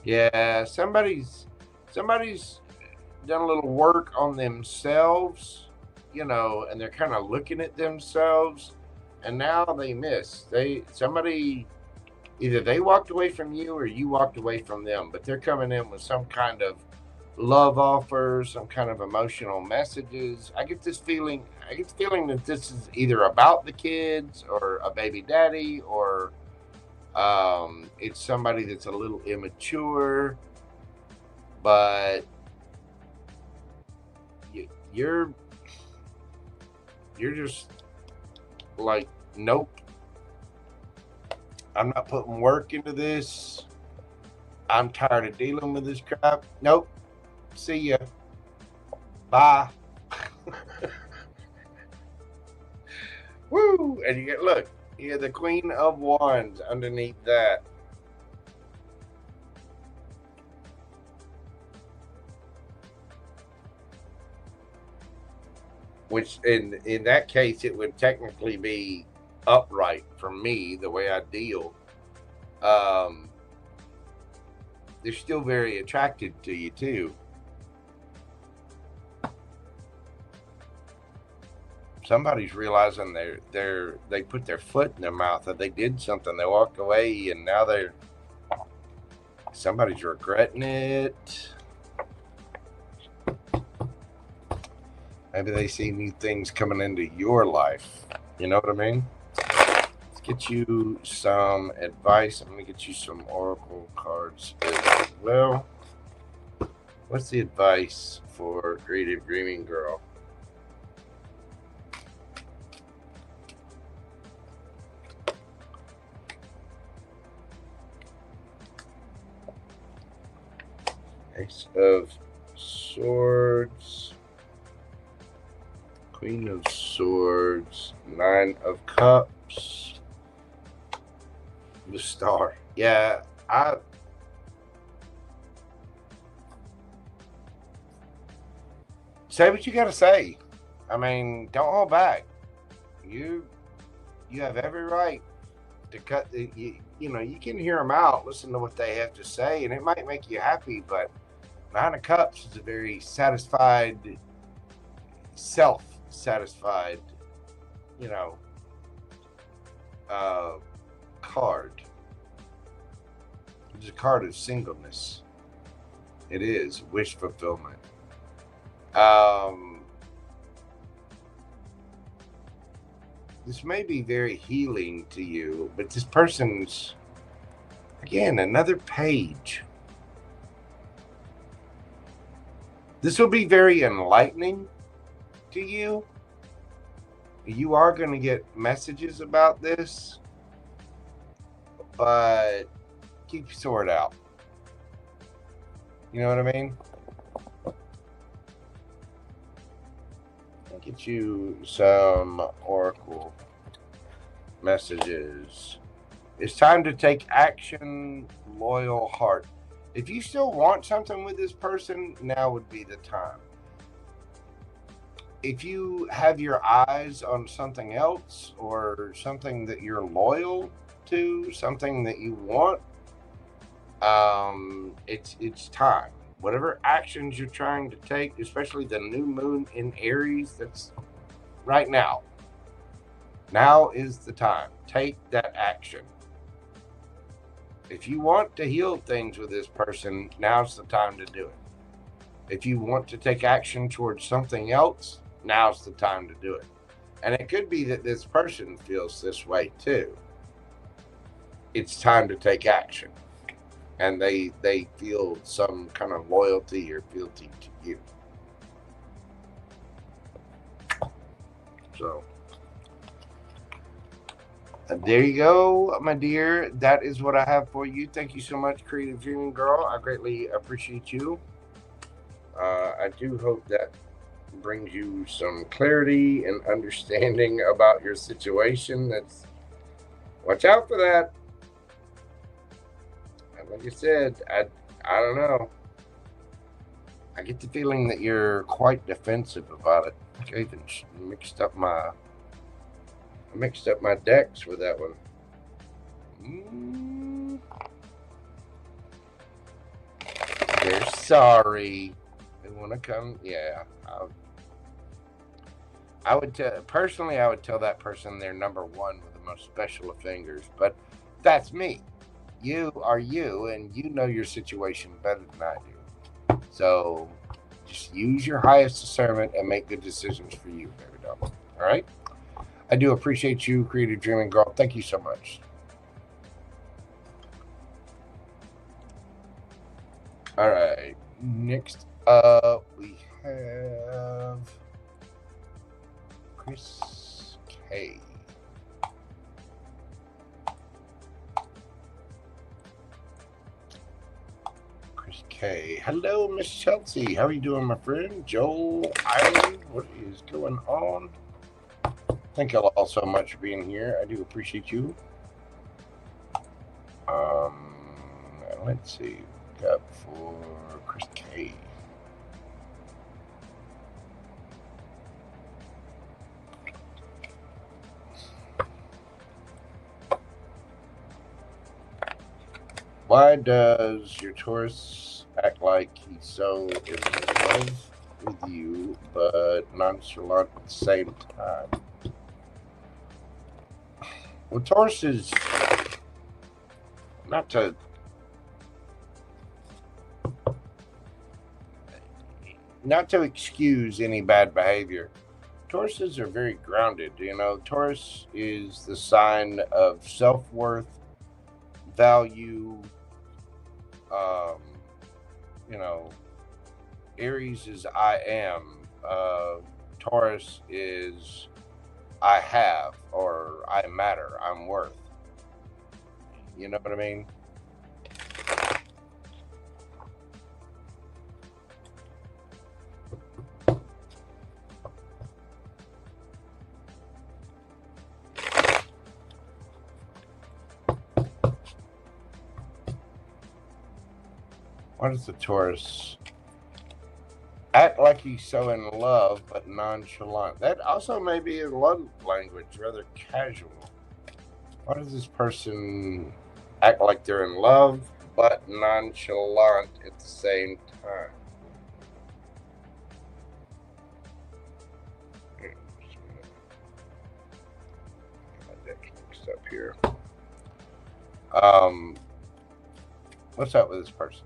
Yeah, somebody's done a little work on themselves, you know, and they're kind of looking at themselves, and now they miss. Somebody, either they walked away from you or you walked away from them, but they're coming in with some kind of love offers, some kind of emotional messages. I get the feeling that this is either about the kids or a baby daddy or It's somebody that's a little immature, but you're just like, nope, I'm not putting work into this. I'm tired of dealing with this crap. Nope. See ya. Bye. Woo! And you get, look, you have the Queen of Wands underneath that. Which in that case, it would technically be upright for me, the way I deal. They're still very attracted to you too. Somebody's realizing they put their foot in their mouth, that they did something, they walked away, and now somebody's regretting it. Maybe they see new things coming into your life. You know what I mean? Let's get you some advice. I'm going to get you some oracle cards as well. What's the advice for Creative Dreaming Girl? Ace of Swords, Queen of Swords, Nine of Cups, the Star. Yeah, say what you gotta say. I mean, don't hold back. You have every right to cut. You know, you can hear them out, listen to what they have to say, and it might make you happy. But Nine of Cups is a very satisfied, self-satisfied, you know, card. It's a card of singleness. It is wish fulfillment. This may be very healing to you, but this person's, again, another page. This will be very enlightening to you. You are going to get messages about this, but keep your sword out. You know what I mean? I'll get you some oracle messages. It's time to take action, loyal heart. If you still want something with this person, now would be the time. If you have your eyes on something else, or something that you're loyal to, something that you want, it's time. Whatever actions you're trying to take, especially the new moon in Aries, that's right now. Now is the time. Take that action. If you want to heal things with this person, now's the time to do it. If you want to take action towards something else, now's the time to do it. And it could be that this person feels this way too. It's time to take action. And they feel some kind of loyalty or fealty to you. So there you go, my dear. That is what I have for you. Thank you so much, Creative Dreaming Girl. I greatly appreciate you. I do hope that brings you some clarity and understanding about your situation. Watch out for that. And like I said, I don't know. I get the feeling that you're quite defensive about it. I even mixed up my decks with that one. They're sorry. They want to come. Yeah. I would personally, I would tell that person they're number one with the most special of fingers. But that's me. You are you, and you know your situation better than I do. So just use your highest discernment and make good decisions for you, baby doll. All right? I do appreciate you, Creative Dreaming Girl. Thank you so much. All right. Next up, we have ChrisK. ChrisK. Hello, Miss Chelsey. How are you doing, my friend? Joel, Island, what is going on? Thank you all so much for being here. I do appreciate you. Let's see. Got for ChrisK. Why does your Taurus act like he's so in love with you, but nonchalant at the same time? Well, Taurus is not to excuse any bad behavior. Tauruses are very grounded. You know, Taurus is the sign of self-worth, value. You know, Aries is I am. Taurus is I have, or I matter, I'm worth. You know what I mean? Why does the Taurus act like he's so in love but nonchalant? That also may be a love language, rather casual. Why does this person act like they're in love but nonchalant at the same time? Get mixed up here. What's up with this person?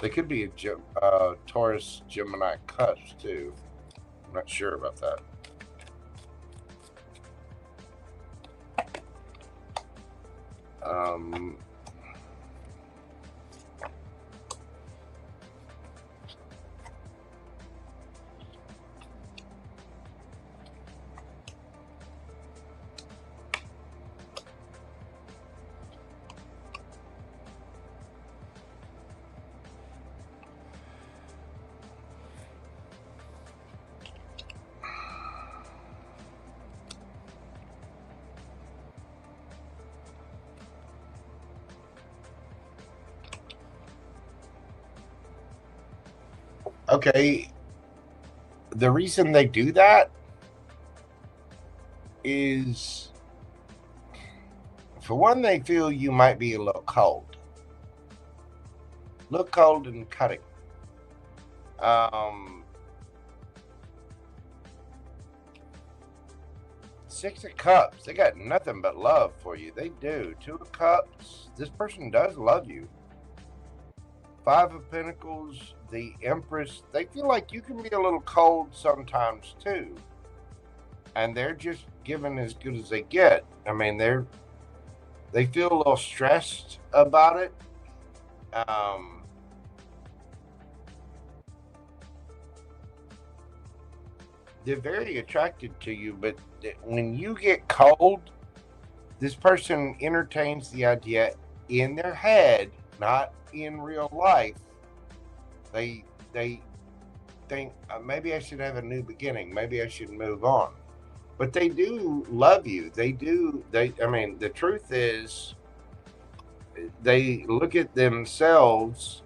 They could be a Taurus Gemini cusp too. I'm not sure about that. Okay, the reason they do that is, for one, they feel you might be a little cold and cutting. Six of Cups, they got nothing but love for you. They do. Two of Cups, this person does love you. Five of Pentacles, the Empress, they feel like you can be a little cold sometimes too. And they're just giving as good as they get. I mean, they feel a little stressed about it. They're very attracted to you, but when you get cold, this person entertains the idea in their head, not in real life. They think maybe I should have a new beginning. Maybe I should move on. But they do love you. They do. I mean, the truth is, they look at themselves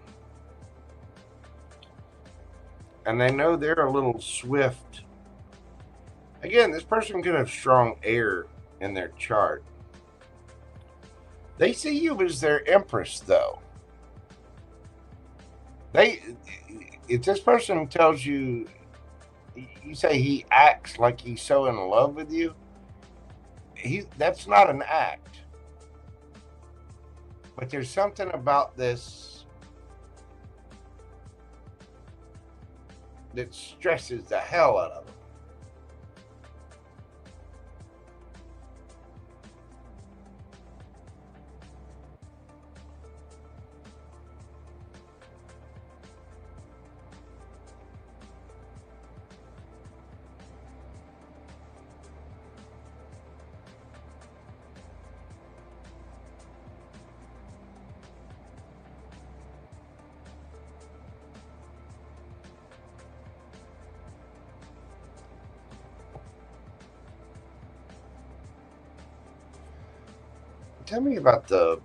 and they know they're a little swift. Again, this person could have strong air in their chart. They see you as their Empress, though. If this person tells you, you say he acts like he's so in love with you, that's not an act. But there's something about this that stresses the hell out of him. Tell me about the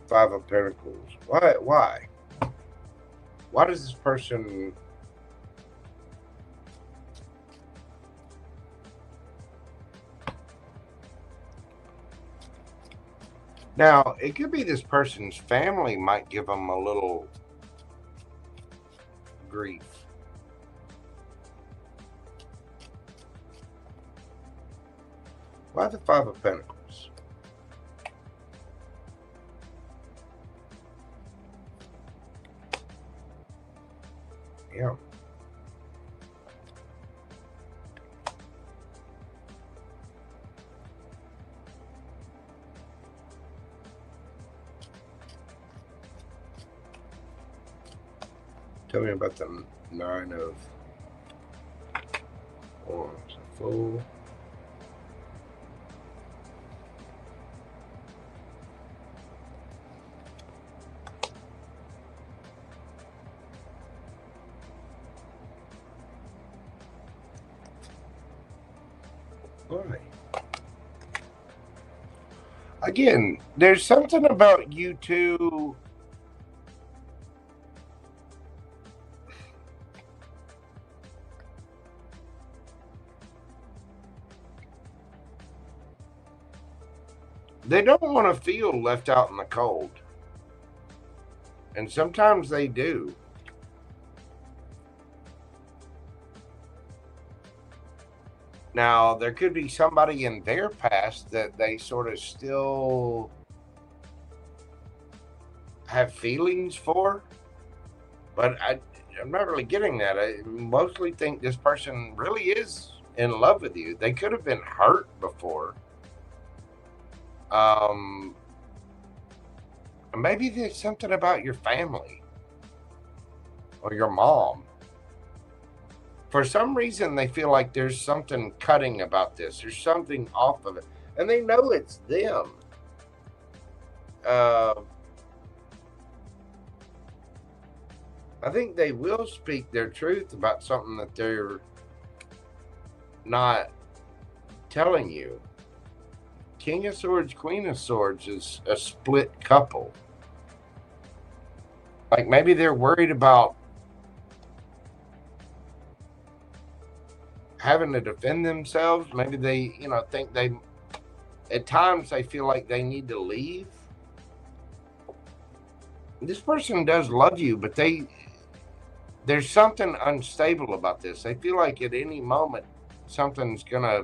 Five of Pentacles. Why? Why does this person... Now, it could be this person's family might give them a little grief. Why the Five of Pentacles? Yeah. Tell me about the Nine of Wands. Full. Why? Again, there's something about you two. They don't want to feel left out in the cold. And sometimes they do. Now, there could be somebody in their past that they sort of still have feelings for. But I'm not really getting that. I mostly think this person really is in love with you. They could have been hurt before. Maybe there's something about your family or your mom. For some reason, they feel like there's something cutting about this. There's something off of it. And they know it's them. I think they will speak their truth about something that they're not telling you. King of Swords, Queen of Swords is a split couple. Like maybe they're worried about having to defend themselves. Maybe they, think they, at times they feel like they need to leave. This person does love you, but there's something unstable about this. They feel like at any moment something's gonna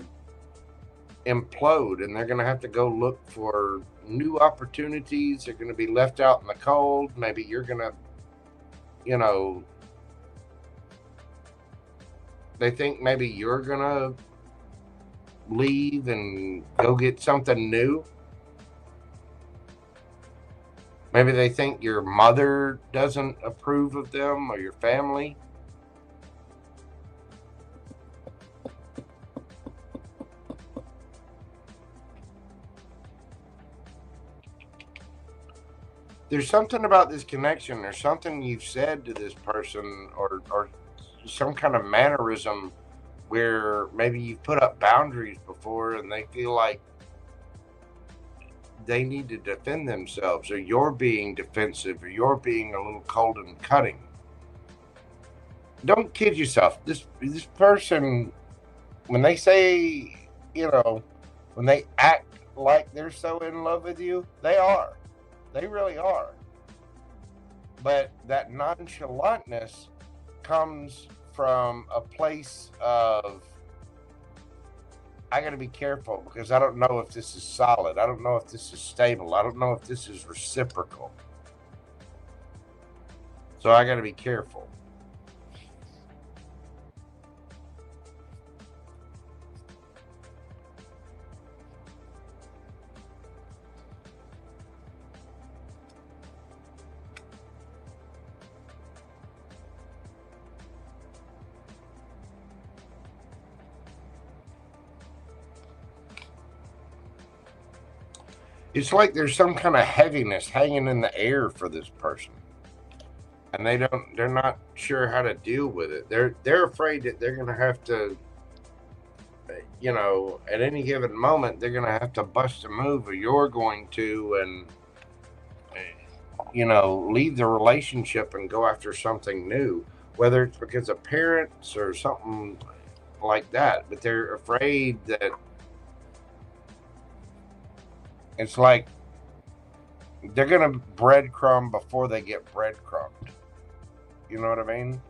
implode and they're gonna have to go look for new opportunities. They're gonna be left out in the cold. Maybe you're gonna, they think maybe you're gonna leave and go get something new. Maybe they think your mother doesn't approve of them or your family. There's something about this connection. There's something you've said to this person or some kind of mannerism where maybe you've put up boundaries before and they feel like they need to defend themselves, or you're being defensive, or you're being a little cold and cutting. Don't kid yourself. This person, when they say, when they act like they're so in love with you, they are. They really are. But that nonchalantness comes from a place of, I got to be careful because I don't know if this is solid. I don't know if this is stable. I don't know if this is reciprocal. So I got to be careful. It's like there's some kind of heaviness hanging in the air for this person. and they're not sure how to deal with it. They're afraid that they're going to have to, you know, at any given moment, they're going to have to bust a move, or you're going to, and, you know, leave the relationship and go after something new, whether it's because of parents or something like that. But they're afraid that it's like they're going to breadcrumb before they get breadcrumbed. You know what I mean?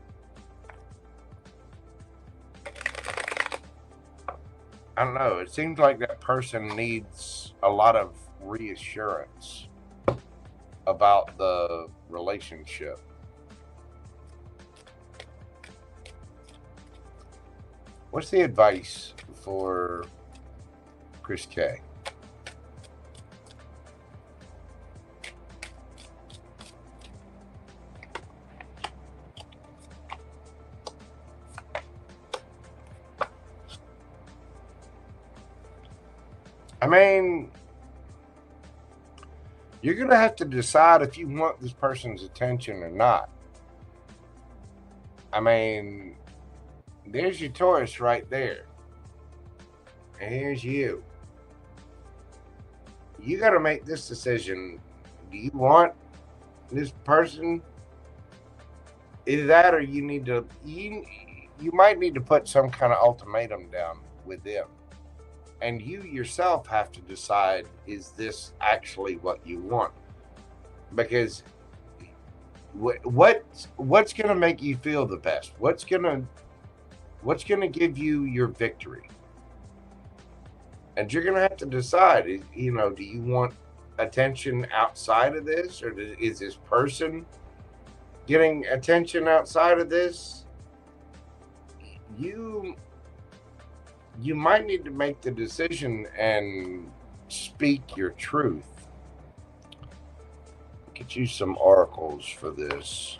I don't know. It seems like that person needs a lot of reassurance about the relationship. What's the advice for ChrisK? I mean, you're going to have to decide if you want this person's attention or not. I mean, there's your Taurus right there. And here's you. You got to make this decision. Do you want this person? Either that, or you need to, you might need to put some kind of ultimatum down with them. And you yourself have to decide, is this actually what you want? Because what's going to make you feel the best? What's going to give you your victory? And you're going to have to decide, you know, do you want attention outside of this? Or is this person getting attention outside of this? You might need to make the decision and speak your truth. Get you some oracles for this.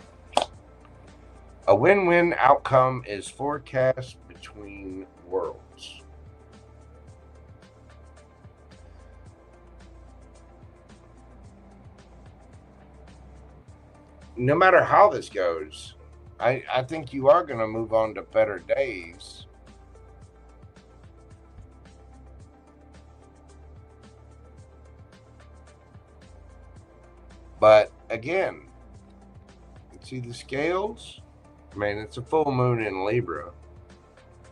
A win-win outcome is forecast between worlds. No matter how this goes, I think you are going to move on to better days. But again, see the scales? I mean, it's a full moon in Libra,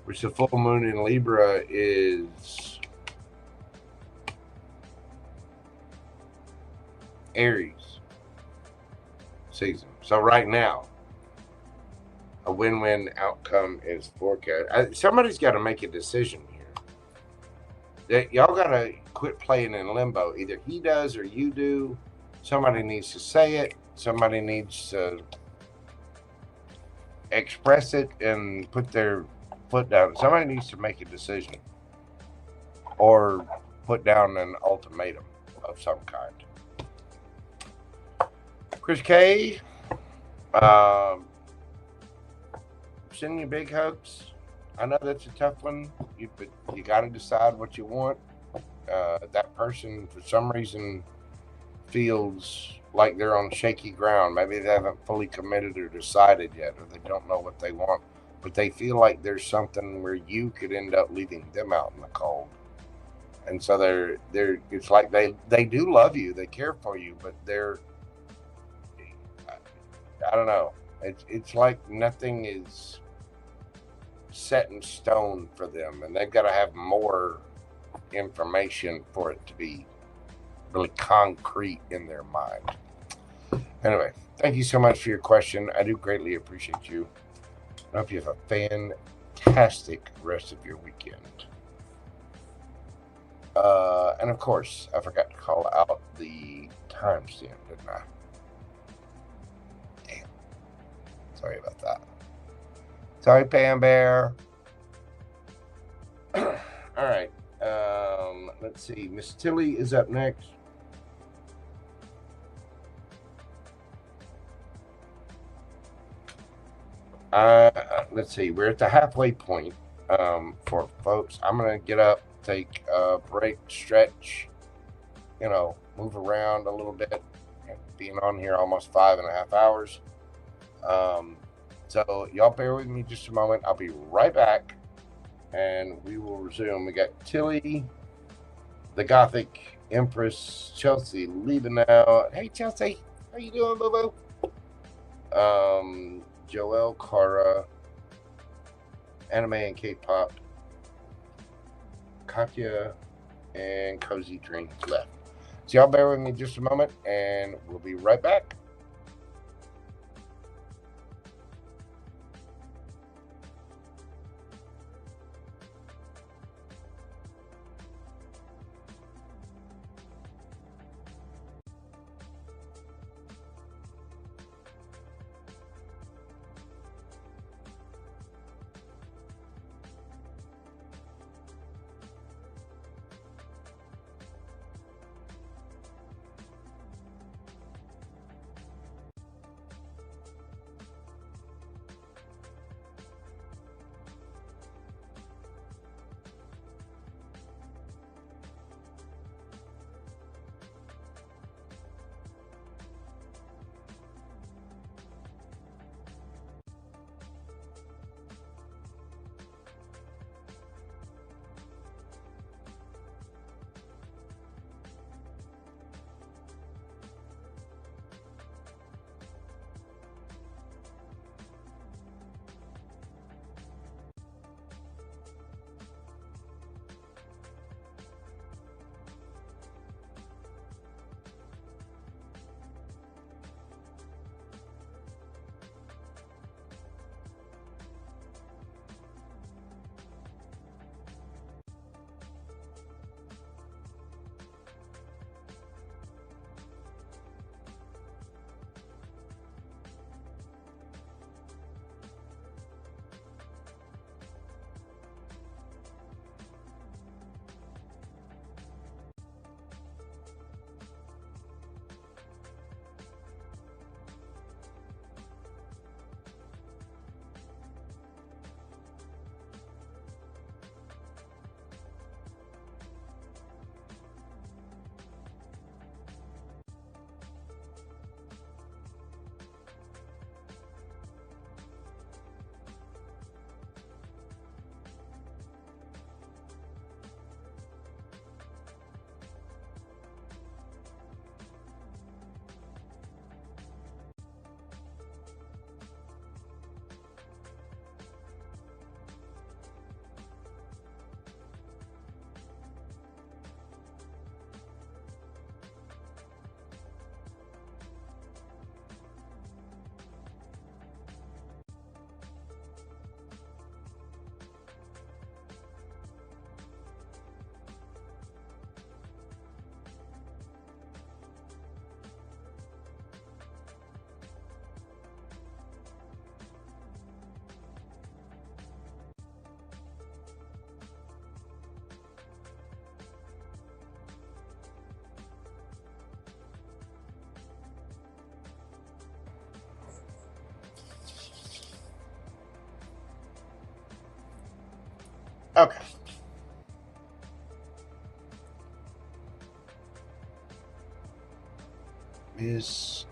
which the full moon in Libra is Aries season. So right now, a win-win outcome is forecast. Somebody's got to make a decision here. Y'all got to quit playing in limbo. Either he does or you do. Somebody needs to say it. Somebody needs to express it and put their foot down. Somebody needs to make a decision or put down an ultimatum of some kind. ChrisK, sending you big hugs. I know that's a tough one, but you got to decide what you want. That person, for some reason, feels like they're on shaky ground. Maybe they haven't fully committed or decided yet, or they don't know what they want, but they feel like there's something where you could end up leaving them out in the cold. And so they're it's like they do love you, they care for you, but I don't know. It's like nothing is set in stone for them, and they've got to have more information for it to be really concrete in their mind. Anyway, thank you so much for your question. I do greatly appreciate you. I hope you have a fantastic rest of your weekend. And of course, I forgot to call out the timestamp, didn't I? Damn. Sorry about that. Sorry, Pam Bear. All right. Let's see. Miss Tilly is up next. Let's see. We're at the halfway point for folks. I'm going to get up, take a break, stretch, you know, move around a little bit. Being on here almost 5.5 hours. So y'all bear with me just a moment. I'll be right back, and we will resume. We got Tilly, the Gothic Empress, Chelsey Liebenow. Hey Chelsey, how you doing, boo boo? JoelleKara, Anime&KPop, Katya, and CoziDreams left. So y'all bear with me just a moment, and we'll be right back. Okay. Miss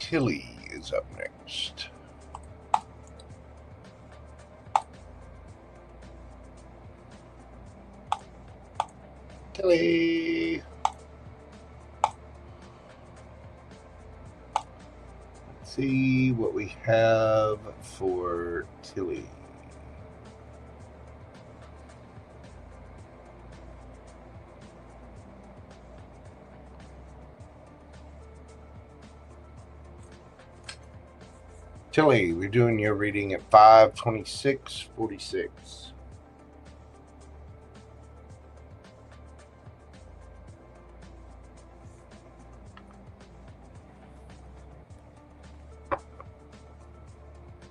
Tilly is up next. Tilly. Let's see what we have for Tilly. Tilly, we're doing your reading at 5/26/46.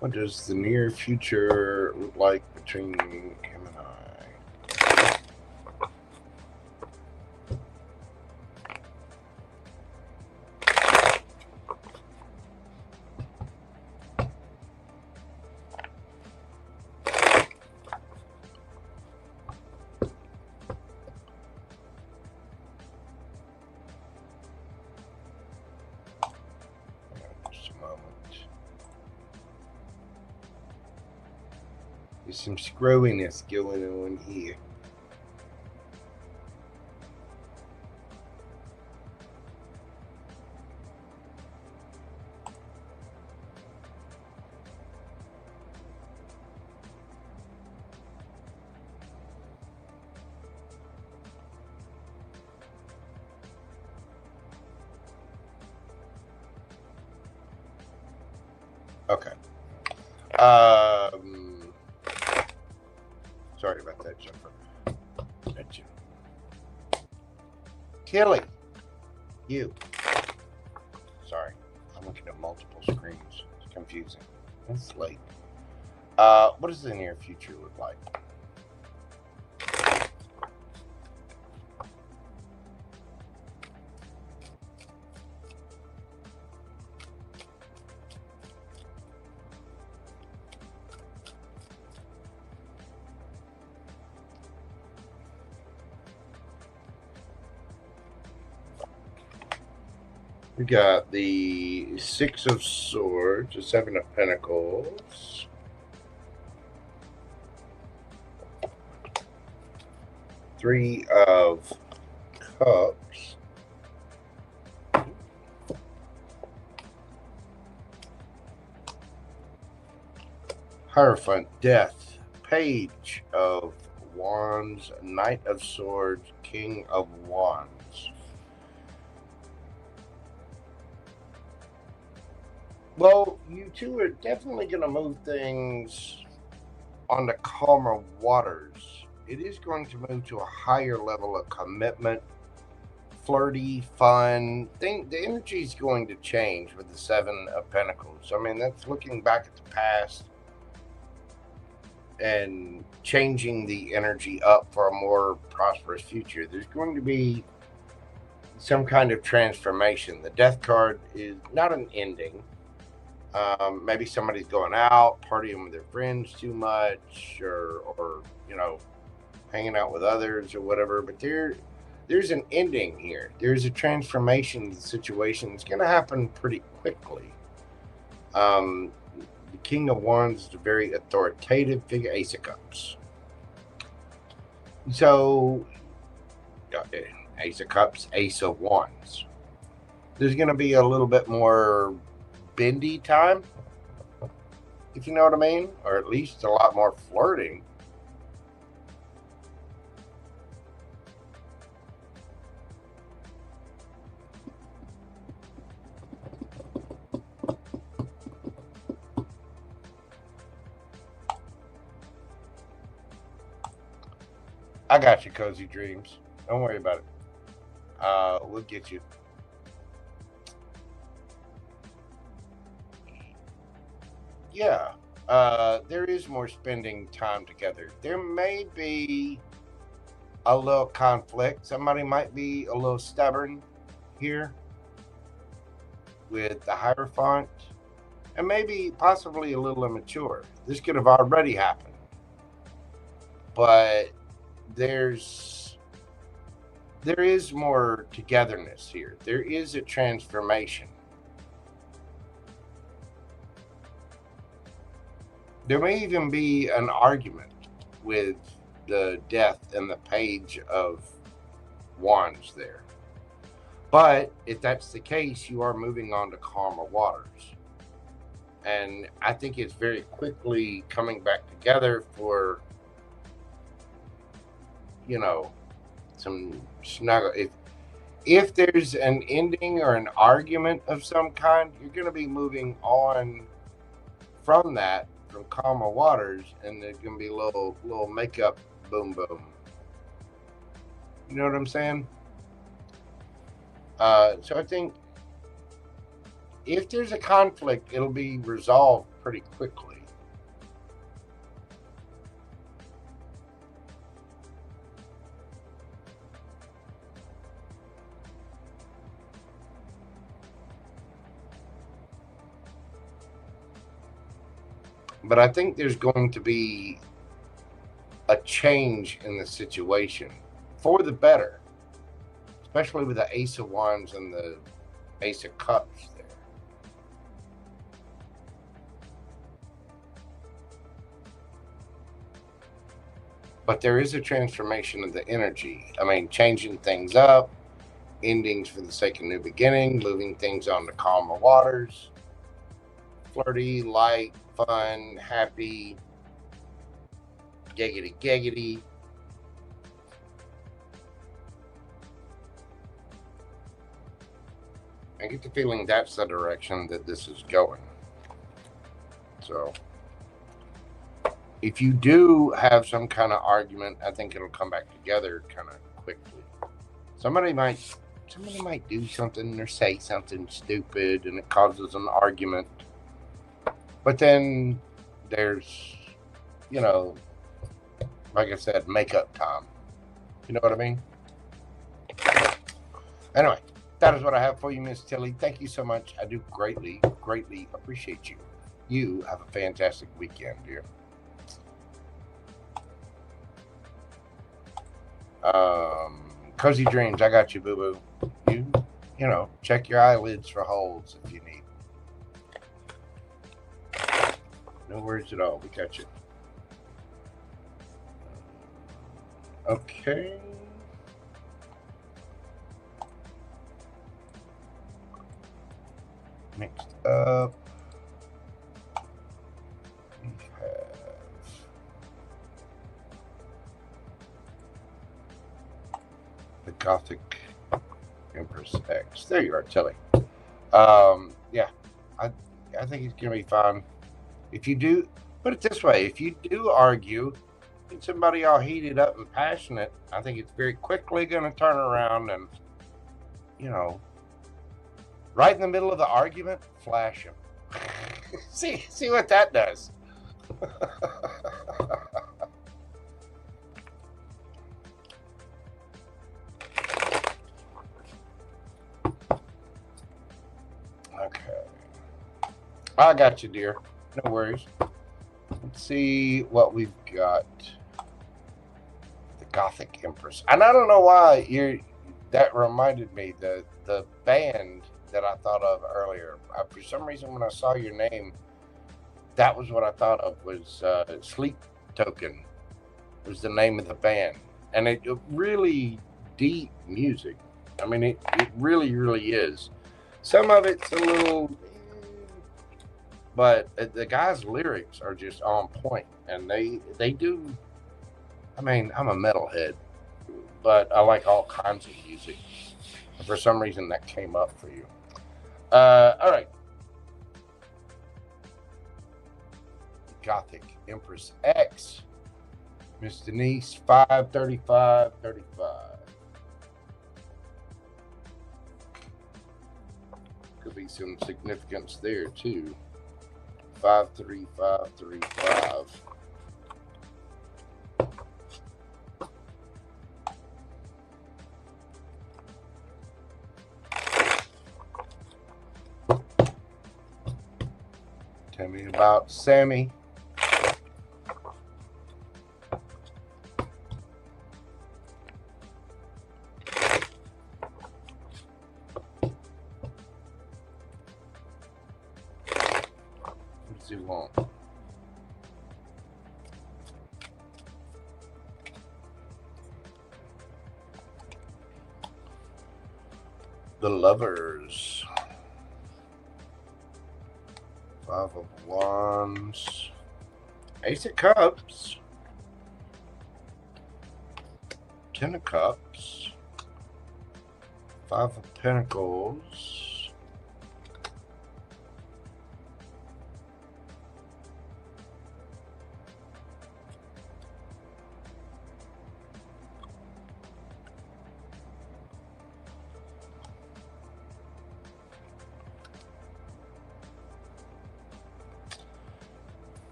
What does the near future look like between him and I? Just a moment. There's some screwiness going on here. Okay. Sorry about that, Jennifer. That's you. Tilly. You. Sorry. I'm looking at multiple screens. It's confusing. It's late. What does the near future look like? We got the Six of Swords, the Seven of Pentacles, Three of Cups, Hierophant, Death, Page of Wands, Knight of Swords, King of Wands. Well, you two are definitely going to move things on the calmer waters. It is going to move to a higher level of commitment, flirty, fun. The energy is going to change with the Seven of Pentacles. I mean, that's looking back at the past and changing the energy up for a more prosperous future. There's going to be some kind of transformation. The Death card is not an ending. Maybe somebody's going out, partying with their friends too much, or you know, hanging out with others or whatever. But there's an ending here. There's a transformation of the situation. It's going to happen pretty quickly. The King of Wands is a very authoritative figure. Ace of Cups. So, Ace of Cups, Ace of Wands. There's going to be a little bit more bendy time, if you know what I mean, or at least a lot more flirting. I got you, Cozy Dreams. Don't worry about it. We'll get you. Yeah, there is more spending time together. There may be a little conflict. Somebody might be a little stubborn here with the Hierophant, and maybe possibly a little immature. This could have already happened, but there is more togetherness here. There is a transformation. There may even be an argument with the Death and the Page of Wands there. But if that's the case, you are moving on to calmer waters. And I think it's very quickly coming back together for, you know, some snuggle. If there's an ending or an argument of some kind, you're going to be moving on from that, from calmer waters, and there's going to be a little makeup boom boom. You know what I'm saying? So I think if there's a conflict, it'll be resolved pretty quickly. But I think there's going to be a change in the situation for the better, especially with the Ace of Wands and the Ace of Cups there. but there is a transformation of the energy. I mean, changing things up, endings for the sake of new beginning, moving things on to calmer waters, flirty, light, fun, happy, giggity, giggity. I get the feeling that's the direction that this is going. So if you do have some kind of argument, I think it'll come back together kind of quickly. Somebody might do something or say something stupid and it causes an argument. But then there's, you know, like I said, makeup time. You know what I mean? Anyway, that is what I have for you, Miss Tilly. Thank you so much. I do greatly, greatly appreciate you. You have a fantastic weekend, dear. CoziDreams, I got you, boo-boo. You know, check your eyelids for holes if you need. No worries at all. We got you. Okay. Next up, we have the Gothic Empress X. There you are, Tilly. Yeah, I think it's gonna be fun. If you do, put it this way: if you do argue, and somebody all heated up and passionate, I think it's very quickly gonna turn around and, you know, right in the middle of the argument, flash him. see what that does. Okay. I got you, dear. No worries. Let's see what we've got. The Gothic Empress. And I don't know why that reminded me, the band that I thought of earlier. For some reason, when I saw your name, that was what I thought of, was Sleep Token was the name of the band. And it really deep music. I mean, it really, really is. Some of it's a little, but the guy's lyrics are just on point. And they do, I mean, I'm a metalhead, but I like all kinds of music. And for some reason, that came up for you. All right. Gothic Empress X. Miss Denise, 53535. Could be some significance there too. 53535. Tell me about Sammy. What does he want? The Lovers. 5 of Wands. Ace of Cups. 10 of Cups. 5 of Pentacles.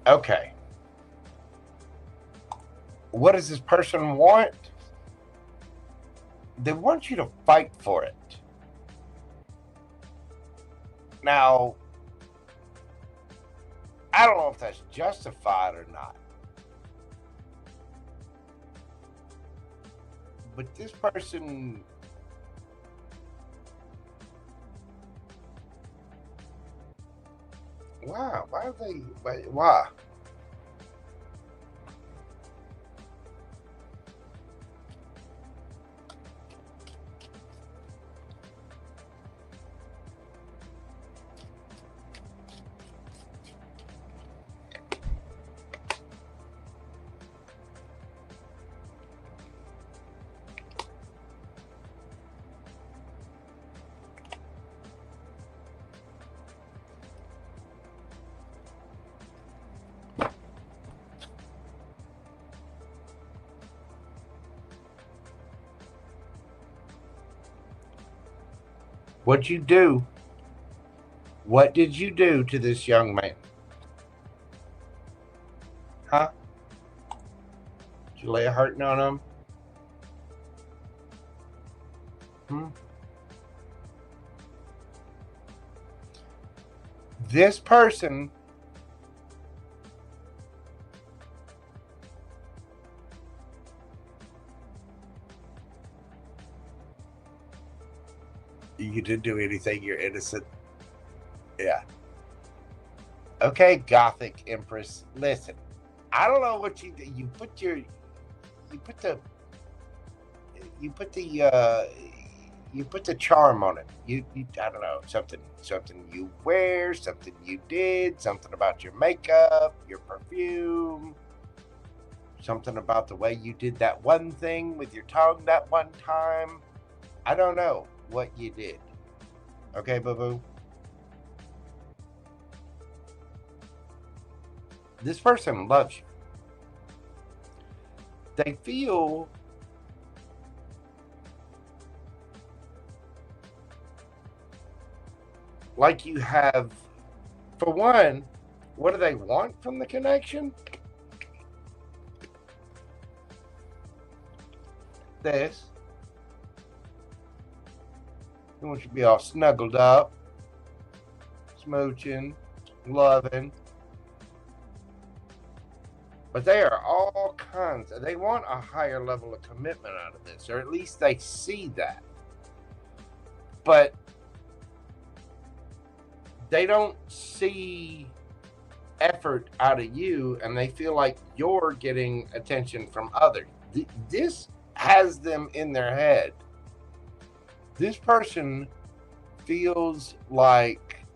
Okay. What does this person want? They want you to fight for it. Now, I don't know if that's justified or not. But this person, wow, why are they, why? What'd you do? What did you do to this young man? Huh? Did you lay a hurting on him? This person you didn't do anything, you're innocent. Yeah. Okay, Gothic Empress. Listen, I don't know what you did. You put the charm on it. You I don't know, something you wear, something you did, something about your makeup, your perfume, something about the way you did that one thing with your tongue that one time. I don't know what you did. Okay, boo-boo? This person loves you. They feel like you have, for one, what do they want from the connection? This. They want you to be all snuggled up, smooching, loving. But they are all kinds. They want a higher level of commitment out of this, or at least they see that. But they don't see effort out of you, and they feel like you're getting attention from others. This has them in their head. This person feels like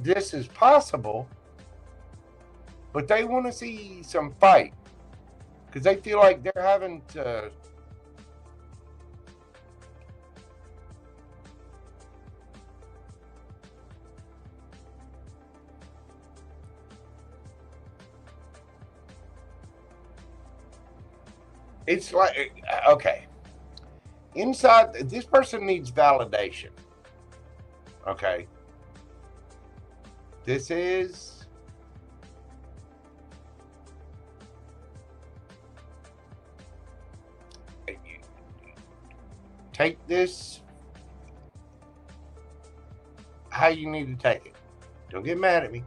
this is possible, but they want to see some fight because they feel like they're having to it's like, okay, inside, this person needs validation. Okay. This is take this how you need to take it. Don't get mad at me.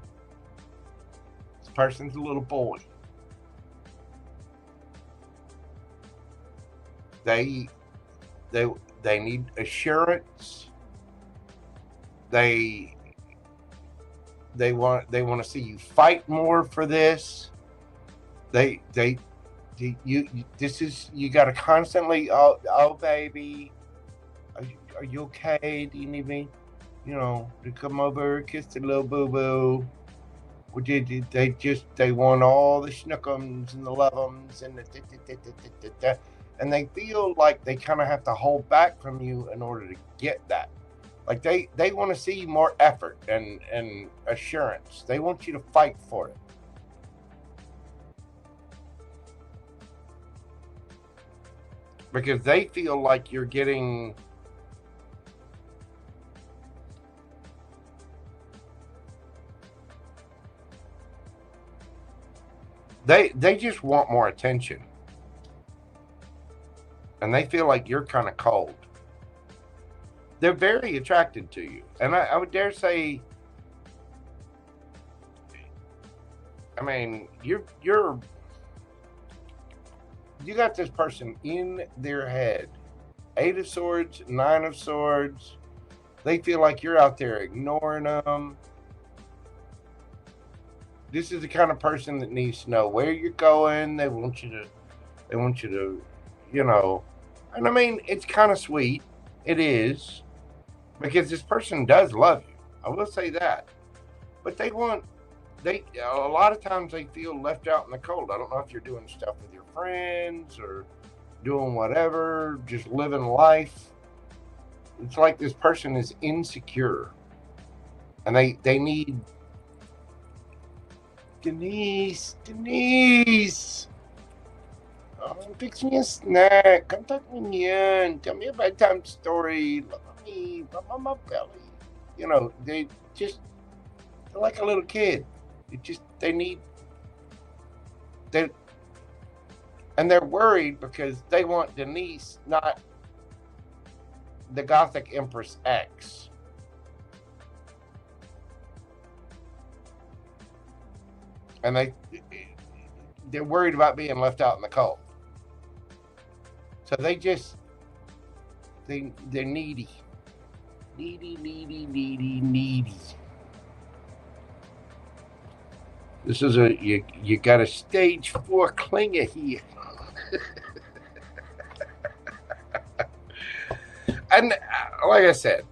This person's a little boy. They need assurance. They want to see you fight more for this. You got to constantly, oh baby, are you okay? Do you need me, to come over, kiss the little boo boo? Or they want all the schnookums and the loveums and the and they feel like they kind of have to hold back from you in order to get that. Like they want to see more effort and assurance. They want you to fight for it. Because they feel like you're getting they just want more attention. And they feel like you're kind of cold. They're very attracted to you. And I would dare say, I mean, you got this person in their head. 8 of Swords, 9 of Swords. They feel like you're out there ignoring them. This is the kind of person that needs to know where you're going. They want you to, and I mean, it's kind of sweet. It is. Because this person does love you. I will say that. But a lot of times they feel left out in the cold. I don't know if you're doing stuff with your friends or doing whatever, just living life. It's like this person is insecure. And they need Denise. I'm fixing me a snack. Come talk to me in. Tell me a bedtime story. Love me. Rub on my belly. You know, they're like a little kid. They need, and they're worried because they want Denise, not the Gothic Empress X. And they're worried about being left out in the cold. So they're needy. Needy. This is you got a stage 4 clinger here. And like I said,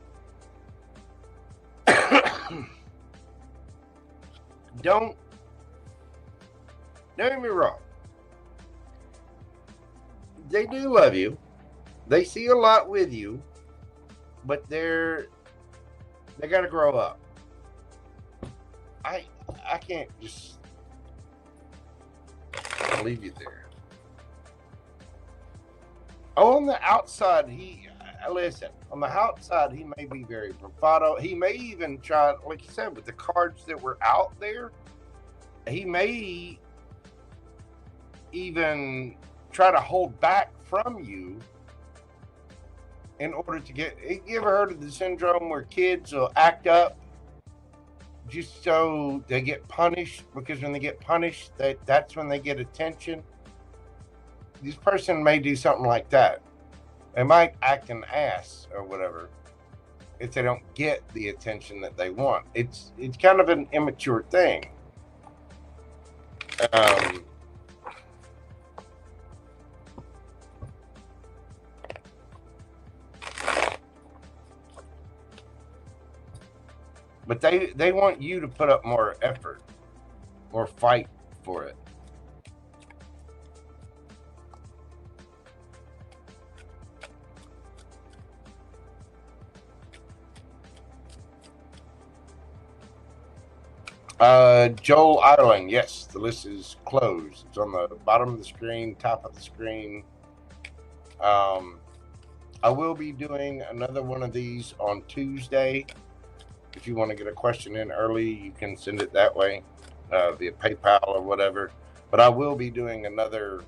don't get me wrong. They do love you. They see a lot with you, but they got to grow up. I can't just leave you there. Oh, on the outside, listen. On the outside, he may be very bravado. He may even try, like you said, with the cards that were out there. He may even try to hold back from you in order to get. You ever heard of the syndrome where kids will act up just so they get punished? Because when they get punished, that's when they get attention. This person may do something like that. They might act an ass or whatever if they don't get the attention that they want. It's kind of an immature thing. But they want you to put up more effort, more fight for it. Joel Ireland, yes, the list is closed. It's on the bottom of the screen, top of the screen. I will be doing another one of these on Tuesday. If you want to get a question in early, you can send it that way via PayPal or whatever. But I will be doing another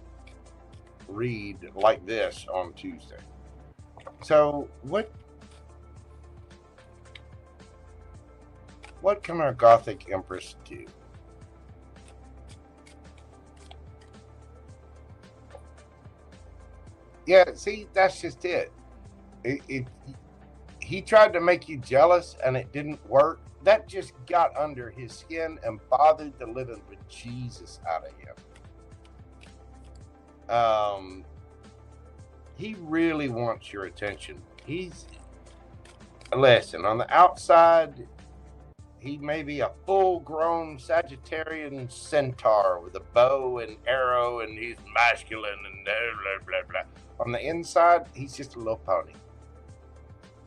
read like this on Tuesday. So what can our Gothic Empress do? Yeah, see, that's just it. He tried to make you jealous and it didn't work. That just got under his skin and bothered the living bejesus out of him. He really wants your attention. Listen, on the outside, he may be a full-grown Sagittarian centaur with a bow and arrow, and he's masculine and blah, blah, blah. On the inside, he's just a little pony.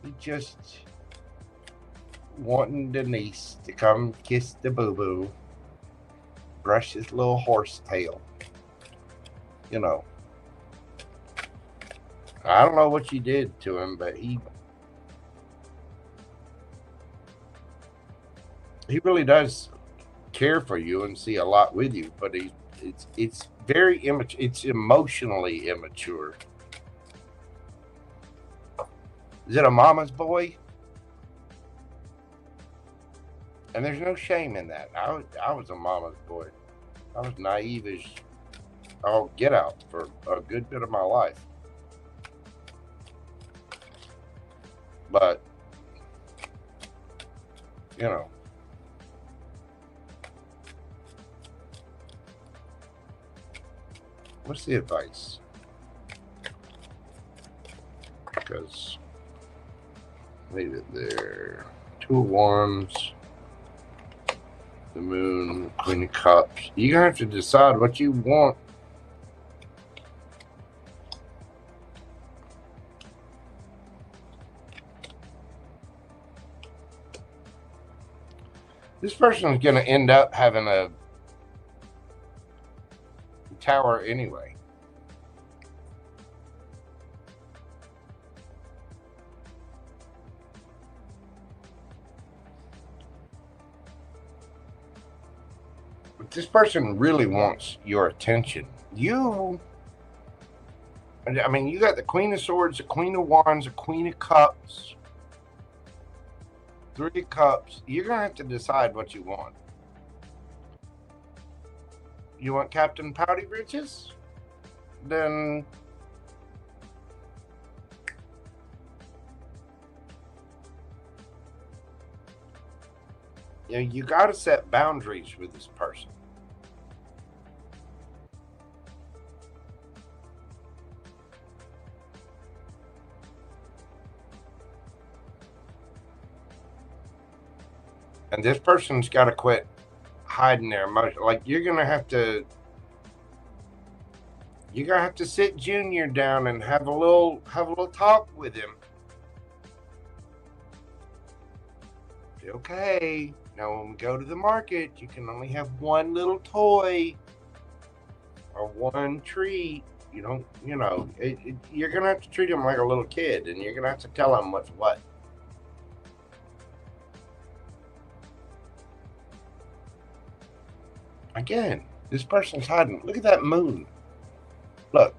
He just wanting Denise to come kiss the boo-boo, brush his little horse tail. You know. I don't know what you did to him, but he really does care for you and see a lot with you, but it's very immature. It's emotionally immature. Is it a mama's boy? And there's no shame in that. I was a mama's boy. I was naive as all get out for a good bit of my life. But, you know. What's the advice? Because leave it there. 2 of Wands, the Moon, Queen of Cups. You have to decide what you want. This person is going to end up having a tower anyway. this person really wants your attention. You got the Queen of Swords, the Queen of Wands, the Queen of Cups, Three of Cups. You're going to have to decide what you want. You want Captain Pouty Britches? Then you got to set boundaries with this person. And this person's got to quit hiding their emotion. Like you're gonna have to sit Junior down and have a little talk with him. Okay, now when we go to the market, you can only have one little toy or one treat. You don't, you're gonna have to treat him like a little kid, and you're gonna have to tell him what's what. Again, this person's hiding. Look at that moon. Look.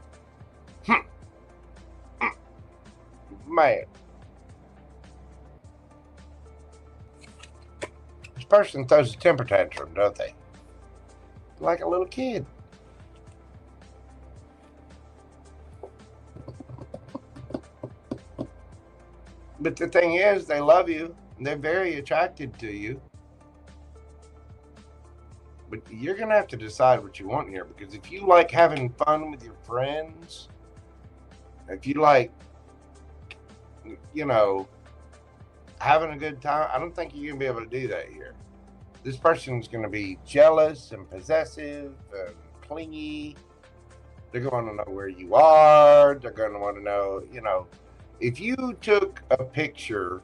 Man. This person throws a temper tantrum, don't they? Like a little kid. But the thing is, they love you. And they're very attracted to you. But you're going to have to decide what you want here, because if you like having fun with your friends, if you like, having a good time, I don't think you're going to be able to do that here. This person's going to be jealous and possessive and clingy. They're going to know where you are. They're going to want to know, if you took a picture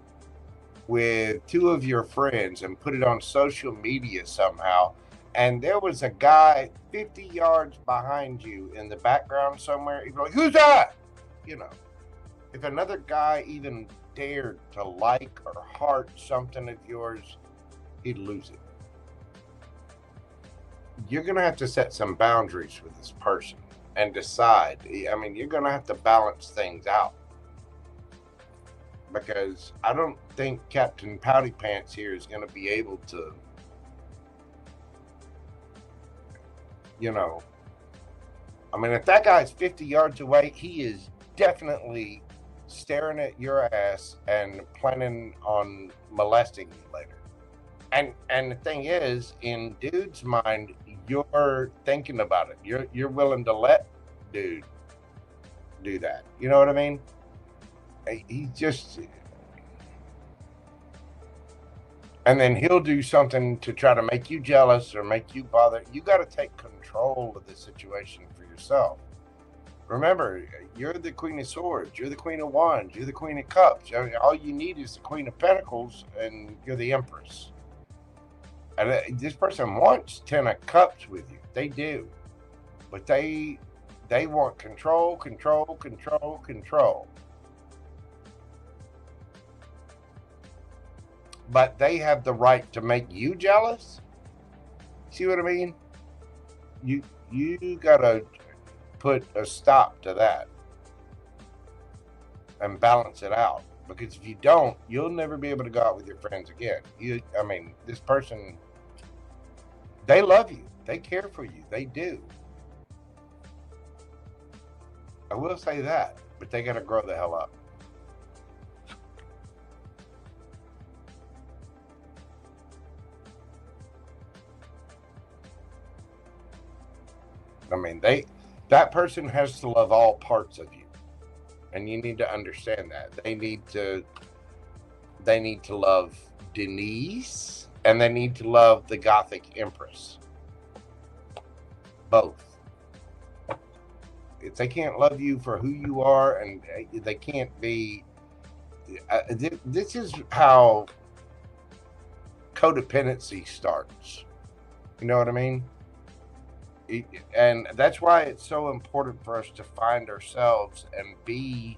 with two of your friends and put it on social media somehow, and there was a guy 50 yards behind you in the background somewhere, you'd be like, who's that? If another guy even dared to like or heart something of yours, he'd lose it. You're going to have to set some boundaries with this person and decide. You're going to have to balance things out. Because I don't think Captain Pouty Pants here is going to be able to, if that guy's 50 yards away, he is definitely staring at your ass and planning on molesting you later. And the thing is, in dude's mind, you're thinking about it. You're willing to let dude do that. You know what I mean? He just, and then he'll do something to try to make you jealous or make you bother. You got to take control of the situation for yourself. Remember, you're the Queen of Swords, you're the Queen of Wands, you're the Queen of Cups. All you need is the Queen of Pentacles, and you're the Empress. And this person wants 10 of Cups with you. They do. But they want control, control, control, control. But they have the right to make you jealous. See what I mean? You gotta put a stop to that and balance it out. Because if you don't, you'll never be able to go out with your friends again. This person, they love you. They care for you. They do. I will say that, but they gotta grow the hell up. That person has to love all parts of you, and you need to understand that. They need to love Denise, and they need to love the Gothic Empress. Both. If they can't love you for who you are, and they can't be, this is how codependency starts. You know what I mean? And that's why it's so important for us to find ourselves and be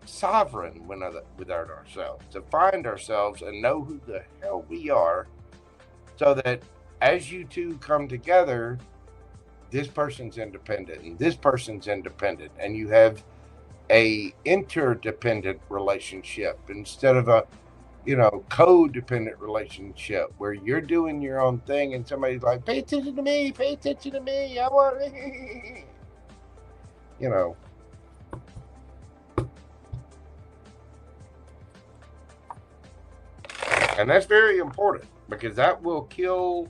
sovereign within ourselves, to find ourselves and know who the hell we are, so that as you two come together, this person's independent and this person's independent, and you have a interdependent relationship instead of a, you know, codependent relationship where you're doing your own thing and somebody's like, pay attention to me, I want you know. And that's very important because that will kill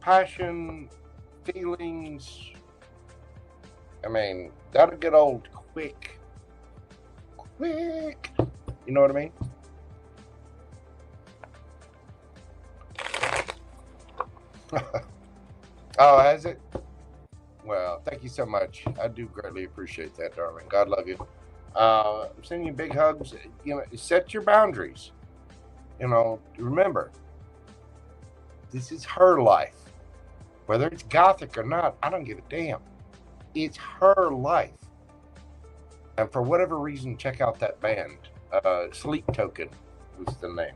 passion, feelings. I mean, that'll get old quick. You know what I mean? Oh, has it? Well, thank you so much. I do greatly appreciate that, darling. God love you. I'm sending you big hugs. You know, set your boundaries. You know, remember, this is her life. Whether it's gothic or not, I don't give a damn. It's her life. And for whatever reason, check out that band. Sleep Token was the name.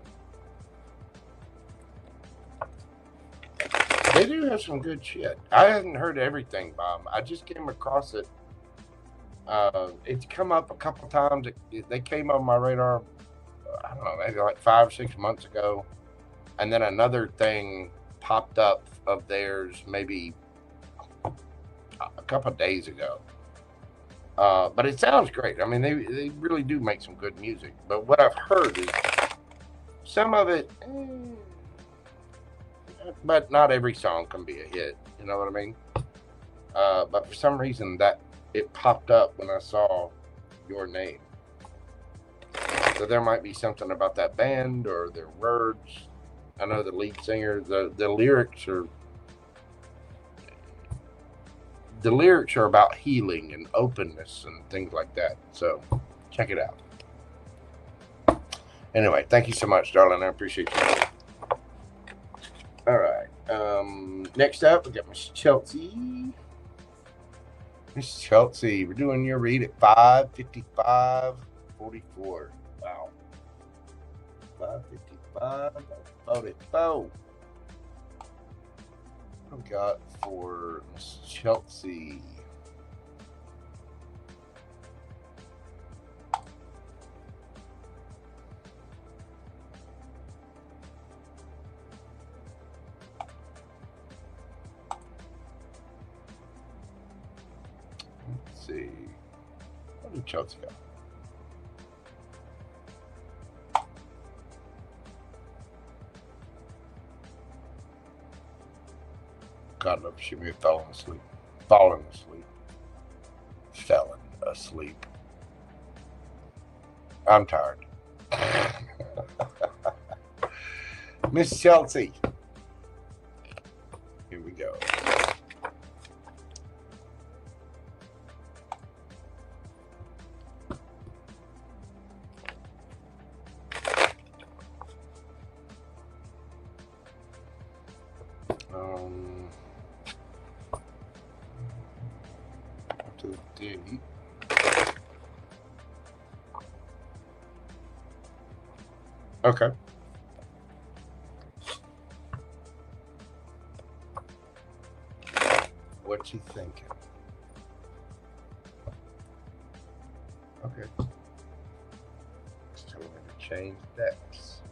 They do have some good shit. I hadn't heard everything by them. I just came across it. It's come up a couple times. They came on my radar, I don't know, maybe like 5 or 6 months ago. And then another thing popped up of theirs maybe a couple of days ago. But it sounds great. I mean, they really do make some good music. But what I've heard is some of it, but not every song can be a hit. You know what I mean? But for some reason that it popped up when I saw your name. So there might be something about that band or their words. I know the lead singer, the lyrics are about healing and openness and things like that. So check it out. Anyway, thank you so much, darling. I appreciate you. All right. Next up, we got Miss Chelsey. Miss Chelsey, we're doing your read at 5:55:44. Wow. 5:55:44. I've got for Miss Chelsey. Let's see. What did Chelsea got? God knows she may have fallen asleep. Fallen asleep. I'm tired. Miss Chelsey. Here we go. Okay. What's she thinking? Okay. Just tell me to change decks.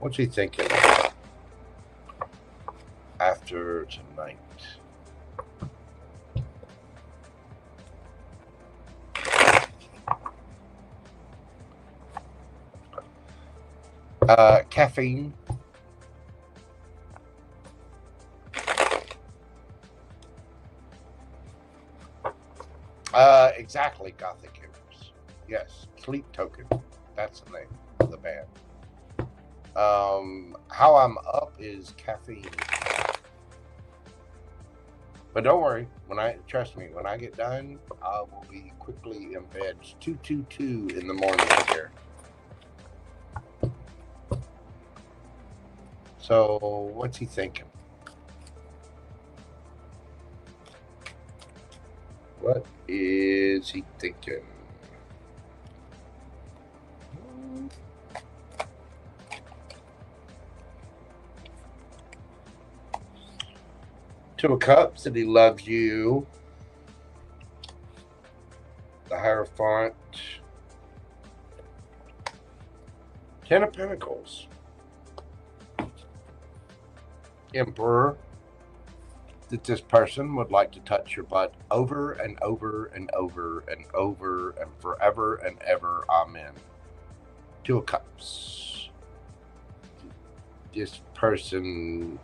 What's she thinking after tonight? Caffeine. Exactly, GothiCempress. Yes, Sleep Token. That's the name of the band. How I'm up is caffeine. But don't worry, trust me, when I get done, I will be quickly in bed. It's 2:22 in the morning here. So, what's he thinking? What is he thinking? Two of Cups, that he loves you. The Hierophant. Ten of Pentacles. Emperor. That this person would like to touch your butt over and over and over and over and forever and ever. Amen. Two of Cups. This person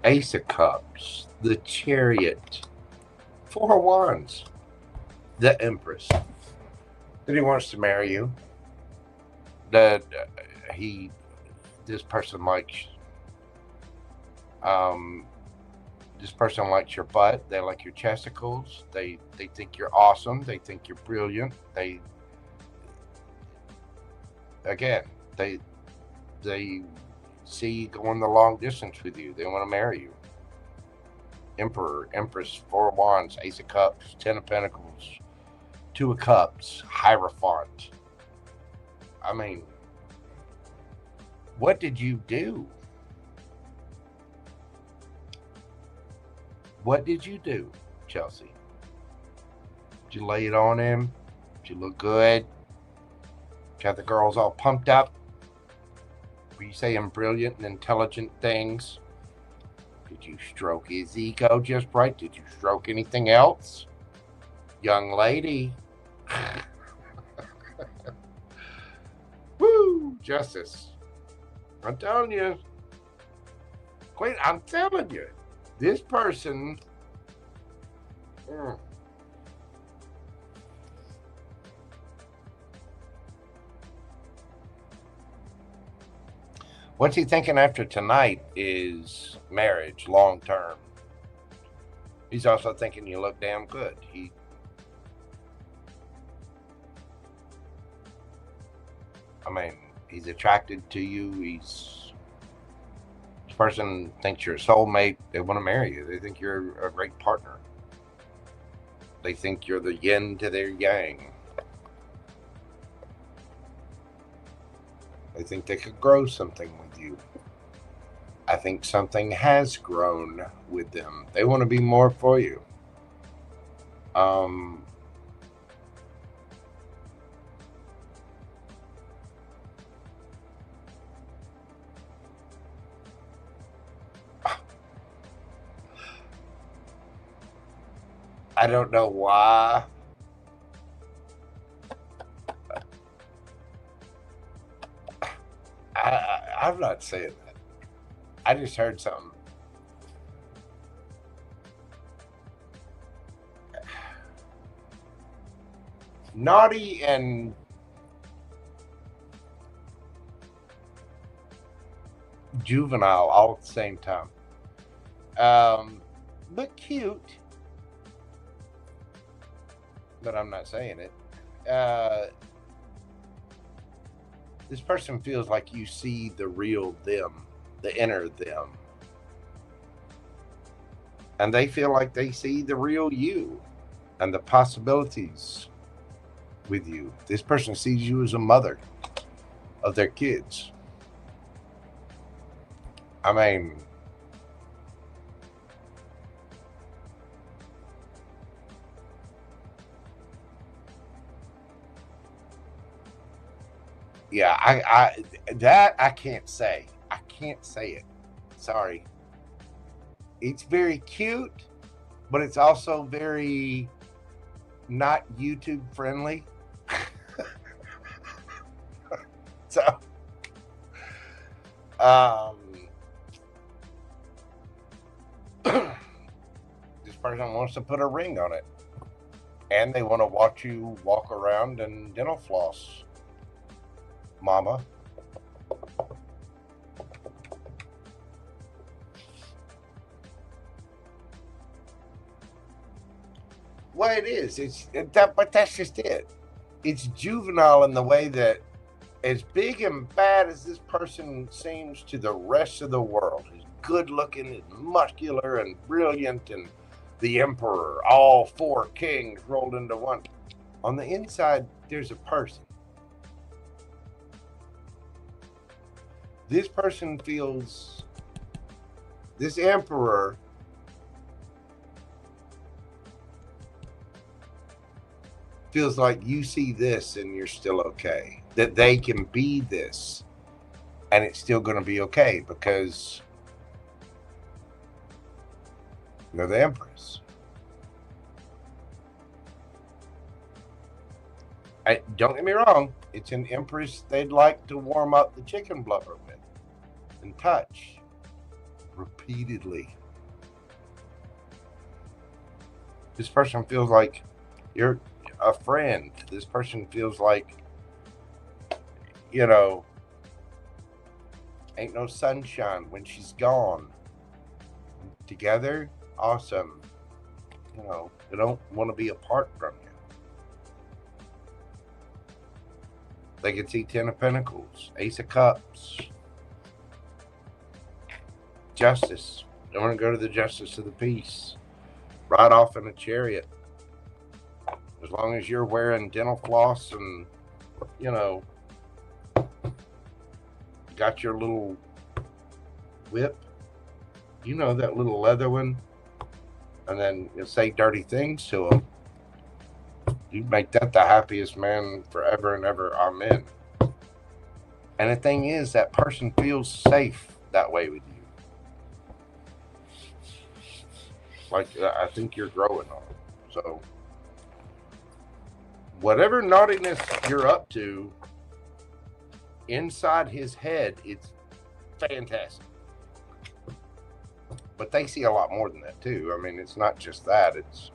Ace of Cups, the Chariot, Four of Wands, the Empress. That he wants to marry you. That this person likes your butt. They like your chesticles. They think you're awesome. They think you're brilliant. They see you going the long distance with you. They want to marry you. Emperor, Empress, Four of Wands, Ace of Cups, Ten of Pentacles, Two of Cups, Hierophant. I mean, what did you do? What did you do, Chelsey? Did you lay it on him? Did you look good? Got the girls all pumped up? Were you saying brilliant and intelligent things? Did you stroke his ego just right? Did you stroke anything else? Young lady. Woo! Justice. I'm telling you. Queen, I'm telling you. This person. What's he thinking after tonight is marriage, long term. He's also thinking you look damn good. He's attracted to you. This person thinks you're a soulmate. They want to marry you. They think you're a great partner. They think you're the yin to their yang. They think they could grow something with you. I think something has grown with them. They want to be more for you. I don't know why. I'm not saying that. I just heard something. Naughty and juvenile all at the same time. But cute. But I'm not saying it. This person feels like you see the real them, the inner them. And they feel like they see the real you and the possibilities with you. This person sees you as a mother of their kids. I mean, yeah, I can't say. I can't say it. Sorry. It's very cute, but it's also very not YouTube friendly. So, this person wants to put a ring on it, and they want to watch you walk around in dental floss. Mama. Well, it is. But that's just it. It's juvenile in the way that as big and bad as this person seems to the rest of the world, he's good looking and muscular and brilliant and the emperor, all four kings rolled into one. On the inside, there's a person. This person feels, this emperor feels like you see this and you're still okay. That they can be this and it's still going to be okay because you're the empress. Don't get me wrong, it's an empress they'd like to warm up the chicken blubber with and touch repeatedly. This person feels like you're a friend. This person feels like, you know, ain't no sunshine when she's gone. Together, awesome. You know, they don't want to be apart from you. They can see 10 of Pentacles, Ace of Cups, Justice. They want to go to the Justice of the Peace. Ride off in a chariot. As long as you're wearing dental floss and, you know, got your little whip, you know, that little leather one, and then you say dirty things to them, you make that the happiest man forever and ever. Amen. And the thing is, that person feels safe that way with you. Like, I think you're growing on it. So, whatever naughtiness you're up to, inside his head, it's fantastic. But they see a lot more than that, too. I mean, it's not just that. It's,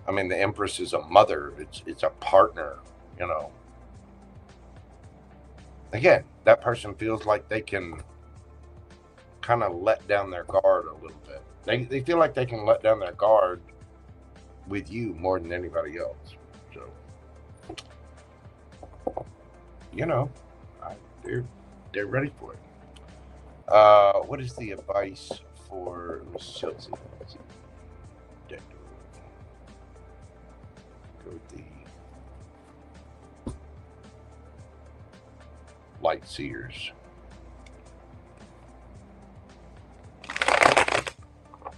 I mean, the Empress is a mother. It's a partner, you know. Again, that person feels like they can kind of let down their guard a little bit. They feel like they can let down their guard with you more than anybody else. So, you know, they're ready for it. What is the advice for Miss Chelsey? Go with the Light Seers.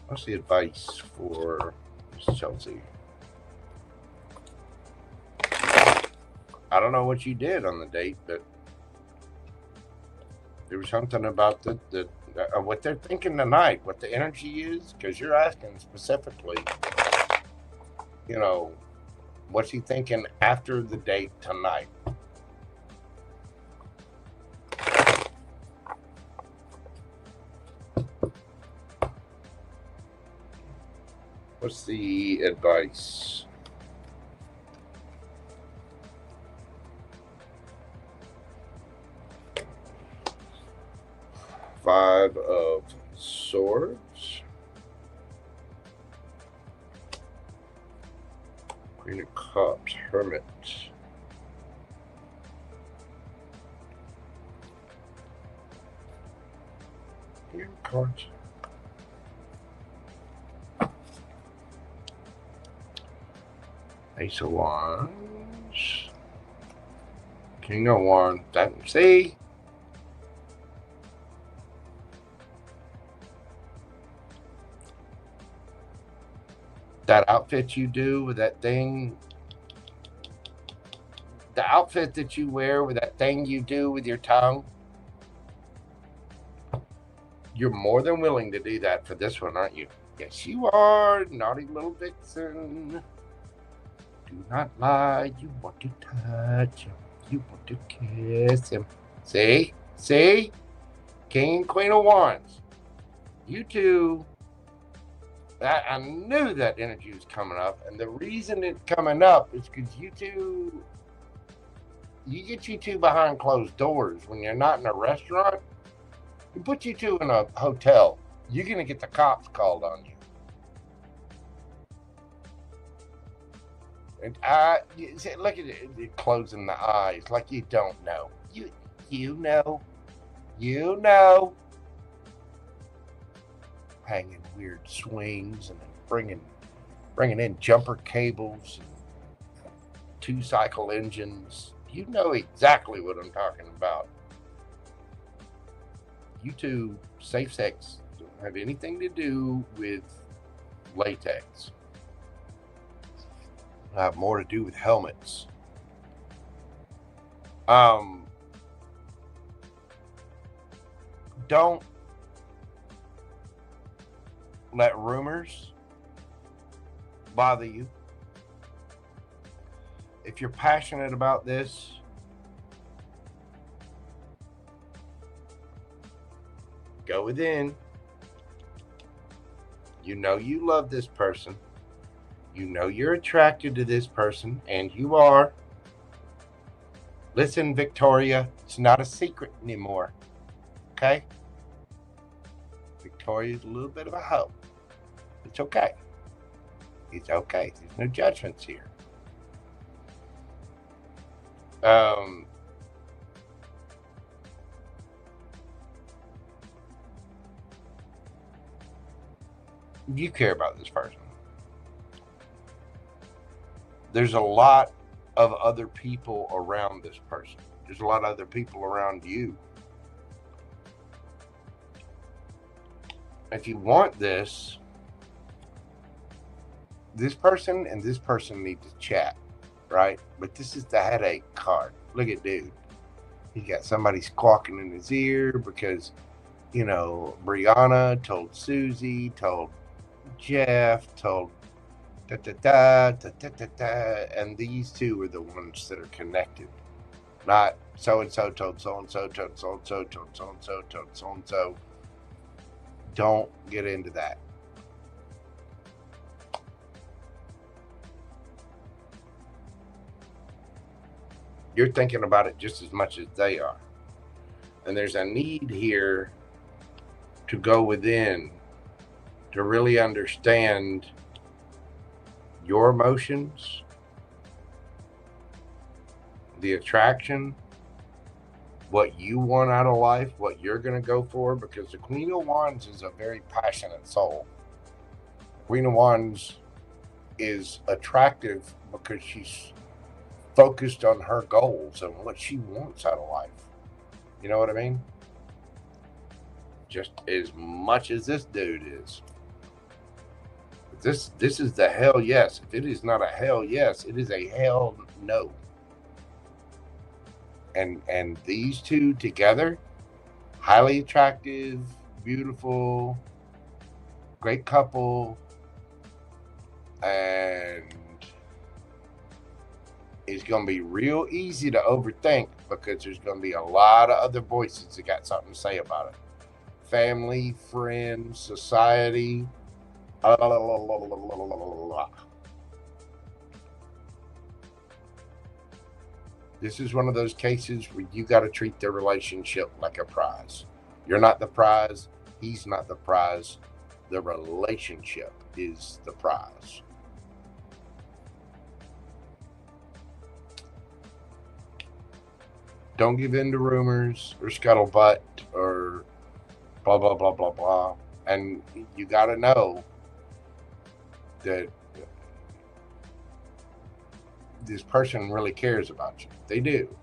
What's the advice for Miss Chelsey? I don't know what you did on the date, but there was something about what they're thinking tonight, what the energy is, because you're asking specifically, you know, what's he thinking after the date tonight? What's the advice? Five of Swords. Queen of Cups, Hermit. Here, cards. Ace of Wands. King of Wands. See? That outfit you do with that thing, the outfit that you wear with that thing you do with your tongue, you're more than willing to do that for this one, aren't you? Yes, you are, naughty little vixen. Do not lie. You want to touch him. You want to kiss him. See? See? King and Queen of Wands. You two. I knew that energy was coming up, and the reason it's coming up is because you get you two behind closed doors when you're not in a restaurant. You put you two in a hotel, you're going to get the cops called on you. And look at it closing the eyes like you don't know. You know. You know. Hanging weird swings and then bringing in jumper cables and 2-cycle engines. You know exactly what I'm talking about. You two, safe sex don't have anything to do with latex. It'll have more to do with helmets. Don't let rumors bother you. If you're passionate about this, go within. You know you love this person. You know you're attracted to this person, and you are. Listen, Victoria, it's not a secret anymore. Okay? Victoria's a little bit of a hoe. It's okay. It's okay. There's no judgments here. You care about this person. There's a lot of other people around this person. There's a lot of other people around you. If you want this person and this person need to chat, right? But this is the headache card. Look at dude. He got somebody squawking in his ear because, you know, Brianna told Susie, told Jeff, told and these two are the ones that are connected. Not so-and-so told so-and-so, told so-and-so, told so-and-so, told so-and-so. Don't get into that. You're thinking about it just as much as they are. And there's a need here to go within, to really understand your emotions, the attraction, what you want out of life, what you're going to go for, because the Queen of Wands is a very passionate soul. Queen of Wands is attractive because she's focused on her goals and what she wants out of life. You know what I mean? Just as much as this dude is. This is the hell yes. If it is not a hell yes, it is a hell no. And these two together, highly attractive, beautiful, great couple, and it's going to be real easy to overthink because there's going to be a lot of other voices that got something to say about it. Family, friends, society. This is one of those cases where you got to treat the relationship like a prize. You're not the prize. He's not the prize. The relationship is the prize. Don't give in to rumors or scuttlebutt or blah, blah, blah, blah, blah. And you got to know that this person really cares about you. They do.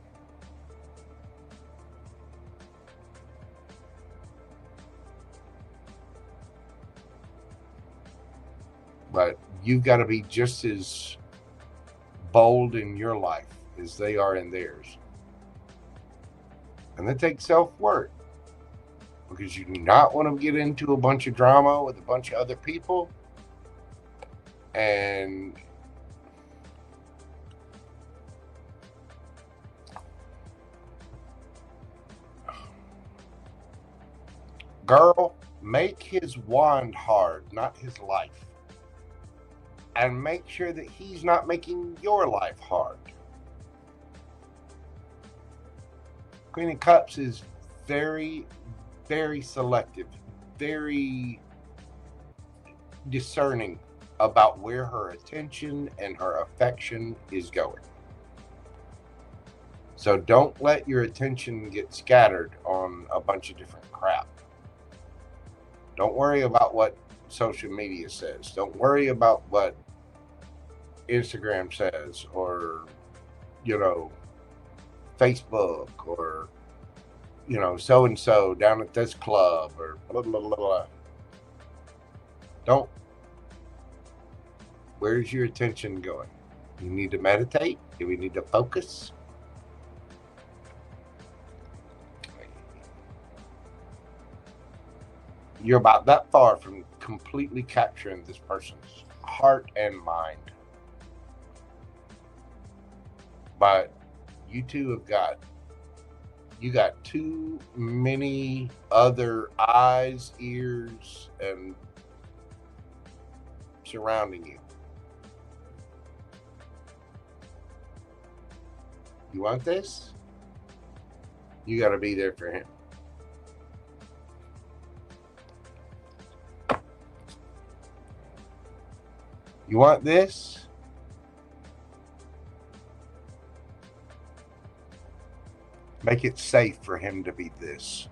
But you've got to be just as bold in your life as they are in theirs. And that takes self-work. Because you do not want to get into a bunch of drama with a bunch of other people. And girl, make his wand hard, not his life. And make sure that he's not making your life hard. Queen of Cups is very, very selective, very discerning about where her attention and her affection is going. So don't let your attention get scattered on a bunch of different crap. Don't worry about what social media says. Don't worry about what Instagram says, or, you know, Facebook, or, you know, so-and-so down at this club, or blah, blah, blah, blah. Don't. Where's your attention going? You need to meditate? Do we need to focus? You're about that far from completely capturing this person's heart and mind. But you two have got, you got too many other eyes, ears, and surrounding you. You want this? You got to be there for him. You want this? Make it safe for him to be this.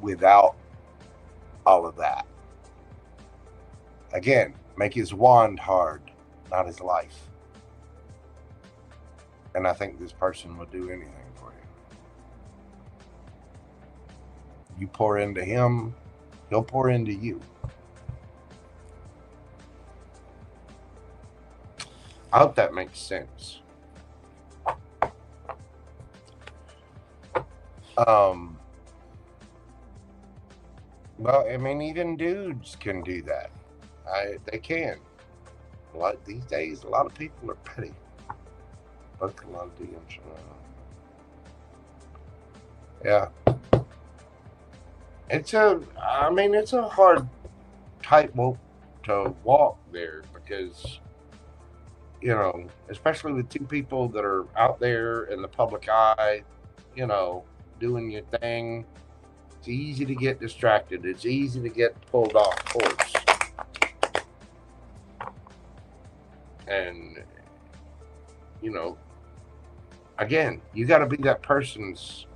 Without all of that. Again, make his wand hard, not his life. And I think this person will do anything for you. You pour into him, he'll pour into you. I hope that makes sense. Well, I mean, even dudes can do that. They can. These days, a lot of people are petty. Both a lot of DMs. Yeah. It's a hard tightrope to walk there, because, you know, especially with two people that are out there in the public eye, you know, doing your thing. It's easy to get distracted. It's easy to get pulled off course. And, you know, again, you got to be that person's,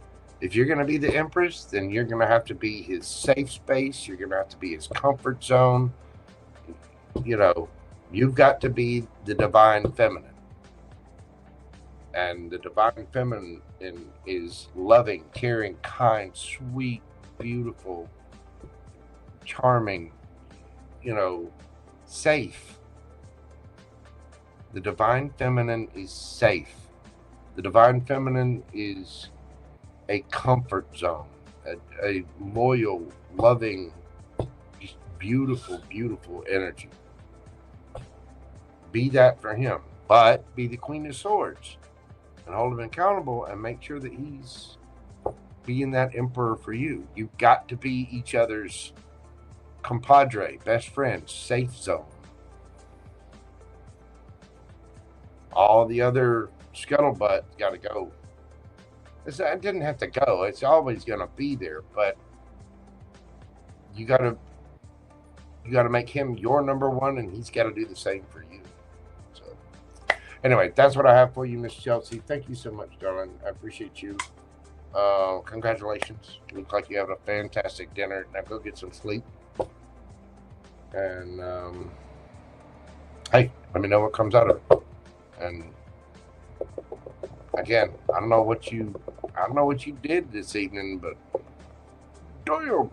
if you're going to be the Empress, then you're going to have to be his safe space. You're going to have to be his comfort zone. You know, you've got to be the divine feminine. And the divine feminine is loving, caring, kind, sweet, beautiful, charming, you know, safe. The divine feminine is safe. The divine feminine is a comfort zone, a loyal, loving, just beautiful, beautiful energy. Be that for him, but be the Queen of Swords and hold him accountable and make sure that he's being that emperor for you. You've got to be each other's compadre, best friend, safe zone. All the other scuttlebutt got to go. It didn't have to go. It's always going to be there, but you got to make him your number one, and he's got to do the same for you. So, anyway, that's what I have for you, Miss Chelsey. Thank you so much, darling. I appreciate you. Congratulations. Looks like you have a fantastic dinner. Now go get some sleep. And hey, let me know what comes out of it. And again, I don't know what you did this evening, but damn.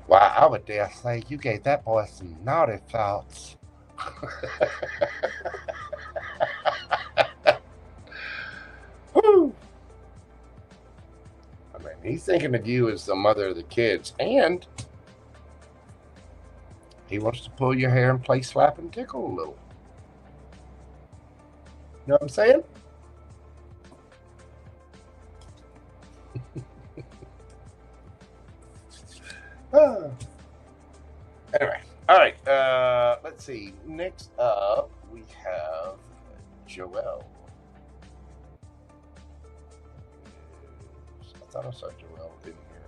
Wow, I would dare say you gave that boy some naughty thoughts. Woo. I mean, he's thinking of you as the mother of the kids, and he wants to pull your hair and play slap and tickle a little. You know what I'm saying? Anyway, all right. Let's see. Next up, we have Joelle. I thought I saw Joelle in here.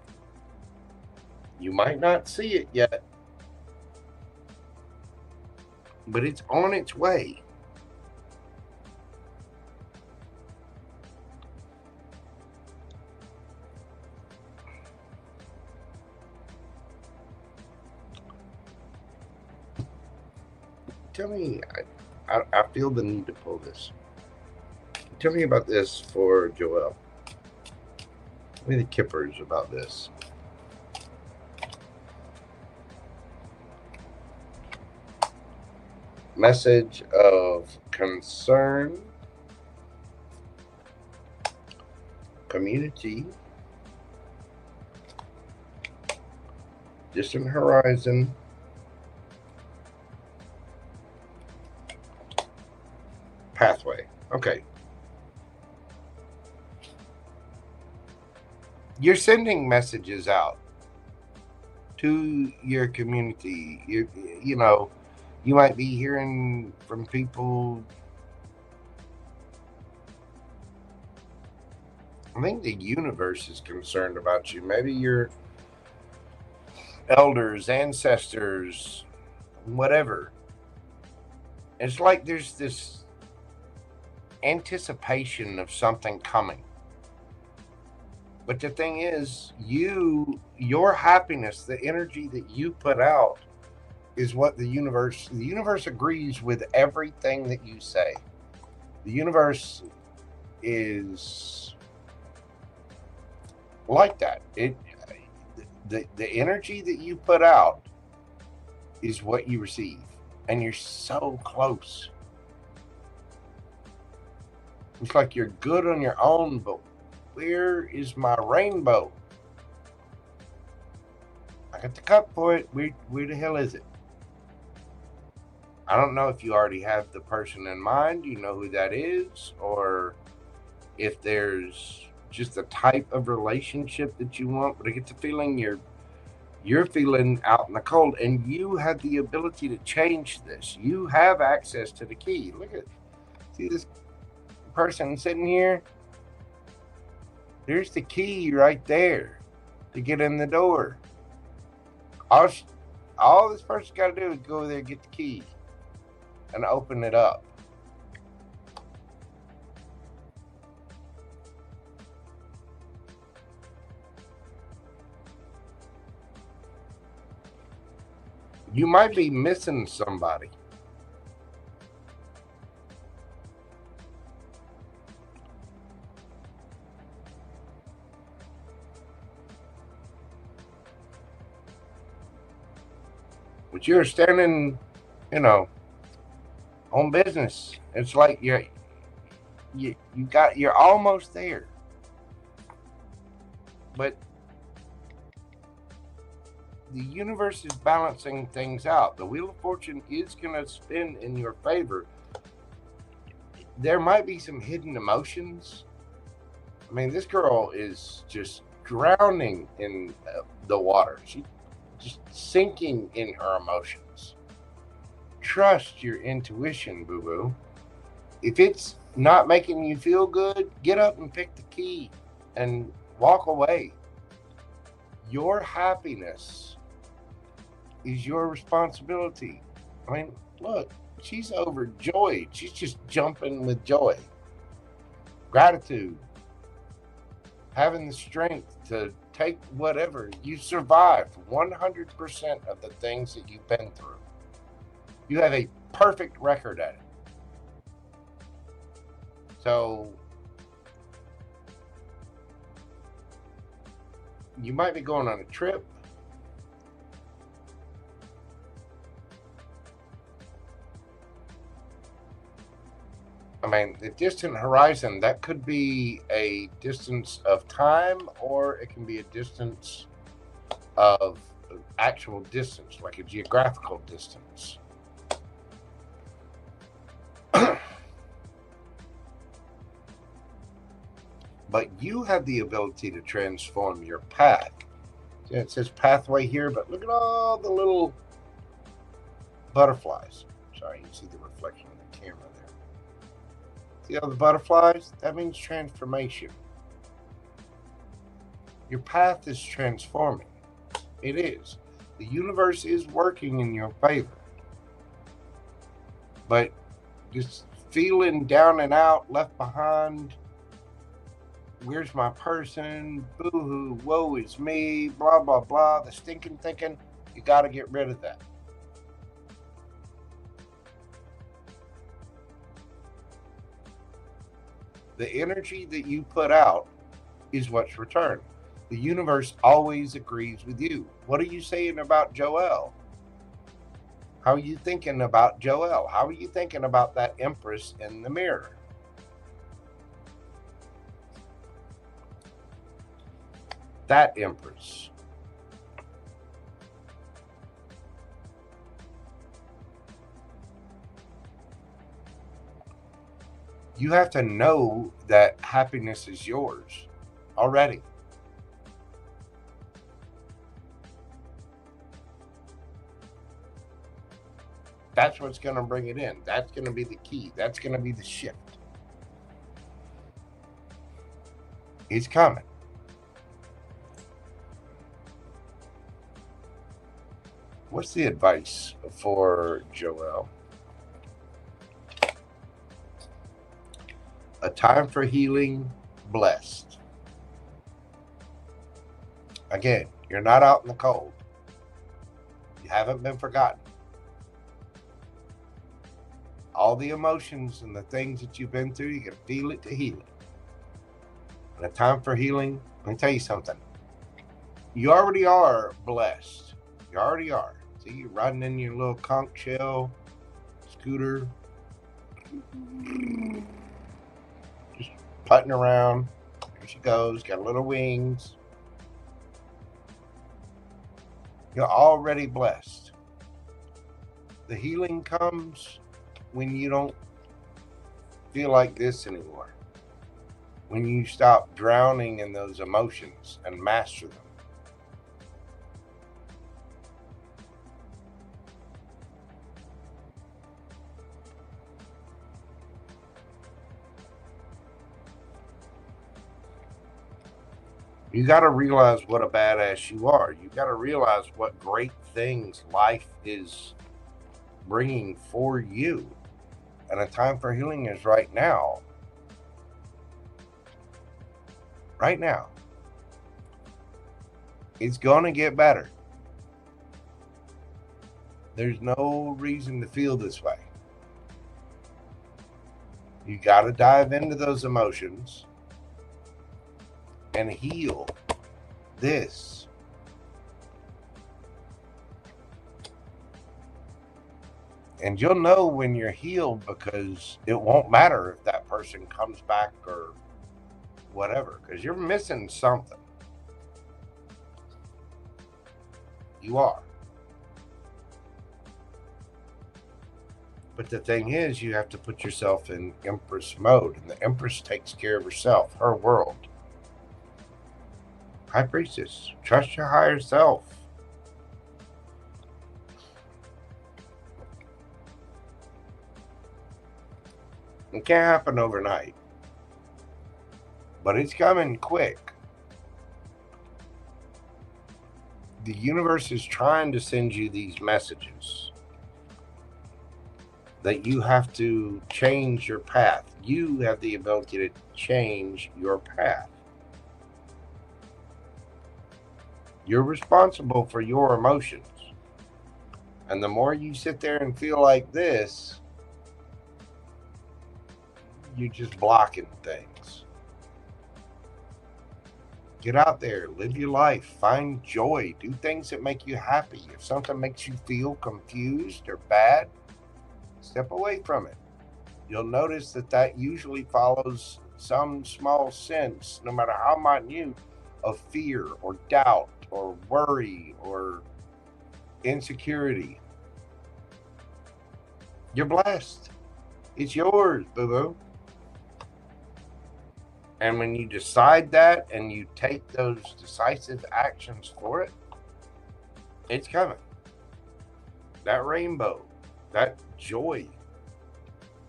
You might not see it yet, but it's on its way. Tell me, I feel the need to pull this. Tell me about this for Joelle. Tell me the kippers about this. Message of concern, community, distant horizon, pathway. Okay. You're sending messages out to your community. You know, you might be hearing from people. I think the universe is concerned about you. Maybe your elders, ancestors, whatever. It's like there's this anticipation of something coming. But the thing is, your happiness, the energy that you put out is what the universe agrees with everything that you say. The universe is like that. The energy that you put out is what you receive. And you're so close. It's like you're good on your own, but where is my rainbow? I got the cup for it. Where the hell is it? I don't know if you already have the person in mind. You know who that is, or if there's just a type of relationship that you want. But I get the feeling you're feeling out in the cold, and you have the ability to change this. You have access to the key. See this person sitting here? There's the key right there to get in the door. All this person's got to do is go over there and get the key and open it up. You might be missing somebody. But you're standing, on business. It's like you're almost there. But the universe is balancing things out. The Wheel of Fortune is going to spin in your favor. There might be some hidden emotions. I mean, this girl is just drowning in the water. She's just sinking in her emotions. Trust your intuition, boo-boo. If it's not making you feel good, get up and pick the key and walk away. Your happiness is your responsibility. I mean, look, she's overjoyed. She's just jumping with joy. Gratitude. Having the strength to take whatever. You survived 100% of the things that you've been through. You have a perfect record at it. So you might be going on a trip. I mean, the distant horizon, that could be a distance of time, or it can be a distance of actual distance, like a geographical distance. But you have the ability to transform your path. It says pathway here, but look at all the little butterflies. Sorry, you can see the reflection of the camera there. See all the butterflies? That means transformation. Your path is transforming. It is. The universe is working in your favor. But just feeling down and out, left behind, where's my person, boo-hoo, woe is me, blah, blah, blah, the stinking thinking, you got to get rid of that. The energy that you put out is what's returned. The universe always agrees with you. What are you saying about Joelle? How are you thinking about Joelle? How are you thinking about that Empress in the mirror? That Empress. You have to know that happiness is yours already. That's what's going to bring it in. That's going to be the key. That's going to be the shift. It's coming. What's the advice for Joelle? A time for healing, blessed. Again, you're not out in the cold. You haven't been forgotten. All the emotions and the things that you've been through, you can feel it to heal it. And a time for healing, let me tell you something. You already are blessed. You already are. See, you're riding in your little conch shell scooter. Just putting around. There she goes. Got little wings. You're already blessed. The healing comes when you don't feel like this anymore. When you stop drowning in those emotions and master them. You got to realize what a badass you are. You got to realize what great things life is bringing for you. And a time for healing is right now. Right now. It's going to get better. There's no reason to feel this way. You got to dive into those emotions and heal this. And you'll know when you're healed because it won't matter if that person comes back or whatever, because you're missing something. You are. But the thing is, you have to put yourself in Empress mode, and the Empress takes care of herself, her world. High Priestess, trust your higher self. It can't happen overnight, but it's coming quick. The universe is trying to send you these messages that you have to change your path. You have the ability to change your path. You're responsible for your emotions. And the more you sit there and feel like this, you're just blocking things. Get out there, live your life, find joy, do things that make you happy. If something makes you feel confused or bad, step away from it. You'll notice that that usually follows some small sense, no matter how minute, of fear or doubt or worry or insecurity. You're blessed. It's yours, boo-boo. And when you decide that and you take those decisive actions for it, it's coming. That rainbow, that joy,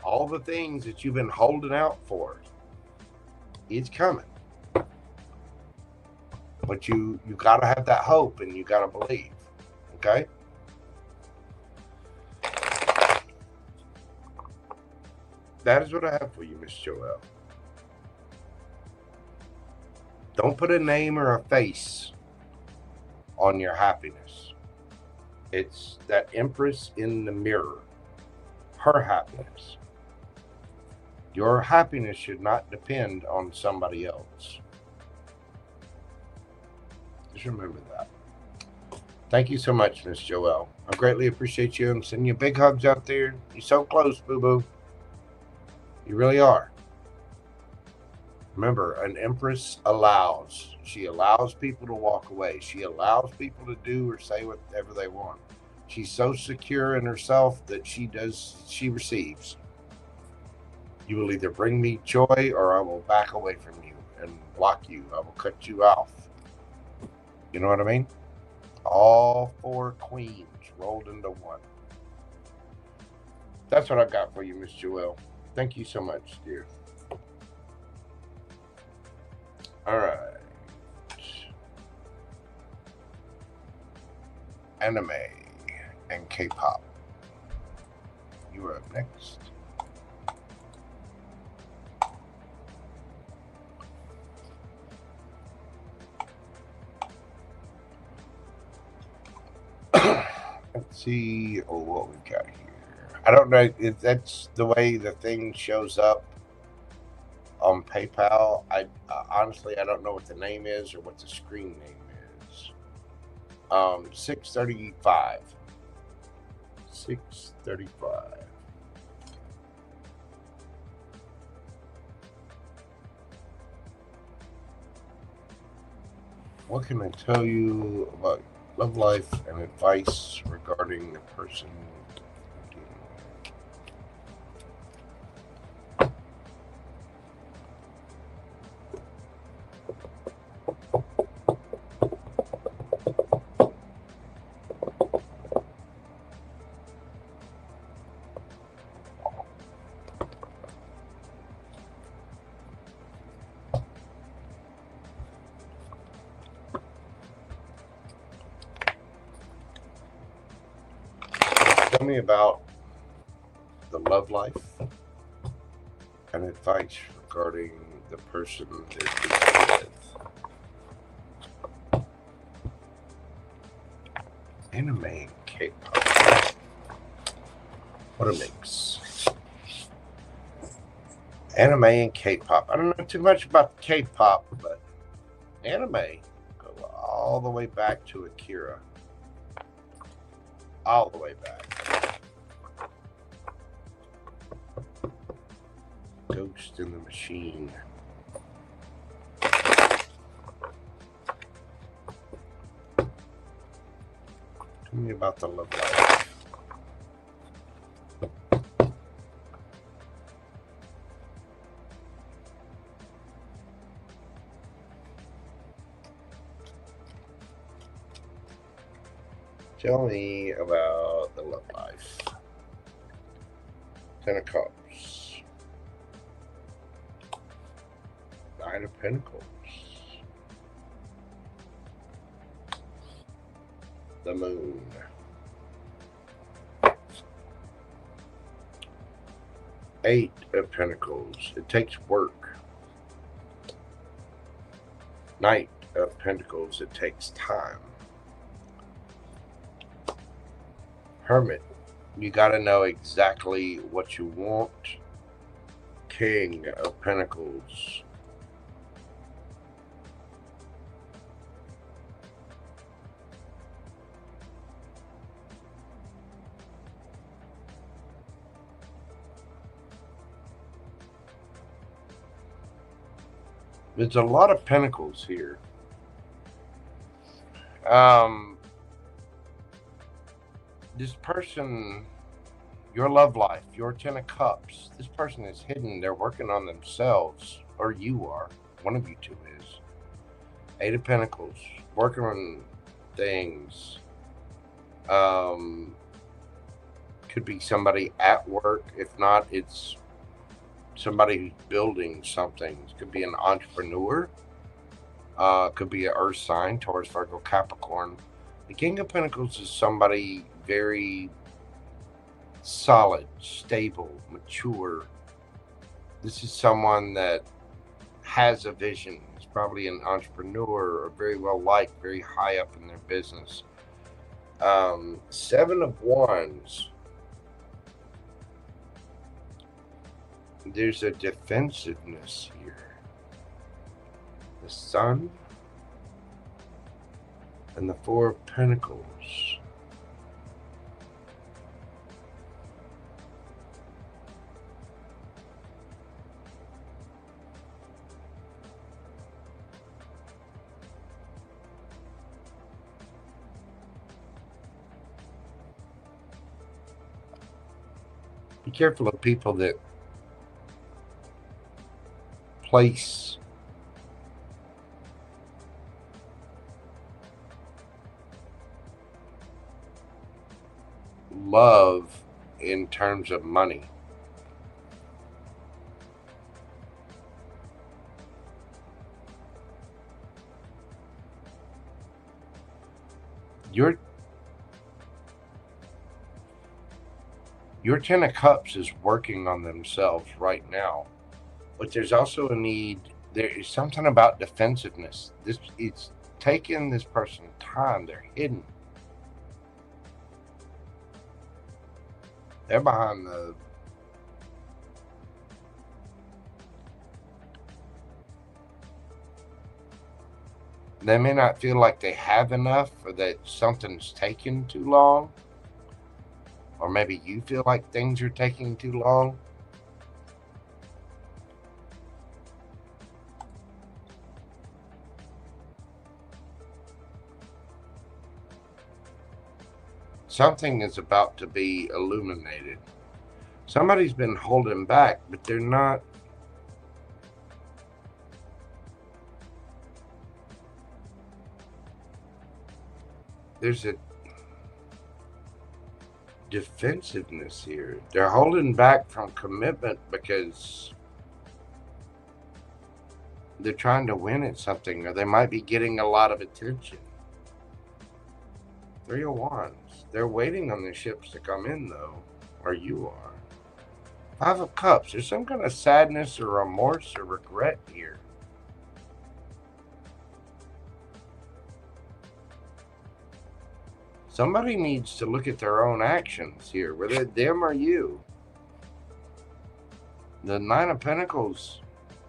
all the things that you've been holding out for, it's coming. But you got to have that hope, and you got to believe. Okay? That is what I have for you, Miss Joelle. Don't put a name or a face on your happiness. It's that Empress in the mirror. Her happiness. Your happiness should not depend on somebody else. Just remember that. Thank you so much, Miss Joelle. I greatly appreciate you. I'm sending you big hugs out there. You're so close, boo-boo. You really are. Remember, an Empress allows. She allows people to walk away. She allows people to do or say whatever they want. She's so secure in herself that she receives. You will either bring me joy or I will back away from you and block you. I will cut you off. You know what I mean? All 4 queens rolled into one. That's what I've got for you, Miss Joelle. Thank you so much, dear. All right. Anime and K-pop. You are up next. Let's see what we've got here. I don't know if that's the way the thing shows up on PayPal. Honestly, I don't know what the name is or what the screen name is. 635. 635. What can I tell you about love life and advice regarding the person? Tell me about the love life and advice regarding the person they're with. Anime and K-pop. What a mix. Anime and K-pop. I don't know too much about K-pop, but anime go all the way back to Akira. All the way back. Ghost in the Machine. Tell me about the love life. Tell me about the love life. 10 of Cups. 9 of Pentacles. The Moon. 8 of Pentacles. It takes work. Knight of Pentacles. It takes time. Hermit. You got to know exactly what you want. King of Pentacles. There's a lot of pentacles here. This person, your love life, your 10 of Cups, this person is hidden. They're working on themselves, or you are. One of you two is. 8 of Pentacles, working on things. Could be somebody at work. If not, it's somebody who's building something. It could be an entrepreneur. Could be an earth sign, Taurus, Virgo, Capricorn. The King of Pentacles is somebody very solid, stable, mature. This is someone that has a vision. It's probably an entrepreneur or very well liked, very high up in their business. 7 of Wands. There's a defensiveness here. The Sun and the 4 of Pentacles. Be careful of people that place love in terms of money. Your 10 of Cups is working on themselves right now, but there's also a need. There is something about defensiveness. It's taking this person time. They're hidden. They're behind the they may not feel like they have enough, or that something's taking too long. Or maybe you feel like things are taking too long. Something is about to be illuminated. Somebody's been holding back, but they're not. There's a defensiveness here. They're holding back from commitment because they're trying to win at something, or they might be getting a lot of attention. 3 of Wands. They're waiting on the ships to come in, though, or you are. 5 of Cups. There's some kind of sadness or remorse or regret here. Somebody needs to look at their own actions here, whether them or you. The 9 of Pentacles.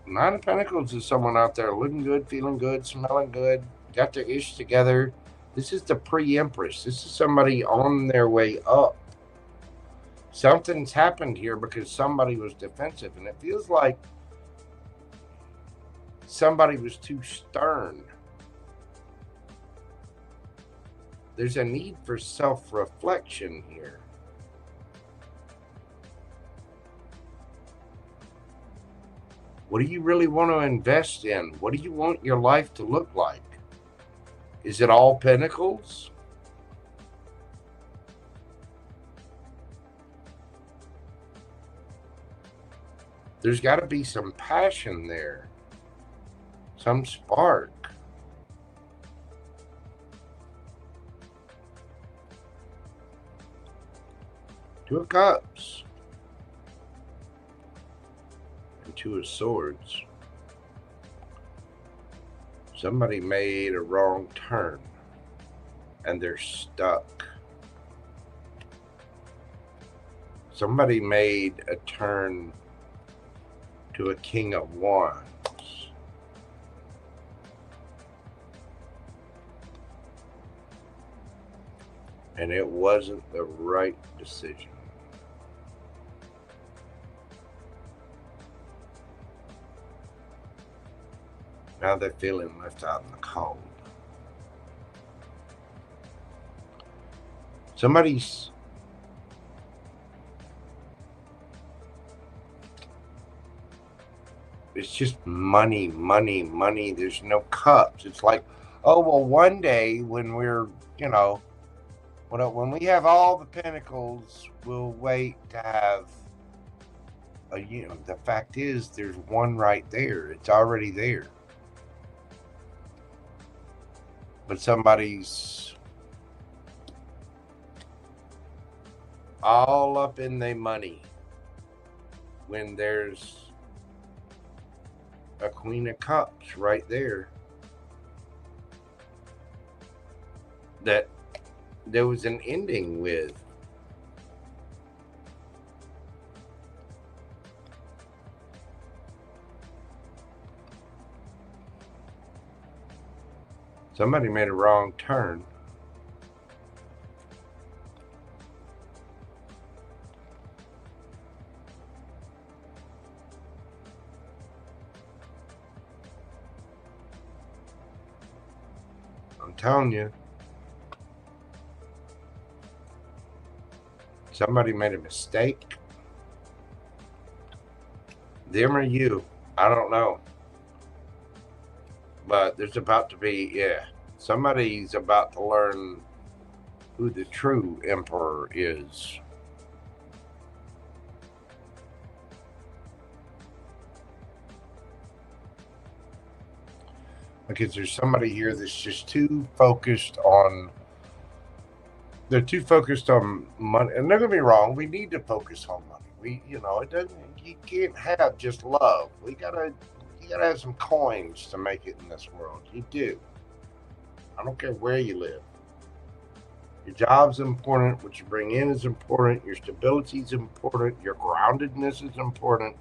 9 of Pentacles is someone out there looking good, feeling good, smelling good, got their ish together. This is the pre-Empress. This is somebody on their way up. Something's happened here because somebody was defensive, and it feels like somebody was too stern. There's a need for self-reflection here. What do you really want to invest in? What do you want your life to look like? Is it all pentacles? There's got to be some passion there, some spark. 2 of Cups and 2 of Swords. Somebody made a wrong turn and they're stuck. Somebody made a turn to a King of Wands. And it wasn't the right decision. Now they're feeling left out in the cold. Somebody's it's just money, money, money. There's no cups. It's like, oh, well, one day when we're, when we have all the pentacles, we'll wait to have the fact is there's one right there. It's already there. but somebody's all up in their money when there's a Queen of Cups right there that there was an ending with. Somebody made a wrong turn. I'm telling you. Somebody made a mistake. Them or you. I don't know. But there's about to be, yeah, somebody's about to learn who the true emperor is. Because there's somebody here that's just too focused on, they're too focused on money. And don't get me wrong, we need to focus on money. You know, it doesn't, you can't have just love. You gotta have some coins to make it in this world. You do. I don't care where you live. Your job's important. What you bring in is important. Your stability is important. Your groundedness is important.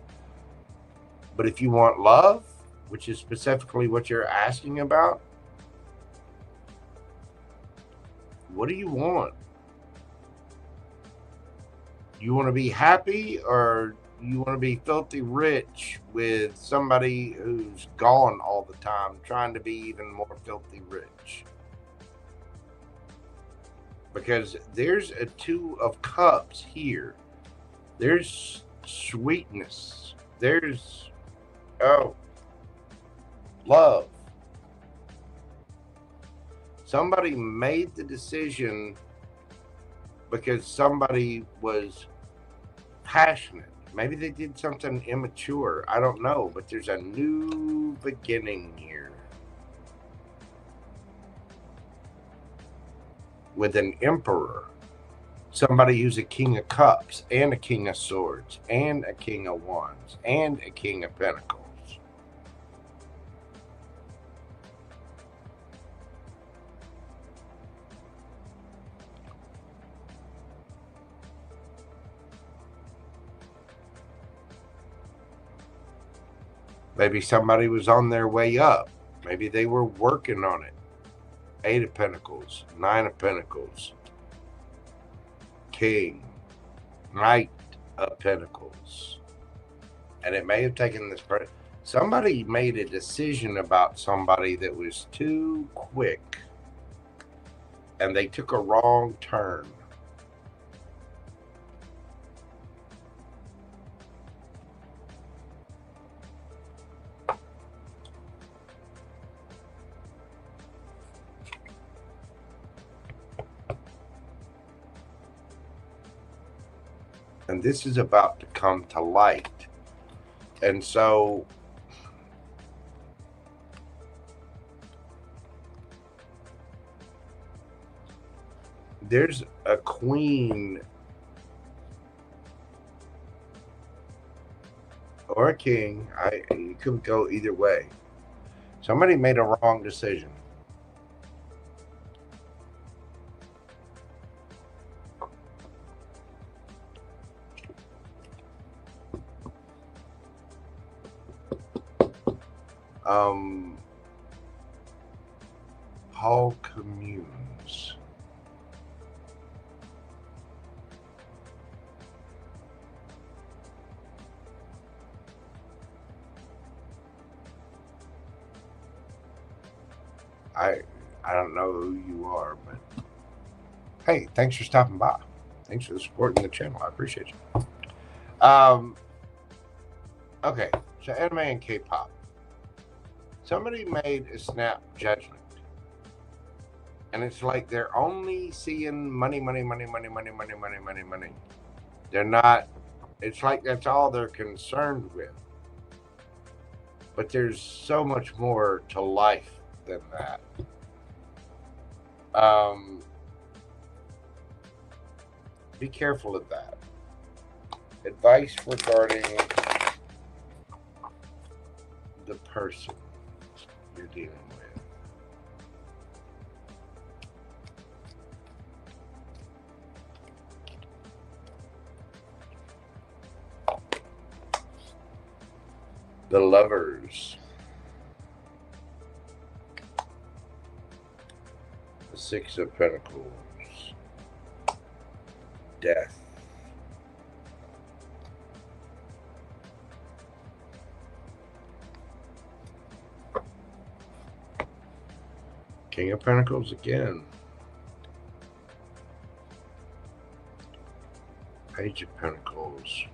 But if you want love, which is specifically what you're asking about, what do you want? You want to be happy, or you want to be filthy rich with somebody who's gone all the time, trying to be even more filthy rich? Because there's a Two of Cups here. There's sweetness. There's, love. Somebody made the decision because somebody was passionate. Maybe they did something immature. I don't know, but there's a new beginning here. With an emperor. Somebody who's a King of Cups and a King of Swords and a King of Wands and a King of Pentacles. Maybe somebody was on their way up. Maybe they were working on it. 8 of Pentacles, 9 of Pentacles, King, Knight of Pentacles. And it may have taken this part. Somebody made a decision about somebody that was too quick. And they took a wrong turn. And this is about to come to light. And so there's a queen or a king. You could go either way. Somebody made a wrong decision. Paul communes. I don't know who you are, but hey, thanks for stopping by. Thanks for supporting the channel. I appreciate you. Okay, so anime and K-pop. Somebody made a snap judgment. And it's like they're only seeing money, money, money, money, money, money, money, money, money. They're not, it's like that's all they're concerned with. But there's so much more to life than that. Be careful of that. Advice regarding the person you're dealing with. The Lovers. The Six of Pentacles. Death. King of Pentacles again. Page of Pentacles.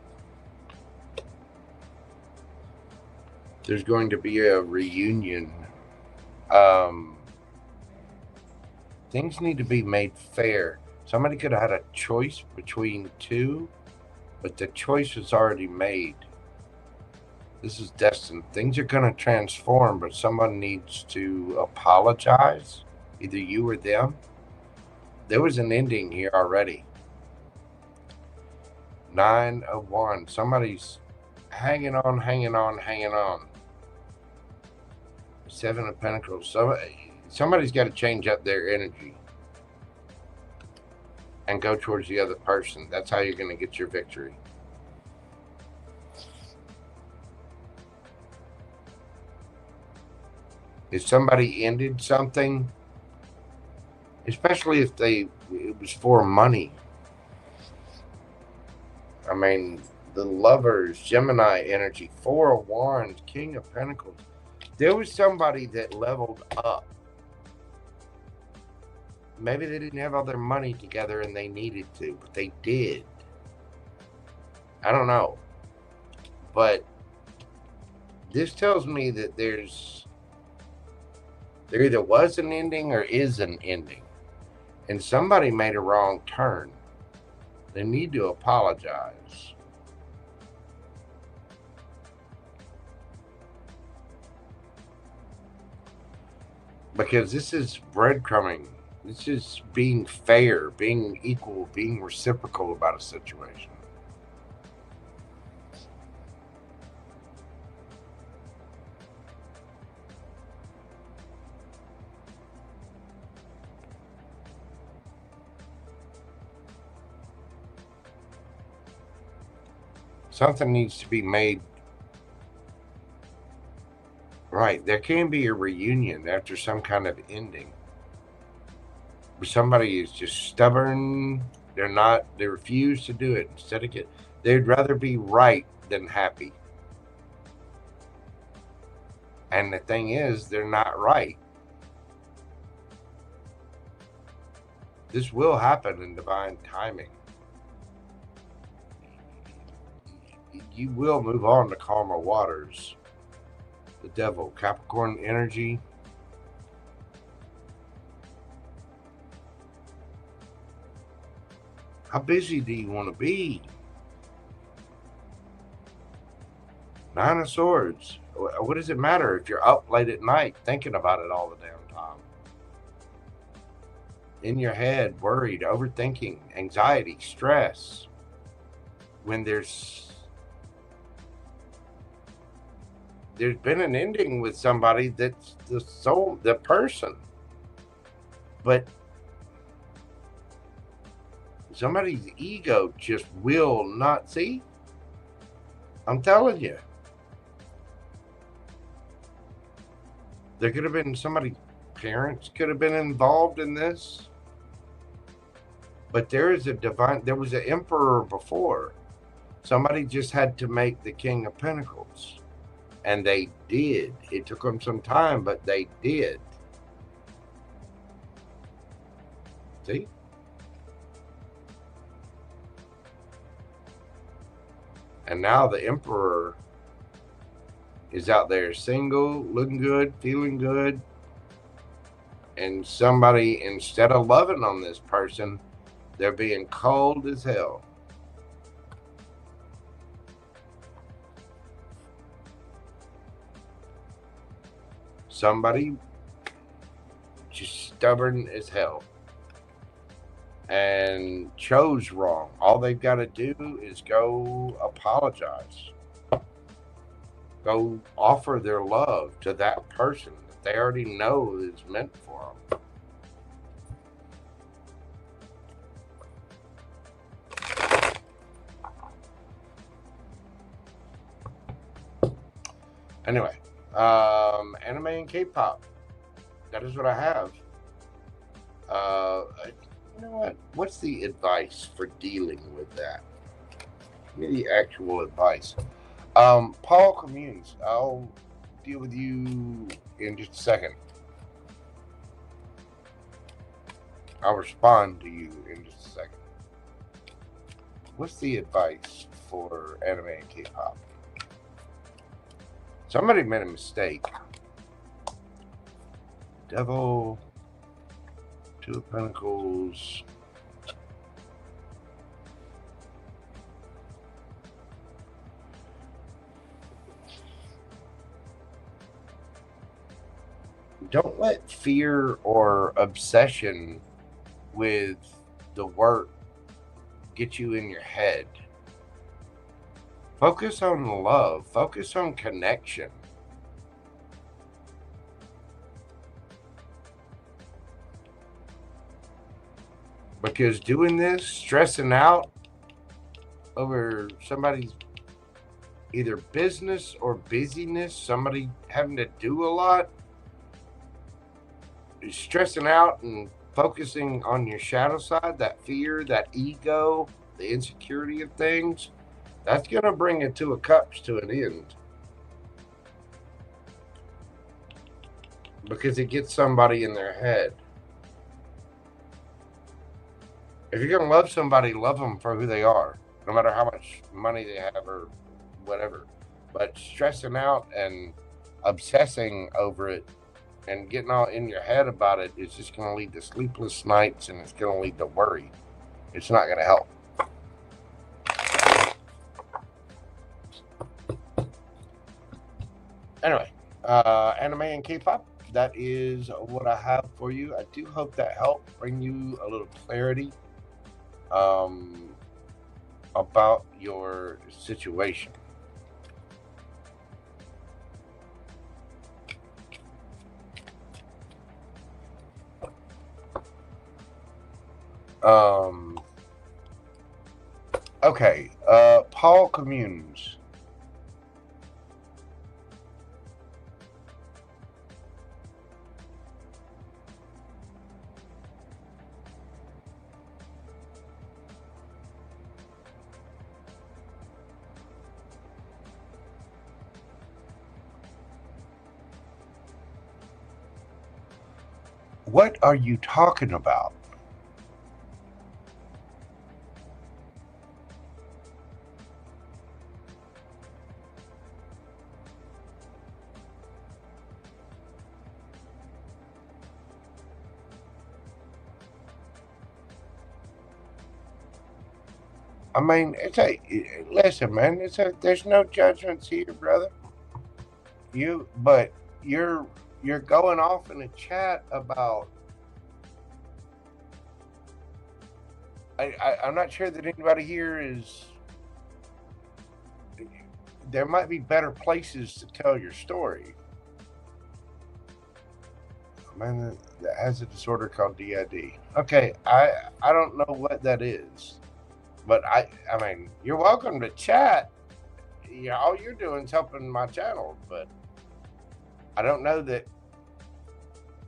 There's going to be a reunion. Things need to be made fair. Somebody could have had a choice between two, but the choice was already made. This is destined. Things are going to transform, but someone needs to apologize, either you or them. There was an ending here already. 9 of Wands. Somebody's hanging on, hanging on, hanging on. 7 of Pentacles. Somebody's got to change up their energy and go towards the other person. That's how you're going to get your victory. If somebody ended something, especially if it was for money. I mean, the Lovers, Gemini energy, 4 of Wands, King of Pentacles. There was somebody that leveled up. Maybe they didn't have all their money together and they needed to, but they did. I don't know. But this tells me that there either was an ending or is an ending. And somebody made a wrong turn. They need to apologize. Because this is breadcrumbing. This is being fair, being equal, being reciprocal about a situation. Something needs to be made right. There can be a reunion after some kind of ending. Somebody is just stubborn. They refuse to do it. They'd rather be right than happy. And the thing is, they're not right. This will happen in divine timing. You will move on to calmer waters. The Devil, Capricorn energy. How busy do you want to be? 9 of Swords. What does it matter if you're up late at night thinking about it all the damn time? In your head, worried, overthinking, anxiety, stress. When there's been an ending with somebody that's the person. But somebody's ego just will not see. I'm telling you. There could have been parents could have been involved in this. But there was an emperor before. Somebody just had to make the King of Pentacles. And they did. It took them some time, but they did. See? And now the emperor is out there single, looking good, feeling good. And somebody, instead of loving on this person, they're being cold as hell. Somebody just stubborn as hell. and chose wrong. All they've got to do is go apologize. Go offer their love to that person that they already know is meant for them. Anyway, anime and K-pop. That is what I have. You know what? What's the advice for dealing with that? Give me the actual advice. Paul Communes, I'll deal with you in just a second. I'll respond to you in just a second. What's the advice for anime and K-pop? Somebody made a mistake. Devil, Two of Pentacles. Don't let fear or obsession with the work get you in your head. Focus on love. Focus on connection. Because doing this, stressing out over somebody's either business or busyness, somebody having to do a lot, stressing out and focusing on your shadow side, that fear, that ego, the insecurity of things, that's going to bring a Two of Cups to an end. Because it gets somebody in their head. If you're going to love somebody, love them for who they are, no matter how much money they have or whatever. But stressing out and obsessing over it and getting all in your head about it is just going to lead to sleepless nights, and it's going to lead to worry. It's not going to help. Anyway, anime and K-pop, that is what I have for you. I do hope that helped bring you a little clarity about your situation. Okay, Paul Communes. What are you talking about? I mean, listen, man, there's no judgments here, brother. But you're going off in a chat about, I'm not sure that anybody here is, there might be better places to tell your story. Man, that has a disorder called DID. Okay, I don't know what that is. But I mean, you're welcome to chat. Yeah, all you're doing is helping my channel, but I don't know that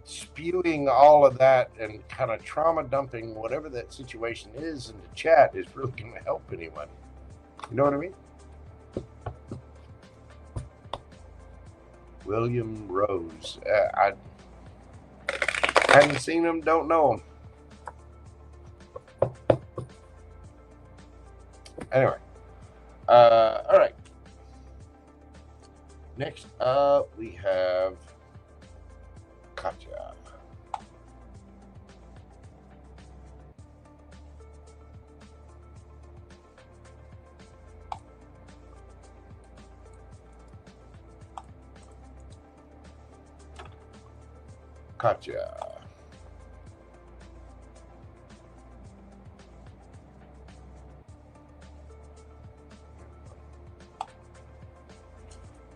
spewing all of that and kind of trauma dumping whatever that situation is in the chat is really going to help anyone. You know what I mean? William Rose. I haven't seen him, don't know him. Anyway, all right. Next up, we have Katya. Katya.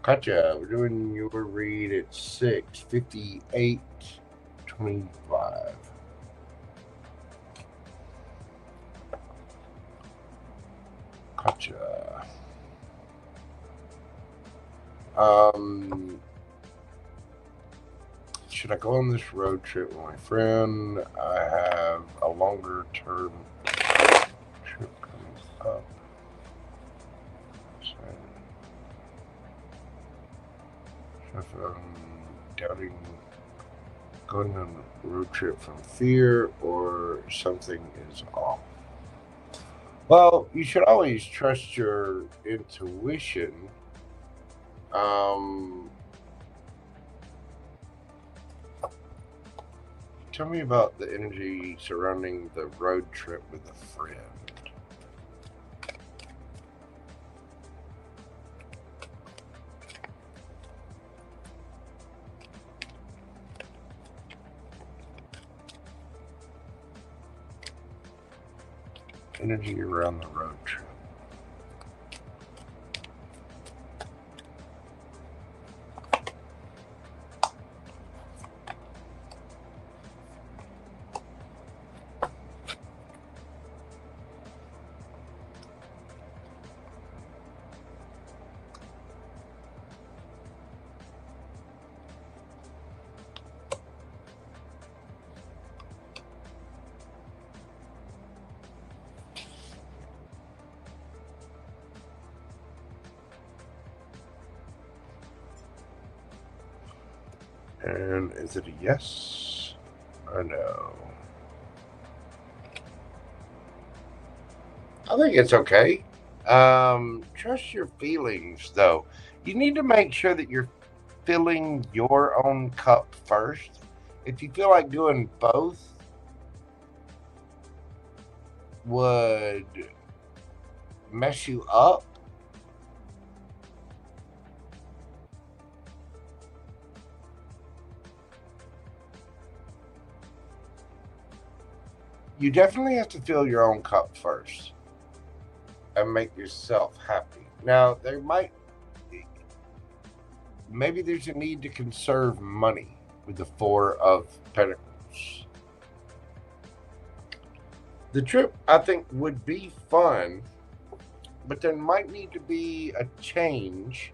Katya, we're doing your read at 6:58:25. Katya. Should I go on this road trip with my friend? I have a longer term trip coming up. So if I'm doubting going on a road trip from fear or something is off. Well, you should always trust your intuition. Tell me about the energy surrounding the road trip with a friend. Energy around the road trip. And is it a yes or no? I think it's okay. Trust your feelings, though. You need to make sure that you're filling your own cup first. If you feel like doing both would mess you up, you definitely have to fill your own cup first and make yourself happy. Now, maybe there's a need to conserve money with the Four of Pentacles. The trip, I think, would be fun, but there might need to be a change.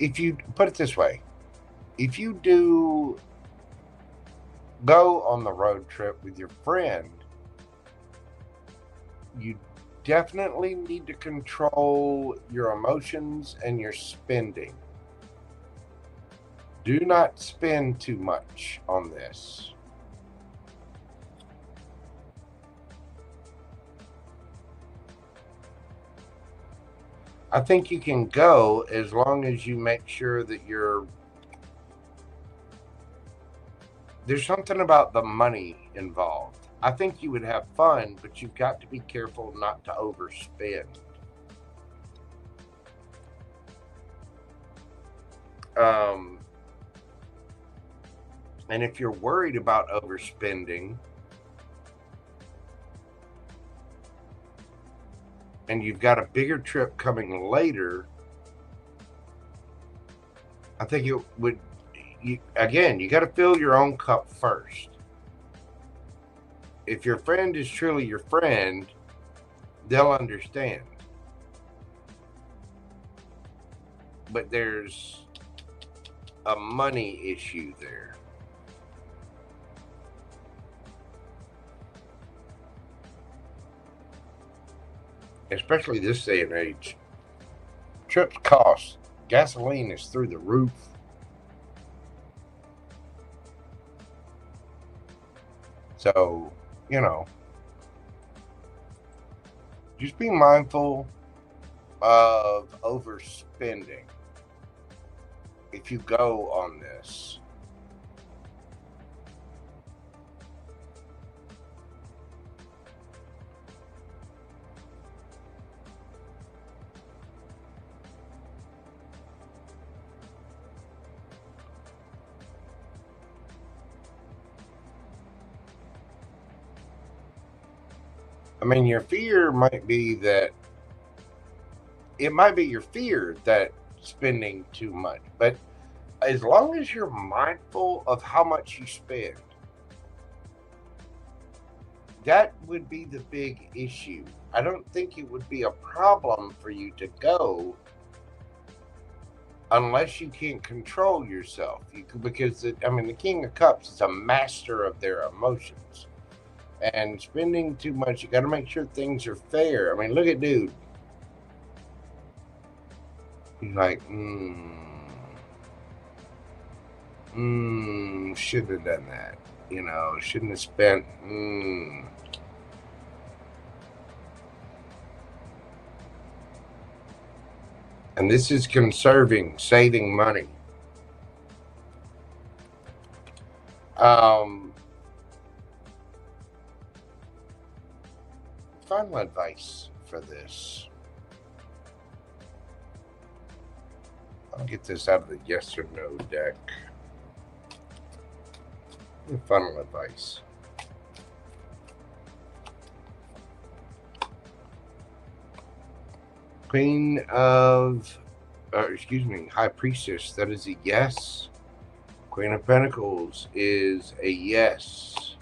If you put it this way, if you do go on the road trip with your friend, you definitely need to control your emotions and your spending. Do not spend too much on this. I think you can go as long as you make sure that there's something about the money involved. I think you would have fun, but you've got to be careful not to overspend. And if you're worried about overspending, and you've got a bigger trip coming later, I think it would, you got to fill your own cup first. If your friend is truly your friend, they'll understand. But there's a money issue there. Especially this day and age. Trips cost. Gasoline is through the roof. So, just be mindful of overspending if you go on this. I mean, your fear might be that it might be your fear that spending too much, but as long as you're mindful of how much you spend, that would be the big issue. I don't think it would be a problem for you to go unless you can control yourself. Because the King of Cups is a master of their emotions. And spending too much, you got to make sure things are fair. I mean, look at dude. He's like, shouldn't have done that. You know, shouldn't have spent, And this is conserving, saving money. Final advice for this. I'll get this out of the yes or no deck. Final advice. High Priestess, that is a yes. Queen of Pentacles is a yes.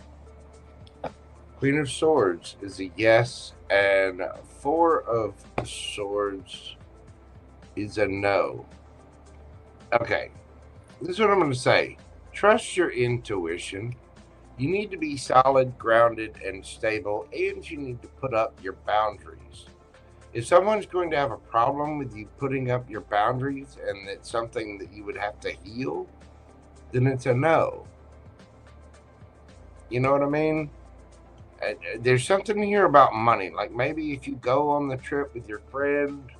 Queen of Swords is a yes. And Four of Swords is a no. Okay, this is what I'm going to say. Trust your intuition. You need to be solid, grounded, and stable, and you need to put up your boundaries. If someone's going to have a problem with you putting up your boundaries and it's something that you would have to heal, then it's a no. You know what I mean? There's something here about money. Like maybe if you go on the trip with your friend,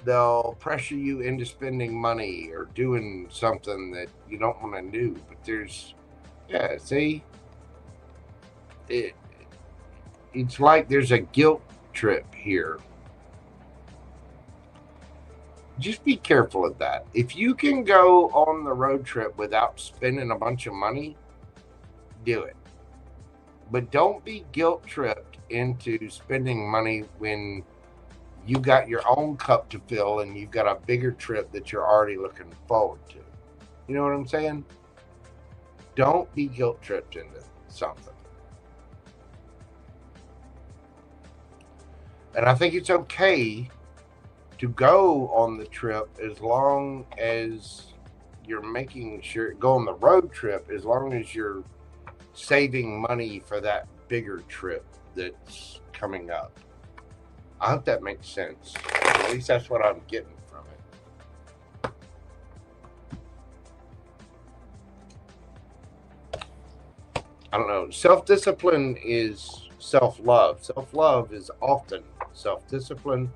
they'll pressure you into spending money or doing something that you don't want to do. But it's like there's a guilt trip here. Just be careful of that. If you can go on the road trip without spending a bunch of money, do it. But don't be guilt tripped into spending money when you got your own cup to fill and you've got a bigger trip that you're already looking forward to. You know what I'm saying? Don't be guilt tripped into something. And I think it's okay to go on the trip as long as you're making sure, go on the road trip as long as you're saving money for that bigger trip that's coming up. I hope that makes sense. At least that's what I'm getting from it. I don't know. Self-discipline is self-love. Self-love is often self-discipline.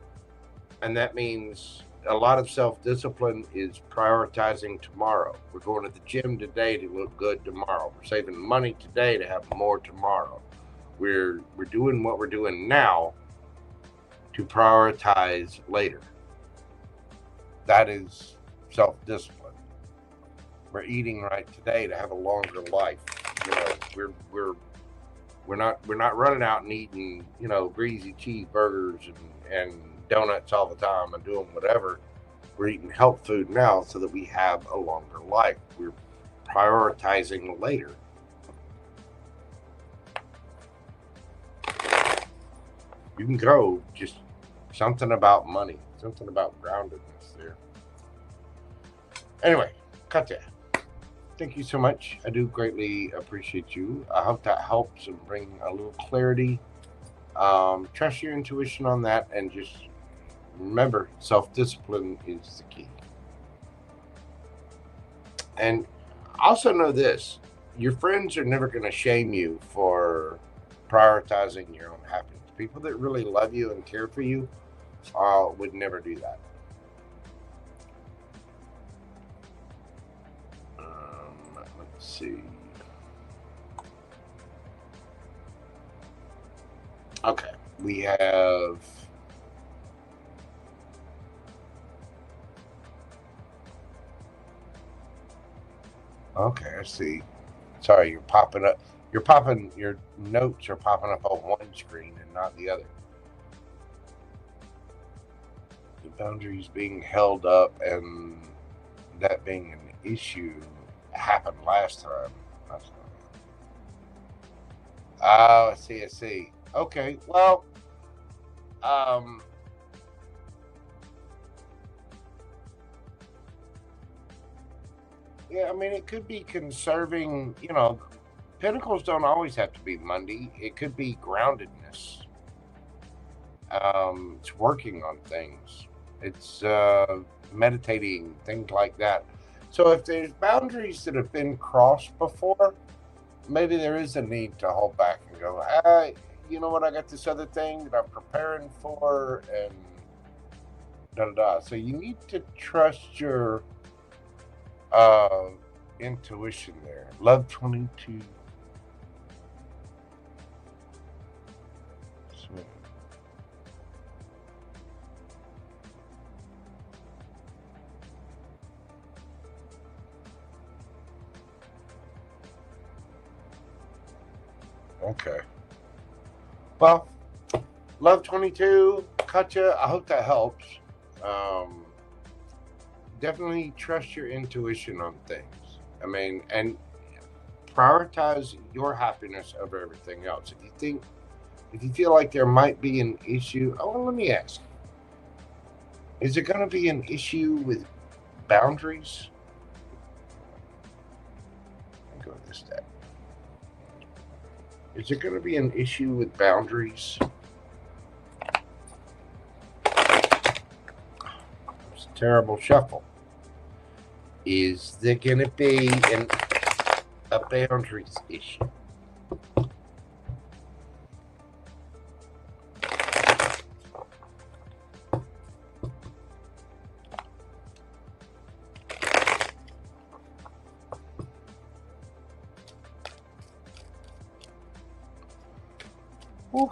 And that means a lot of self-discipline is prioritizing tomorrow. We're going to the gym today to look good tomorrow. We're saving money today to have more tomorrow. We're doing what we're doing now to prioritize later. That is self-discipline. We're eating right today to have a longer life. You know, we're not running out and eating, greasy cheeseburgers and donuts all the time and doing whatever. We're eating health food now so that we have a longer life. We're prioritizing later. You can go, just something about money, something about groundedness there. Anyway, Katya, thank you so much. I do greatly appreciate you. I hope that helps and bring a little clarity. Trust your intuition on that, and just remember, self-discipline is the key. And also know this, your friends are never going to shame you for prioritizing your own happiness. People that really love you and care for you would never do that. Let's see. Okay, we have... Okay, I see. Sorry, you're popping up. your notes are popping up on one screen and not the other. The boundaries being held up and that being an issue happened last time. Oh, I see. Okay, well, yeah, I mean, it could be conserving, Pentacles don't always have to be Monday. It could be groundedness. It's working on things. It's meditating, things like that. So if there's boundaries that have been crossed before, maybe there is a need to hold back and go, you know what, I got this other thing that I'm preparing for, and da-da-da. So you need to trust your intuition there. Love 22. Okay. Well, Love 22, Katya, I hope that helps. Definitely trust your intuition on things. I mean, and prioritize your happiness over everything else. If you feel like there might be an issue, let me ask. Is it going to be an issue with boundaries? Let me go with this deck. Is it going to be an issue with boundaries? It's a terrible shuffle. Is there going to be a boundaries issue? Whew.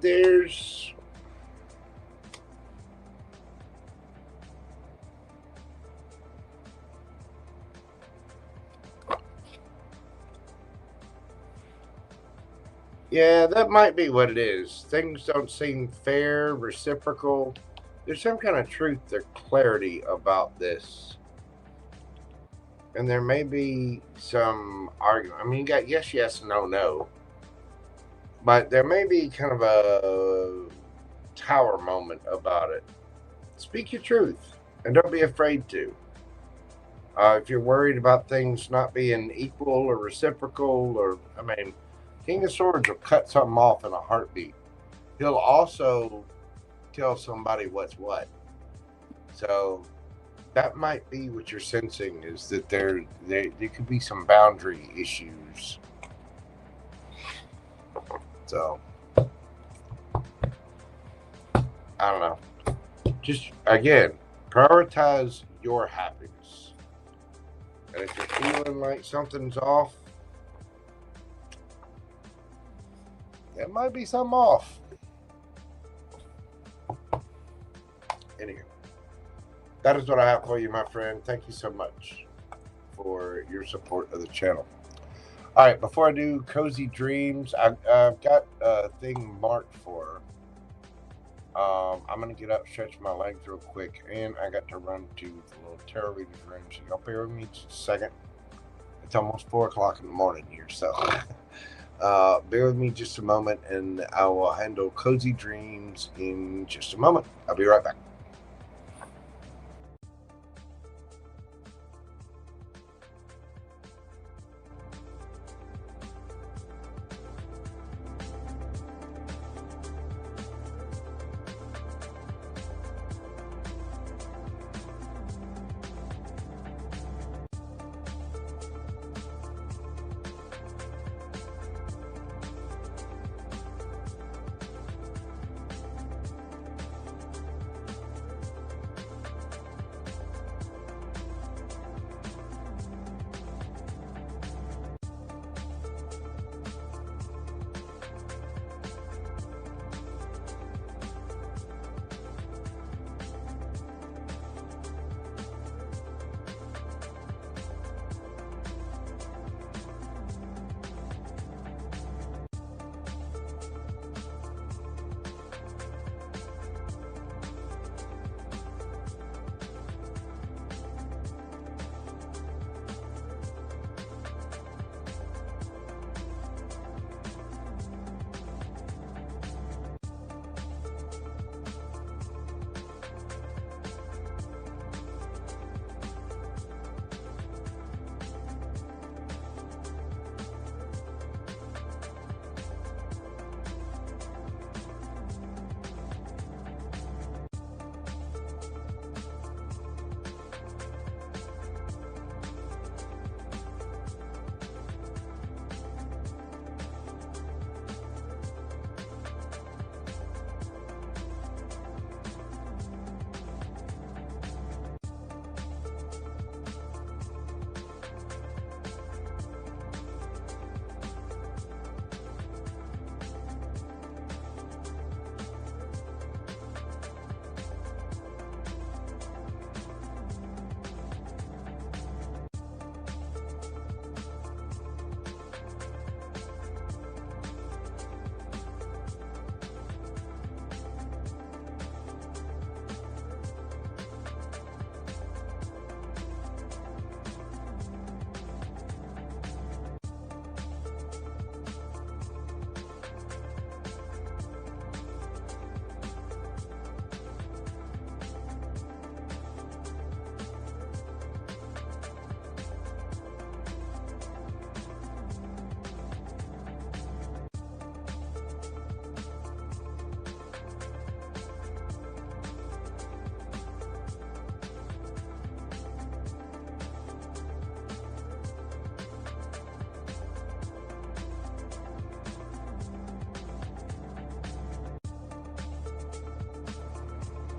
There's yeah, that might be what it is. Things don't seem fair, reciprocal. There's some kind of truth or clarity about this. And there may be some argument. I mean, you got yes, no. But there may be kind of a tower moment about it. Speak your truth and don't be afraid to. If you're worried about things not being equal or reciprocal, King of Swords will cut something off in a heartbeat. He'll also tell somebody what's what. So that might be what you're sensing, is that there could be some boundary issues. So I don't know. Just again, prioritize your happiness. And if you're feeling like something's off, there might be something off. Anyway, that is what I have for you, my friend. Thank you so much for your support of the channel. All right, before I do CoziDreams, I've got a thing marked for. I'm going to get up, stretch my legs real quick, and I got to run to the little tarot reading room. So y'all bear with me just a second. It's almost 4 o'clock in the morning here, so bear with me just a moment, and I will handle CoziDreams in just a moment. I'll be right back.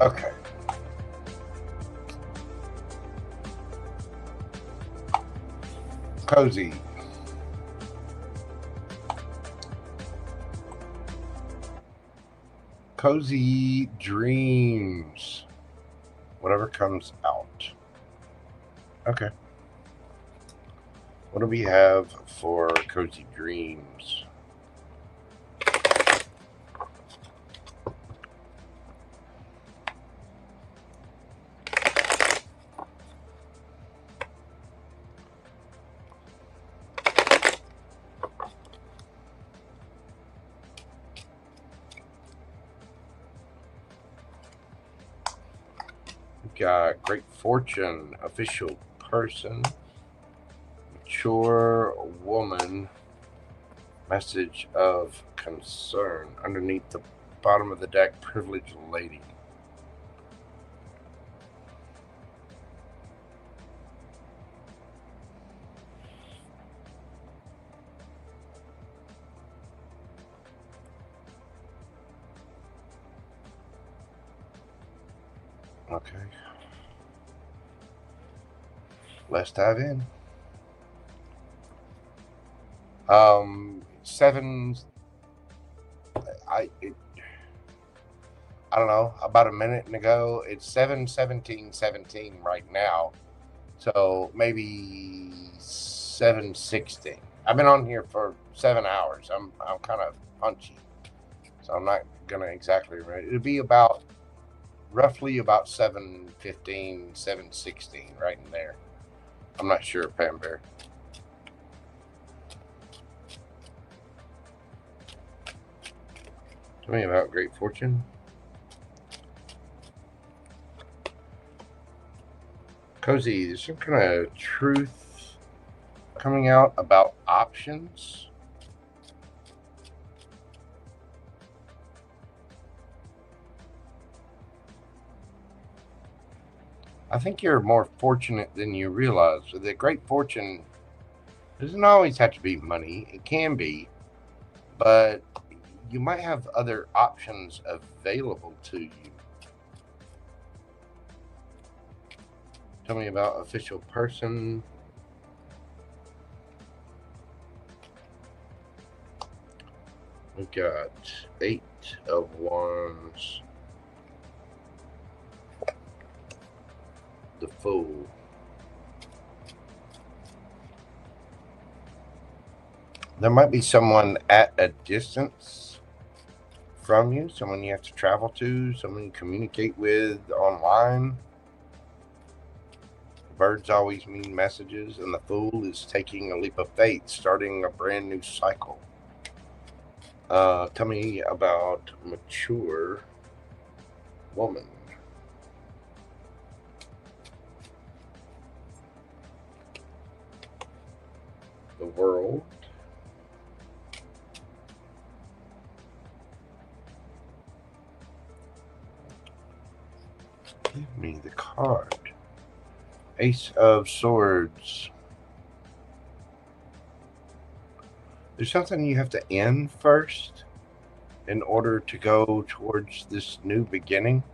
Okay. Cozy. CoziDreams. Whatever comes out. Okay. What do we have for CoziDreams? We've got Great Fortune, Official Person, Mature Woman, Message of Concern. Underneath the bottom of the deck, Privileged Lady. Okay. Let's dive in. Seven. I don't know. About a minute ago, it's 7:17:17 right now. So maybe 7:16. I've been on here for 7 hours. I'm kind of punchy, so I'm not gonna exactly remember. It'll be about roughly about 7:15, 7:16, right in there. I'm not sure, Pam Bear. Tell me about Great Fortune. Cozy, there's some kind of truth coming out about options. I think you're more fortunate than you realize. The Great Fortune doesn't always have to be money. It can be, but you might have other options available to you. Tell me about Official Person. We've got 8 of Wands. The Fool. There might be someone at a distance from you, someone you have to travel to, someone you communicate with online. Birds always mean messages, and the Fool is taking a leap of faith, starting a brand new cycle. Tell me about Mature Woman. The World. Give me the card. Ace of Swords. There's something you have to end first in order to go towards this new beginning.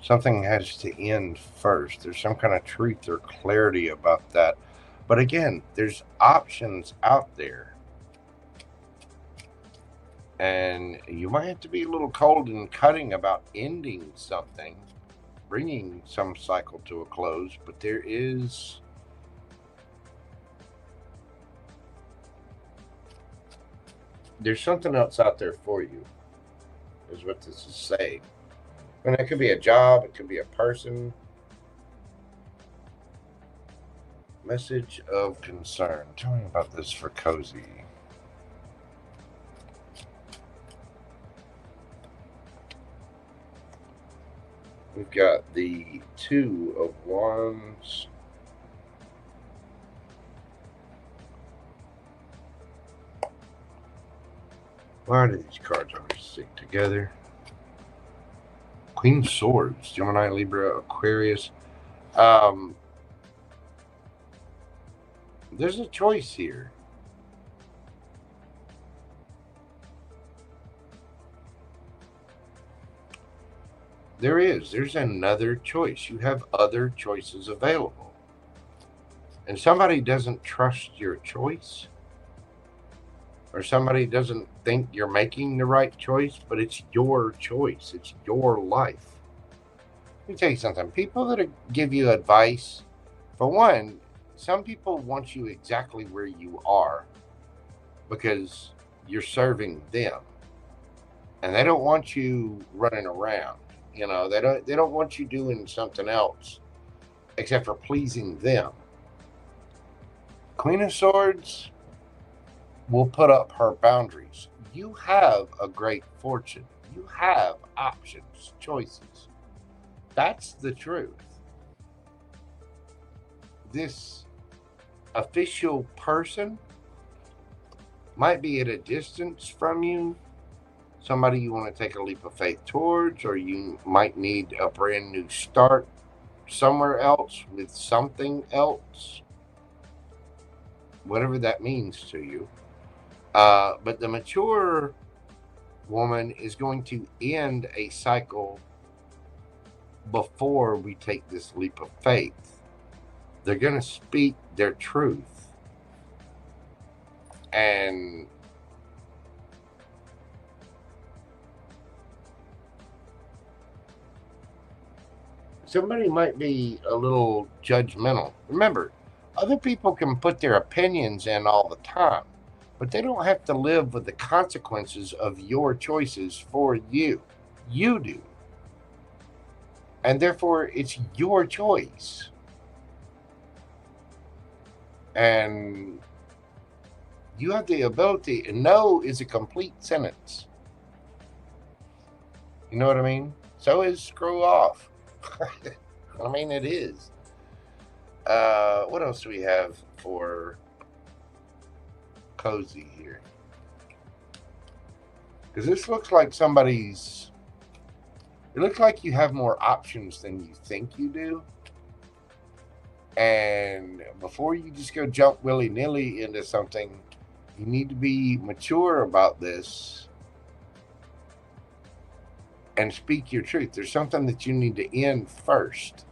Something has to end first. There's some kind of truth or clarity about that. But again, there's options out there. And you might have to be a little cold and cutting about ending something, bringing some cycle to a close, but there's something else out there for you, is what this is saying. And it could be a job, it could be a person. Message of concern. Tell me about this for Cozy. We've got the 2 of Wands. Why do these cards always stick together? Queen of Swords, Gemini, Libra, Aquarius. There's a choice here. There's another choice. You have other choices available. And somebody doesn't trust your choice, or somebody doesn't think you're making the right choice, but it's your choice. It's your life. Let me tell you something. People that give you advice, for one, some people want you exactly where you are because you're serving them. And they don't want you running around. You know, they don't want you doing something else except for pleasing them. Queen of Swords will put up her boundaries. You have a great fortune. You have options, choices. That's the truth. This official person might be at a distance from you, somebody you want to take a leap of faith towards, or you might need a brand new start somewhere else with something else, whatever that means to you. But the mature woman is going to end a cycle before we take this leap of faith. They're going to speak their truth. And somebody might be a little judgmental. Remember, other people can put their opinions in all the time, but they don't have to live with the consequences of your choices for you. You do. And therefore, it's your choice. And you have the ability, and no is a complete sentence. You know what I mean? So is screw off. I mean, it is. What else do we have for Cozy here? Because this looks like somebody's... It looks like you have more options than you think you do. And before you just go jump willy-nilly into something, you need to be mature about this and speak your truth. There's something that you need to end first.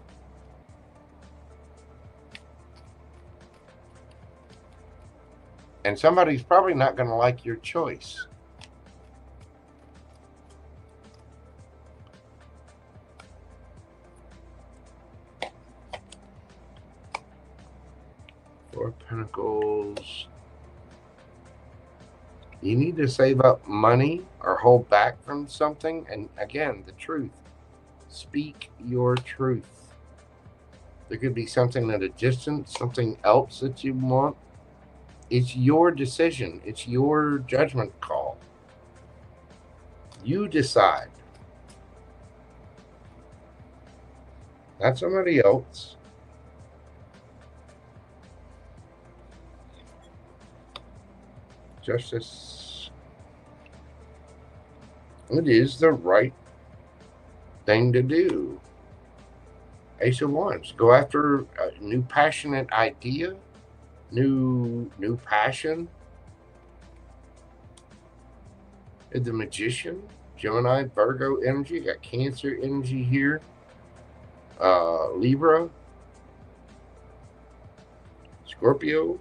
And somebody's probably not going to like your choice. Four of Pentacles. You need to save up money or hold back from something. And again, the truth. Speak your truth. There could be something at a distance, something else that you want. It's your decision. It's your judgment call. You decide. Not somebody else. Justice. It is the right thing to do. Ace of Wands. Go after a new passionate idea, new passion. The Magician, Gemini, Virgo energy. Got Cancer energy here. Libra, Scorpio.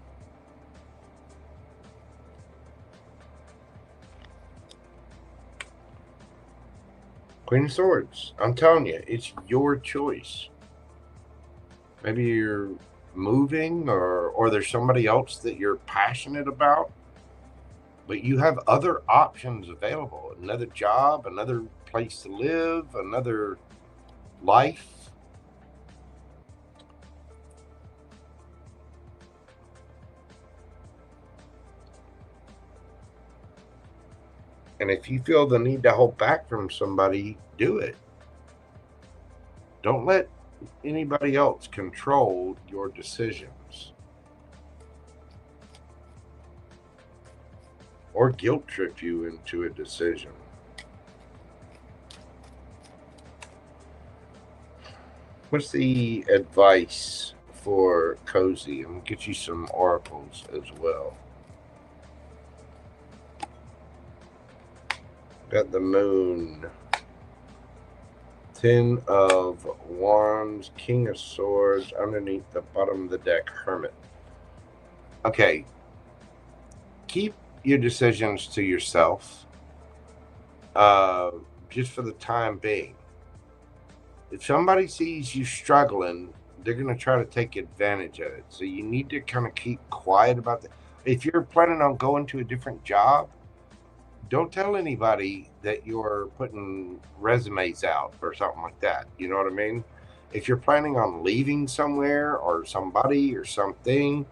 Queen of Swords. I'm telling you, it's your choice. Maybe you're moving or there's somebody else that you're passionate about, but you have other options available. Another job, another place to live, another life. And if you feel the need to hold back from somebody, do it. Don't let anybody else control your decisions or guilt trip you into a decision. What's the advice for Cozy? I'm going to get you some oracles as well. Got the Moon, Ten of Wands, King of Swords, underneath the bottom of the deck, Hermit. Okay. Keep your decisions to yourself, just for the time being. If somebody sees you struggling, they're going to try to take advantage of it. So you need to kind of keep quiet about that. If you're planning on going to a different job, don't tell anybody that you're putting resumes out or something like that. You know what I mean? If you're planning on leaving somewhere or somebody or something,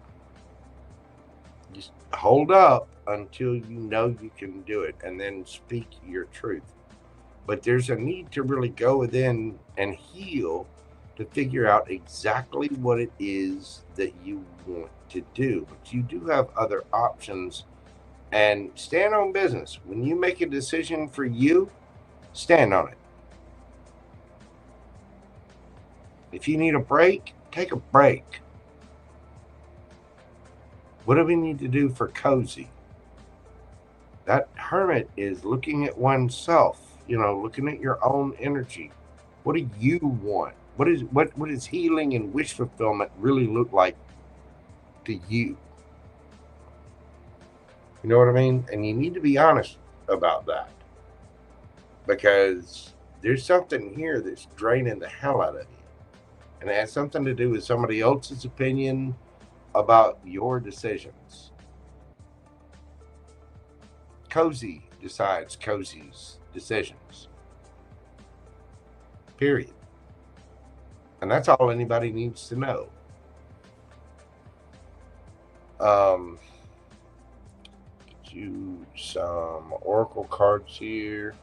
just hold up until you know you can do it and then speak your truth. But there's a need to really go within and heal to figure out exactly what it is that you want to do. But you do have other options, and stand on business. When you make a decision for you, stand on it. If you need a break, take a break. What do we need to do for Cozy? That Hermit is looking at oneself, you know, looking at your own energy. What do you want? What is healing and wish fulfillment really look like to you? You know what I mean? And you need to be honest about that, because there's something here that's draining the hell out of you. And it has something to do with somebody else's opinion about your decisions. Cozy decides Cozy's decisions. Period. And that's all anybody needs to know. Get you some oracle cards here.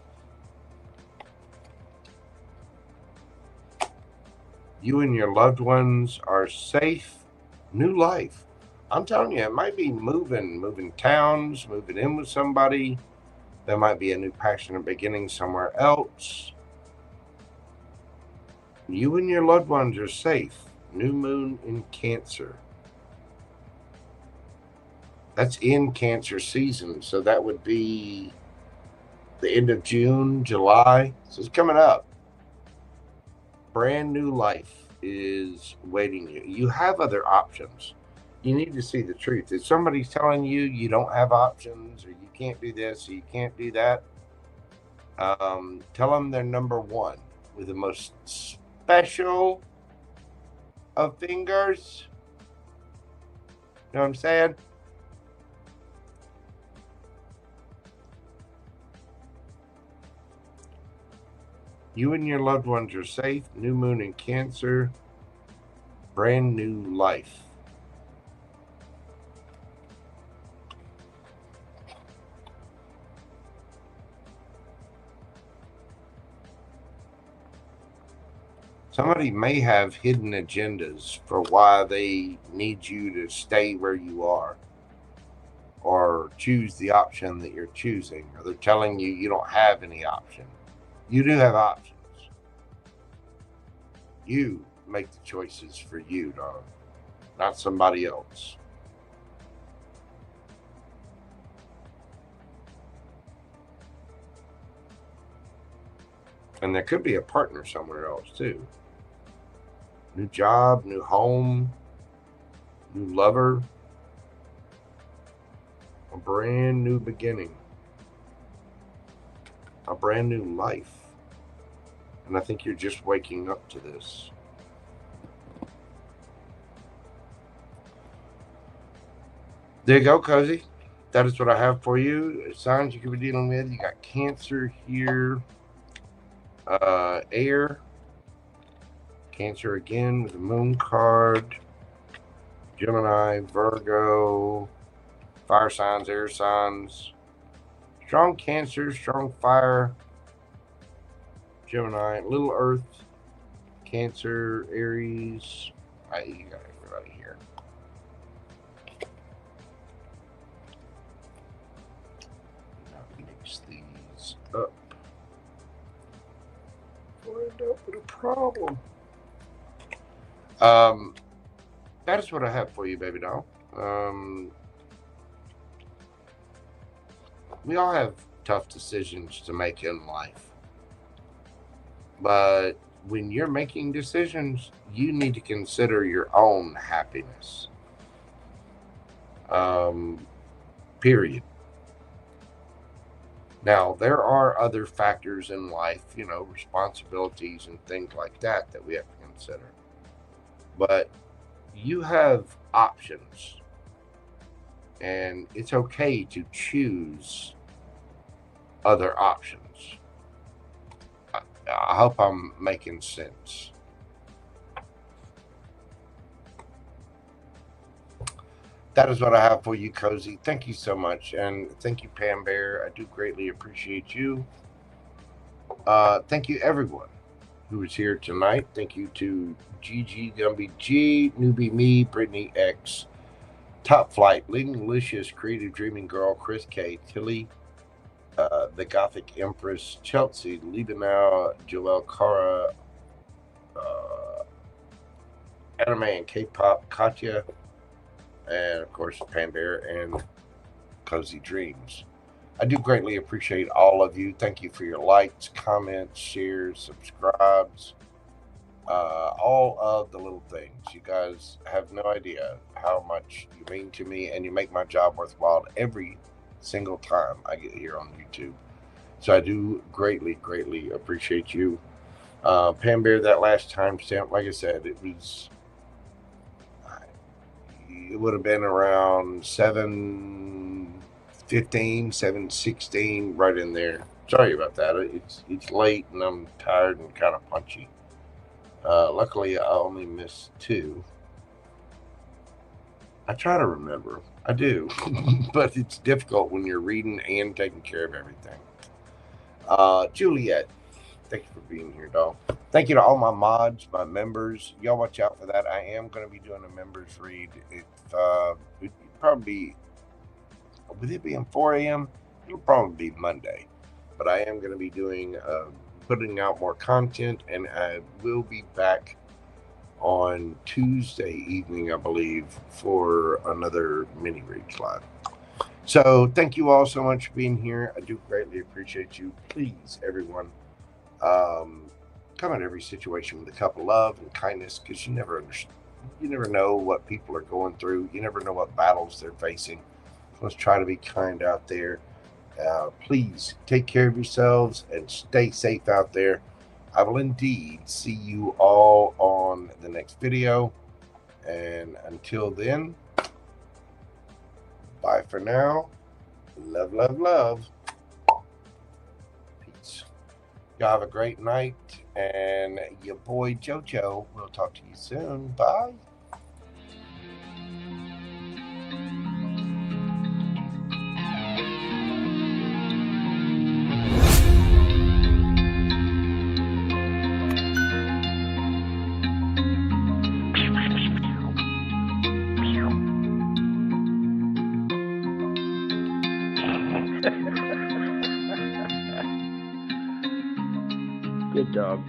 You and your loved ones are safe. New life. I'm telling you, it might be moving towns, moving in with somebody. There might be a new passionate beginning somewhere else. You and your loved ones are safe. New moon in Cancer. That's in Cancer season, so that would be the end of June, July. So it's coming up. Brand new life is waiting you. You have other options. You need to see the truth. If somebody's telling you you don't have options, or you can't do this, or you can't do that, tell them they're number one with the most special of fingers. You know what I'm saying? You and your loved ones are safe. New moon in Cancer. Brand new life. Somebody may have hidden agendas for why they need you to stay where you are, or choose the option that you're choosing, or they're telling you you don't have any option. You do have options. You make the choices for you, dog, not somebody else. And there could be a partner somewhere else too. New job, new home, new lover, a brand new beginning, a brand new life. And I think you're just waking up to this. There you go, Cozy. That is what I have for you. Signs you could be dealing with. You got Cancer here. Air. Cancer again with the moon card. Gemini, Virgo. Fire signs, air signs. Strong Cancer, strong fire. Gemini, little earth. Cancer, Aries. You got everybody here. Now mix these up before I end up with a problem. That is what I have for you, baby doll. We all have tough decisions to make in life. But when you're making decisions, you need to consider your own happiness. Period. Now, there are other factors in life, responsibilities and things like that we have to consider. But you have options, and it's okay to choose other options. I hope I'm making sense. That is what I have for you, Cozy. Thank you so much. And thank you, Pam Bear. I do greatly appreciate you. Thank you, everyone who was here tonight. Thank you to GGGumbyG, Newbie Me, BrittanyX, TopFlight, Linglicious, creativedreaminggirl, ChrisK, Tilly, TheGothicEmpress, Chelsey Liebenow, JoelleKara, Anime&KPop, Katya, and of course Pam Bear and CoziDreams. I do greatly appreciate all of you. Thank you for your likes, comments, shares, subscribes, all of the little things. You guys have no idea how much you mean to me, and you make my job worthwhile every single time I get here on YouTube. So I do greatly appreciate you. Pam Bear, that last timestamp, like I said, it would have been around 7:15, 7:16, right in there. Sorry about that. It's late and I'm tired and kind of punchy. Luckily, I only missed 2. I try to remember. I do. But it's difficult when you're reading and taking care of everything. Juliet, thank you for being here, doll. Thank you to all my mods, my members. Y'all watch out for that. I am going to be doing a members read. It'd probably be, with it being 4 a.m., it'll probably be Monday. But I am going to be doing, putting out more content, and I will be back on Tuesday evening, I believe, for another mini reads live. So thank you all so much for being here. I do greatly appreciate you. Please, everyone, come at every situation with a cup of love and kindness, because you never know what people are going through. You never know what battles they're facing. Let's try to be kind out there. Please take care of yourselves and stay safe out there. I will indeed see you all on the next video. And until then, bye for now. Love, love, love. Peace. Y'all have a great night. And your boy Jojo, we'll talk to you soon. Bye. Good dog.